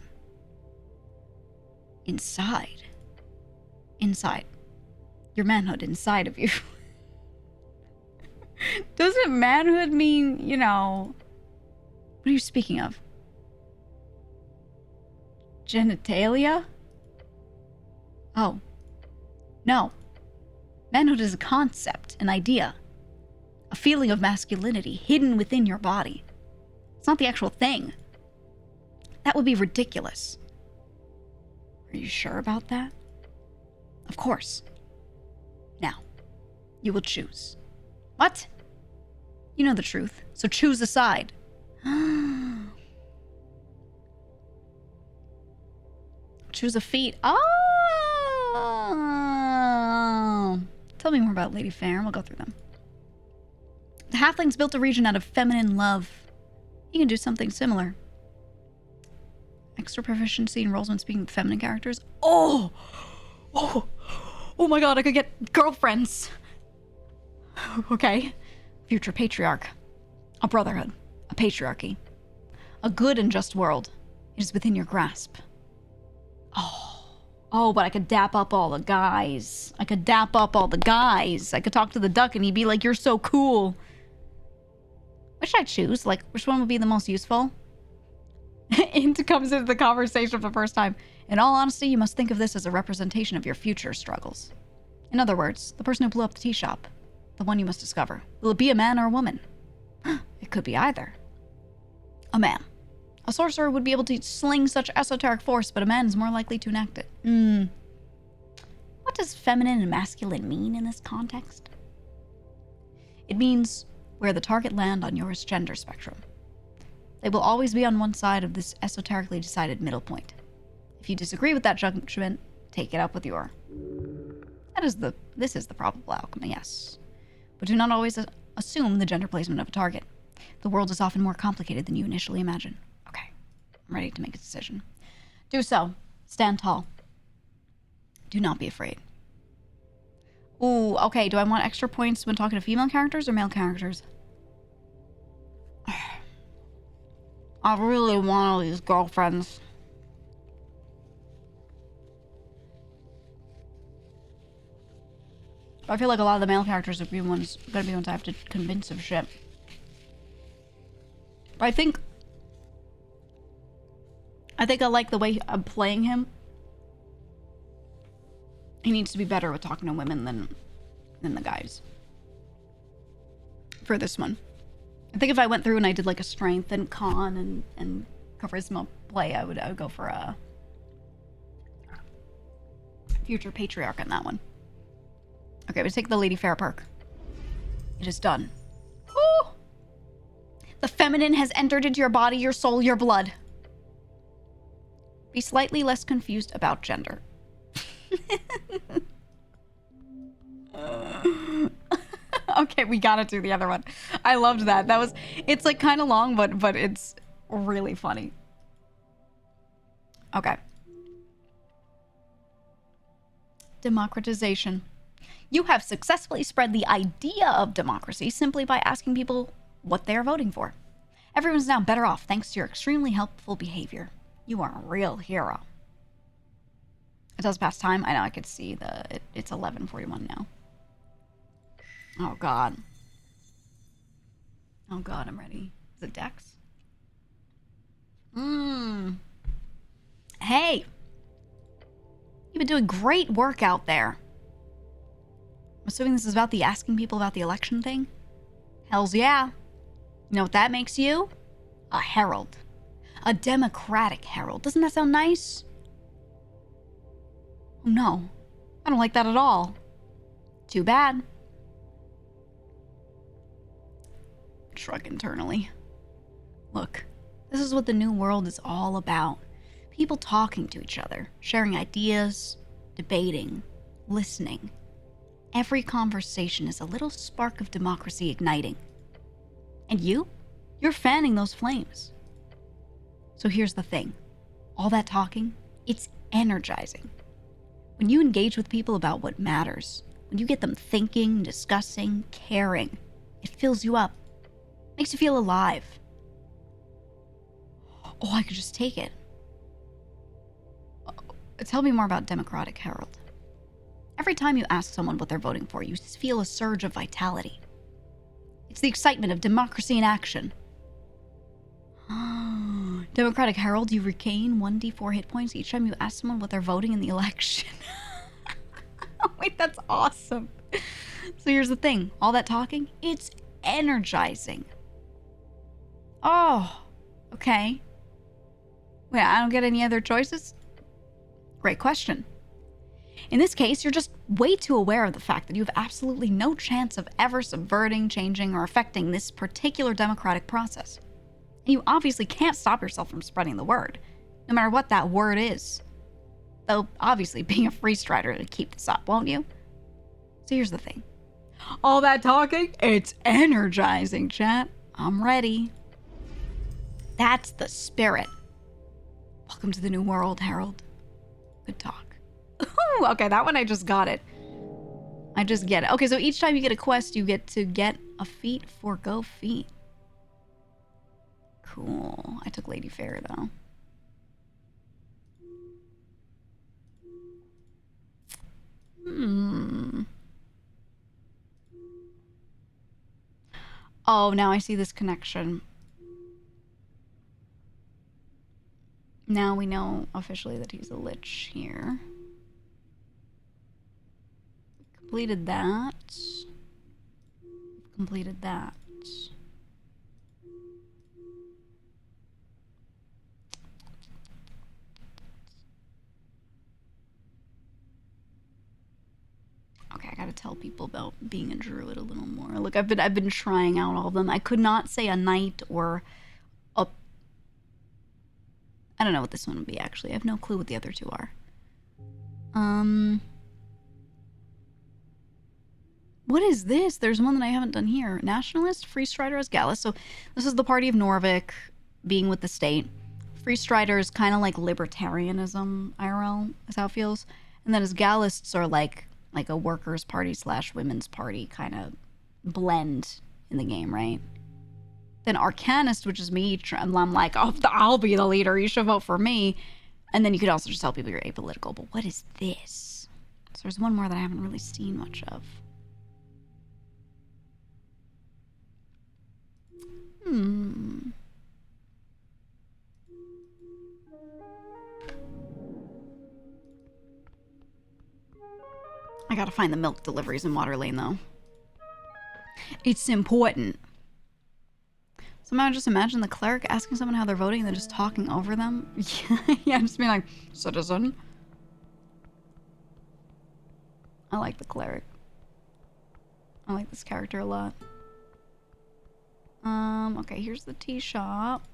Inside. Your manhood inside of you. Doesn't manhood mean, you know... What are you speaking of? Genitalia? Oh. No. Manhood is a concept, an idea. A feeling of masculinity hidden within your body. It's not the actual thing. That would be ridiculous. Are you sure about that? Of course. Now, you will choose. What? You know the truth, so choose a side. Choose a feat. Oh! Tell me more about Lady Fair, and we'll go through them. The halflings built a region out of feminine love. You can do something similar. Extra proficiency in roles when speaking with feminine characters. Oh my god, I could get girlfriends. Okay. Future patriarch. A brotherhood. A patriarchy. A good and just world. It is within your grasp. Oh, but I could dap up all the guys. I could talk to the duck and he'd be like, you're so cool. What should I choose? Like, which one would be the most useful? Int comes into the conversation for the first time. In all honesty, you must think of this as a representation of your future struggles. In other words, the person who blew up the tea shop. The one you must discover. Will it be a man or a woman? It could be either. A man. A sorcerer would be able to sling such esoteric force, but a man is more likely to enact it. What does feminine and masculine mean in this context? It means where the target land on your gender spectrum. They will always be on one side of this esoterically decided middle point. If you disagree with that judgment, take it up with your. This is the probable outcome, yes. But do not always assume the gender placement of a target. The world is often more complicated than you initially imagine. Okay, I'm ready to make a decision. Do so. Stand tall. Do not be afraid. Ooh, okay, do I want extra points when talking to female characters or male characters? I really want all these girlfriends. I feel like a lot of the male characters are gonna be ones I have to convince of shit. But I think I like the way I'm playing him. He needs to be better with talking to women than the guys. For this one. I think if I went through and I did like a strength and con and charisma play, I would go for a future patriarch on that one. Okay, we take the Lady Fair perk. It is done. Ooh! The feminine has entered into your body, your soul, your blood. Be slightly less confused about gender. Okay, we gotta do the other one. I loved that. It's like kind of long, but it's really funny. Okay. Democratization. You have successfully spread the idea of democracy simply by asking people what they are voting for. Everyone's now better off thanks to your extremely helpful behavior. You are a real hero. It does pass time. I know I could see it's 11:41 now. Oh god. Oh god, I'm ready. Is it Dex? Hey! You've been doing great work out there. I'm assuming this is about the asking people about the election thing? Hells yeah. You know what that makes you? A herald. A democratic herald. Doesn't that sound nice? Oh no. I don't like that at all. Too bad. Shrug internally. Look, this is what the new world is all about. People talking to each other, sharing ideas, debating, listening. Every conversation is a little spark of democracy igniting. And you're fanning those flames. So here's the thing. All that talking, it's energizing. When you engage with people about what matters, when you get them thinking, discussing, caring, it fills you up. Makes you feel alive. Oh, I could just take it. Tell me more about Democratic Herald. Every time you ask someone what they're voting for, you feel a surge of vitality. It's the excitement of democracy in action. Democratic Herald, you regain 1d4 hit points each time you ask someone what they're voting in the election. Wait, that's awesome. So here's the thing. All that talking, it's energizing. Oh, okay. Wait, I don't get any other choices? Great question. In this case, you're just way too aware of the fact that you have absolutely no chance of ever subverting, changing, or affecting this particular democratic process. And you obviously can't stop yourself from spreading the word, no matter what that word is. Though, obviously, being a free strider to keep this up, won't you? So here's the thing. All that talking, it's energizing, chat. I'm ready. That's the spirit. Welcome to the new world, Herald. Good talk. Ooh, okay, that one I just got it. I just get it. Okay, so each time you get a quest, you get to get a feat, forgo feat. Cool. I took Lady Fair, though. Oh, now I see this connection. Now we know officially that he's a lich here. Completed that. Completed that. being a druid a little more. Look, I've been trying out all of them. I could not say a knight or a... I don't know what this one would be, actually. I have no clue what the other two are. What is this? There's one that I haven't done here. Nationalist, Free Strider as Gallus. So this is the party of Norvik being with the state. Free Strider is kind of like libertarianism, IRL, is how it feels. And then as Gallists are like a workers' party / women's party kind of blend in the game, right? Then Arcanist, which is me, I'm like, oh, I'll be the leader. You should vote for me. And then you could also just tell people you're apolitical. But what is this? So there's one more that I haven't really seen much of. I gotta find the milk deliveries in Water Lane, though. It's important. Somehow just imagine the cleric asking someone how they're voting and then just talking over them. Yeah, just being like, citizen. I like the cleric. I like this character a lot. Okay, here's the tea shop.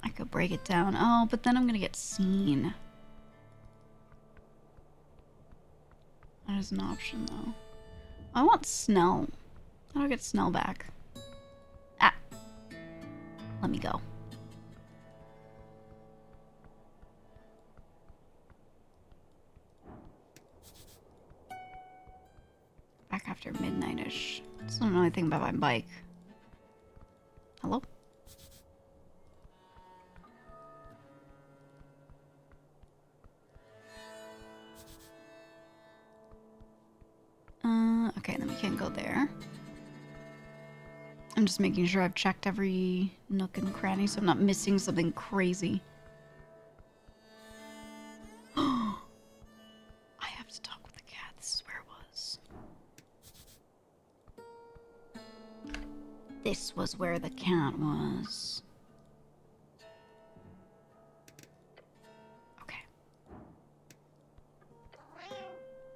I could break it down. Oh, but then I'm gonna get seen. That is an option, though. I want Snell. How do I get Snell back? Ah. Let me go. Back after midnight-ish. Still don't know anything about my bike. Hello? Okay, then we can't go there. I'm just making sure I've checked every nook and cranny so I'm not missing something crazy. I have to talk with the cat. This is where it was. This was where the cat was. Okay.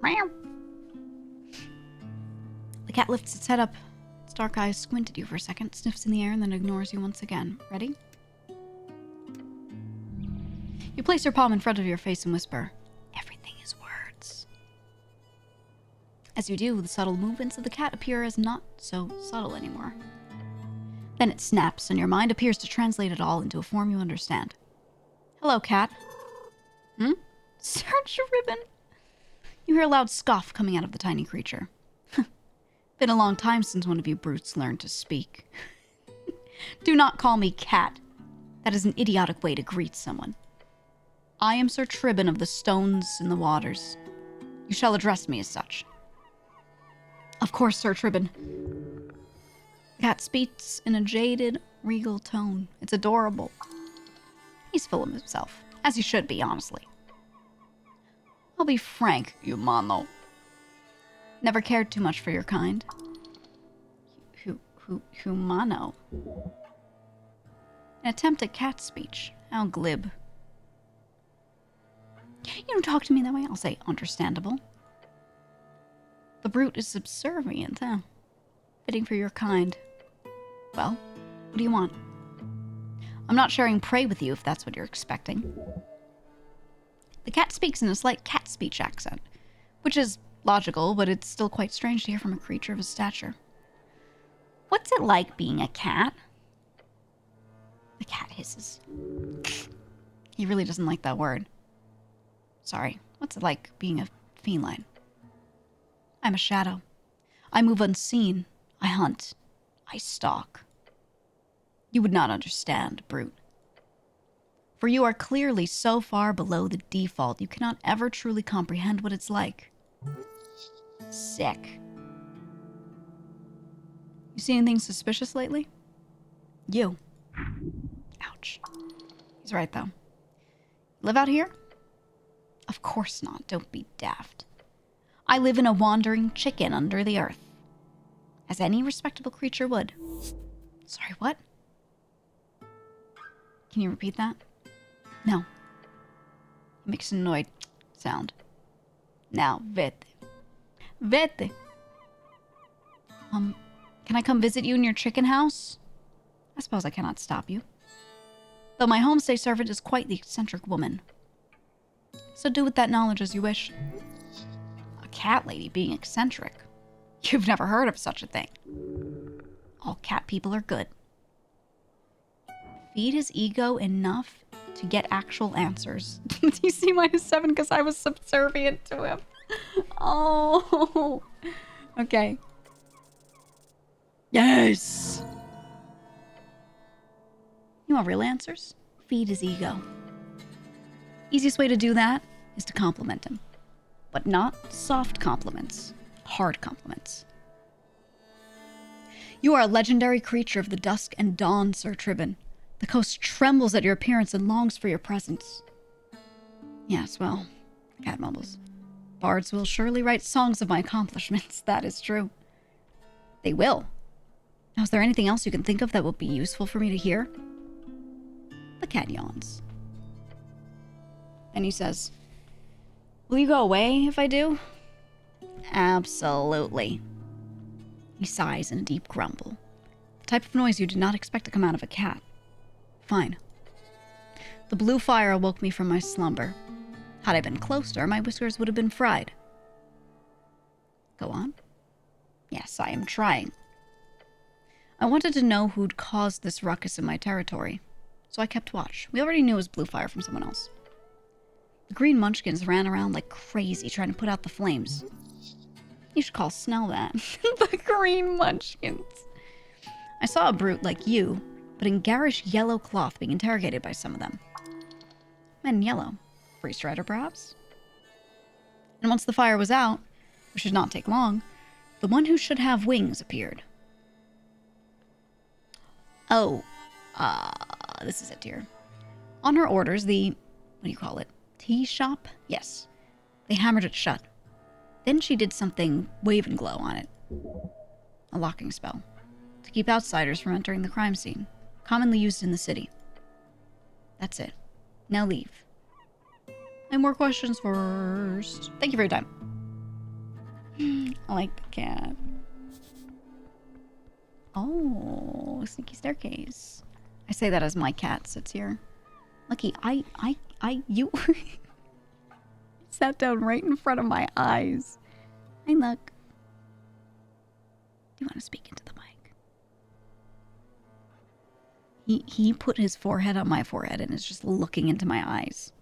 Meow. The cat lifts its head up. Its dark eyes squint at you for a second, sniffs in the air, and then ignores you once again. Ready? You place your palm in front of your face and whisper, "Everything is words." As you do, the subtle movements of the cat appear as not so subtle anymore. Then it snaps, and your mind appears to translate it all into a form you understand. Hello, cat. Search a ribbon. You hear a loud scoff coming out of the tiny creature. Been a long time since one of you brutes learned to speak. Do not call me cat. That is an idiotic way to greet someone. I am Sir Tribban of the Stones and the Waters. You shall address me as such. Of course, Sir Tribban. The cat speaks in a jaded, regal tone. It's adorable. He's full of himself, as he should be, honestly. I'll be frank, humano. Never cared too much for your kind. Humano. An attempt at cat speech. How glib. You don't talk to me that way. I'll say understandable. The brute is subservient, huh? Fitting for your kind. Well, what do you want? I'm not sharing prey with you if that's what you're expecting. The cat speaks in a slight cat speech accent, which is logical, but it's still quite strange to hear from a creature of his stature. What's it like being a cat? The cat hisses. He really doesn't like that word. Sorry, what's it like being a feline? I'm a shadow. I move unseen. I hunt. I stalk. You would not understand, brute. For you are clearly so far below the default, you cannot ever truly comprehend what it's like. Sick. You see anything suspicious lately? You. Ouch. He's right, though. Live out here? Of course not. Don't be daft. I live in a wandering chicken under the earth. as any respectable creature would. Sorry, what? Can you repeat that? No. He makes an annoyed sound. Now, vete. Vete. Can I come visit you in your chicken house? I suppose I cannot stop you. Though my homestay servant is quite the eccentric woman. So do with that knowledge as you wish. A cat lady being eccentric. You've never heard of such a thing. All cat people are good. Feed his ego enough to get actual answers. DC -7 because I was subservient to him. Oh. Okay. Yes! You want real answers? Feed his ego. Easiest way to do that is to compliment him. But not soft compliments. Hard compliments. You are a legendary creature of the dusk and dawn, Sir Tribban. The coast trembles at your appearance and longs for your presence. Yes, well, the cat mumbles. Bards will surely write songs of my accomplishments. That is true. They will. Now, is there anything else you can think of that would be useful for me to hear? The cat yawns. And he says, will you go away if I do? Absolutely. He sighs in a deep grumble. The type of noise you did not expect to come out of a cat. Fine. The blue fire awoke me from my slumber. Had I been closer, my whiskers would have been fried. Go on. Yes, I am trying. I wanted to know who'd caused this ruckus in my territory, so I kept watch. We already knew it was blue fire from someone else. The green munchkins ran around like crazy trying to put out the flames. You should call Snell that. The green munchkins. I saw a brute like you, but in garish yellow cloth being interrogated by some of them. Men in yellow. Free strider, perhaps? And once the fire was out, which should not take long, the one who should have wings appeared. Oh, this is it, dear. On her orders, the, what do you call it, tea shop? Yes. They hammered it shut. Then she did something wave and glow on it. A locking spell. To keep outsiders from entering the crime scene. Commonly used in the city. That's it. Now leave. And more questions first. Thank you for your time. I like the cat. Oh, sneaky staircase. I say that as my cat sits here. Lucky, you sat down right in front of my eyes. Hey, look. Do you want to speak into the mic? He put his forehead on my forehead and is just looking into my eyes.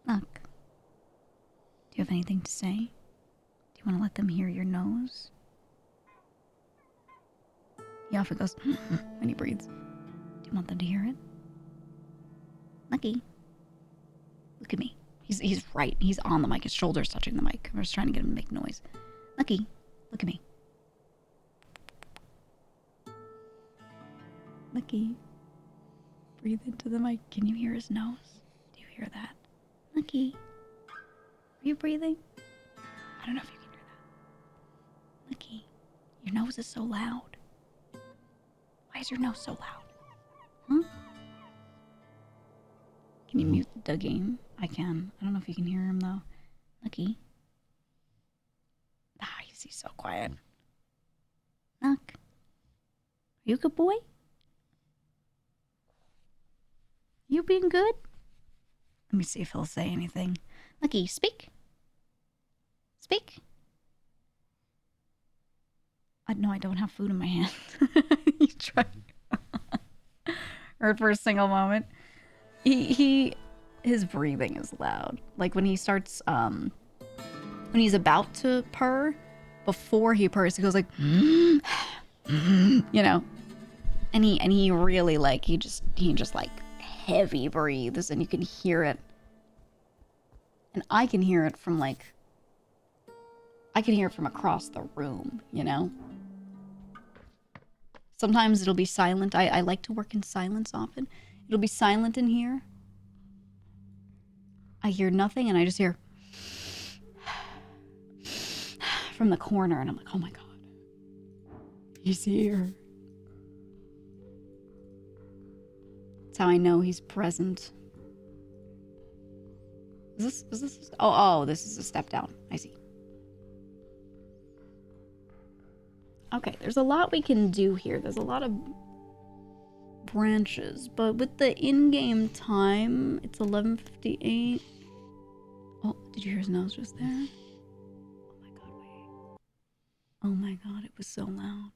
Look. Do you have anything to say? Do you want to let them hear your nose? He often goes when he breathes. Do you want them to hear it? Lucky. Look at me. He's right. He's on the mic. His shoulder's touching the mic. I'm just trying to get him to make noise. Lucky. Look at me. Lucky. Breathe into the mic. Can you hear his nose? Do you hear that? Lucky. Are you breathing? I don't know if you can hear that. Lucky. Your nose is so loud. Why is your nose so loud? Huh? Can you mute the game? I can. I don't know if you can hear him, though. Lucky. Ah, he's so quiet. Look. Are you a good boy? You being good? Let me see if he'll say anything. Lucky, speak. Speak. No, I don't have food in my hand. You tried. Heard for a single moment. His breathing is loud. Like when he starts, when he's about to purr, before he purrs, he goes like, you know, and he really like, he just like heavy breathes and you can hear it. And I can hear it from like, I can hear it from across the room, you know? Sometimes it'll be silent. I like to work in silence often. It'll be silent in here. I hear nothing and I just hear from the corner, and I'm like, oh my god. He's here. That's how I know he's present. Is this? Oh, this is a step down. I see. Okay, there's a lot we can do here. There's a lot of branches, but with the in-game time, it's 11:58. Oh, did you hear his nose just there? Oh my god, wait. Oh my god, it was so loud.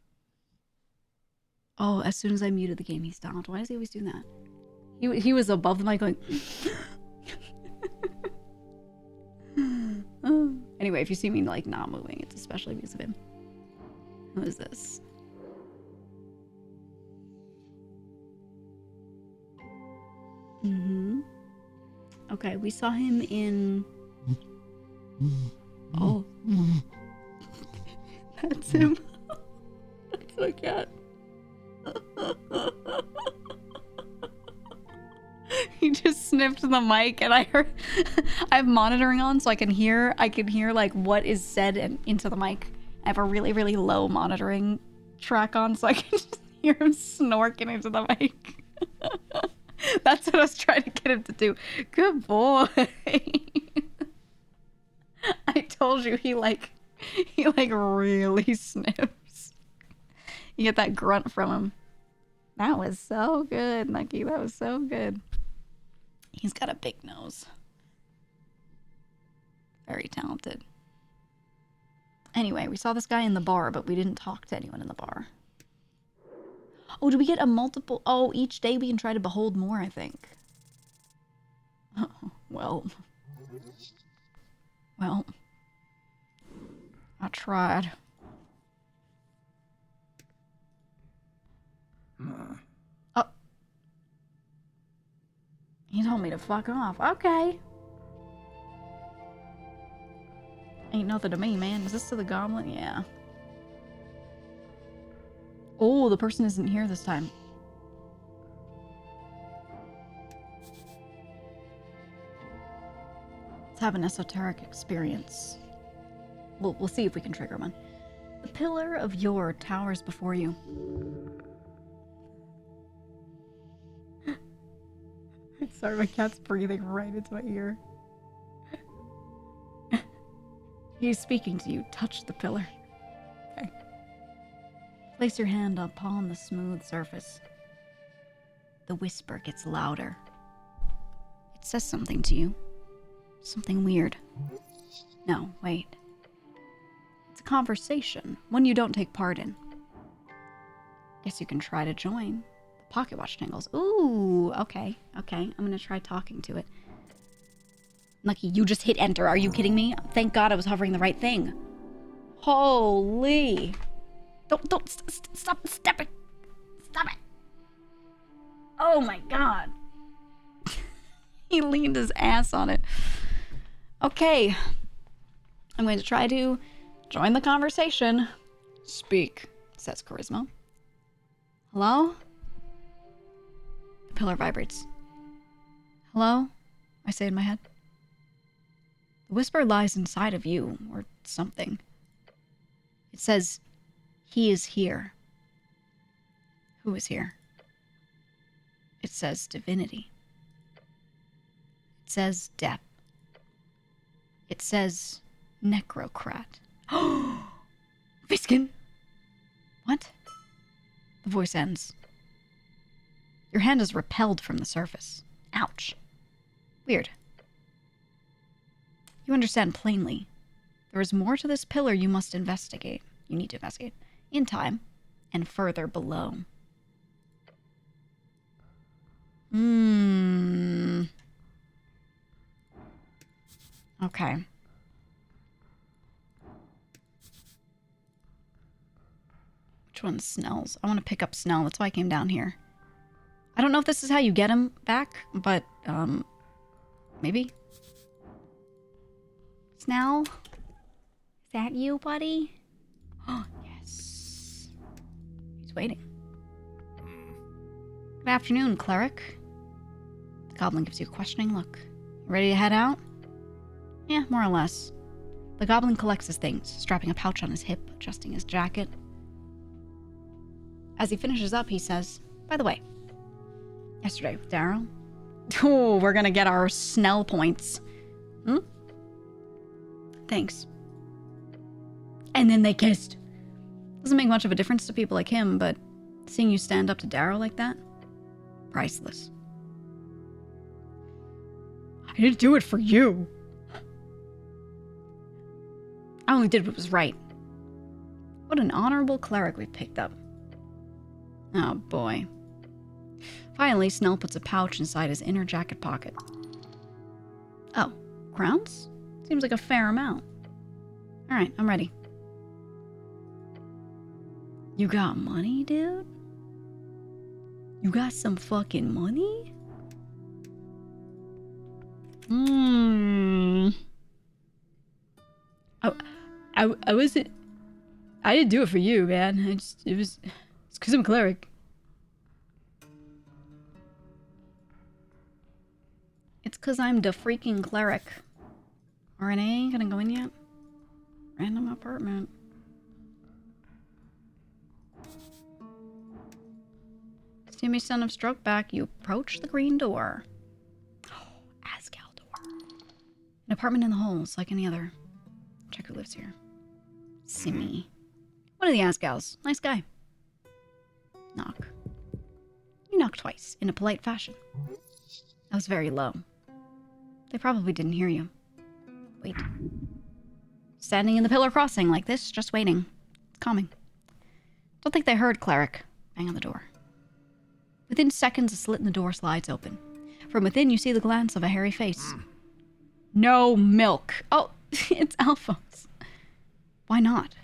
Oh, as soon as I muted the game, he stopped. Why does he always do that? He was above the mic going... Anyway, if you see me, like, not moving, it's especially because of him. Who is this? Okay, we saw him in... Oh. That's him. That's my cat. He just sniffed the mic, and I heard... I have monitoring on, so I can hear like what is said into the mic. I have a really, really low monitoring track on, so I can just hear him snorking into the mic. That's what I was trying to get him to do. Good boy. I told you he really sniffs. You get that grunt from him. That was so good, Nucky. That was so good. He's got a big nose. Very talented. Anyway, we saw this guy in the bar, but we didn't talk to anyone in the bar. Oh, do we get a multiple... Oh, each day we can try to behold more, I think. Oh, well. Well. I tried. Oh. He told me to fuck off. Okay. Ain't nothing to me, man. Is this to the goblin? Yeah. Oh, the person isn't here this time. Let's have an esoteric experience. We'll see if we can trigger one. The pillar of yore towers before you. Sorry, my cat's breathing right into my ear. He's speaking to you. Touch the pillar. Okay. Place your hand upon the smooth surface. The whisper gets louder. It says something to you. Something weird. No, wait. It's a conversation, one you don't take part in. Guess you can try to join. The pocket watch tingles. Ooh, okay. I'm gonna try talking to it. Lucky, you just hit enter. Are you kidding me? Thank God I was hovering the right thing. Holy. Don't, stop, step it. Stop it. Oh my God. He leaned his ass on it. Okay. I'm going to try to join the conversation. Speak, says Charisma. Hello? The pillar vibrates. Hello? I say in my head. The whisper lies inside of you, or something. It says, he is here. Who is here? It says divinity. It says death. It says necrocrat. Oh, Viskin! What? The voice ends. Your hand is repelled from the surface. Ouch. Weird. You understand plainly. There is more to this pillar you must investigate. You need to investigate. In time. And further below. Okay. Which one's Snell's? I want to pick up Snell. That's why I came down here. I don't know if this is how you get him back, but, maybe? Snell? Is that you, buddy? Oh, yes. He's waiting. Good afternoon, cleric. The goblin gives you a questioning look. You ready to head out? Yeah, more or less. The goblin collects his things, strapping a pouch on his hip, adjusting his jacket. As he finishes up, he says, by the way, yesterday with Daryl. Oh, we're gonna get our Snell points. Hmm? Thanks. And then they kissed. Doesn't make much of a difference to people like him, but seeing you stand up to Daryl like that, priceless. I didn't do it for you. I only did what was right. What an honorable cleric we've picked up. Oh boy. Finally, Snell puts a pouch inside his inner jacket pocket. Oh, crowns? Seems like a fair amount. Alright, I'm ready. You got money, dude? You got some fucking money? I wasn't... I didn't do it for you, man. It's because I'm a cleric. It's because I'm the freaking cleric. RNA, gonna go in yet? Random apartment. Steamy son of Strokeback, you approach the green door. Oh, Asgal door. An apartment in the holes, like any other. Check who lives here. Simi. One of the Asgals. Nice guy. Knock. You knock twice, in a polite fashion. That was very low. They probably didn't hear you. Wait. Standing in the pillar crossing like this, just waiting. It's calming. Don't think they heard Cleric. Bang on the door. Within seconds, a slit in the door slides open. From within, you see the glance of a hairy face. No milk. Oh, it's Alphonse. Why not?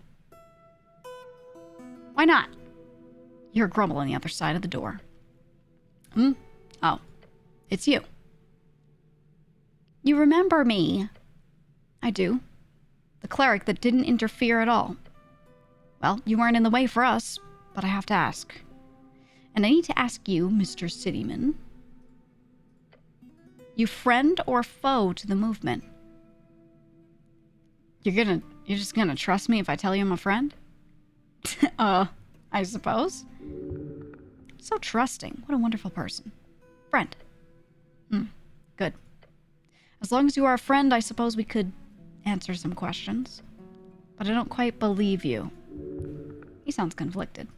Why not? You hear a grumble on the other side of the door. Oh, it's you. You remember me? I do. The cleric that didn't interfere at all. Well, you weren't in the way for us, but I have to ask. And I need to ask you, Mr. Cityman. You friend or foe to the movement? You're just gonna trust me if I tell you I'm a friend? I suppose. So trusting. What a wonderful person. Friend. Good. As long as you are a friend, I suppose we could answer some questions. But I don't quite believe you. He sounds conflicted.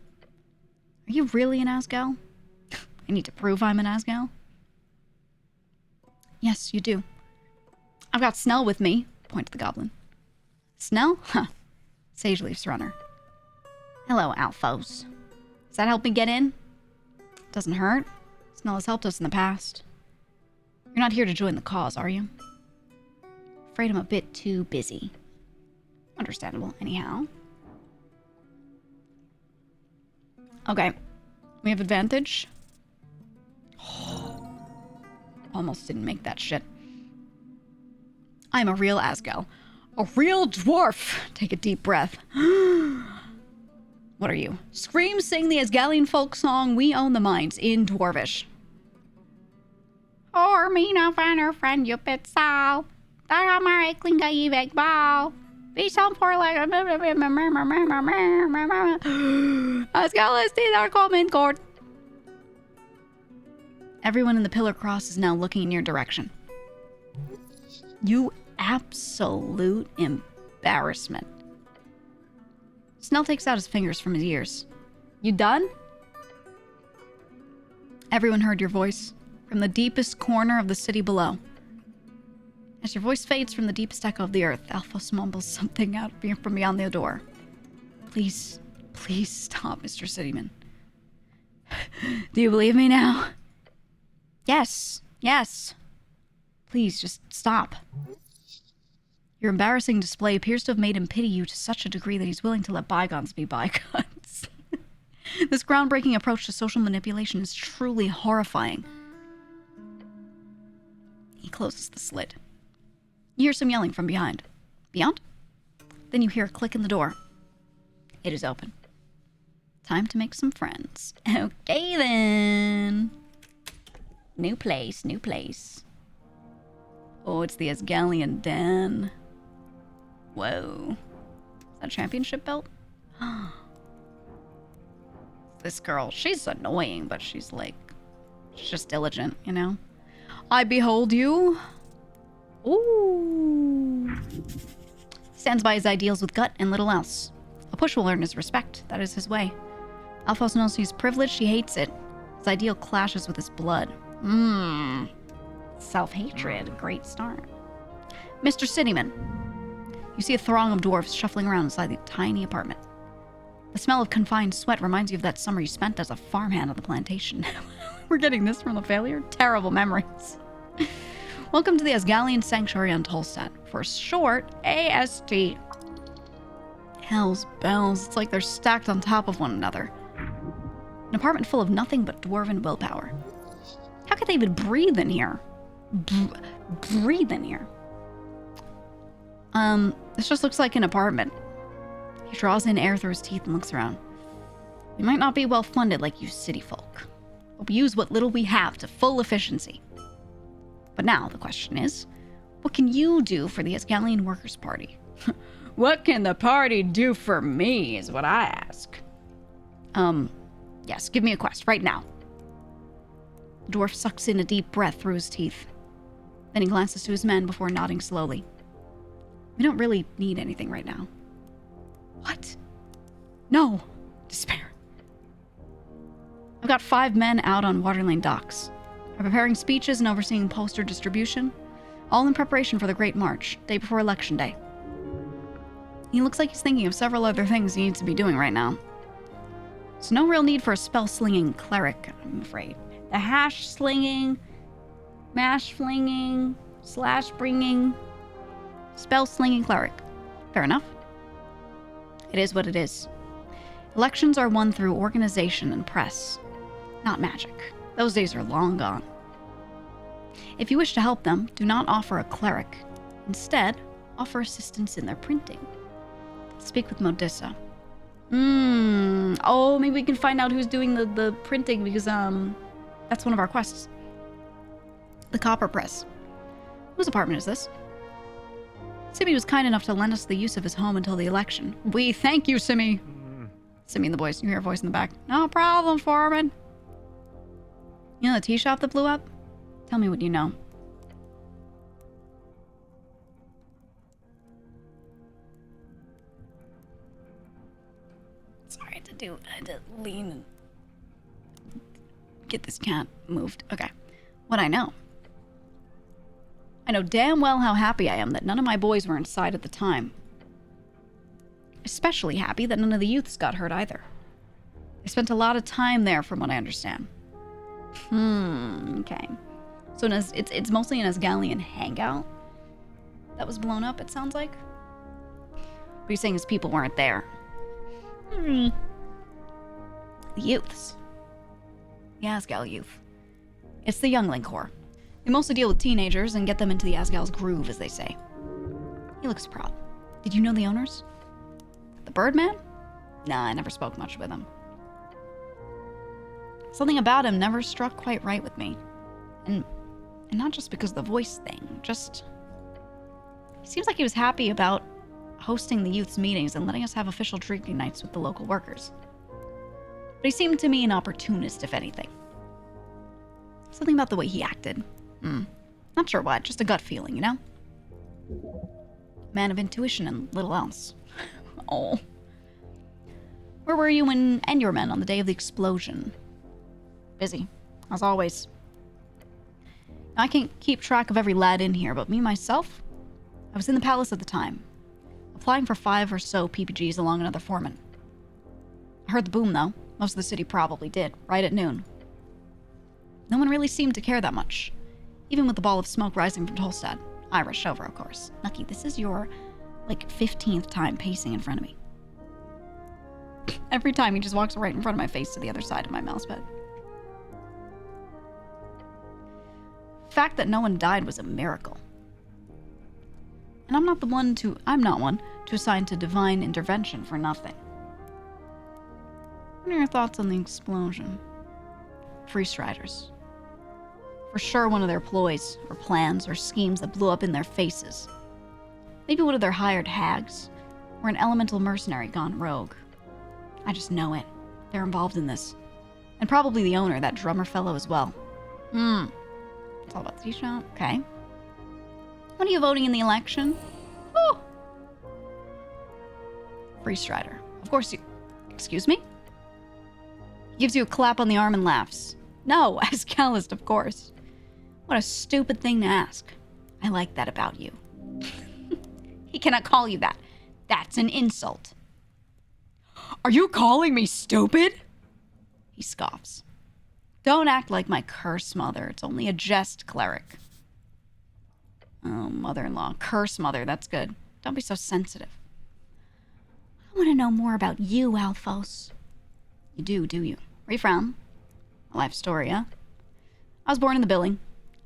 Are you really an Asgal? I need to prove I'm an Asgal? Yes, you do. I've got Snell with me, point to the goblin. Snell? Huh. Sageleaf's runner. Hello, Alphos. Does that help me get in? Doesn't hurt. Snell has helped us in the past. You're not here to join the cause, are you? Afraid I'm a bit too busy. Understandable, anyhow. Okay. We have advantage. Almost didn't make that shit. I'm a real Asgal. A real dwarf! Take a deep breath. What are you? Scream, sing the Asgalian folk song, We Own the Mines, in Dwarvish. Or mina vanner friend you pit sal. Daramare klinga ivek bal. Be some poor like Asgalis did our comment court. Everyone in the pillar cross is now looking in your direction. You absolute embarrassment. Snell takes out his fingers from his ears. You done? Everyone heard your voice from the deepest corner of the city below. As your voice fades from the deepest echo of the earth, Alphonse mumbles something out from beyond the door. Please, please stop, Mr. Cityman. Do you believe me now? Yes, yes. Please, just stop. Your embarrassing display appears to have made him pity you to such a degree that he's willing to let bygones be bygones. This groundbreaking approach to social manipulation is truly horrifying. He closes the slit. You hear some yelling from behind. Beyond? Then you hear a click in the door. It is open. Time to make some friends. Okay, then. New place, new place. Oh, it's the Asgalian den. Whoa. Is that a championship belt? This girl, she's annoying, but she's like, she's just diligent, you know? I behold you. Ooh. Stands by his ideals with gut and little else. A push will earn his respect. That is his way. Alphonse knows he's privileged. He hates it. His ideal clashes with his blood. Self-hatred. Great start. Mr. Cityman. You see a throng of dwarves shuffling around inside the tiny apartment. The smell of confined sweat reminds you of that summer you spent as a farmhand on the plantation. We're getting this from the failure? Terrible memories. Welcome to the Asgalian Sanctuary on Tolstad. For short, AST. Hell's bells. It's like they're stacked on top of one another. An apartment full of nothing but dwarven willpower. How could they even breathe in here? Breathe in here. This just looks like an apartment. He draws in air through his teeth and looks around. We might not be well funded like you city folk, but we use what little we have to full efficiency. But now the question is, what can you do for the Asgalian Workers' Party? What can the party do for me is what I ask. Yes, give me a quest right now. The dwarf sucks in a deep breath through his teeth. Then he glances to his men before nodding slowly. We don't really need anything right now. What? No. Despair. I've got 5 men out on Waterlane docks. They're preparing speeches and overseeing poster distribution, all in preparation for the Great March, day before Election Day. He looks like he's thinking of several other things he needs to be doing right now. There's no real need for a spell-slinging cleric, I'm afraid. The hash-slinging, mash-flinging, slash-bringing, spell-slinging cleric. Fair enough. It is what it is. Elections are won through organization and press, not magic. Those days are long gone. If you wish to help them, do not offer a cleric. Instead, offer assistance in their printing. Speak with Modissa. Oh, maybe we can find out who's doing the printing because, that's one of our quests. The Copper Press. Whose apartment is this? Simi was kind enough to lend us the use of his home until the election. We thank you, Simi. Simi and the boys. You hear a voice in the back. No problem, Foreman. You know the tea shop that blew up? Tell me what you know. Sorry, I had to lean and get this cat moved. Okay. What I know. I know damn well how happy I am that none of my boys were inside at the time. Especially happy that none of the youths got hurt either. They spent a lot of time there from what I understand. Okay. So it's mostly an Asgalian hangout that was blown up, it sounds like. But you're saying his people weren't there. The youths. The Asgal youth. It's the youngling corps. They mostly deal with teenagers and get them into the Asgal's groove, as they say. He looks proud. Did you know the owners? The Birdman? Nah, I never spoke much with him. Something about him never struck quite right with me. And not just because of the voice thing, just... He seems like he was happy about hosting the youth's meetings and letting us have official drinking nights with the local workers. But he seemed to me an opportunist, if anything. Something about the way he acted. Not sure what, just a gut feeling, you know? Man of intuition and little else. Oh. Where were you and your men on the day of the explosion? Busy, as always. Now, I can't keep track of every lad in here, but me, myself, I was in the palace at the time, applying for 5 or so PPGs along another foreman. I heard the boom, though. Most of the city probably did, right at noon. No one really seemed to care that much, even with the ball of smoke rising from Tolstad. I rushed over, of course. Nucky, this is your, 15th time pacing in front of me. Every time he just walks right in front of my face to the other side of my mousepad. The fact that no one died was a miracle. And I'm not one to assign to divine intervention for nothing. What are your thoughts on the explosion? Free Striders. For sure one of their ploys, or plans, or schemes that blew up in their faces. Maybe one of their hired hags, or an elemental mercenary gone rogue. I just know it. They're involved in this. And probably the owner, that drummer fellow as well. It's all about the t-shirt. Okay. When are you voting in the election? Oh. Free Strider. Of course you... Excuse me? He gives you a clap on the arm and laughs. No, as Calist, of course. What a stupid thing to ask. I like that about you. He cannot call you that. That's an insult. Are you calling me stupid? He scoffs. Don't act like my curse mother. It's only a jest, cleric. Oh, mother-in-law. Curse mother. That's good. Don't be so sensitive. I want to know more about you, Alphos. You do you? Where you from? A life story, huh? I was born in the Billing,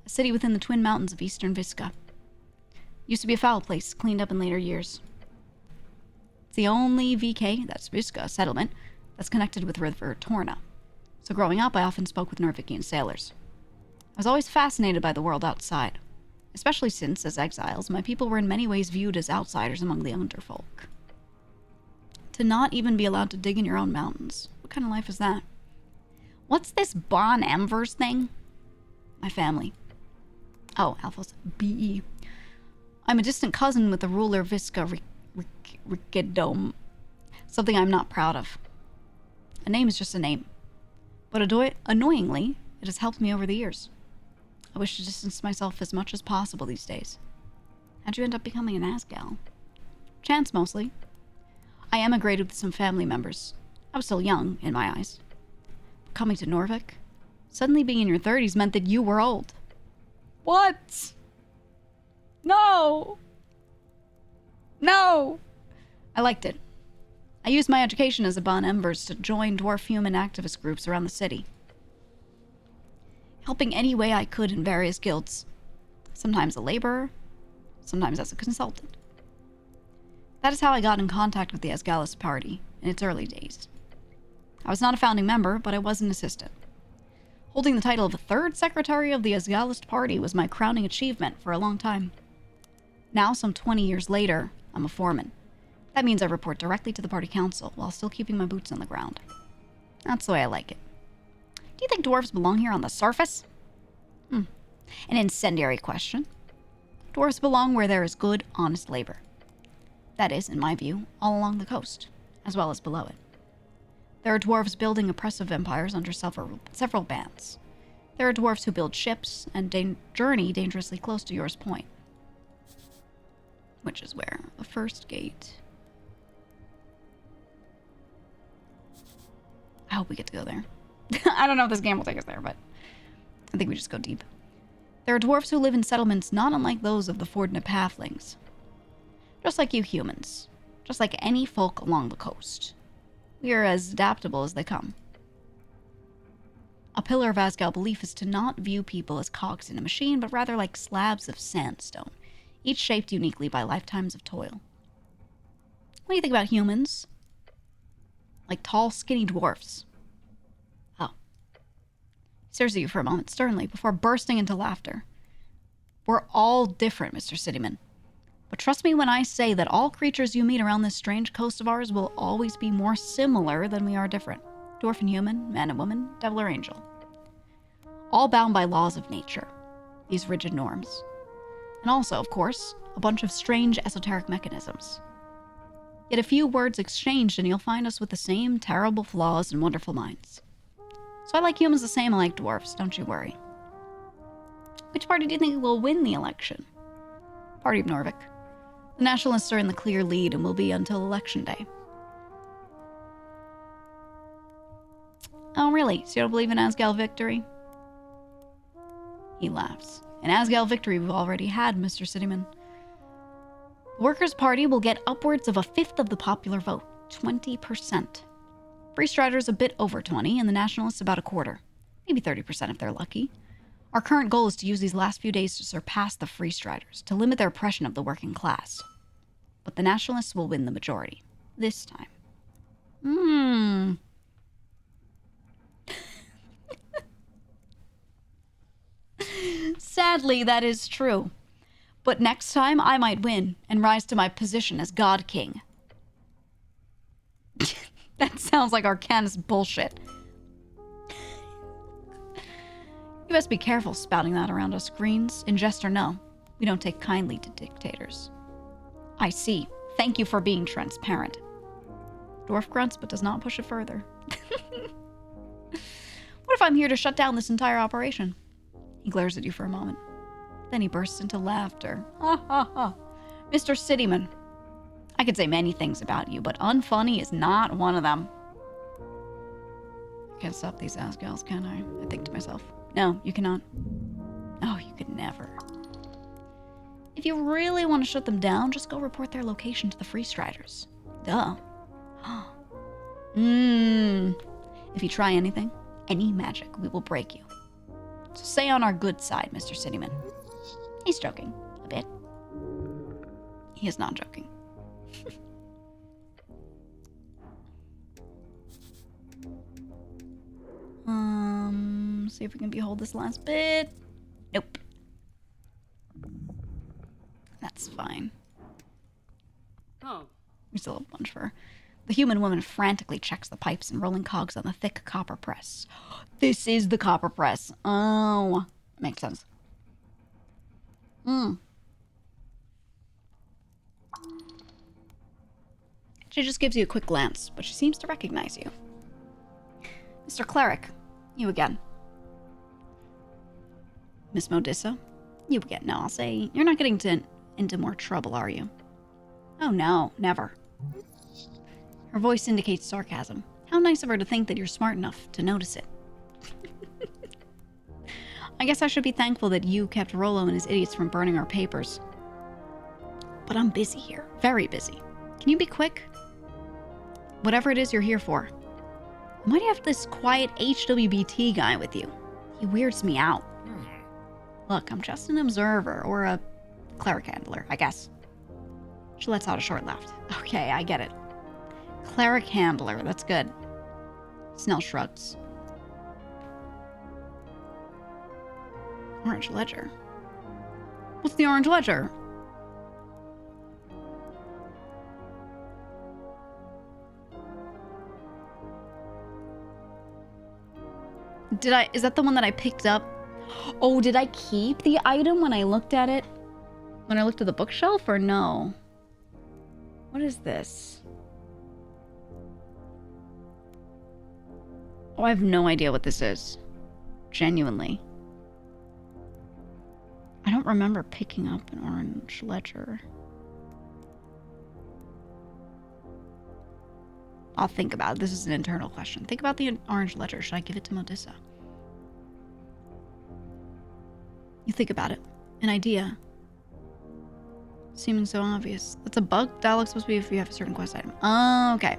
a city within the twin mountains of eastern Visca. Used to be a foul place, cleaned up in later years. It's the only VK, that's Visca, settlement that's connected with River Torna. So growing up, I often spoke with Norvikian sailors. I was always fascinated by the world outside, especially since, as exiles, my people were in many ways viewed as outsiders among the underfolk. To not even be allowed to dig in your own mountains. What kind of life is that? What's this Bon Emvers thing? My family. Oh, Alphos. B.E. I'm a distant cousin with the ruler Visca Rickedome. Something I'm not proud of. A name is just a name. But annoyingly, it has helped me over the years. I wish to distance myself as much as possible these days. How'd you end up becoming an Asgal? Chance, mostly. I emigrated with some family members. I was still young, in my eyes. Coming to Norvik, suddenly being in your 30s meant that you were old. What? No! No! I liked it. I used my education as a Bon Embers to join dwarf human activist groups around the city, helping any way I could in various guilds. Sometimes a laborer, sometimes as a consultant. That is how I got in contact with the Asgalis party in its early days. I was not a founding member, but I was an assistant. Holding the title of a third secretary of the Asgalist party was my crowning achievement for a long time. Now, some 20 years later, I'm a foreman. That means I report directly to the party council while still keeping my boots on the ground. That's the way I like it. Do you think dwarves belong here on the surface? An incendiary question. Dwarves belong where there is good, honest labor. That is, in my view, all along the coast, as well as below it. There are dwarves building oppressive empires under several bans. There are dwarves who build ships and journey dangerously close to Yours Point, which is where the first gate. I hope we get to go there. I don't know if this game will take us there, but I think we just go deep. There are dwarves who live in settlements not unlike those of the Fordna Pathlings. Just like you humans. Just like any folk along the coast. We are as adaptable as they come. A pillar of Asgal belief is to not view people as cogs in a machine, but rather like slabs of sandstone, each shaped uniquely by lifetimes of toil. What do you think about humans? Like tall, skinny dwarfs. Oh. He stares at you for a moment sternly before bursting into laughter. We're all different, Mr. Cityman. But trust me when I say that all creatures you meet around this strange coast of ours will always be more similar than we are different. Dwarf and human, man and woman, devil or angel. All bound by laws of nature. These rigid norms. And also, of course, a bunch of strange esoteric mechanisms. Yet a few words exchanged and you'll find us with the same terrible flaws and wonderful minds. So I like humans the same I like dwarfs, don't you worry. Which party do you think will win the election? Party of Norvik. The Nationalists are in the clear lead and will be until Election Day. Oh, really? So you don't believe in Asgal victory? He laughs. In Asgal victory we've already had, Mr. Cityman. The Workers' Party will get upwards of a fifth of the popular vote, 20%. Free Striders a bit over 20, and the Nationalists about a quarter. Maybe 30% if they're lucky. Our current goal is to use these last few days to surpass the Free Striders, to limit their oppression of the working class. But the Nationalists will win the majority. This time. Sadly, that is true. But next time, I might win and rise to my position as God King. That sounds like Arcanist bullshit. You best be careful spouting that around us, Greens. In jest or no, we don't take kindly to dictators. I see. Thank you for being transparent. Dwarf grunts, but does not push it further. What if I'm here to shut down this entire operation? He glares at you for a moment. Then he bursts into laughter. Ha ha ha. Mr. Cityman, I could say many things about you, but unfunny is not one of them. I can't stop these ass gals, can I? I think to myself. No, you cannot. Oh, you could never. If you really want to shut them down, just go report their location to the Free Striders. Duh. If you try anything, any magic, we will break you. So stay on our good side, Mr. Cityman. He's joking. A bit. He is not joking. See if we can behold this last bit. Nope. That's fine. Oh. We still have a bunch for her. The human woman frantically checks the pipes and rolling cogs on the thick copper press. This is the copper press. Oh. Makes sense. She just gives you a quick glance, but she seems to recognize you. Mr. Cleric, you again. Miss Modissa, you again. No, I'll say, you're not getting into more trouble, are you? Oh no, never. Her voice indicates sarcasm. How nice of her to think that you're smart enough to notice it. I guess I should be thankful that you kept Rollo and his idiots from burning our papers. But I'm busy here. Very busy. Can you be quick? Whatever it is you're here for. Why do you have this quiet HWBT guy with you? He weirds me out. Look, I'm just an observer, or a cleric handler, I guess. She lets out a short laugh. Okay, I get it. Cleric handler, that's good. Snell shrugs. Orange ledger. What's the orange ledger? Is that the one that I picked up? Oh, did I keep the item when I looked at it? When I looked at the bookshelf, or no? What is this? Oh, I have no idea what this is. Genuinely. I don't remember picking up an orange ledger. I'll think about it. This is an internal question. Think about the orange ledger. Should I give it to Modissa? You think about it. An idea. Seeming so obvious. That's a bug? Dialogue's supposed to be if you have a certain quest item. Oh, okay.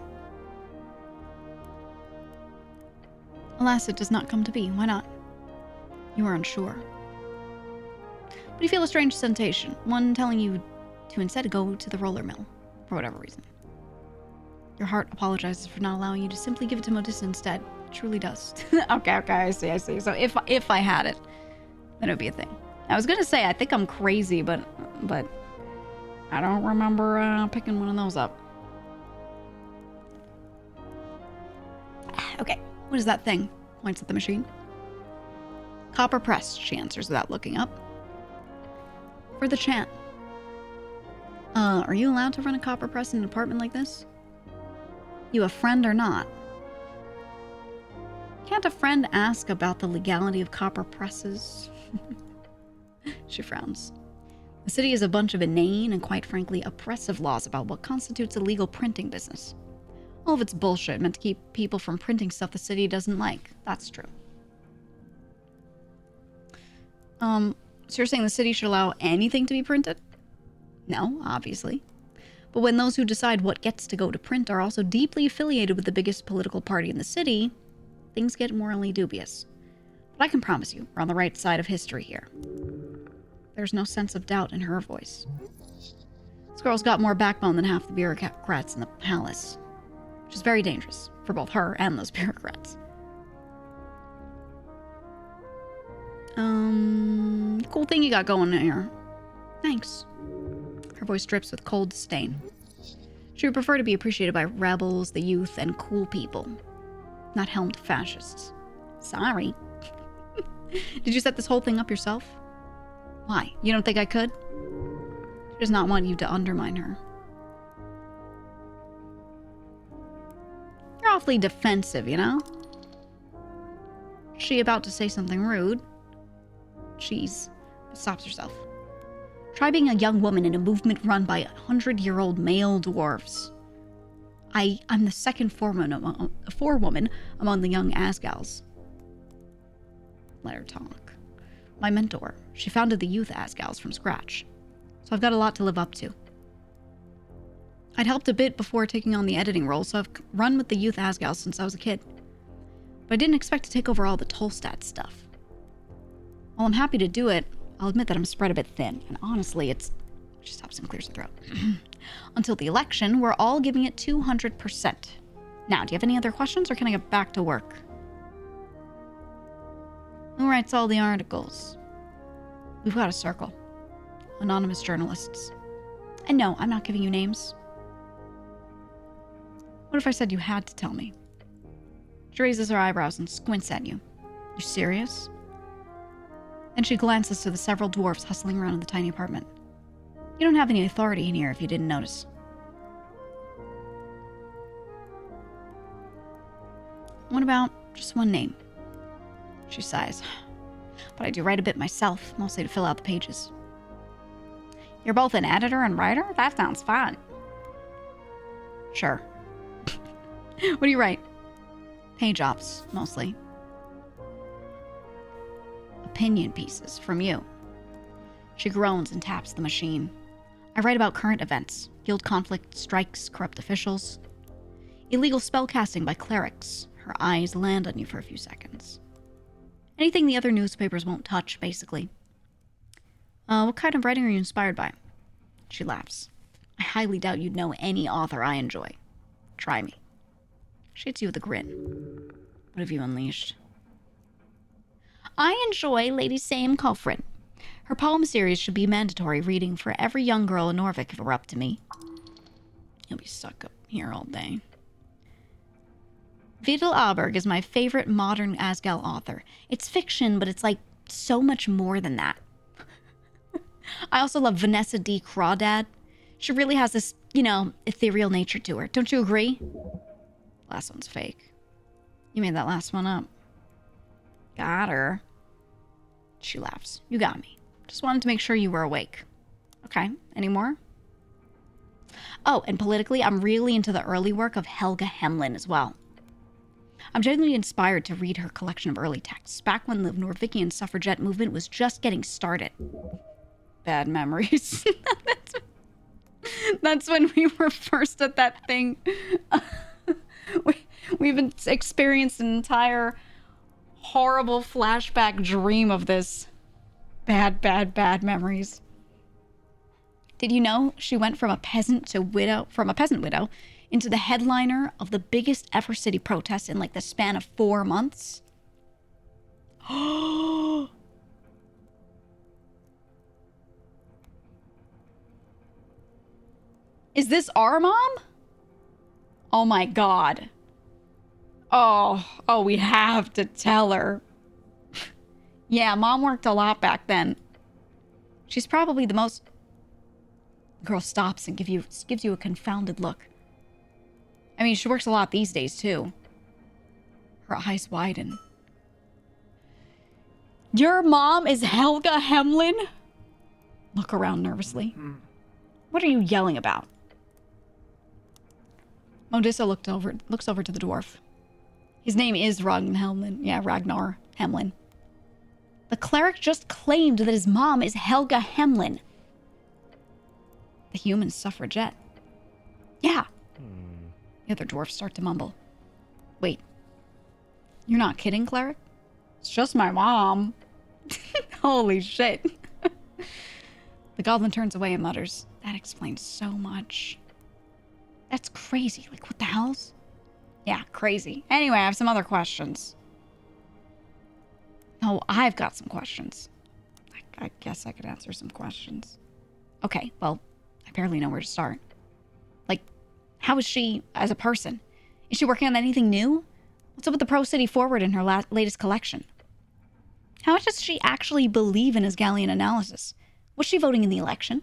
Alas, it does not come to be. Why not? You are unsure. But you feel a strange sensation. One telling you to instead go to the roller mill. For whatever reason. Your heart apologizes for not allowing you to simply give it to Modissa instead. It truly does. Okay, I see. So if I had it, then it would be a thing. I was gonna say, I think I'm crazy, but I don't remember picking one of those up. Okay, what is that thing? Points at the machine. Copper press, she answers without looking up. For the chant. Are you allowed to run a copper press in an apartment like this? You a friend or not? Can't a friend ask about the legality of copper presses? She frowns. The city is a bunch of inane and, quite frankly, oppressive laws about what constitutes a legal printing business. All of it's bullshit meant to keep people from printing stuff the city doesn't like. That's true. So you're saying the city should allow anything to be printed? No, obviously. But when those who decide what gets to go to print are also deeply affiliated with the biggest political party in the city, things get morally dubious. But I can promise you, we're on the right side of history here. There's no sense of doubt in her voice. This girl's got more backbone than half the bureaucrats in the palace, which is very dangerous for both her and those bureaucrats. Cool thing you got going here. Thanks. Her voice drips with cold disdain. She would prefer to be appreciated by rebels, the youth, and cool people, not helmed fascists. Sorry. Did you set this whole thing up yourself? Why? You don't think I could? She does not want you to undermine her. You're awfully defensive, you know? She about to say something rude. She's stops herself. Try being a young woman in a movement run by 100-year-old male dwarves. I'm the second forewoman among the young Asgals. Let her talk. My mentor. She founded the youth Asgals from scratch. So I've got a lot to live up to. I'd helped a bit before taking on the editing role, so I've run with the youth Asgals since I was a kid. But I didn't expect to take over all the Tolstad stuff. While I'm happy to do it, I'll admit that I'm spread a bit thin, and honestly, she stops and clears her throat. Until the election, we're all giving it 200%. Now, do you have any other questions, or can I get back to work? Who writes all the articles? We've got a circle. Anonymous journalists. And no, I'm not giving you names. What if I said you had to tell me? She raises her eyebrows and squints at you. You serious? Then she glances to the several dwarfs hustling around in the tiny apartment. You don't have any authority in here if you didn't notice. What about just one name? She sighs. But I do write a bit myself, mostly to fill out the pages. You're both an editor and writer? That sounds fun. Sure. What do you write? Page offs, mostly. Opinion pieces from you. She groans and taps the machine. I write about current events, guild conflict, strikes, corrupt officials. Illegal spellcasting by clerics. Her eyes land on you for a few seconds. Anything the other newspapers won't touch, basically. What kind of writing are you inspired by? She laughs. I highly doubt you'd know any author I enjoy. Try me. She hits you with a grin. What have you unleashed? I enjoy Lady Sam Culfrin. Her poem series should be mandatory reading for every young girl in Norvik if it were up to me. You'll be stuck up here all day. Vidal Aberg is my favorite modern Asgal author. It's fiction, but it's like so much more than that. I also love Vanessa D. Crawdad. She really has this, ethereal nature to her. Don't you agree? Last one's fake. You made that last one up. Got her. She laughs. You got me. Just wanted to make sure you were awake. Okay, any more? Oh, and politically, I'm really into the early work of Helga Hemlin as well. I'm genuinely inspired to read her collection of early texts, back when the Norvikian suffragette movement was just getting started. Bad memories. That's when we were first at that thing. We've experienced an entire horrible flashback dream of this. Bad memories. Did you know she went from a peasant widow into the headliner of the biggest ever city protest in like the span of 4 months? Is this our mom? Oh my god. Oh, we have to tell her. Yeah, mom worked a lot back then. She's probably the most... The girl stops and gives you a confounded look. I mean, she works a lot these days, too. Her eyes widen. Your mom is Helga Hemlin? Look around nervously. What are you yelling about? Modissa looks over to the dwarf. His name is Ragnar Hemlin. Yeah, Ragnar Hemlin. The cleric just claimed that his mom is Helga Hemlin. The human suffragette. Yeah. The other dwarfs start to mumble. Wait. You're not kidding, cleric? It's just my mom. Holy shit. The goblin turns away and mutters. That explains so much. That's crazy. Like, what the hell's? Yeah, crazy. Anyway, I have some other questions. Oh, I've got some questions. I guess I could answer some questions. Okay, well, I barely know where to start. Like, how is she as a person? Is she working on anything new? What's up with the Pro City Forward in her latest collection? How much does she actually believe in his Gallian analysis? Was she voting in the election?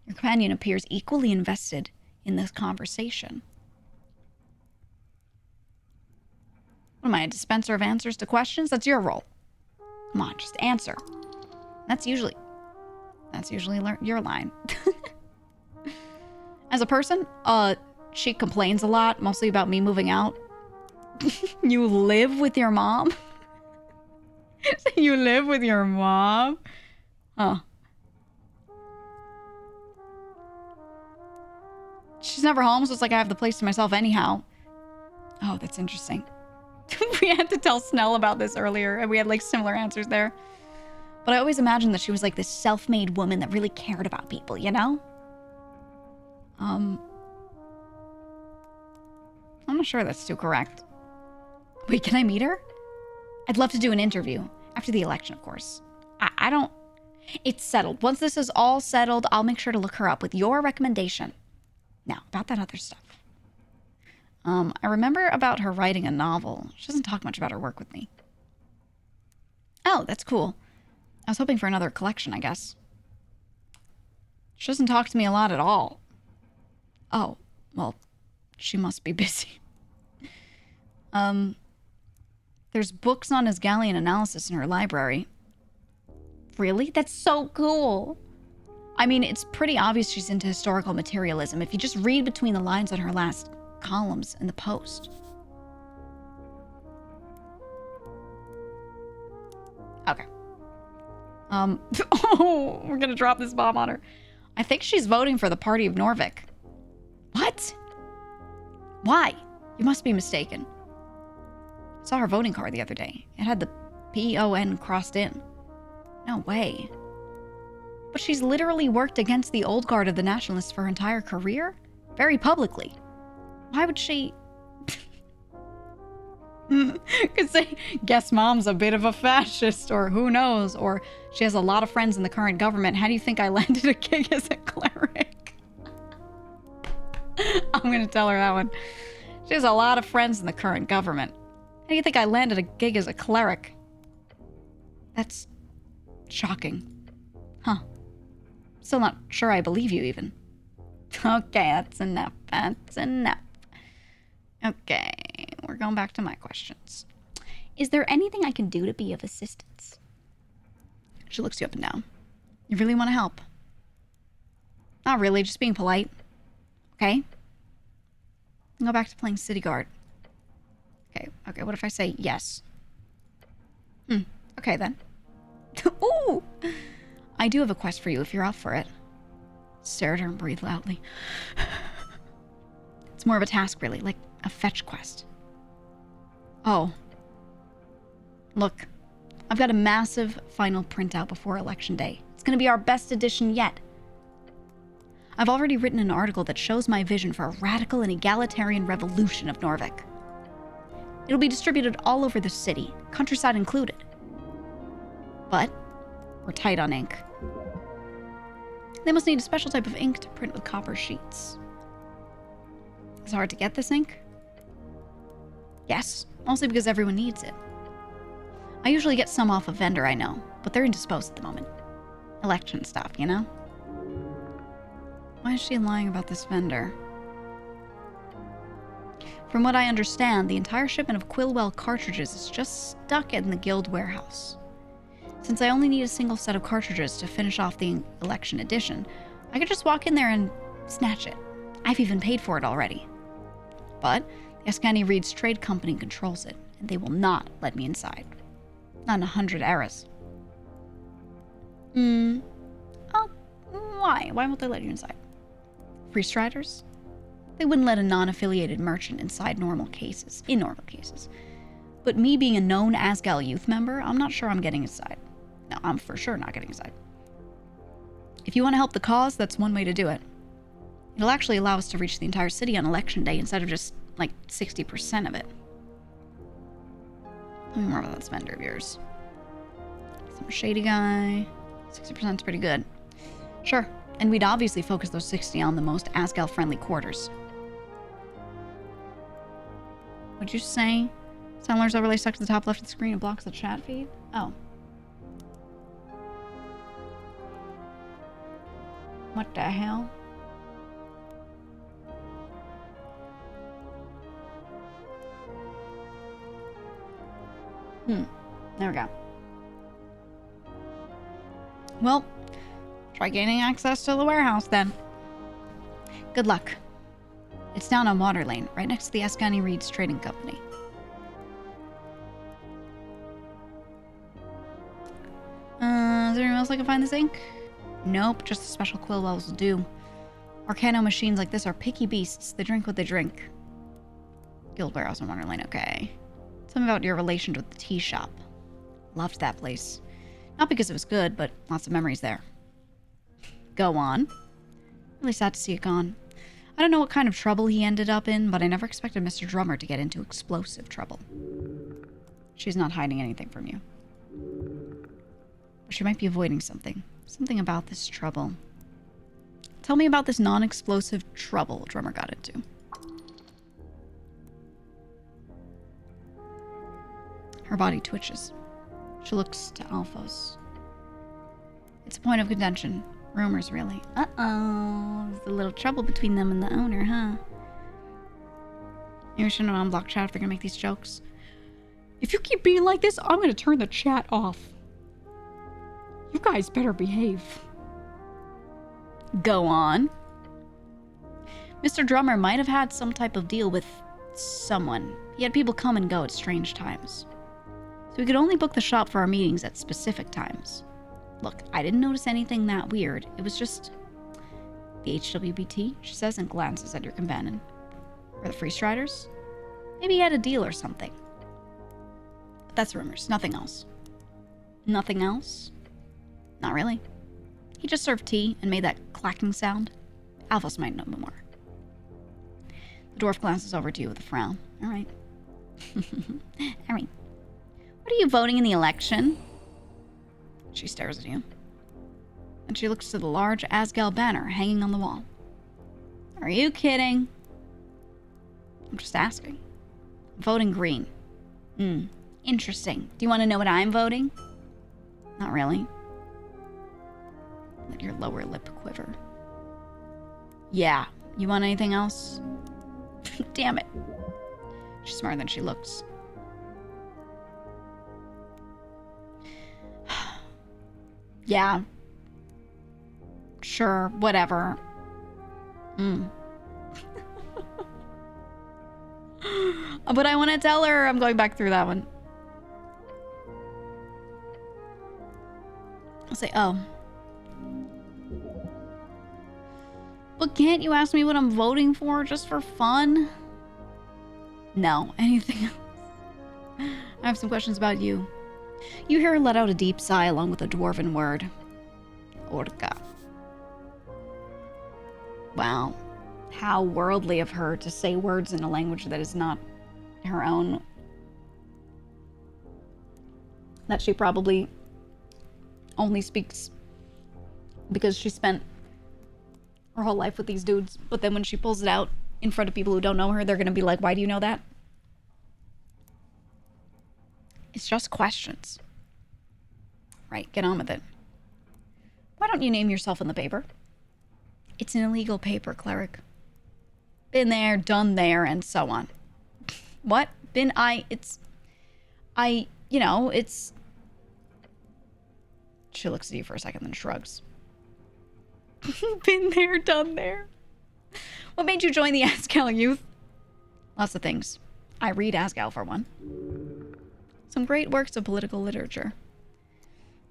Your companion appears equally invested in this conversation. What am I, a dispenser of answers to questions? That's your role. Come on, just answer. That's usually your line. As a person, she complains a lot, mostly about me moving out. You live with your mom? You live with your mom? Huh. She's never home, so it's like I have the place to myself anyhow. Oh, that's interesting. We had to tell Snell about this earlier, and we had, like, similar answers there. But I always imagined that she was, like, this self-made woman that really cared about people, you know? I'm not sure that's too correct. Wait, can I meet her? I'd love to do an interview. After the election, of course. I don't... It's settled. Once this is all settled, I'll make sure to look her up with your recommendation. Now, about that other stuff. I remember about her writing a novel. She doesn't talk much about her work with me. Oh, that's cool. I was hoping for another collection, I guess. She doesn't talk to me a lot at all. Oh, well, she must be busy. There's books on his Gallian analysis in her library. Really? That's so cool. I mean, it's pretty obvious she's into historical materialism if you just read between the lines on her last columns in the post. Okay. Oh, we're gonna drop this bomb on her. I think she's voting for the Party of Norvik. What? Why? You must be mistaken. I saw her voting card the other day. It had the P-O-N crossed in. No way. But she's literally worked against the old guard of the Nationalists for her entire career? Very publicly. Why would she... Could say, guess mom's a bit of a fascist, or who knows, or she has a lot of friends in the current government. How do you think I landed a gig as a cleric? I'm gonna tell her that one. She has a lot of friends in the current government. How do you think I landed a gig as a cleric? That's shocking. Huh. Still not sure I believe you, even. Okay, that's enough. That's enough. Okay, we're going back to my questions. Is there anything I can do to be of assistance? She looks you up and down. You really want to help? Not really, just being polite. Okay? I'll go back to playing city guard. Okay, what if I say yes? Okay then. Ooh! I do have a quest for you if you're up for it. Stare at her and breathe loudly. It's more of a task, really, like a fetch quest. Oh. Look, I've got a massive final printout before Election Day. It's going to be our best edition yet. I've already written an article that shows my vision for a radical and egalitarian revolution of Norvik. It'll be distributed all over the city, countryside included. But we're tight on ink. They must need a special type of ink to print with copper sheets. Is it hard to get this ink? Yes, mostly because everyone needs it. I usually get some off a vendor I know, but they're indisposed at the moment. Election stuff, you know? Why is she lying about this vendor? From what I understand, the entire shipment of Quillwell cartridges is just stuck in the guild warehouse. Since I only need a single set of cartridges to finish off the election edition, I could just walk in there and snatch it. I've even paid for it already. But the Ascani Reed's trade company controls it, and they will not let me inside. Not in 100 eras. Oh, why? Why won't they let you inside? Free striders? They wouldn't let a non-affiliated merchant inside in normal cases. But me being a known Asgal youth member, I'm not sure I'm getting inside. No, I'm for sure not getting inside. If you want to help the cause, that's one way to do it. It'll actually allow us to reach the entire city on election day instead of just, like, 60% of it. Tell me more about this vendor of yours. Some shady guy. 60% is pretty good. Sure. And we'd obviously focus those 60 on the most Asgal-friendly quarters. What'd you say? Soundler's overlay stuck to the top left of the screen and blocks the chat feed? Oh. What the hell? There we go. Well, try gaining access to the warehouse then. Good luck. It's down on Water Lane, right next to the Ascani Reed's Trading Company. Is there anyone else I can find this ink? Nope, just the special quill wells will do. Arcano machines like this are picky beasts. They drink what they drink. Guild Warehouse in Water Lane, okay. Tell me about your relation with the tea shop. Loved that place. Not because it was good, but lots of memories there. Go on. Really sad to see it gone. I don't know what kind of trouble he ended up in, but I never expected Mr. Drummer to get into explosive trouble. She's not hiding anything from you. Or she might be avoiding something. Something about this trouble. Tell me about this non-explosive trouble Drummer got into. Her body twitches. She looks to Alphos. It's a point of contention. Rumors, really. Uh-oh. There's a little trouble between them and the owner, huh? Maybe we shouldn't have unblocked chat if they're gonna make these jokes. If you keep being like this, I'm gonna turn the chat off. You guys better behave. Go on. Mr. Drummer might have had some type of deal with someone. He had people come and go at strange times. So we could only book the shop for our meetings at specific times. Look, I didn't notice anything that weird. It was just the HWBT, she says, and glances at your companion. Or the Free Striders? Maybe he had a deal or something. But that's rumors, nothing else. Nothing else? Not really. He just served tea and made that clacking sound. Alphas might know more. The dwarf glances over to you with a frown. All right. All right. What are you voting in the election? She stares at you. And she looks to the large Asgal banner hanging on the wall. Are you kidding? I'm just asking. Voting green. Interesting. Do you want to know what I'm voting? Not really. Let your lower lip quiver. Yeah. You want anything else? Damn it. She's smarter than she looks. Yeah. Sure, whatever. But I want to tell her I'm going back through that one. I'll say, oh. But can't you ask me what I'm voting for just for fun? No, anything else? I have some questions about you. You hear her let out a deep sigh along with a dwarven word. Orca. Wow. How worldly of her to say words in a language that is not her own. That she probably only speaks because she spent her whole life with these dudes. But then when she pulls it out in front of people who don't know her, they're going to be like, why do you know that? It's just questions. Right, get on with it. Why don't you name yourself in the paper? It's an illegal paper, cleric. Been there, done there, and so on. What? It's... She looks at you for a second, then shrugs. Been there, done there. What made you join the Asgal youth? Lots of things. I read Asgal, for one. Some great works of political literature.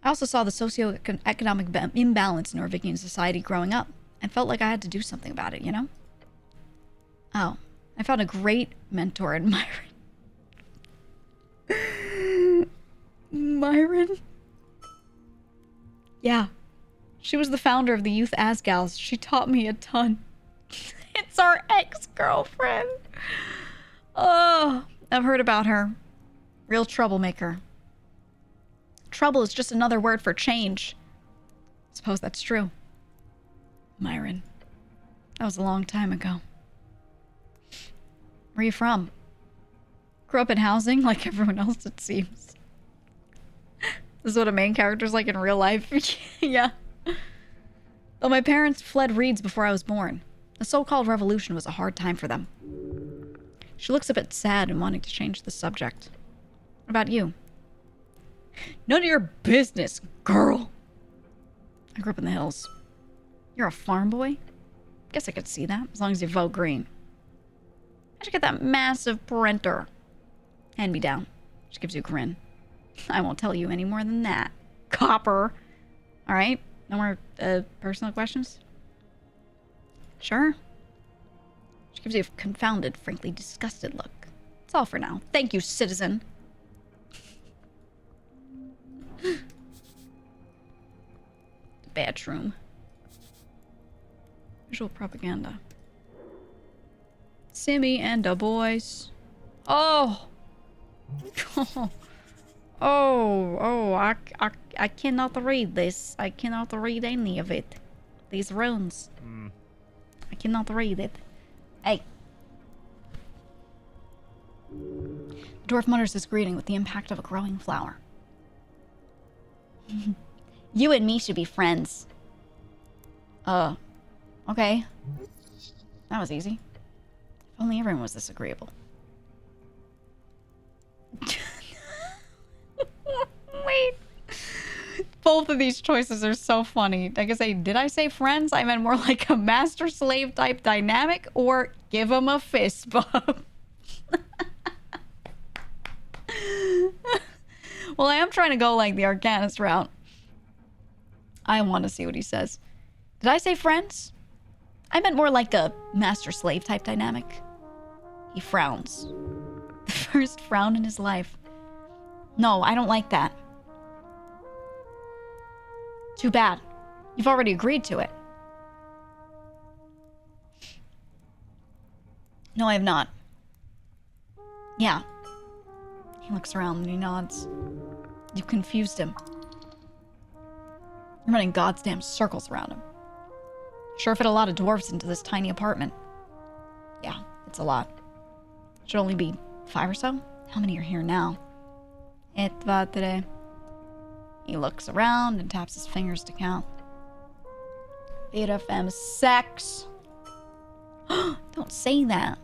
I also saw the socio-economic imbalance in Norvigian society growing up and felt like I had to do something about it, you know? Oh, I found a great mentor in Myron. Myron? Yeah. She was the founder of the Youth Asgals. She taught me a ton. It's our ex-girlfriend. Oh, I've heard about her. Real troublemaker. Trouble is just another word for change. Suppose that's true. Myron. That was a long time ago. Where are you from? Grew up in housing like everyone else, it seems. This is what a main character's like in real life. Yeah. Though my parents fled Reeds before I was born. The so-called revolution was a hard time for them. She looks a bit sad and wanting to change the subject. What about you? None of your business, girl. I grew up in the hills. You're a farm boy? Guess I could see that, as long as you vote green. I should get that massive printer. Hand me down. She gives you a grin. I won't tell you any more than that. Copper. Alright, no more personal questions? Sure. She gives you a confounded, frankly disgusted look. That's all for now. Thank you, citizen. The bathroom. Visual propaganda. Simmy and the boys. Oh! I cannot read this. I cannot read any of it. These runes. I cannot read it. Hey. The dwarf mutters his greeting with the impact of a growing flower. You and me should be friends. Okay. That was easy. If only everyone was this agreeable. Wait. Both of these choices are so funny. Like I say, did I say friends? I meant more like a master-slave type dynamic, or give him a fist bump. Well, I am trying to go like the Arcanist route. I want to see what he says. Did I say friends? I meant more like a master-slave type dynamic. He frowns. The first frown in his life. No, I don't like that. Too bad. You've already agreed to it. No, I have not. Yeah. He looks around and he nods. You confused him. You're running goddamn circles around him. Sure fit a lot of dwarves into this tiny apartment. Yeah, it's a lot. Should only be 5 or so? How many are here now? He looks around and taps his fingers to count. Beta fem sex. Don't say that.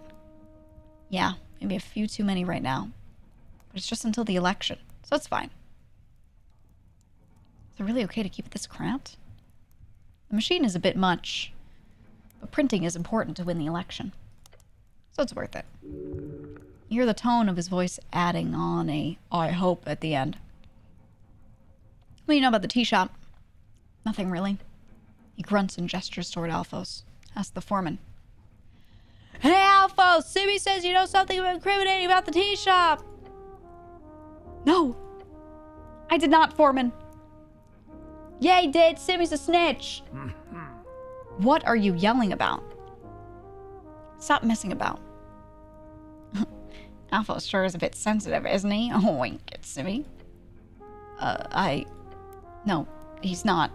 Yeah, maybe a few too many right now. But it's just until the election, so it's fine. Is it really okay to keep it this cramped? The machine is a bit much, but printing is important to win the election. So it's worth it. You hear the tone of his voice adding on a "I hope" at the end. What do you know about the tea shop? Nothing really. He grunts and gestures toward Alphos. Ask the foreman. Hey, Alphos! Simi says you know something incriminating about the tea shop! No! I did not, foreman. Yeah, he did. Simi's a snitch. What are you yelling about? Stop messing about. Alphos sure is a bit sensitive, isn't he? Oh, wink at Simi. No, he's not.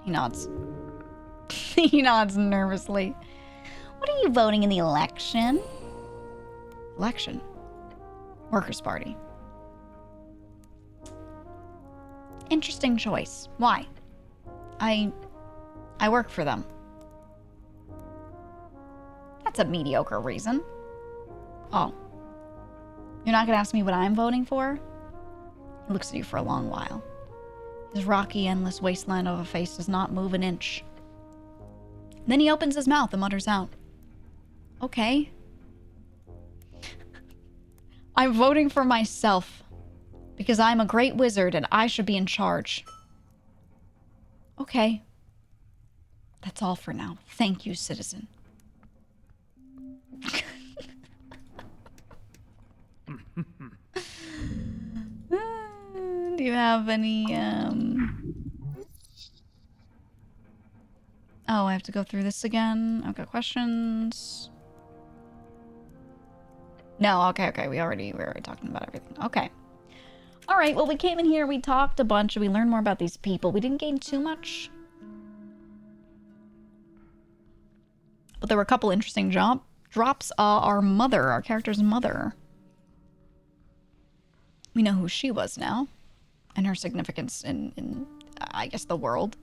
He nods. He nods nervously. What are you voting in the election? Election? Workers' Party. Interesting choice. Why? I work for them. That's a mediocre reason. Oh. You're not gonna ask me what I'm voting for? He looks at you for a long while. His rocky, endless wasteland of a face does not move an inch. Then he opens his mouth and mutters out, okay. I'm voting for myself because I'm a great wizard and I should be in charge. Okay. That's all for now. Thank you, citizen. Do you have any, Oh, I have to go through this again. Okay, questions. No, okay. We were already talking about everything. Okay. All right, well, we came in here, we talked a bunch, we learned more about these people. We didn't gain too much. But there were a couple interesting drops. Our mother, our character's mother. We know who she was now. And her significance in I guess, the world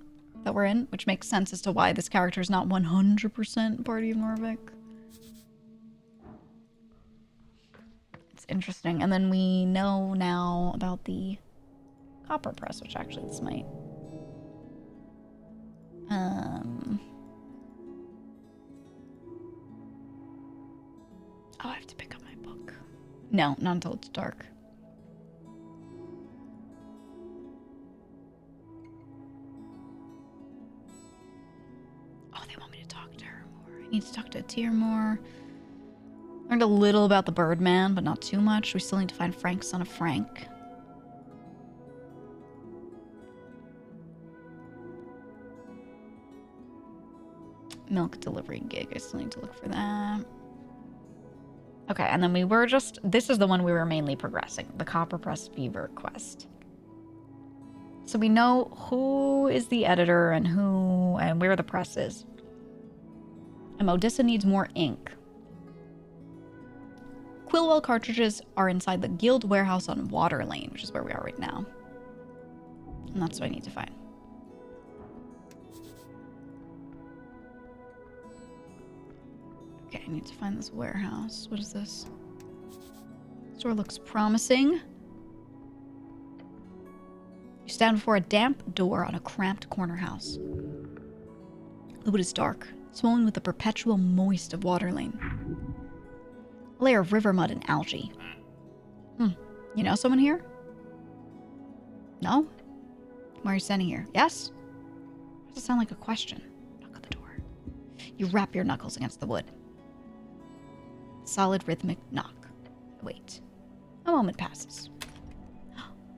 that we're in. Which makes sense as to why this character is not 100% Party of Norvik. It's interesting. And then we know now about the copper press, which actually this might... Oh, I have to pick up my book. No, not until it's dark. Oh, they want me to talk to her more. I need to talk to Tyr more. Learned a little about the Birdman, but not too much. We still need to find Frank, son of Frank. Milk delivery gig. I still need to look for that. Okay, and then we were just... This is the one we were mainly progressing. The Copper Press Fever quest. So we know who is the editor and who... and where the press is. And Modissa needs more ink. Quillwell cartridges are inside the Guild warehouse on Water Lane, which is where we are right now. And that's what I need to find. Okay, I need to find this warehouse. What is this? Store looks promising. You stand before a damp door on a cramped corner house. The wood is dark, swollen with the perpetual moist of Water Lane. A layer of river mud and algae. You know someone here? No? Why are you standing here? Yes? Does it sound like a question? Knock on the door. You rap your knuckles against the wood. Solid rhythmic knock. Wait. A moment passes.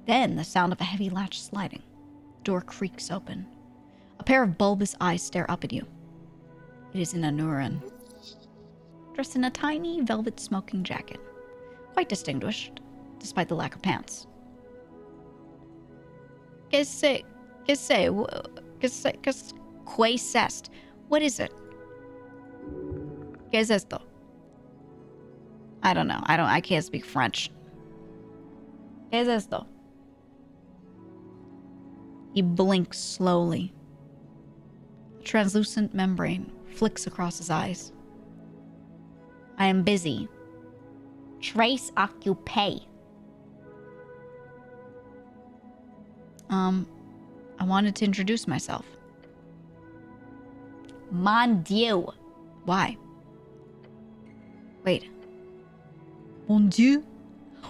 Then the sound of a heavy latch sliding. The door creaks open. A pair of bulbous eyes stare up at you. It is an Anuran. Dressed in a tiny velvet smoking jacket. Quite distinguished, despite the lack of pants. What is it? ¿Qué es esto? I don't know. I can't speak French. ¿Qué es esto? He blinks slowly. A translucent membrane flicks across his eyes. I am busy. Trace occupé. I wanted to introduce myself. Mon Dieu. Why? Wait. Mon Dieu?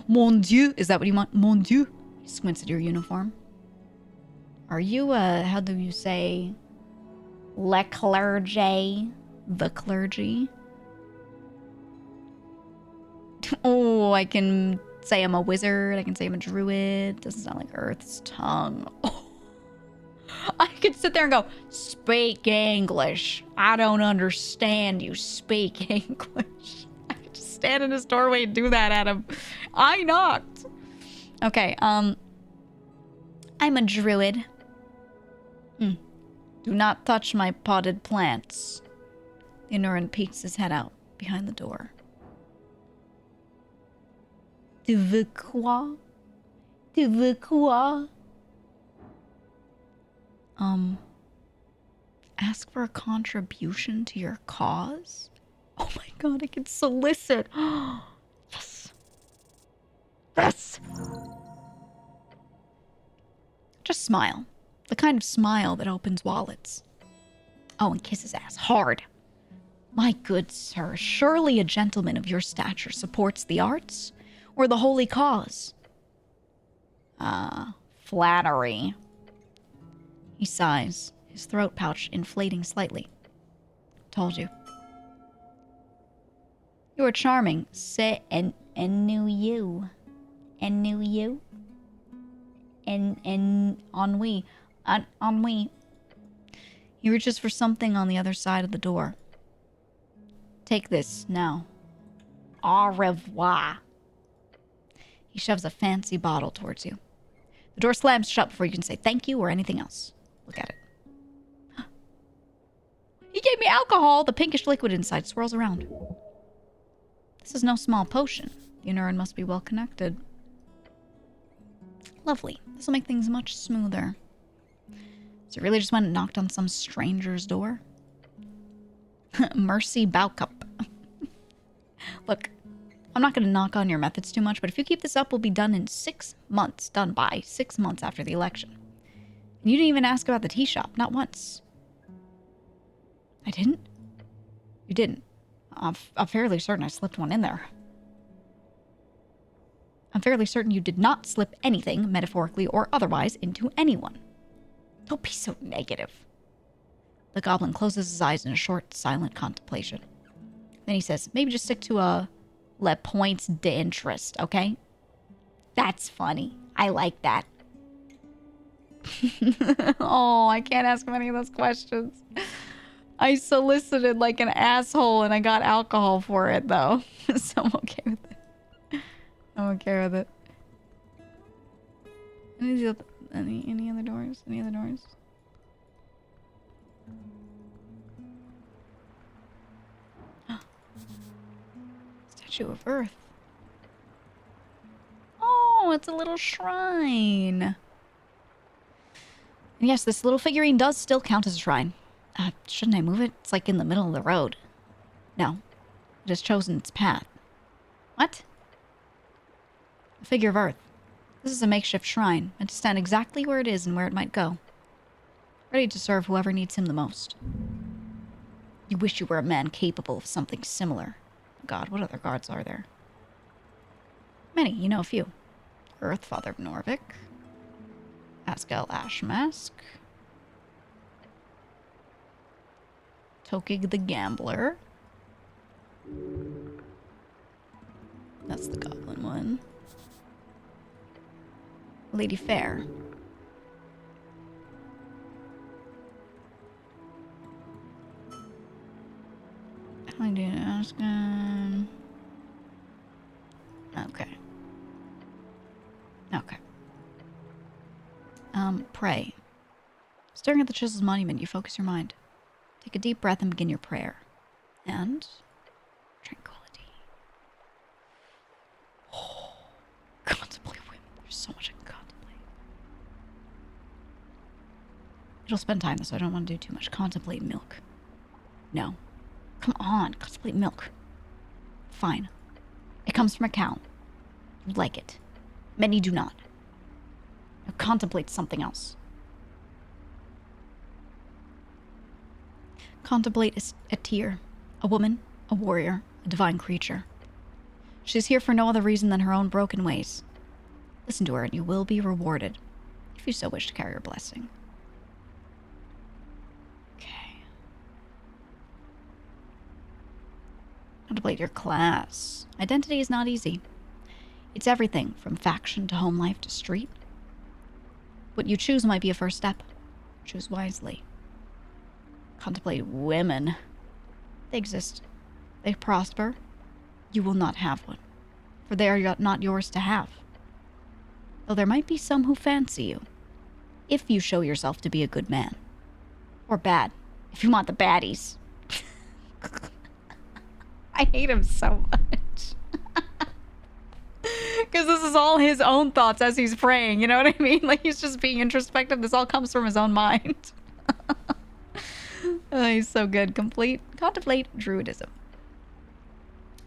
Mon Dieu? Is that what you want? Mon Dieu? He squints at your uniform. Are you, how do you say? Le clergy? The clergy? Oh, I can say I'm a wizard. I can say I'm a druid. Doesn't sound like Earth's tongue. Oh. I could sit there and go, speak English. I don't understand you. Speak English. I could just stand in his doorway and do that at him. I knocked. Okay, I'm a druid. Do not touch my potted plants. The Anuran peeks his head out behind the door. Tu veux quoi? Tu veux quoi? Ask for a contribution to your cause? Oh my god, I can solicit. Yes. Yes. Just smile. The kind of smile that opens wallets. Oh, and kiss his ass hard. My good sir, surely a gentleman of your stature supports the arts or the holy cause? Flattery. He sighs, his throat pouch inflating slightly. Told you. You are charming. Say and knew you. And knew you. And ennui. Ennui. He reaches for something on the other side of the door. Take this now. Au revoir. He shoves a fancy bottle towards you. The door slams shut before you can say thank you or anything else. Look at it. He gave me alcohol! The pinkish liquid inside swirls around. This is no small potion. The neuron must be well connected. Lovely. This will make things much smoother. So it really just went and knocked on some stranger's door? Mercy Bowcup. Look, I'm not going to knock on your methods too much, but if you keep this up, we'll be done in 6 months. Done by 6 months after the election. And you didn't even ask about the tea shop. Not once. I didn't? You didn't. I'm fairly certain I slipped one in there. I'm fairly certain you did not slip anything, metaphorically or otherwise, into anyone. Don't be so negative. The goblin closes his eyes in a short, silent contemplation. Then he says, maybe just stick to le points d'interest, okay? That's funny. I like that. Oh, I can't ask him any of those questions. I solicited like an asshole and I got alcohol for it, though. So I'm okay with it. I'm okay with it. Any other doors? Any other doors? Statue of Earth. Oh, it's a little shrine. And yes, this little figurine does still count as a shrine. Shouldn't I move it? It's like in the middle of the road. No. It has chosen its path. What? A figure of Earth. This is a makeshift shrine, meant to stand exactly where it is and where it might go. Ready to serve whoever needs him the most. You wish you were a man capable of something similar. God, what other gods are there? Many, you know a few. Earth, Father of Norvik. Askel Ashmask. Tokig the Gambler. That's the goblin one. Lady Fair. I didn't ask him. Okay. Okay. Pray. Staring at the chiseled monument, you focus your mind. Take a deep breath and begin your prayer. And tranquility. Oh, contemplate women. There's so much I can contemplate. It'll spend time, so I don't want to do too much. Contemplate milk. No. Come on, contemplate milk. Fine. It comes from a cow. You like it. Many do not. Now contemplate something else. Contemplate a tear, a woman, a warrior, a divine creature. She is here for no other reason than her own broken ways. Listen to her and you will be rewarded, if you so wish to carry her blessing. Okay. Contemplate your class. Identity is not easy. It's everything from faction to home life to street. What you choose might be a first step. Choose wisely. Contemplate women. They exist. They prosper. You will not have one, for they are not yours to have. Though there might be some who fancy you, if you show yourself to be a good man. Or bad, if you want the baddies. I hate him so much. Because this is all his own thoughts as he's praying, you know what I mean? Like, he's just being introspective. This all comes from his own mind. Oh, he's so good. Contemplate druidism.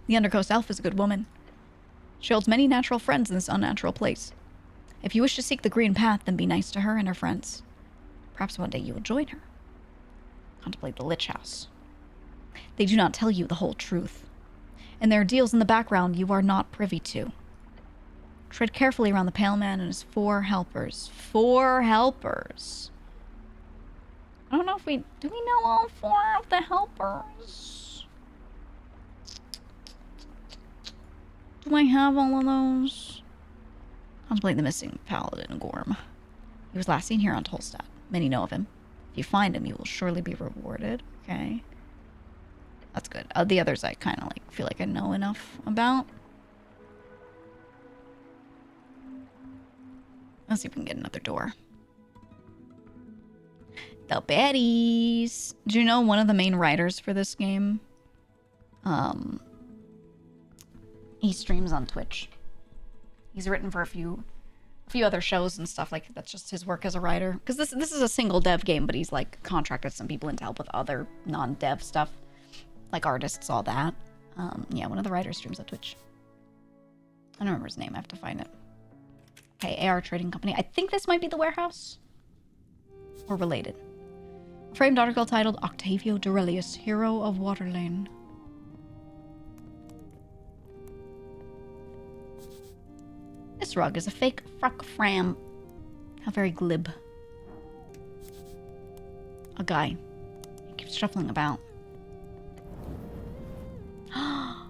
The Undercoast Elf is a good woman. She holds many natural friends in this unnatural place. If you wish to seek the green path, then be nice to her and her friends. Perhaps one day you will join her. Contemplate the Lich House. They do not tell you the whole truth. And there are deals in the background you are not privy to. Tread carefully around the Pale Man and his 4 helpers. 4 helpers. I don't know if do we know all 4 of the helpers? Do I have all of those? Contemplate the missing Paladin Gorm. He was last seen here on Tolstad. Many know of him. If you find him, you will surely be rewarded. Okay. That's good. The others I kind of feel like I know enough about. Let's see if we can get another door. The baddies. Do you know one of the main writers for this game? He streams on Twitch. He's written for a few other shows and stuff like that's just his work as a writer. Because this is a single dev game, but he's like contracted some people in to help with other non-dev stuff, like artists, all that. Yeah, one of the writers streams on Twitch. I don't remember his name. I have to find it. Okay, AR Trading Company. I think this might be the warehouse. Or related. A framed article titled Octavio Dorelius, Hero of Waterlane. This rug is a fake fruck fram. How very glib. A guy. He keeps shuffling about. Oh.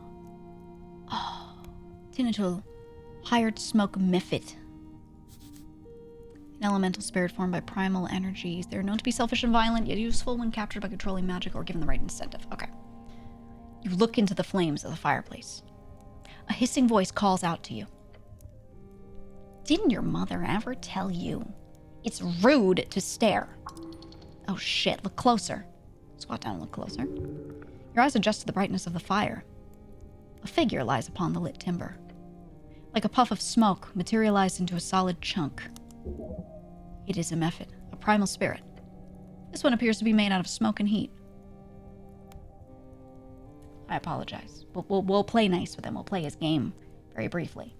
Tinatul. Hired smoke Mephit. An elemental spirit formed by primal energies. They are known to be selfish and violent, yet useful when captured by controlling magic or given the right incentive. Okay. You look into the flames of the fireplace. A hissing voice calls out to you. Didn't your mother ever tell you? It's rude to stare. Oh shit, look closer. Squat down and look closer. Your eyes adjust to the brightness of the fire. A figure lies upon the lit timber. Like a puff of smoke, materialized into a solid chunk. It is a Mephit, a primal spirit. This one appears to be made out of smoke and heat. I apologize. We'll play nice with him. We'll play his game very briefly.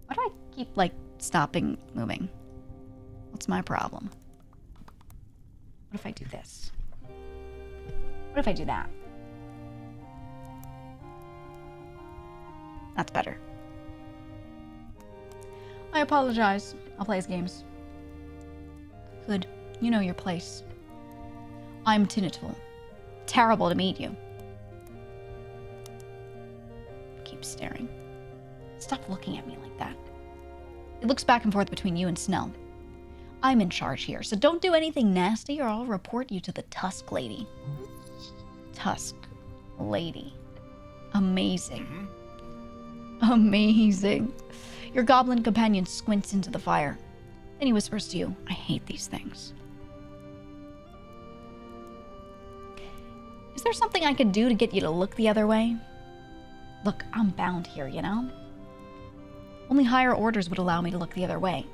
Why do I keep, like, stopping moving? What's my problem? What if I do this? What if I do that? That's better. I apologize. I'll play his games. Good. You know your place. I'm Tinatul. Terrible to meet you. Keep staring. Stop looking at me like that. It looks back and forth between you and Snell. I'm in charge here, so don't do anything nasty or I'll report you to the Tusk Lady. Tusk Lady. Amazing. Amazing. Your goblin companion squints into the fire. Then he whispers to you, I hate these things. Is there something I could do to get you to look the other way? Look, I'm bound here, you know? Only higher orders would allow me to look the other way.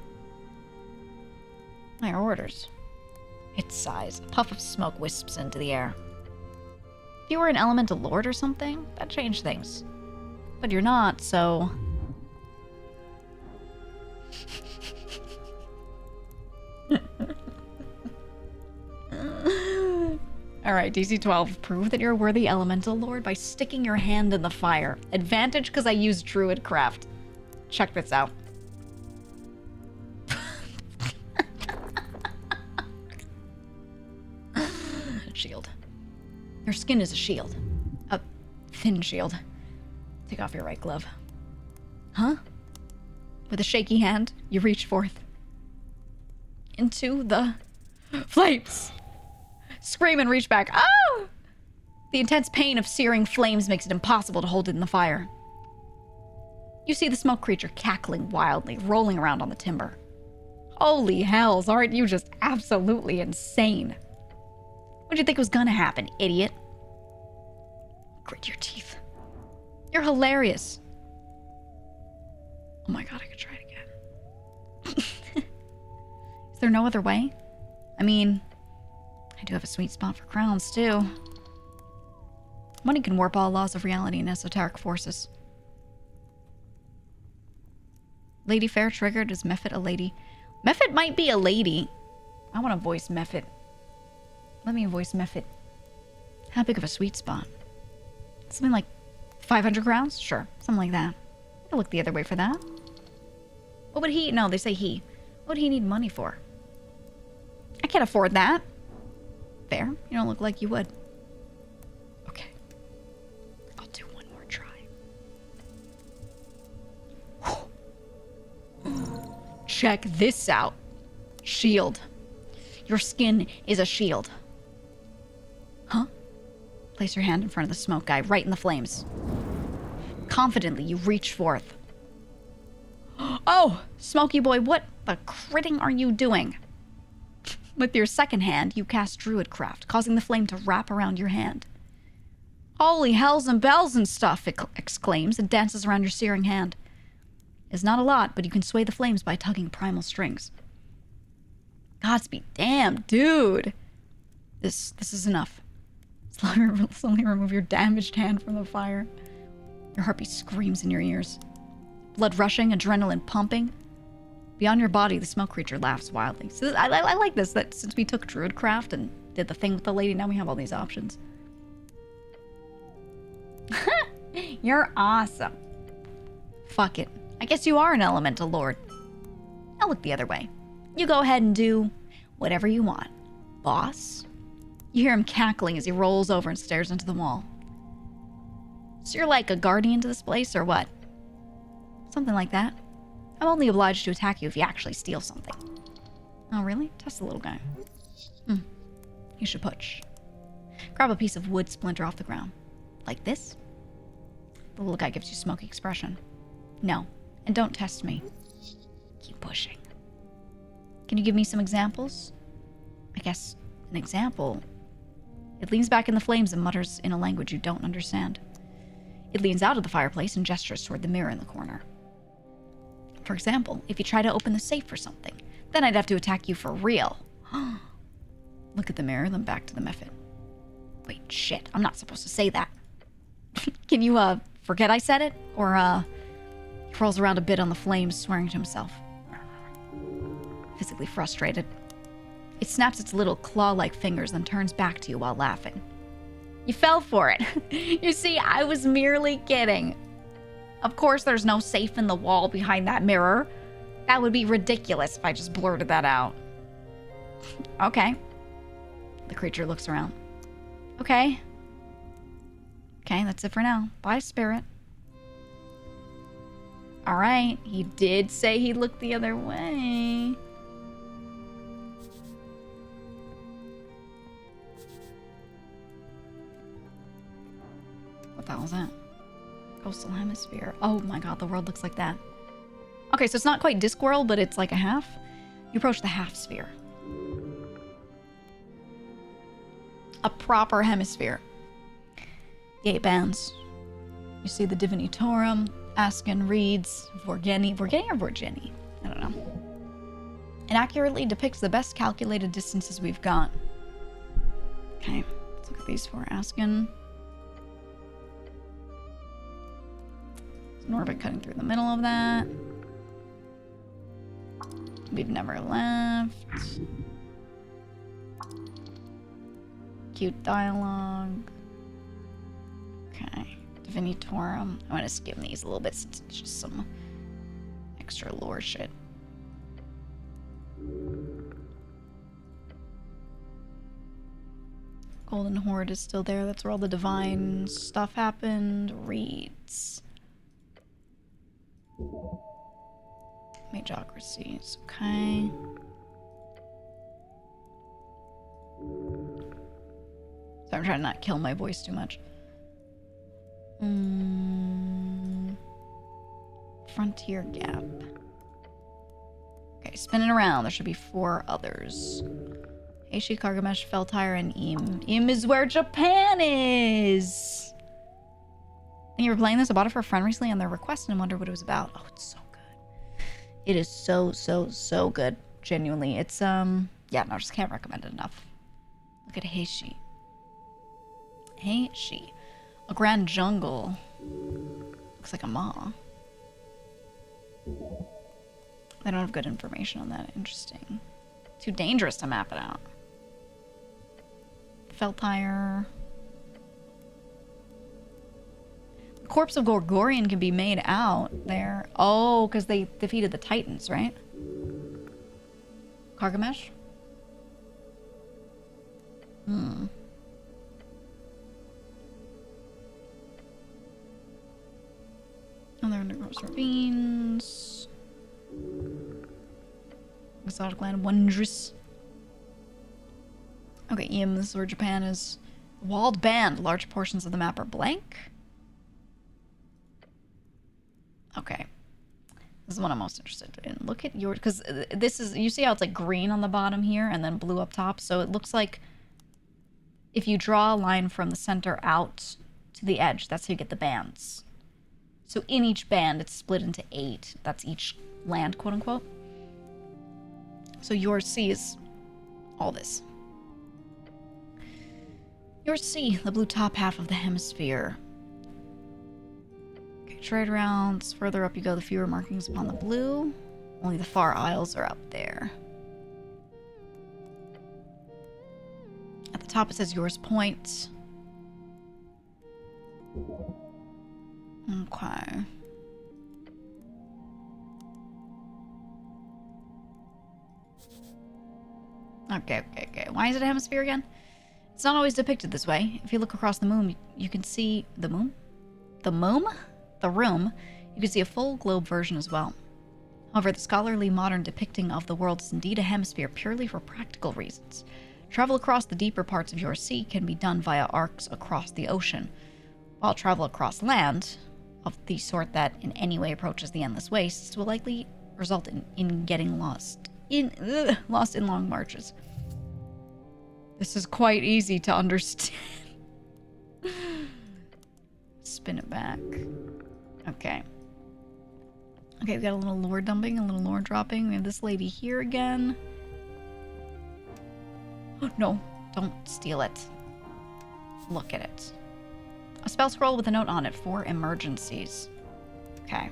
Higher orders? It sighs. A puff of smoke wisps into the air. If you were an elemental lord or something, that'd change things. But you're not, so... Alright, DC 12. Prove that you're a worthy elemental lord by sticking your hand in the fire. Advantage because I use druid craft. Check this out. Shield. Your skin is a shield. A thin shield. Take off your right glove. Huh? With a shaky hand, you reach forth. Into the flames. Scream and reach back. Oh! The intense pain of searing flames makes it impossible to hold it in the fire. You see the smoke creature cackling wildly, rolling around on the timber. Holy hells, aren't you just absolutely insane? What'd you think was gonna happen, idiot? Grit your teeth. You're hilarious. Oh my god, I could try it again. Is there no other way? I mean, I do have a sweet spot for crowns, too. Money can warp all laws of reality and esoteric forces. Lady Fair triggered. Is Mephit a lady? Mephit might be a lady. I want to voice Mephit. Let me voice Mephit. How big of a sweet spot? Something like 500 crowns? Sure, something like that. I'll look the other way for that. What would he... No, they say he. What would he need money for? I can't afford that. Fair. You don't look like you would. Okay. I'll do one more try. Check this out. Shield. Your skin is a shield. Huh? Place your hand in front of the smoke guy, right in the flames. Confidently, you reach forth. Oh, Smoky Boy, what the critting are you doing? With your second hand, you cast Druidcraft, causing the flame to wrap around your hand. Holy hells and bells and stuff, it exclaims and dances around your searing hand. It's not a lot, but you can sway the flames by tugging primal strings. Godspeed, damn, dude. This is enough. Slowly remove your damaged hand from the fire. Your heartbeat screams in your ears. Blood rushing, adrenaline pumping. Beyond your body, the smoke creature laughs wildly. So I like this, that since we took Druidcraft and did the thing with the lady, now we have all these options. You're awesome. Fuck it. I guess you are an elemental lord. I'll look the other way. You go ahead and do whatever you want, boss. You hear him cackling as he rolls over and stares into the wall. So you're like a guardian to this place, or what? Something like that. I'm only obliged to attack you if you actually steal something. Oh, really? Test the little guy. You should push. Grab a piece of wood splinter off the ground. Like this? The little guy gives you smoky expression. No, and don't test me. Keep pushing. Can you give me some examples? I guess an example. It leans back in the flames and mutters in a language you don't understand. It leans out of the fireplace and gestures toward the mirror in the corner. For example, if you try to open the safe for something, then I'd have to attack you for real. Look at the mirror, then back to the method. Wait, shit, I'm not supposed to say that. Can you, forget I said it? Or, he rolls around a bit on the flames, swearing to himself. Physically frustrated. It snaps its little claw-like fingers, then turns back to you while laughing. You fell for it. You see, I was merely kidding. Of course there's no safe in the wall behind that mirror. That would be ridiculous if I just blurted that out. Okay. The creature looks around. Okay. Okay, that's it for now. Bye, spirit. Alright, he did say he looked the other way. What the hell was that? Coastal hemisphere. Oh my god, the world looks like that. Okay, so it's not quite Discworld, but it's like a half. You approach the half sphere. A proper hemisphere. The 8 bands. You see the Divinitorum, Asken, Rizz, Vorgeni. Vorgeni or Vorgeni? I don't know. It accurately depicts the best calculated distances we've got. Okay, let's look at these 4. Asken. Norbit cutting through the middle of that. We've never left. Cute dialogue. Okay. Divinitorum. I'm gonna skim these a little bit since it's just some extra lore shit. Golden Horde is still there. That's where all the divine stuff happened. Reads. Magocracies. Okay. So I'm trying to not kill my voice too much. Frontier Gap. Okay, spinning around. There should be 4 others. Heishi, Kargamesh, Feltire, and Im. Im is where Japan is! And you were playing this? I bought it for a friend recently on their request and wondered what it was about. Oh, it's so good. It is so good. Genuinely. It's, yeah, no, I just can't recommend it enough. Look at Heishi. Heishi. A grand jungle. Looks like a maw. I don't have good information on that. Interesting. Too dangerous to map it out. Feltire. The corpse of Gorgorian can be made out there. Oh, because they defeated the Titans, right? Kargamesh? And they're underground ravines. Exotic land, wondrous. Okay, Im, this is where Japan is. Walled band. Large portions of the map are blank. Okay. This is what I'm most interested in. Look at your... Because this is... You see how it's like green on the bottom here and then blue up top? So it looks like if you draw a line from the center out to the edge, that's how you get the bands. So in each band, it's split into 8. That's each land, quote unquote. So your C is all this. Your C, the blue top half of the hemisphere. Okay, trade routes. Further up you go, the fewer markings upon the blue. Only the far isles are up there. At the top it says yours point. Okay. Okay. Why is it a hemisphere again? It's not always depicted this way. If you look across the moon, you can see... The moon? The moon? The room. You can see a full globe version as well. However, the scholarly modern depicting of the world is indeed a hemisphere purely for practical reasons. Travel across the deeper parts of your sea can be done via arcs across the ocean, while travel across land, of the sort that in any way approaches the endless wastes, will likely result in getting lost in long marches. This is quite easy to understand. Spin it back. Okay. Okay, we got a little lore dumping, a little lore dropping. We have this lady here again. Oh, no, don't steal it. Look at it. A spell scroll with a note on it for emergencies. Okay.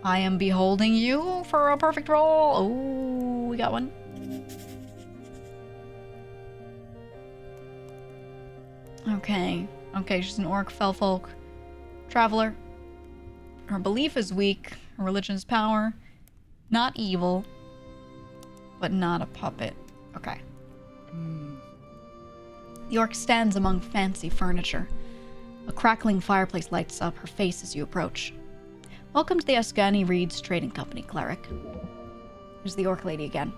I am beholding you for a perfect roll. Oh, we got one. Okay. Okay, she's an orc, fellfolk, traveler. Her belief is weak. Her religion is power. Not evil. But not a puppet. Okay. The orc stands among fancy furniture. A crackling fireplace lights up her face as you approach. Welcome to the Ascani Reeds Trading Company, cleric. There's the orc lady again.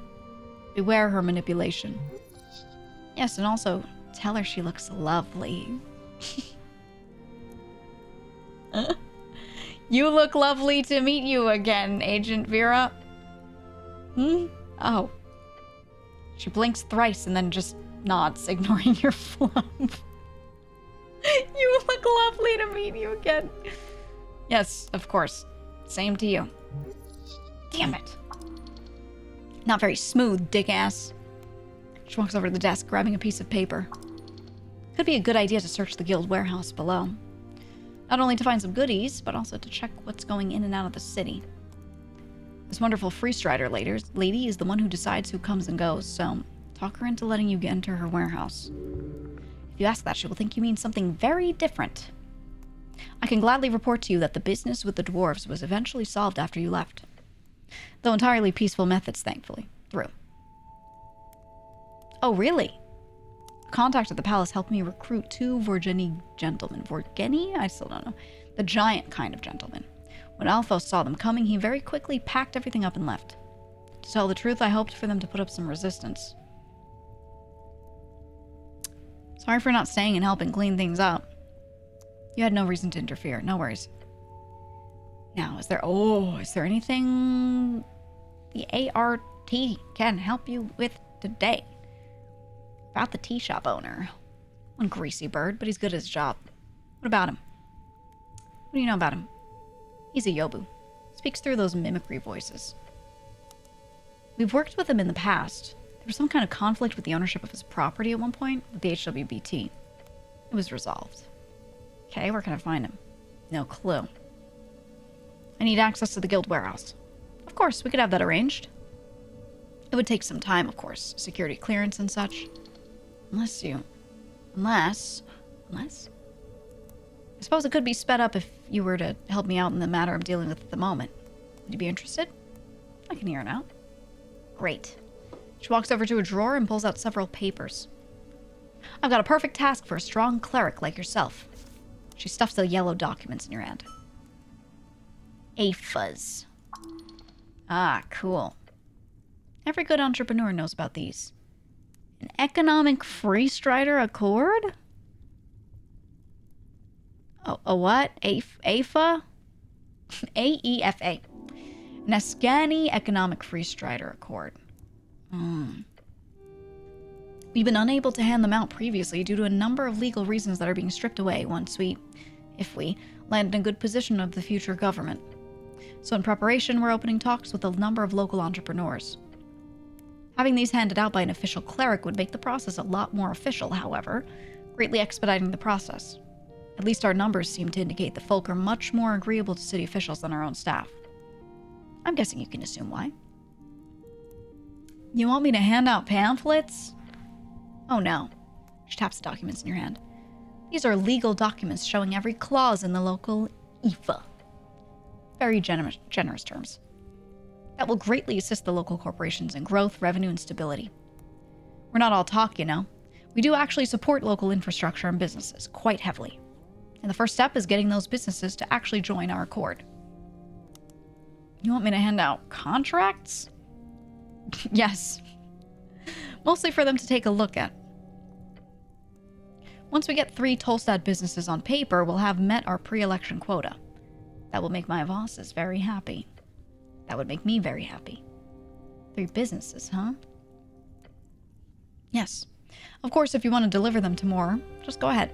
Beware her manipulation. Yes, and also tell her she looks lovely. You look lovely to meet you again, Agent Vera. Oh. She blinks thrice and then just nods, ignoring your flub. You look lovely to meet you again. Yes, of course. Same to you. Damn it. Not very smooth, dick-ass. She walks over to the desk, grabbing a piece of paper. Could be a good idea to search the guild warehouse below. Not only to find some goodies, but also to check what's going in and out of the city. This wonderful freestrider lady is the one who decides who comes and goes, so talk her into letting you enter her warehouse. If you ask that, she will think you mean something very different. I can gladly report to you that the business with the dwarves was eventually solved after you left. Though entirely peaceful methods, thankfully. Through. Oh, really? A contact at the palace helped me recruit 2 Vorgeni gentlemen. Vorgeni? I still don't know. The giant kind of gentlemen. When Alphos saw them coming, he very quickly packed everything up and left. To tell the truth, I hoped for them to put up some resistance. Sorry for not staying and helping clean things up. You had no reason to interfere. No worries. Now, is there anything the ART can help you with today? About the tea shop owner. One greasy bird, but he's good at his job. What about him? What do you know about him? He's a Yobu. Speaks through those mimicry voices. We've worked with him in the past. There was some kind of conflict with the ownership of his property at one point with the HWBT. It was resolved. Okay, where can I find him? No clue. I need access to the guild warehouse. Of course, we could have that arranged. It would take some time, of course. Security clearance and such. Unless... I suppose it could be sped up if you were to help me out in the matter I'm dealing with at the moment. Would you be interested? I can hear it out. Great. She walks over to a drawer and pulls out several papers. I've got a perfect task for a strong cleric like yourself. She stuffs the yellow documents in your hand. AFAs. Ah, cool. Every good entrepreneur knows about these. An economic freestrider accord? Oh, a what? AFA? AEFA. An Afghani Economic Free Strider Accord. We've been unable to hand them out previously due to a number of legal reasons that are being stripped away if we land in a good position of the future government. So in preparation, we're opening talks with a number of local entrepreneurs. Having these handed out by an official cleric would make the process a lot more official, however, greatly expediting the process. At least our numbers seem to indicate the folk are much more agreeable to city officials than our own staff. I'm guessing you can assume why. You want me to hand out pamphlets? Oh no. She taps the documents in your hand. These are legal documents showing every clause in the local IFA. Very generous terms. That will greatly assist the local corporations in growth, revenue, and stability. We're not all talk, you know. We do actually support local infrastructure and businesses quite heavily. And the first step is getting those businesses to actually join our accord. You want me to hand out contracts? Yes. Mostly for them to take a look at. Once we get 3 Tolstad businesses on paper, we'll have met our pre-election quota. That will make my bosses very happy. That would make me very happy. 3 businesses, huh? Yes. Of course, if you want to deliver them tomorrow, just go ahead.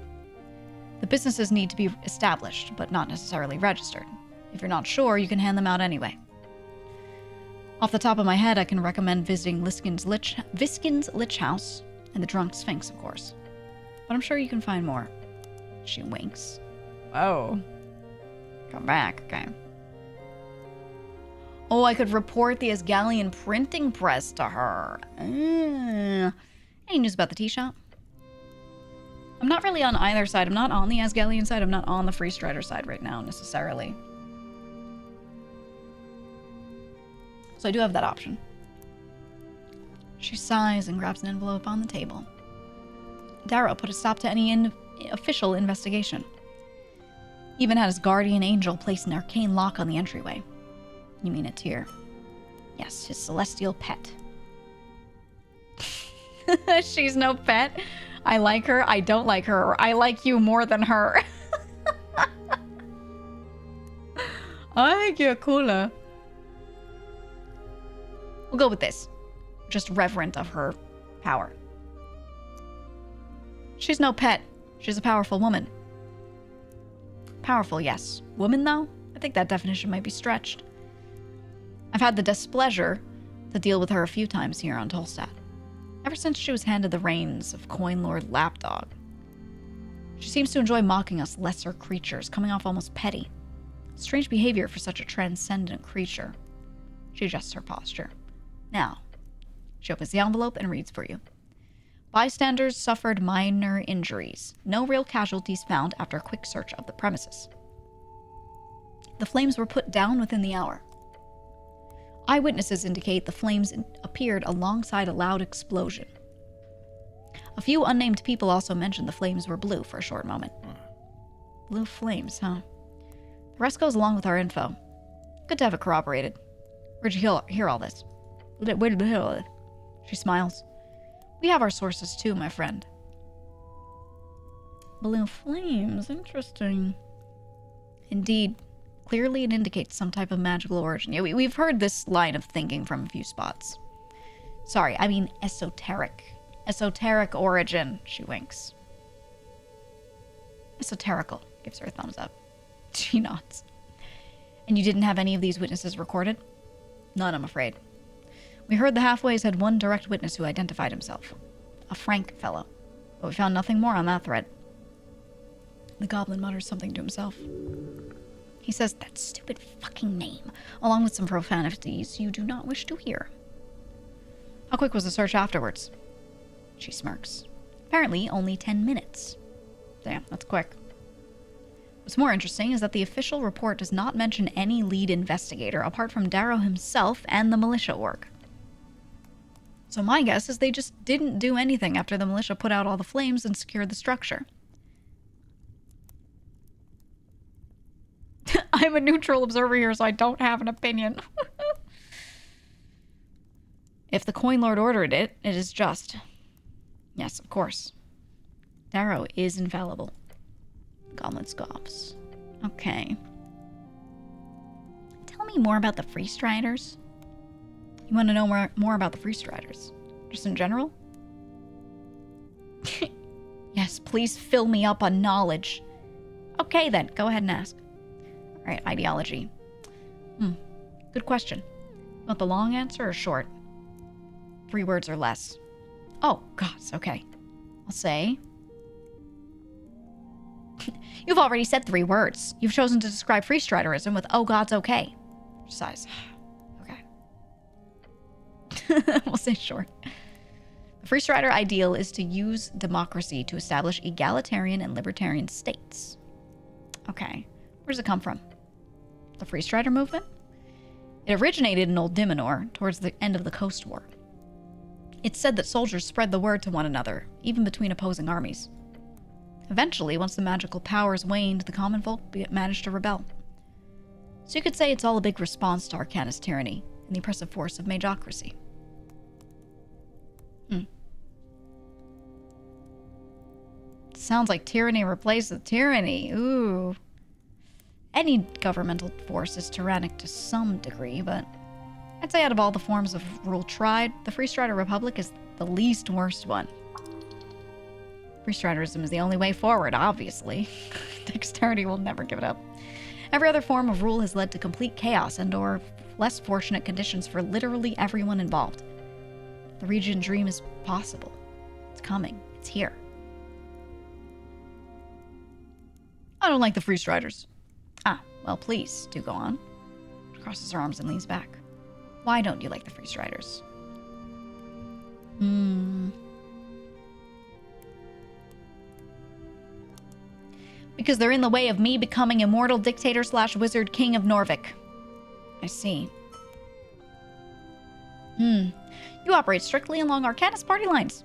The businesses need to be established, but not necessarily registered. If you're not sure, you can hand them out anyway. Off the top of my head, I can recommend visiting Viskin's Lich House and the Drunk Sphinx, of course. But I'm sure you can find more. She winks. Whoa. Come back, okay. Oh, I could report the Asgalian printing press to her. Any news about the tea shop? I'm not really on either side. I'm not on the Asgalian side. I'm not on the Free Strider side right now, necessarily. So I do have that option. She sighs and grabs an envelope on the table. Darrow put a stop to any official investigation. Even had his guardian angel place an arcane lock on the entryway. You mean a tear? Yes, his celestial pet. She's no pet. I like her, I don't like her, or I like you more than her. I think you're cooler. We'll go with this. Just reverent of her power. She's no pet. She's a powerful woman. Powerful, yes. Woman, though? I think that definition might be stretched. I've had the displeasure to deal with her a few times here on Tolstad. Ever since she was handed the reins of Coin Lord Lapdog. She seems to enjoy mocking us lesser creatures, coming off almost petty. Strange behavior for such a transcendent creature. She adjusts her posture. Now, she opens the envelope and reads for you. Bystanders suffered minor injuries. No real casualties found after a quick search of the premises. The flames were put down within the hour. Eyewitnesses indicate the flames appeared alongside a loud explosion. A few unnamed people also mentioned the flames were blue for a short moment. Blue flames, huh? The rest goes along with our info. Good to have it corroborated. Where'd you hear all this? Where did you hear all this? She smiles. We have our sources too, my friend. Blue flames, interesting. Indeed. Clearly it indicates some type of magical origin. Yeah, we've heard this line of thinking from a few spots. Sorry, I mean esoteric. Esoteric origin, she winks. Esoterical, gives her a thumbs up. She nods. And you didn't have any of these witnesses recorded? None, I'm afraid. We heard the Halfways had one direct witness who identified himself. A frank fellow. But we found nothing more on that thread. The goblin mutters something to himself. He says that stupid fucking name, along with some profanities you do not wish to hear. How quick was the search afterwards? She smirks. Apparently only 10 minutes. Damn, that's quick. What's more interesting is that the official report does not mention any lead investigator apart from Darrow himself and the militia org. So my guess is they just didn't do anything after the militia put out all the flames and secured the structure. I'm a neutral observer here, so I don't have an opinion. If the Coin Lord ordered it, it is just. Yes, of course. Darrow is infallible. Goblin scoffs. Okay. me more about the Free Striders? You want to know more about the Free Striders? Just in general? Yes, please fill me up on knowledge. Okay then, go ahead and ask. Alright, ideology. Good question. You want the long answer or short? 3 words or less. Oh, gosh, okay. I'll say... You've already said 3 words. You've chosen to describe Free Striderism with "oh God's okay." Size. Okay. We'll say short. The Free Strider ideal is to use democracy to establish egalitarian and libertarian states. Okay. Where does it come from? The Free Strider movement? It originated in Old Dimenor towards the end of the Coast War. It's said that soldiers spread the word to one another, even between opposing armies. Eventually, once the magical powers waned, the common folk managed to rebel. So you could say it's all a big response to Arcanist tyranny and the oppressive force of magocracy. Sounds like tyranny replaces tyranny. Ooh. Any governmental force is tyrannic to some degree, but I'd say out of all the forms of rule tried, the Free Strider Republic is the least worst one. Free Striderism is the only way forward, obviously. Dexterity will never give it up. Every other form of rule has led to complete chaos and/or less fortunate conditions for literally everyone involved. The Region Dream is possible. It's coming. It's here. I don't like the Free Striders. Ah, well, please, do go on. She crosses her arms and leans back. Why don't you like the Free Striders? Because they're in the way of me becoming immortal dictator / wizard king of Norvik. I see. You operate strictly along Arcanist party lines.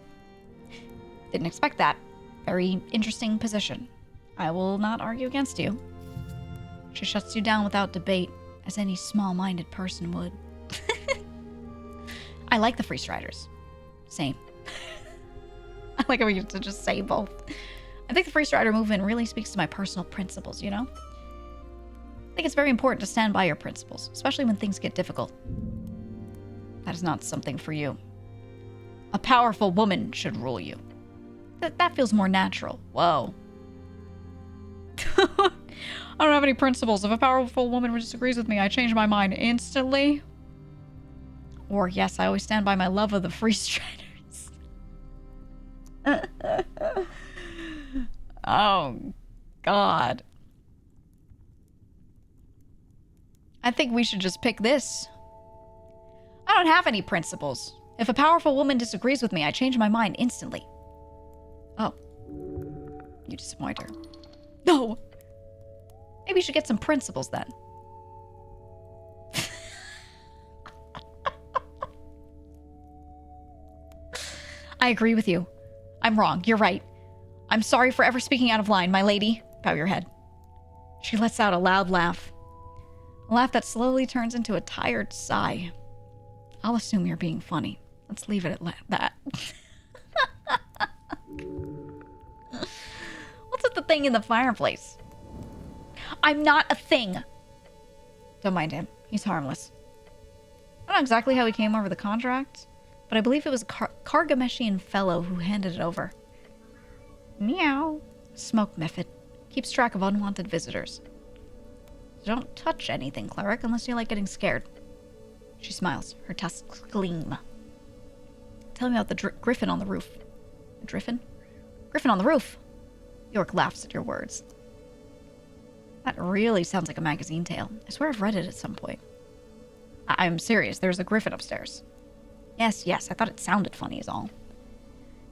Didn't expect that. Very interesting position. I will not argue against you. She shuts you down without debate, as any small-minded person would. I like the Free Striders. Same. I like how we used to just say both. I think the Free Strider movement really speaks to my personal principles, you know? I think it's very important to stand by your principles, especially when things get difficult. That is not something for you. A powerful woman should rule you. That feels more natural. Whoa. I don't have any principles. If a powerful woman disagrees with me, I change my mind instantly. Or, yes, I always stand by my love of the Free Striders. Oh, God. I think we should just pick this. I don't have any principles. If a powerful woman disagrees with me, I change my mind instantly. Oh. You disappoint her. No! Maybe you should get some principles then. I agree with you. I'm wrong. You're right. I'm sorry for ever speaking out of line, my lady. Bow your head. She lets out a loud laugh. A laugh that slowly turns into a tired sigh. I'll assume you're being funny. Let's leave it at that. What's with the thing in the fireplace? I'm not a thing. Don't mind him. He's harmless. I don't know exactly how he came over the contract, but I believe it was a Kargameshian fellow who handed it over. Meow. Smoke method. Keeps track of unwanted visitors. Don't touch anything, cleric, unless you like getting scared. She smiles. Her tusks gleam. Tell me about the griffin on the roof. A griffin? Griffin on the roof! York laughs at your words. That really sounds like a magazine tale. I swear I've read it at some point. I'm serious. There's a griffin upstairs. Yes, I thought it sounded funny is all.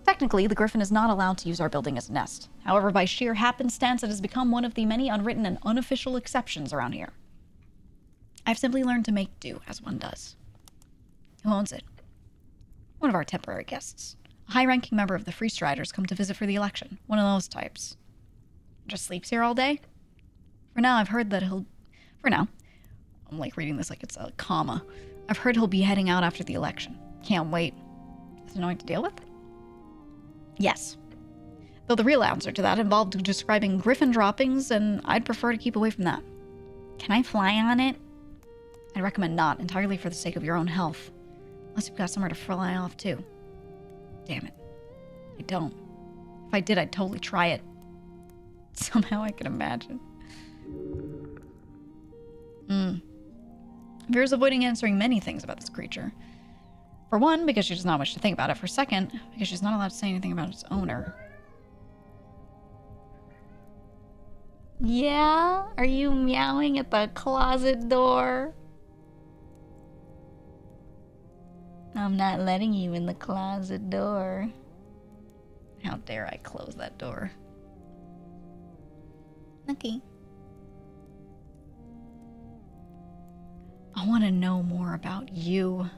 Technically, the griffin is not allowed to use our building as a nest. However, by sheer happenstance, it has become one of the many unwritten and unofficial exceptions around here. I've simply learned to make do, as one does. Who owns it? One of our temporary guests. A high-ranking member of the Free Striders come to visit for the election. One of those types. Just sleeps here all day? For now, I've heard that he'll... For now. I'm like reading this like it's a comma. I've heard he'll be heading out after the election. Can't wait. Is it annoying to deal with? Yes. Though the real answer to that involved describing griffin droppings, and I'd prefer to keep away from that. Can I fly on it? I'd recommend not, entirely for the sake of your own health. Unless you've got somewhere to fly off, too. Damn it. I don't. If I did, I'd totally try it. Somehow I can imagine. Vera's avoiding answering many things about this creature. For one, because she does not wish to think about it. For second, because she's not allowed to say anything about its owner. Yeah? Are you meowing at the closet door? I'm not letting you in the closet door. How dare I close that door? Okay. I want to know more about you.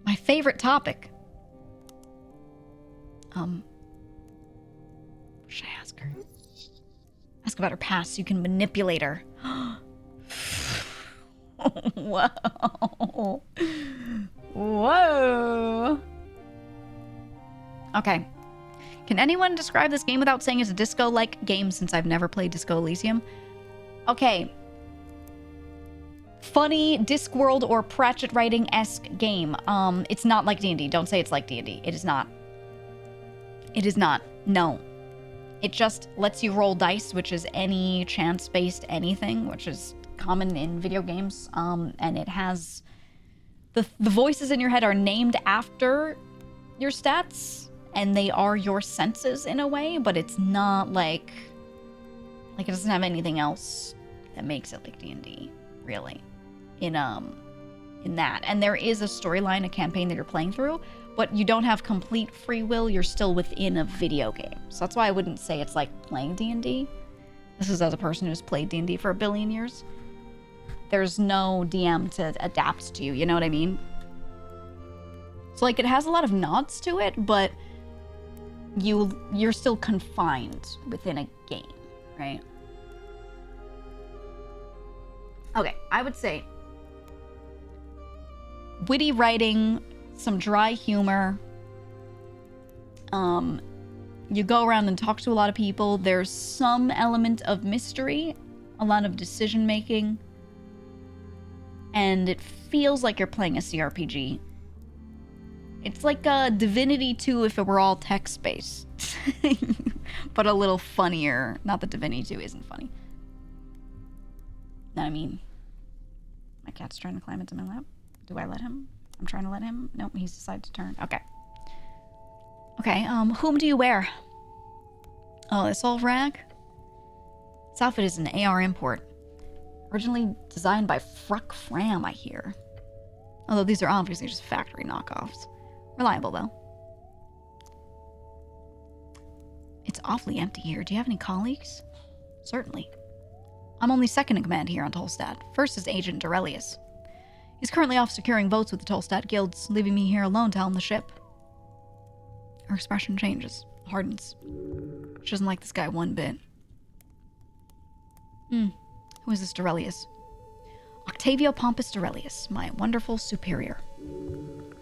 My favorite topic. Should I ask her? Ask about her past so you can manipulate her. Whoa. Whoa. Okay. Can anyone describe this game without saying it's a disco-like game since I've never played Disco Elysium? Okay. Funny Discworld or Pratchett writing-esque game. It's not like D&D. Don't say it's like D&D. It is not. It is not. No. It just lets you roll dice, which is any chance-based anything, which is common in video games. And it has... The voices in your head are named after your stats, and they are your senses in a way, but it's not like it doesn't have anything else that makes it like D&D, really. In that. And there is a storyline, a campaign that you're playing through, but you don't have complete free will. You're still within a video game. So that's why I wouldn't say it's like playing D&D. This is as a person who's played D&D for a billion years. There's no DM to adapt to you, you know what I mean? So like it has a lot of nods to it, but you're still confined within a game, right? Okay, I would say witty writing, some dry humor. You go around and talk to a lot of people. There's some element of mystery, a lot of decision making, and it feels like you're playing a CRPG. It's like Divinity 2 if it were all text-based, but a little funnier. Not that Divinity 2 isn't funny. I mean, my cat's trying to climb into my lap. Do I let him? I'm trying to let him. Nope, he's decided to turn. Okay. Okay, whom do you wear? Oh, this old rag? This outfit is an AR import. Originally designed by Fruck Fram, I hear. Although these are obviously just factory knockoffs. Reliable, though. It's awfully empty here. Do you have any colleagues? Certainly. I'm only second in command here on Tolstad. First is Agent Dorelius. He's currently off securing votes with the Tolstad guilds, leaving me here alone to helm the ship. Her expression changes, hardens. She doesn't like this guy one bit. Who is this Dorelius? Octavio Pompous Dorelius, my wonderful superior.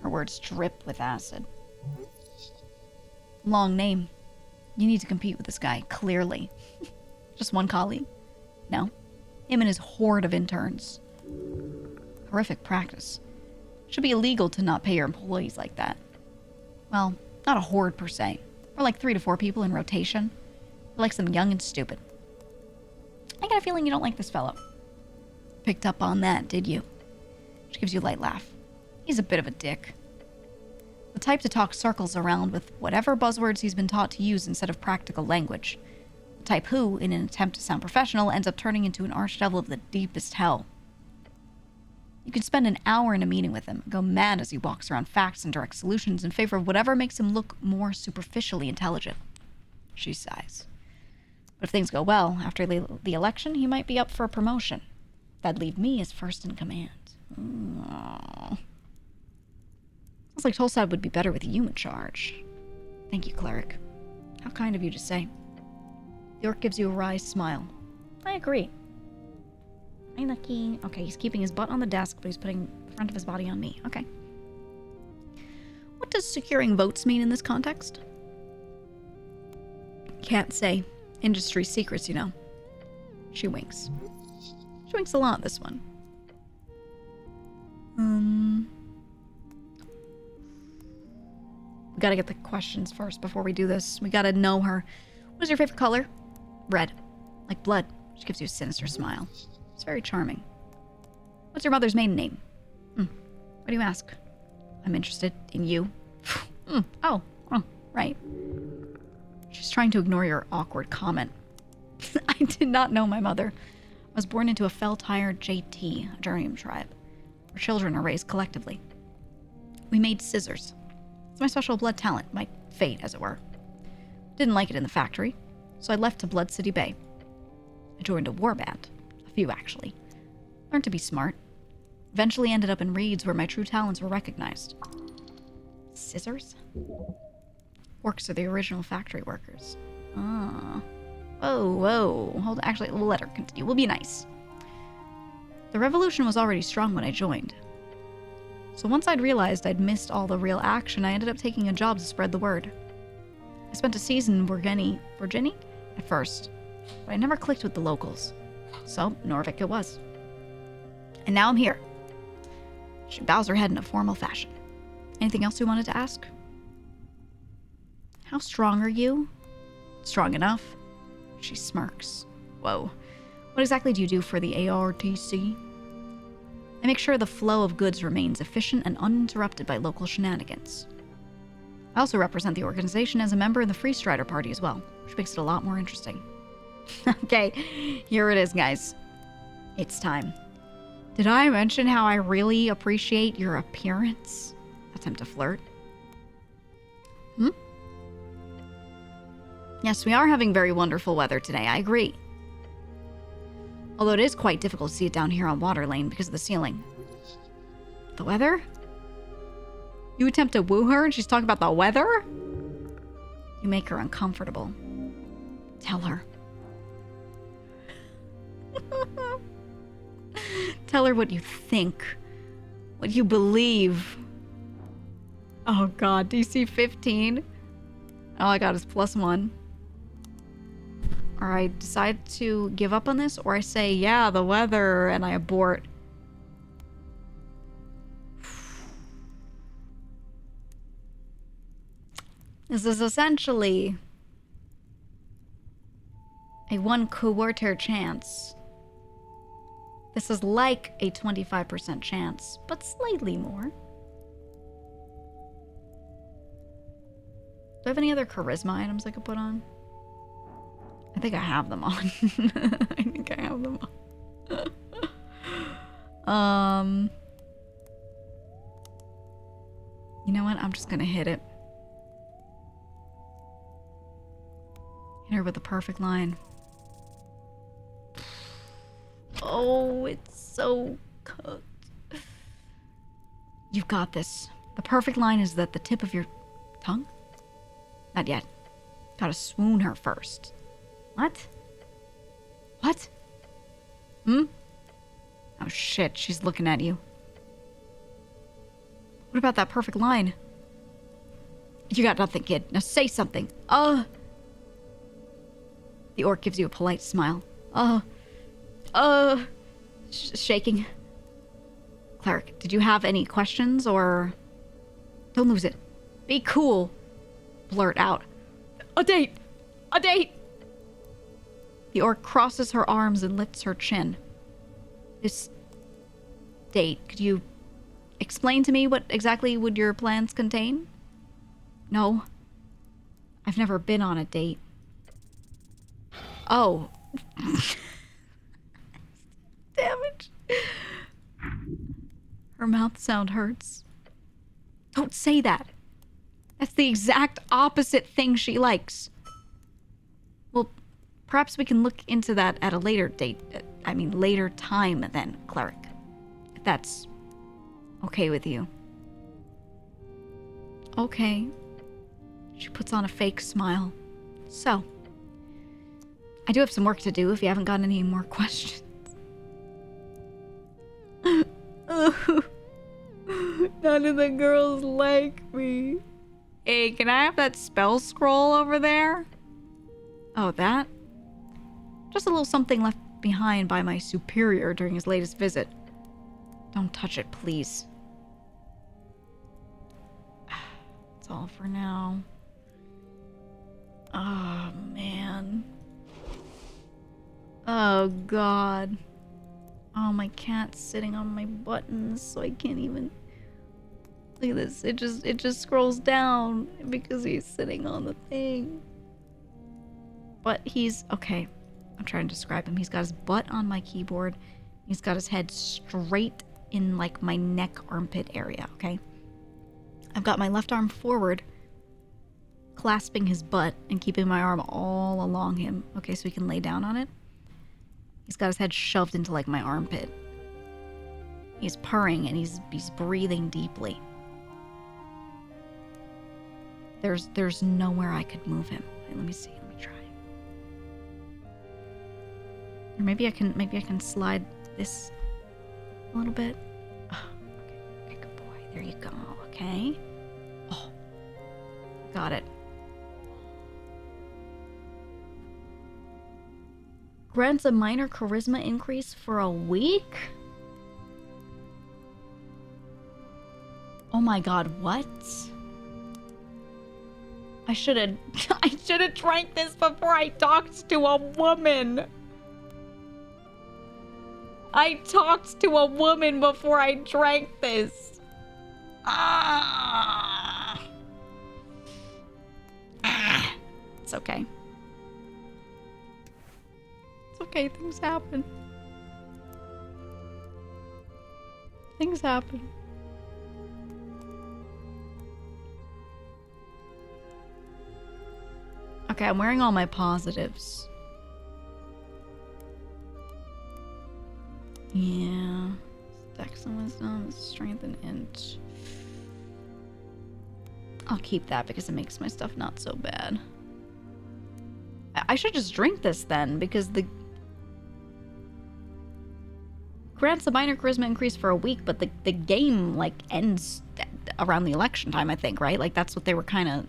Her words drip with acid. Long name. You need to compete with this guy, clearly. Just one colleague? No. Him and his horde of interns. Horrific practice. Should be illegal to not pay your employees like that. Well, not a horde per se. Or like 3 to 4 people in rotation. He likes them young and stupid. I got a feeling you don't like this fellow. Picked up on that, did you? She gives you a light laugh. He's a bit of a dick. The type to talk circles around with whatever buzzwords he's been taught to use instead of practical language. The type who, in an attempt to sound professional, ends up turning into an archdevil of the deepest hell. You could spend an hour in a meeting with him and go mad as he walks around facts and direct solutions in favor of whatever makes him look more superficially intelligent. She sighs. But if things go well, after the election, he might be up for a promotion. That'd leave me as first in command. Aww. Sounds like Tolstad would be better with you in charge. Thank you, cleric. How kind of you to say. The orc gives you a wry smile. I agree. Hey, lucky. Okay, he's keeping his butt on the desk, but he's putting the front of his body on me. Okay. What does securing votes mean in this context? Can't say. Industry secrets, you know. She winks. She winks a lot, this one. We gotta get the questions first before we do this. We gotta know her. What is your favorite color? Red. Like blood. She gives you a sinister smile. It's very charming. What's your mother's maiden name? Why do you ask? I'm interested in you. Oh, right. She's trying to ignore your awkward comment. I did not know my mother. I was born into a fell-tired JT, a Jurium tribe, where children are raised collectively. We made scissors. It's my special blood talent, my fate, as it were. Didn't like it in the factory, so I left to Blood City Bay. I joined a war band. A few, actually. Learned to be smart. Eventually ended up in raids where my true talents were recognized. Scissors? Orcs are the original factory workers. Ah. Whoa. Hold on. Actually, we'll let her continue. We'll be nice. The revolution was already strong when I joined. So once I'd realized I'd missed all the real action, I ended up taking a job to spread the word. I spent a season in Virginia at first, but I never clicked with the locals. So, Norvik it was. And now I'm here. She bows her head in a formal fashion. Anything else you wanted to ask? How strong are you? Strong enough. She smirks. Whoa. What exactly do you do for the ARTC? I make sure the flow of goods remains efficient and uninterrupted by local shenanigans. I also represent the organization as a member in the Free Strider Party as well, which makes it a lot more interesting. Okay, here it is, guys. It's time. Did I mention how I really appreciate your appearance? Attempt to flirt. Yes, we are having very wonderful weather today, I agree. Although it is quite difficult to see it down here on Water Lane because of the ceiling. The weather? You attempt to woo her and she's talking about the weather? You make her uncomfortable. Tell her. Tell her what you think. What you believe. Oh god, DC 15? All I got is +1. Or I decide to give up on this, or I say, yeah, the weather, and I abort. This is essentially a 1/4 chance. This is like a 25% chance, but slightly more. Do I have any other charisma items I could put on? I think I have them on. I think I have them on. You know what? I'm just gonna hit it. Hit her with the perfect line. Oh, it's so cooked. You've got this. The perfect line is at the tip of your tongue? Not yet. Gotta swoon her first. What? What? Oh shit, she's looking at you. What about that perfect line? You got nothing, kid. Now say something. The orc gives you a polite smile. Shaking. Cleric, did you have any questions or... Don't lose it. Be cool. Blurt out. A date! A date! The orc crosses her arms and lifts her chin. This date, could you explain to me what exactly would your plans contain? No. I've never been on a date. Oh. Damn it. Her mouth sound hurts. Don't say that. That's the exact opposite thing she likes. Well, perhaps we can look into that at a later date. Later time then, cleric. If that's okay with you. Okay. She puts on a fake smile. So, I do have some work to do if you haven't got any more questions. None of the girls like me. Hey, can I have that spell scroll over there? Oh, that? Just a little something left behind by my superior during his latest visit. Don't touch it, please. That's all for now. Oh, man. Oh, God. Oh, my cat's sitting on my buttons, so I can't even... Look at this. It just scrolls down because he's sitting on the thing. But he's... Okay. I'm trying to describe him. He's got his butt on my keyboard. He's got his head straight in, like, my neck armpit area, okay? I've got my left arm forward, clasping his butt and keeping my arm all along him. Okay, so he can lay down on it. He's got his head shoved into, like, my armpit. He's purring and he's breathing deeply. There's nowhere I could move him. Wait, let me see. Let me try. Or maybe I can slide this a little bit. Oh, okay, good boy. There you go. Okay. Oh, got it. Grants a minor charisma increase for a week? Oh my god, what? I should have drank this before I talked to a woman. I talked to a woman before I drank this. It's okay. It's okay, things happen. Things happen. Okay, I'm wearing all my positives. Yeah. Dex and wisdom, strength and int. I'll keep that because it makes my stuff not so bad. I should just drink this then, because the... grants a minor charisma increase for a week, but the game, like, ends around the election time, I think, right? Like, that's what they were kind of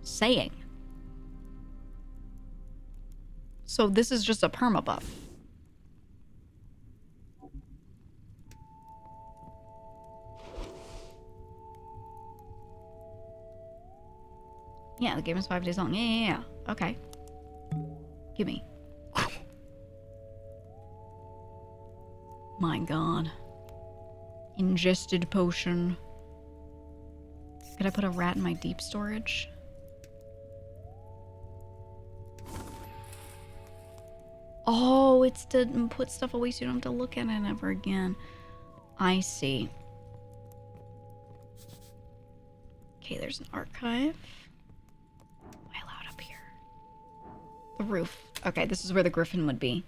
saying. So this is just a perma buff. Yeah, the game is 5 days long. Yeah. Okay. Gimme. My god. Ingested potion. Could I put a rat in my deep storage? Oh, it's to put stuff away so you don't have to look at it ever again. I see. Okay, there's an archive. Am I allowed up here? The roof. Okay, this is where the griffin would be.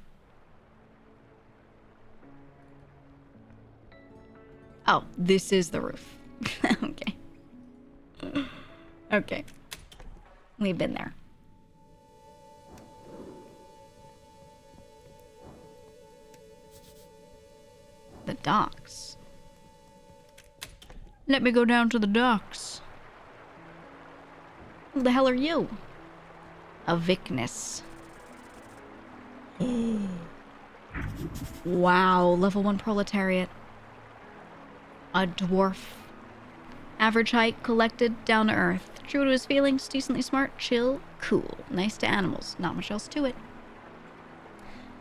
Oh, this is the roof. Okay. Okay. We've been there. The docks. Let me go down to the docks. Who the hell are you? A Vicness. Wow, level 1 proletariat. A dwarf. Average height, collected, down to earth. True to his feelings, decently smart, chill, cool. Nice to animals. Not much else to it.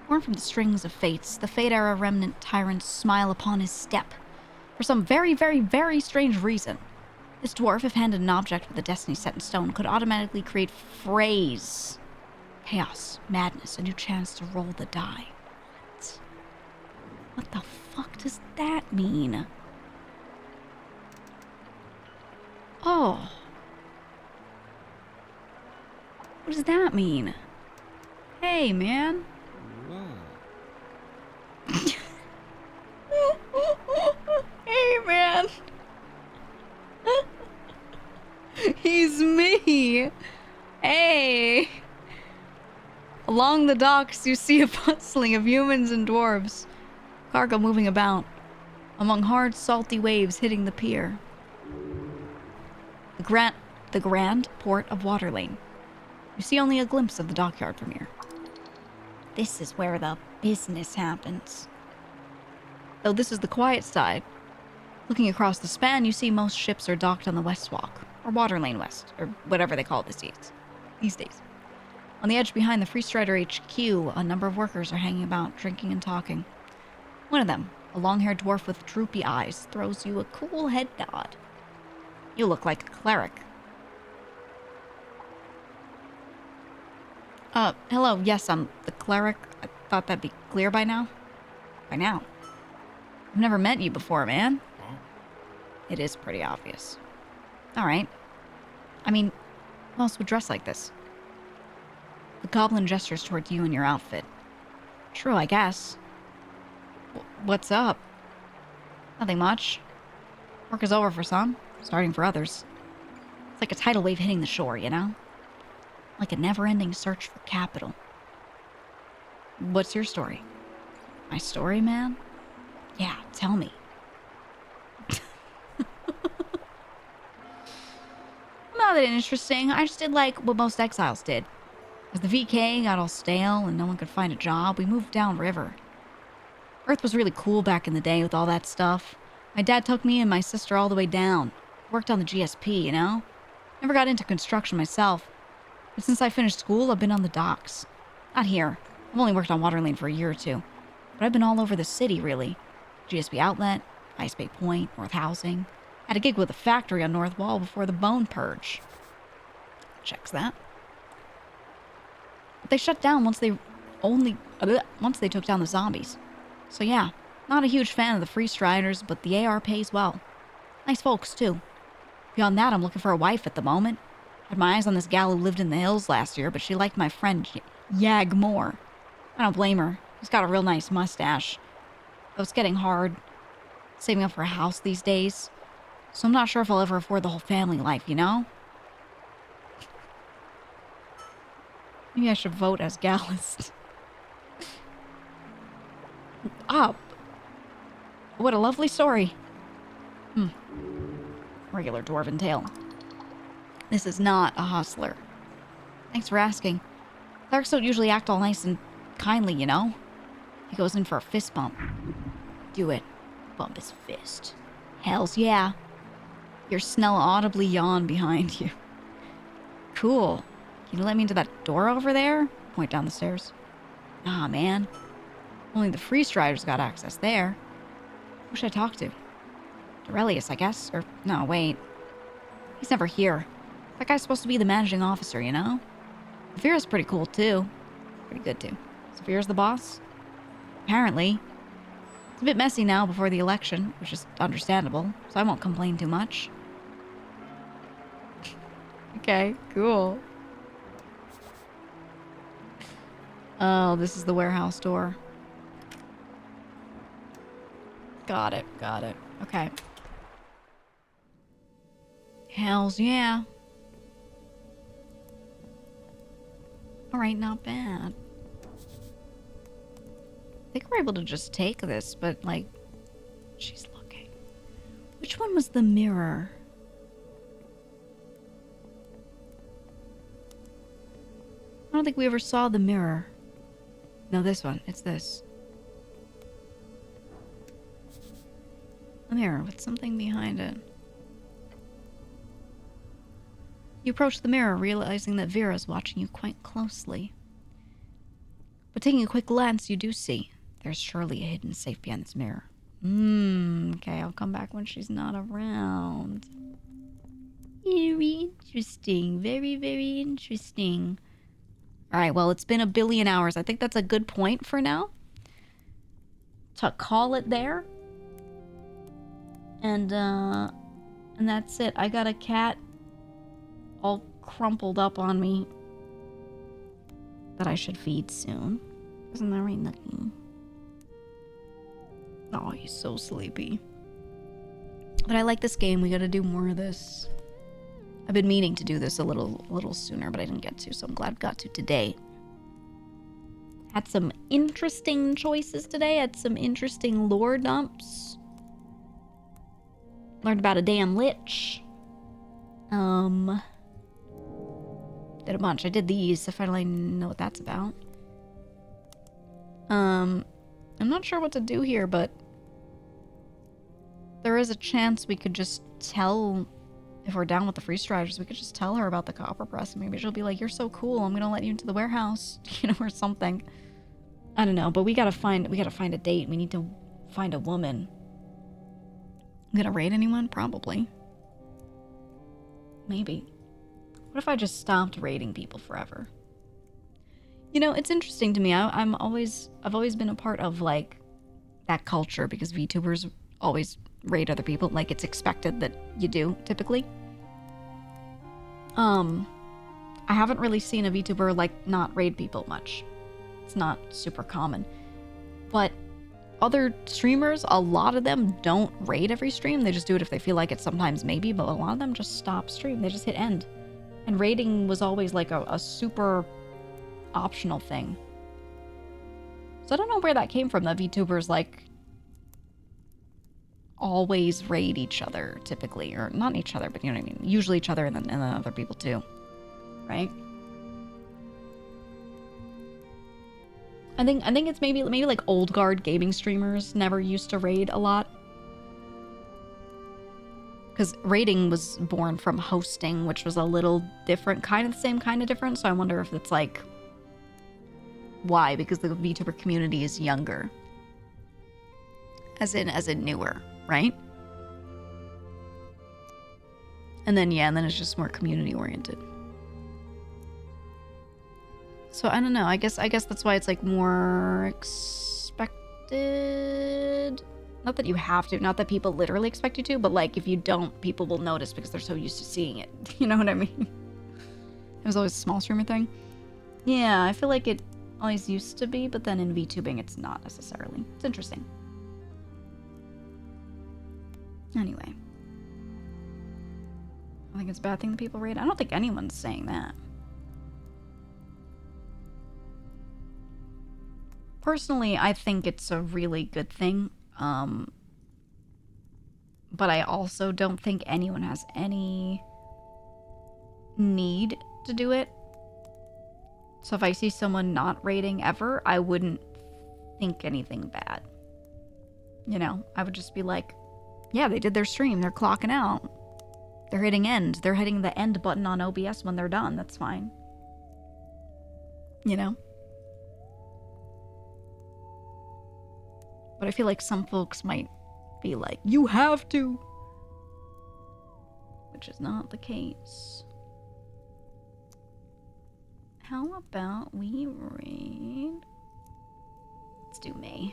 Born from the strings of fates, the Fate-era remnant tyrants smile upon his step. For some very, very, very strange reason, this dwarf, if handed an object with a destiny set in stone, could automatically create phrase. Chaos, madness, a new chance to roll the die. What the fuck does that mean? Oh. What does that mean? Hey, man. Hey, man. He's me. Hey. Along the docks, you see a bustling of humans and dwarves. Cargo moving about, among hard, salty waves hitting the pier. The grand port of Waterlane. You see only a glimpse of the dockyard from here. This is where the business happens. though this is the quiet side. Looking across the span, you see most ships are docked on the West Walk, or Water Lane West, or whatever they call it these days. On the edge behind the Free Strider HQ, a number of workers are hanging about, drinking and talking. One of them, a long-haired dwarf with droopy eyes, throws you a cool head nod. You look like a cleric. Hello, yes, I'm the cleric. I thought that'd be clear by now. By now. I've never met you before, man. It is pretty obvious. Alright. I mean, who else would dress like this? The goblin gestures toward you and your outfit. True, I guess. What's up? Nothing much. Work is over for some, starting for others. It's like a tidal wave hitting the shore, you know? Like a never-ending search for capital. What's your story? My story, man? Yeah, tell me. Not that interesting. I just did like what most exiles did. As the VK got all stale and no one could find a job, we moved downriver. Earth was really cool back in the day with all that stuff. My dad took me and my sister all the way down. Worked on the GSP, you know? Never got into construction myself. But since I finished school, I've been on the docks. Not here. I've only worked on Water Lane for a year or two. But I've been all over the city, really. GSP Outlet, Ice Bay Point, North Housing. Had a gig with a factory on North Wall before the Bone Purge. Checks that. But they shut down once they took down the zombies. So yeah, not a huge fan of the Free Striders, but the AR pays well. Nice folks, too. Beyond that, I'm looking for a wife at the moment. Had my eyes on this gal who lived in the hills last year, but she liked my friend Yag more. I don't blame her. He's got a real nice mustache. Though it's getting hard saving up for a house these days. So I'm not sure if I'll ever afford the whole family life, you know? Maybe I should vote as Gallist. Ah, what a lovely story. Regular dwarven tale. This is not a hustler. Thanks for asking. Clerics don't usually act all nice and kindly, you know? He goes in for a fist bump. Do it. Bump his fist. Hells yeah. Hear Snell audibly yawn behind you. Cool. Can you let me into that door over there? Point down the stairs. Nah, man. Only the Free Striders got access there. Who should I talk to? Aurelius, I guess. Or, no, wait. He's never here. That guy's supposed to be the managing officer, you know? Saphira's pretty cool, too. Pretty good, too. Saphira's the boss? Apparently. It's a bit messy now before the election, which is understandable, so I won't complain too much. Okay, cool. Oh, this is the warehouse door. Got it, got it. Okay. Hells yeah. Alright, not bad. I think we're able to just take this, but, like, she's looking. Which one was the mirror? I don't think we ever saw the mirror. No, this one. It's this. A mirror with something behind it. You approach the mirror, realizing that Vera's watching you quite closely. But taking a quick glance, you do see there's surely a hidden safe behind this mirror. Okay, I'll come back when she's not around. Very interesting. Very, very interesting. Alright, well, it's been a billion hours. I think that's a good point for now. To call it there. And that's it. I got a cat all crumpled up on me that I should feed soon. Isn't that right, Nucky? Oh, he's so sleepy. But I like this game. We gotta do more of this. I've been meaning to do this a little sooner, but I didn't get to, so I'm glad I got to today. Had some interesting choices today. Had some interesting lore dumps. Learned about a damn lich. Did a bunch. I did these. I finally know what that's about. I'm not sure what to do here, but there is a chance we could just tell, if we're down with the free striders, we could just tell her about the copper press. Maybe she'll be like, you're so cool, I'm gonna let you into the warehouse, you know, or something. I don't know, but we gotta find a date. We need to find a woman. I'm gonna raid anyone? Probably. Maybe. What if I just stopped raiding people forever? You know, it's interesting to me. I've always been a part of, like, that culture, because VTubers always raid other people. Like, it's expected that you do, typically. I haven't really seen a VTuber, like, not raid people much. It's not super common. But other streamers, a lot of them don't raid every stream. They just do it if they feel like it sometimes, maybe, but a lot of them just stop stream. They just hit end. And raiding was always, like, a super optional thing. So I don't know where that came from, that VTubers, like, always raid each other, typically. Or not each other, but you know what I mean. Usually each other and then other people too. Right? I think it's maybe like old guard gaming streamers never used to raid a lot. Because raiding was born from hosting, which was a little different, kind of the same, kind of different. So I wonder if it's like, why? Because the VTuber community is younger. As in newer, right? And then, yeah, and then it's just more community oriented. So I don't know. I guess that's why it's like more expected. Not that you have to, not that people literally expect you to, but like if you don't, people will notice because they're so used to seeing it. You know what I mean? It was always a small streamer thing. Yeah, I feel like it always used to be, but then in VTubing it's not necessarily. It's interesting. Anyway. I think it's a bad thing that people raid. I don't think anyone's saying that. Personally, I think it's a really good thing. But I also don't think anyone has any need to do it. So if I see someone not raiding ever, I wouldn't think anything bad. You know, I would just be like, yeah, they did their stream. They're clocking out. They're hitting end. They're hitting the end button on OBS when they're done. That's fine. You know? But I feel like some folks might be like, you have to. Which is not the case. How about we raid? Let's do May.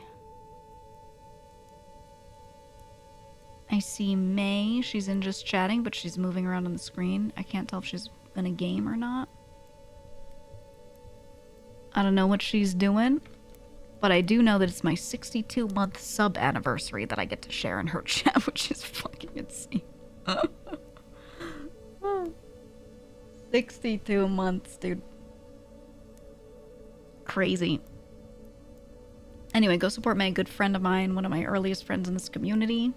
I see May. She's in just chatting, but she's moving around on the screen. I can't tell if she's in a game or not. I don't know what she's doing, but I do know that it's my 62-month sub anniversary that I get to share in her chat, which is fucking insane. 62 months, dude. Crazy. Anyway, go support May, a good friend of mine, one of my earliest friends in this community.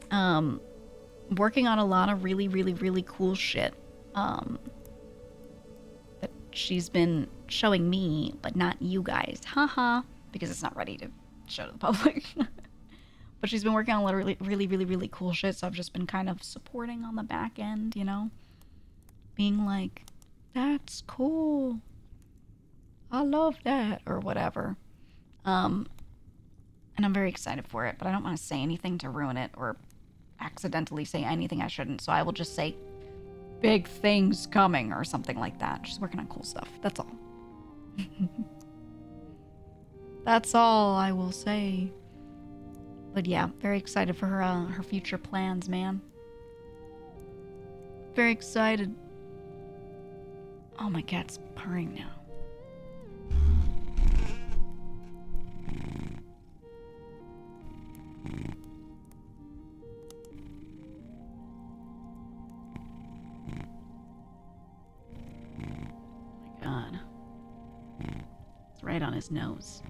Working on a lot of really, really, really cool shit. That she's been showing me, but not you guys. Haha. Because it's not ready to show to the public. But she's been working on a lot of really, really, really, really cool shit, so I've just been kind of supporting on the back end, you know? Being like, that's cool. I love that, or whatever. And I'm very excited for it, but I don't want to say anything to ruin it or accidentally say anything I shouldn't, so I will just say big things coming or something like that. She's working on cool stuff. That's all. That's all I will say. But yeah, very excited for her future plans, man. Very excited. Oh, my cat's purring now. God. It's right on his nose.